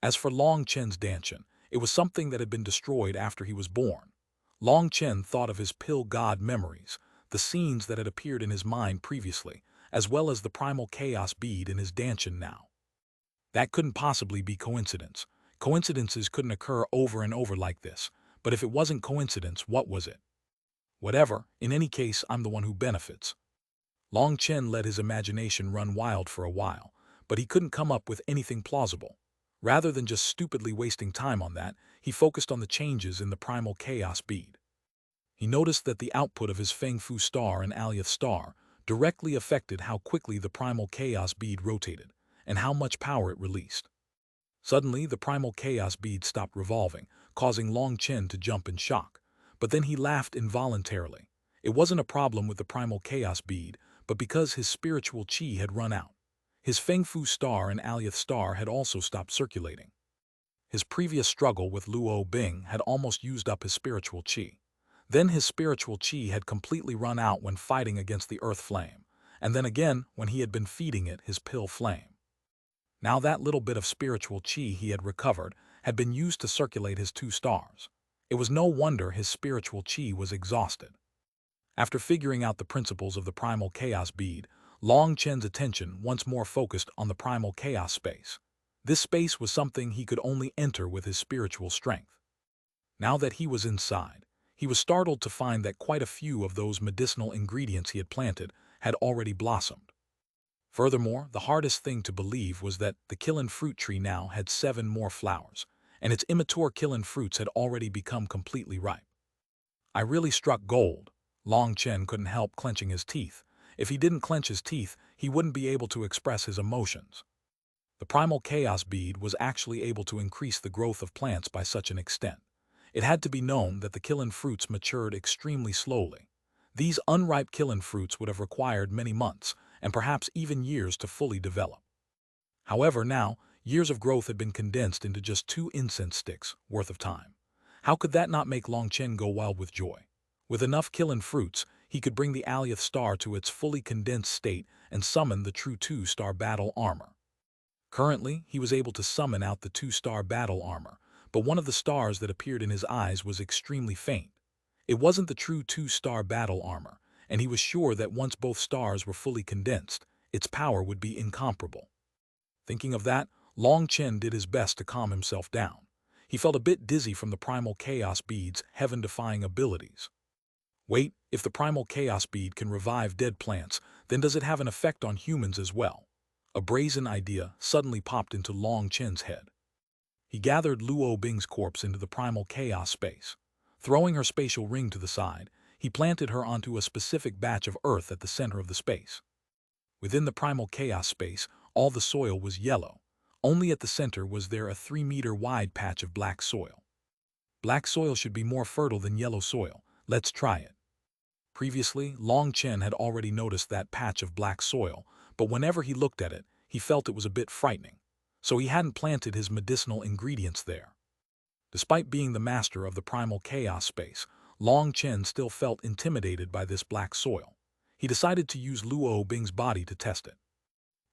As for Long Chen's dantian, it was something that had been destroyed after he was born. Long Chen thought of his pill god memories, the scenes that had appeared in his mind previously, as well as the primal chaos bead in his dantian now. That couldn't possibly be coincidence. Coincidences couldn't occur over and over like this, but if it wasn't coincidence, what was it? Whatever, in any case, I'm the one who benefits. Long Chen let his imagination run wild for a while, but he couldn't come up with anything plausible. Rather than just stupidly wasting time on that, he focused on the changes in the primal chaos bead. He noticed that the output of his Feng Fu star and Aliyah star directly affected how quickly the primal chaos bead rotated, and how much power it released. Suddenly, the primal chaos bead stopped revolving, causing Long Chen to jump in shock. But then he laughed involuntarily. It wasn't a problem with the primal chaos bead, but because his spiritual qi had run out. His Feng Fu star and Aliyah star had also stopped circulating. His previous struggle with Luo Bing had almost used up his spiritual qi. Then his spiritual qi had completely run out when fighting against the earth flame, and then again when he had been feeding it his pill flame. Now that little bit of spiritual qi he had recovered had been used to circulate his 2 stars. It was no wonder his spiritual qi was exhausted. After figuring out the principles of the primal chaos bead, Long Chen's attention once more focused on the primal chaos space. This space was something he could only enter with his spiritual strength. Now that he was inside, he was startled to find that quite a few of those medicinal ingredients he had planted had already blossomed. Furthermore, the hardest thing to believe was that the kiln fruit tree now had 7 more flowers, and its immature kiln fruits had already become completely ripe. I really struck gold. Long Chen couldn't help clenching his teeth. If he didn't clench his teeth, he wouldn't be able to express his emotions. The primal chaos bead was actually able to increase the growth of plants by such an extent. It had to be known that the kiln fruits matured extremely slowly. These unripe kiln fruits would have required many months, and perhaps even years to fully develop. However, now, years of growth had been condensed into just 2 incense sticks worth of time. How could that not make Long Chen go wild with joy? With enough kiln fruits, he could bring the Aliyah star to its fully condensed state and summon the true 2-star battle armor. Currently, he was able to summon out the 2-star battle armor, but one of the stars that appeared in his eyes was extremely faint. It wasn't the true 2-star battle armor. and he was sure that once both stars were fully condensed, its power would be incomparable. Thinking of that, Long Chen did his best to calm himself down. He felt a bit dizzy from the primal chaos bead's heaven-defying abilities. Wait, if the primal chaos bead can revive dead plants, then does it have an effect on humans as well? A brazen idea suddenly popped into Long Chen's head. He gathered Luo Bing's corpse into the primal chaos space. Throwing her spatial ring to the side, he planted her onto a specific batch of earth at the center of the space. Within the primal chaos space, all the soil was yellow. Only at the center was there a 3-meter-wide patch of black soil. Black soil should be more fertile than yellow soil. Let's try it. Previously, Long Chen had already noticed that patch of black soil, but whenever he looked at it, he felt it was a bit frightening. So he hadn't planted his medicinal ingredients there. Despite being the master of the primal chaos space, Long Chen still felt intimidated by this black soil. He decided to use Luo Bing's body to test it.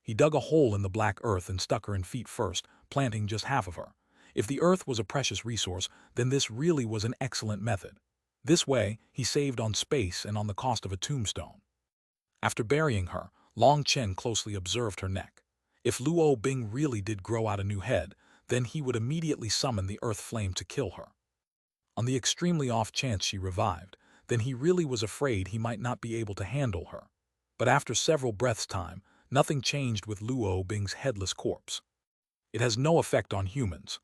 He dug a hole in the black earth and stuck her in feet first, planting just half of her. If the earth was a precious resource, then this really was an excellent method. This way, he saved on space and on the cost of a tombstone. After burying her, Long Chen closely observed her neck. If Luo Bing really did grow out a new head, then he would immediately summon the earth flame to kill her. On the extremely off chance she revived, then he really was afraid he might not be able to handle her. But after several breaths' time, nothing changed with Luo Bing's headless corpse. It has no effect on humans.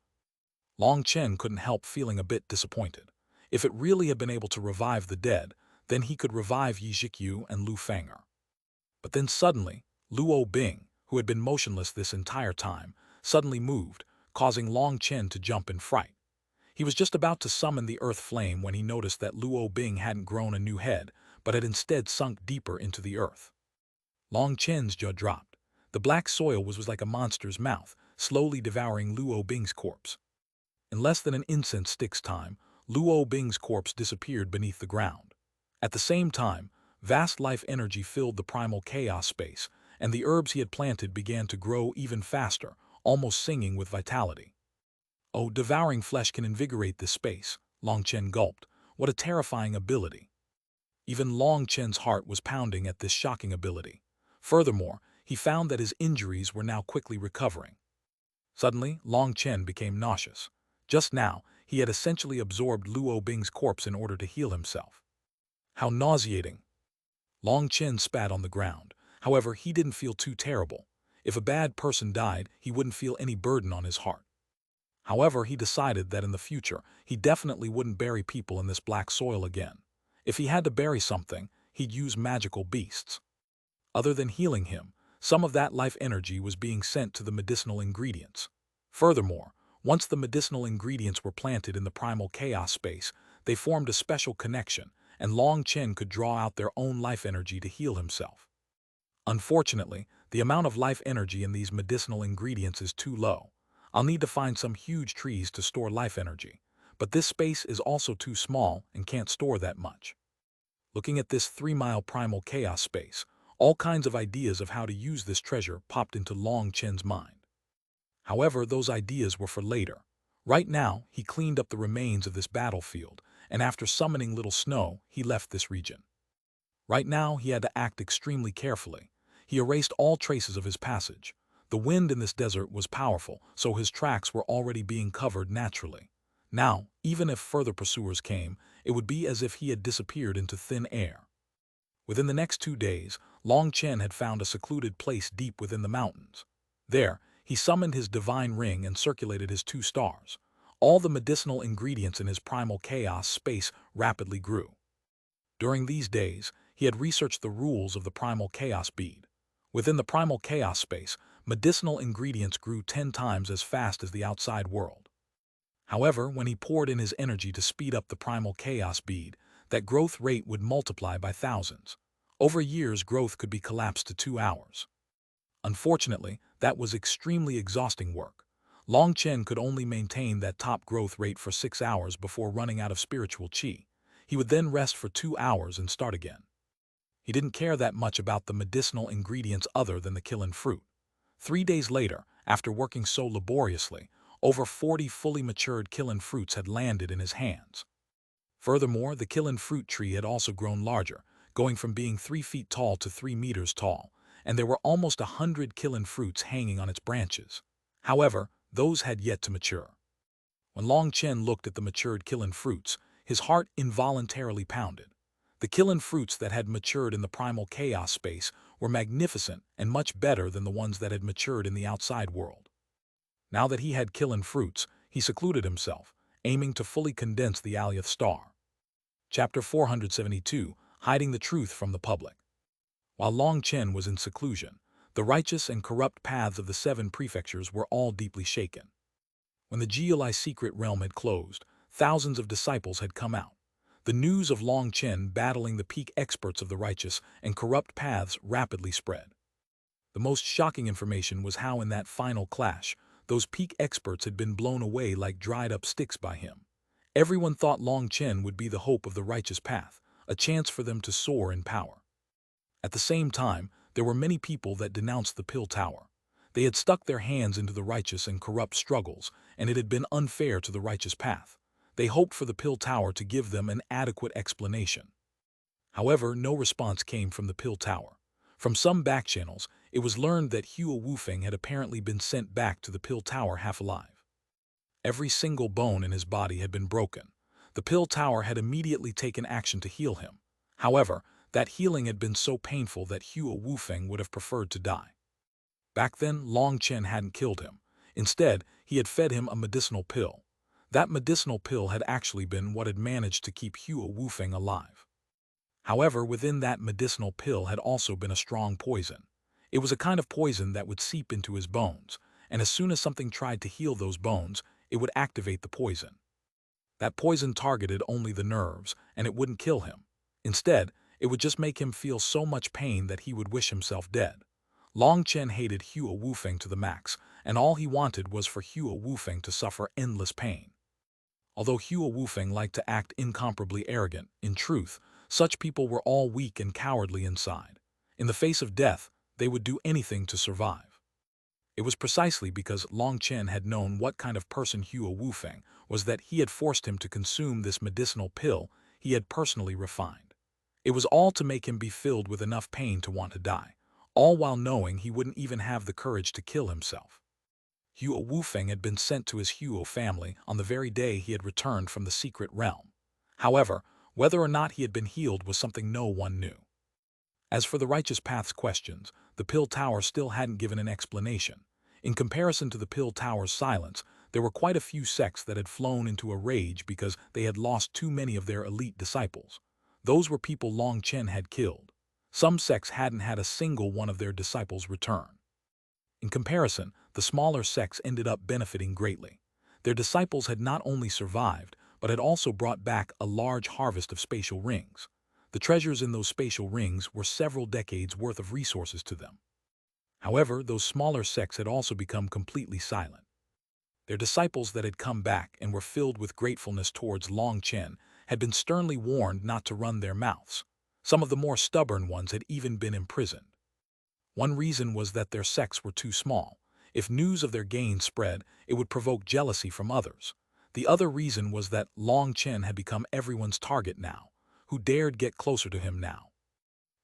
Long Chen couldn't help feeling a bit disappointed. If it really had been able to revive the dead, then he could revive Yi Zhikyu and Lu Fanger. But then suddenly, Luo Bing, who had been motionless this entire time, suddenly moved, causing Long Chen to jump in fright. He was just about to summon the earth flame when he noticed that Luo Bing hadn't grown a new head, but had instead sunk deeper into the earth. Long Chen's jaw dropped. The black soil was like a monster's mouth, slowly devouring Luo Bing's corpse. In less than an incense stick's time, Luo Bing's corpse disappeared beneath the ground. At the same time, vast life energy filled the primal chaos space, and the herbs he had planted began to grow even faster, almost singing with vitality. Oh, devouring flesh can invigorate this space, Long Chen gulped. What a terrifying ability. Even Long Chen's heart was pounding at this shocking ability. Furthermore, he found that his injuries were now quickly recovering. Suddenly, Long Chen became nauseous. Just now, he had essentially absorbed Luo Bing's corpse in order to heal himself. How nauseating! Long Chen spat on the ground. However, he didn't feel too terrible. If a bad person died, he wouldn't feel any burden on his heart. However, he decided that in the future, he definitely wouldn't bury people in this black soil again. If he had to bury something, he'd use magical beasts. Other than healing him, some of that life energy was being sent to the medicinal ingredients. Furthermore, once the medicinal ingredients were planted in the primal chaos space, they formed a special connection, and Long Chen could draw out their own life energy to heal himself. Unfortunately, the amount of life energy in these medicinal ingredients is too low. I'll need to find some huge trees to store life energy, but this space is also too small and can't store that much. Looking at this 3-mile primal chaos space, all kinds of ideas of how to use this treasure popped into Long Chen's mind. However, those ideas were for later. Right now, he cleaned up the remains of this battlefield, and after summoning Little Snow, he left this region. Right now, he had to act extremely carefully. He erased all traces of his passage. The wind in this desert was powerful, so his tracks were already being covered naturally. Now, even if further pursuers came, it would be as if he had disappeared into thin air. Within the next 2 days, Long Chen had found a secluded place deep within the mountains. There, he summoned his divine ring and circulated his 2 stars. All the medicinal ingredients in his primal chaos space rapidly grew. During these days, he had researched the rules of the primal chaos bead. Within the primal chaos space, medicinal ingredients grew 10 times as fast as the outside world. However, when he poured in his energy to speed up the primal chaos bead, that growth rate would multiply by thousands. Over years, growth could be collapsed to 2 hours. Unfortunately, that was extremely exhausting work. Long Chen could only maintain that top growth rate for 6 hours before running out of spiritual qi. He would then rest for 2 hours and start again. He didn't care that much about the medicinal ingredients other than the killing fruit. 3 days later, after working so laboriously, over 40 fully matured killing fruits had landed in his hands. Furthermore, the killing fruit tree had also grown larger, going from being 3 feet tall to 3 meters tall, and there were almost 100 killing fruits hanging on its branches. However, those had yet to mature. When Long Chen looked at the matured killing fruits, his heart involuntarily pounded. The killing fruits that had matured in the primal chaos space were magnificent and much better than the ones that had matured in the outside world. Now that he had killing fruits, he secluded himself, aiming to fully condense the Alioth star. Chapter 472, Hiding the Truth from the Public. While Long Chen was in seclusion, the righteous and corrupt paths of the 7 prefectures were all deeply shaken. When the Geoli secret realm had closed, thousands of disciples had come out. The news of Long Chen battling the peak experts of the righteous and corrupt paths rapidly spread. The most shocking information was how in that final clash, those peak experts had been blown away like dried-up sticks by him. Everyone thought Long Chen would be the hope of the righteous path, a chance for them to soar in power. At the same time, there were many people that denounced the Pill Tower. They had stuck their hands into the righteous and corrupt struggles, and it had been unfair to the righteous path. They hoped for the Pill Tower to give them an adequate explanation. However, no response came from the Pill Tower. From some back channels, it was learned that Hua Wufeng had apparently been sent back to the Pill Tower half alive. Every single bone in his body had been broken. The Pill Tower had immediately taken action to heal him. However, that healing had been so painful that Hua Wufeng would have preferred to die. Back then, Long Chen hadn't killed him. Instead, he had fed him a medicinal pill. That medicinal pill had actually been what had managed to keep Hua Wufeng alive. However, within that medicinal pill had also been a strong poison. It was a kind of poison that would seep into his bones, and as soon as something tried to heal those bones, it would activate the poison. That poison targeted only the nerves, and it wouldn't kill him. Instead, it would just make him feel so much pain that he would wish himself dead. Long Chen hated Hua Wufeng to the max, and all he wanted was for Hua Wufeng to suffer endless pain. Although Hua Wufeng liked to act incomparably arrogant, in truth, such people were all weak and cowardly inside. In the face of death, they would do anything to survive. It was precisely because Long Chen had known what kind of person Hua Wufeng was that he had forced him to consume this medicinal pill he had personally refined. It was all to make him be filled with enough pain to want to die, all while knowing he wouldn't even have the courage to kill himself. Hua Wufeng had been sent to his Hua family on the very day he had returned from the secret realm. However, whether or not he had been healed was something no one knew. As for the righteous path's questions, the Pill Tower still hadn't given an explanation. In comparison to the Pill Tower's silence, there were quite a few sects that had flown into a rage because they had lost too many of their elite disciples. Those were people Long Chen had killed. Some sects hadn't had a single one of their disciples return. In comparison, the smaller sects ended up benefiting greatly. Their disciples had not only survived, but had also brought back a large harvest of spatial rings. The treasures in those spatial rings were several decades worth of resources to them. However, those smaller sects had also become completely silent. Their disciples that had come back and were filled with gratefulness towards Long Chen had been sternly warned not to run their mouths. Some of the more stubborn ones had even been imprisoned. One reason was that their sects were too small. If news of their gains spread, it would provoke jealousy from others. The other reason was that Long Chen had become everyone's target now. Who dared get closer to him now?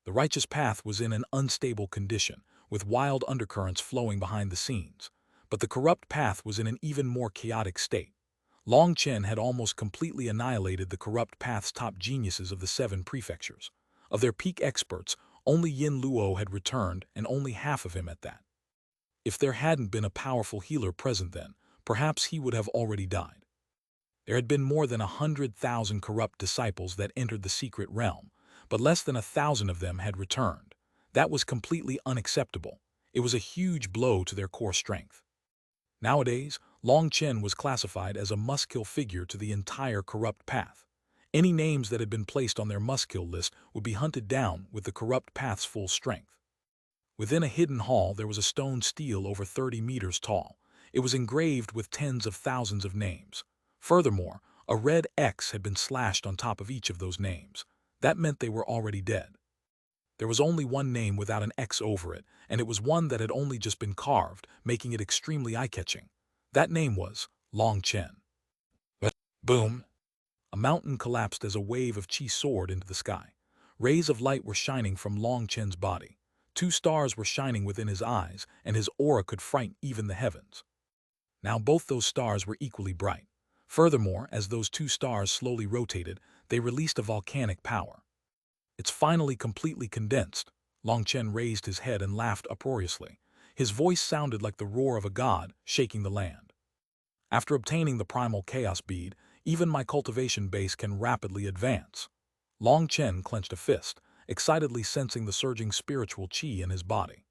The righteous path was in an unstable condition, with wild undercurrents flowing behind the scenes. But the corrupt path was in an even more chaotic state. Long Chen had almost completely annihilated the corrupt path's top geniuses of the 7 prefectures. Of their peak experts, only Yin Luo had returned, and only half of him at that. If there hadn't been a powerful healer present then, perhaps he would have already died. There had been more than 100,000 corrupt disciples that entered the secret realm, but less than 1,000 of them had returned. That was completely unacceptable. It was a huge blow to their core strength. Nowadays, Long Chen was classified as a must-kill figure to the entire corrupt path. Any names that had been placed on their must-kill list would be hunted down with the corrupt path's full strength. Within a hidden hall there was a stone stele over 30 meters tall. It was engraved with tens of thousands of names. Furthermore, a red X had been slashed on top of each of those names. That meant they were already dead. There was only one name without an X over it, and it was one that had only just been carved, making it extremely eye-catching. That name was Long Chen. But boom! A mountain collapsed as a wave of chi soared into the sky. Rays of light were shining from Long Chen's body. 2 stars were shining within his eyes, and his aura could frighten even the heavens. Now both those stars were equally bright. Furthermore, as those 2 stars slowly rotated, they released a volcanic power. It's finally completely condensed. Long Chen raised his head and laughed uproariously. His voice sounded like the roar of a god, shaking the land. After obtaining the primal chaos bead, even my cultivation base can rapidly advance. Long Chen clenched a fist, excitedly sensing the surging spiritual qi in his body.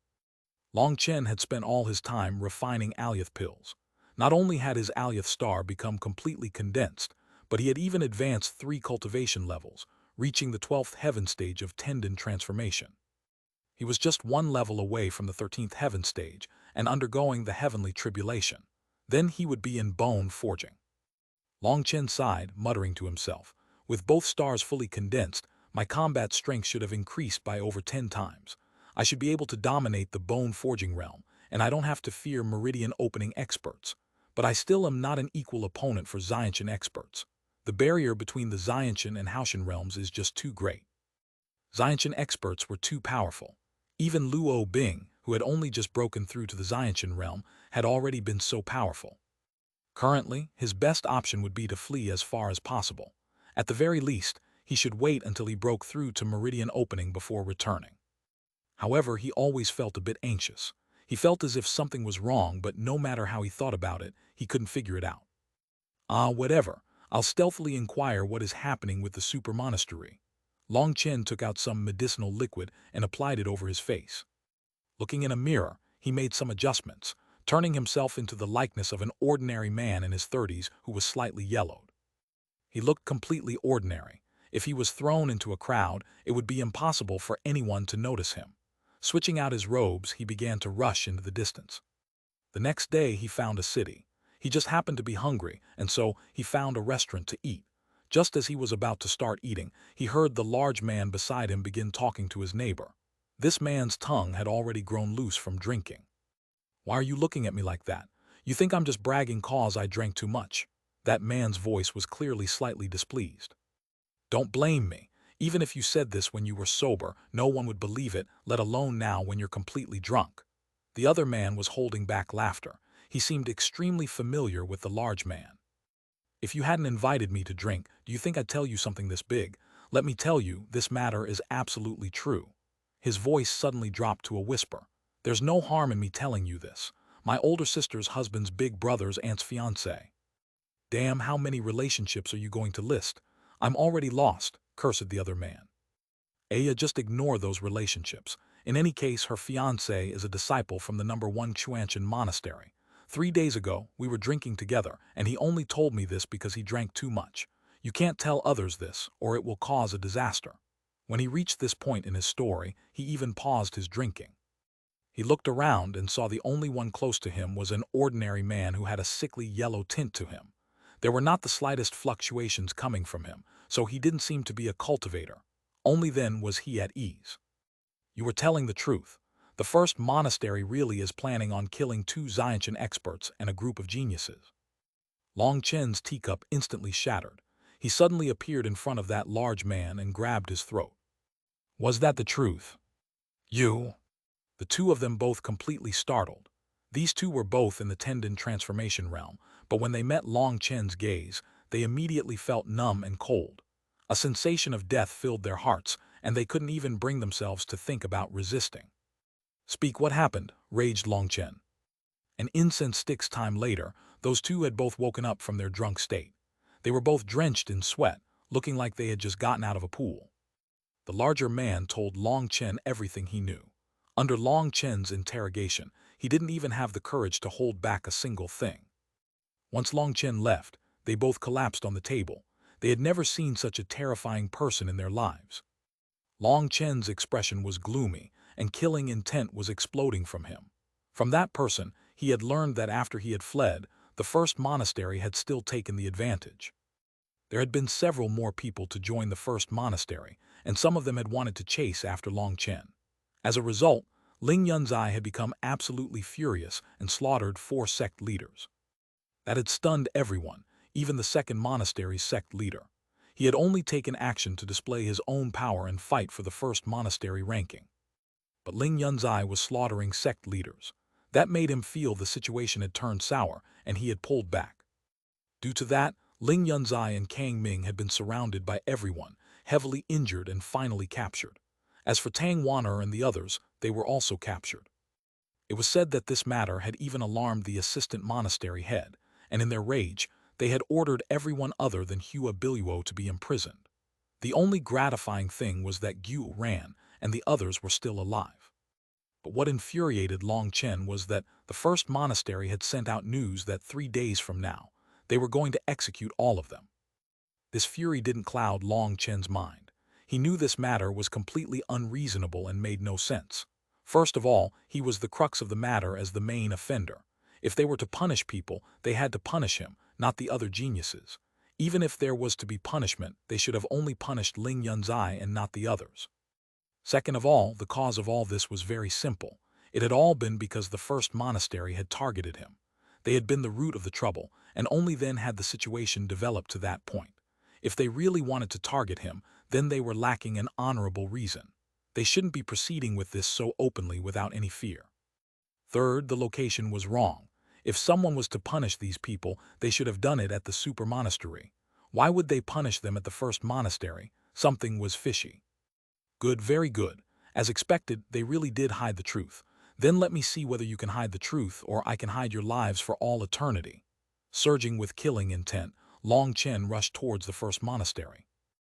Long Chen had spent all his time refining Alyath pills. Not only had his Alyath star become completely condensed, but he had even advanced 3 cultivation levels, reaching the 12th heaven stage of tendon transformation. He was just 1 level away from the 13th heaven stage and undergoing the heavenly tribulation. Then he would be in bone forging. Long Chen sighed, muttering to himself, with both stars fully condensed, my combat strength should have increased by over 10 times. I should be able to dominate the bone forging realm, and I don't have to fear meridian opening experts. But I still am not an equal opponent for Xiantian experts. The barrier between the Xiantian and Haoshan realms is just too great. Xiantian experts were too powerful. Even Luo Bing, who had only just broken through to the Xiantian realm, had already been so powerful. Currently, his best option would be to flee as far as possible. At the very least, he should wait until he broke through to meridian opening before returning. However, he always felt a bit anxious. He felt as if something was wrong, but no matter how he thought about it, he couldn't figure it out. Whatever. I'll stealthily inquire what is happening with the super monastery. Long Chen took out some medicinal liquid and applied it over his face. Looking in a mirror, he made some adjustments, turning himself into the likeness of an ordinary man in his 30s who was slightly yellowed. He looked completely ordinary. If he was thrown into a crowd, it would be impossible for anyone to notice him. Switching out his robes, he began to rush into the distance. The next day, he found a city. He just happened to be hungry, and so he found a restaurant to eat. Just as he was about to start eating, he heard the large man beside him begin talking to his neighbor. This man's tongue had already grown loose from drinking. "Why are you looking at me like that? You think I'm just bragging 'cause I drank too much?" That man's voice was clearly slightly displeased. "Don't blame me. Even if you said this when you were sober, no one would believe it, let alone now when you're completely drunk." The other man was holding back laughter. He seemed extremely familiar with the large man. "If you hadn't invited me to drink, do you think I'd tell you something this big? Let me tell you, this matter is absolutely true." His voice suddenly dropped to a whisper. "There's no harm in me telling you this. My older sister's husband's big brother's aunt's fiancé." "Damn, how many relationships are you going to list? I'm already lost," cursed the other man. "Aya, just ignore those relationships. In any case, her fiancé is a disciple from the #1 Xuanhuan monastery. 3 days ago, we were drinking together, and he only told me this because he drank too much. You can't tell others this, or it will cause a disaster." When he reached this point in his story, he even paused his drinking. He looked around and saw the only one close to him was an ordinary man who had a sickly yellow tint to him. There were not the slightest fluctuations coming from him, so he didn't seem to be a cultivator. Only then was he at ease. "You were telling the truth. The first monastery really is planning on killing 2 Xiantian experts and a group of geniuses." Long Chen's teacup instantly shattered. He suddenly appeared in front of that large man and grabbed his throat. "Was that the truth? You?" The two of them both completely startled. These two were both in the tendon transformation realm, but when they met Long Chen's gaze, they immediately felt numb and cold. A sensation of death filled their hearts, and they couldn't even bring themselves to think about resisting. "Speak, what happened?" raged Long Chen. An incense stick's time later, those two had both woken up from their drunk state. They were both drenched in sweat, looking like they had just gotten out of a pool. The larger man told Long Chen everything he knew. Under Long Chen's interrogation, he didn't even have the courage to hold back a single thing. Once Long Chen left, they both collapsed on the table. They had never seen such a terrifying person in their lives. Long Chen's expression was gloomy, and killing intent was exploding from him. From that person, he had learned that after he had fled, the first monastery had still taken the advantage. There had been several more people to join the first monastery, and some of them had wanted to chase after Long Chen. As a result, Ling Yunzai had become absolutely furious and slaughtered 4 sect leaders. That had stunned everyone, even the second monastery's sect leader. He had only taken action to display his own power and fight for the first monastery ranking. But Ling Yunzai was slaughtering sect leaders. That made him feel the situation had turned sour, and he had pulled back. Due to that, Ling Yunzai and Kang Ming had been surrounded by everyone, heavily injured and finally captured. As for Tang Wan'er and the others, they were also captured. It was said that this matter had even alarmed the assistant monastery head, and in their rage, they had ordered everyone other than Hua Biluo to be imprisoned. The only gratifying thing was that Gu ran, and the others were still alive. But what infuriated Long Chen was that the first monastery had sent out news that 3 days from now, they were going to execute all of them. This fury didn't cloud Long Chen's mind. He knew this matter was completely unreasonable and made no sense. First of all, he was the crux of the matter as the main offender. If they were to punish people, they had to punish him, not the other geniuses. Even if there was to be punishment, they should have only punished Ling Yunzai and not the others. Second of all, the cause of all this was very simple. It had all been because the first monastery had targeted him. They had been the root of the trouble, and only then had the situation developed to that point. If they really wanted to target him, then they were lacking an honorable reason. They shouldn't be proceeding with this so openly without any fear. Third, the location was wrong. If someone was to punish these people, they should have done it at the super monastery. Why would they punish them at the first monastery? Something was fishy. Good, very good. As expected, they really did hide the truth. Then let me see whether you can hide the truth or I can hide your lives for all eternity. Surging with killing intent, Long Chen rushed towards the first monastery.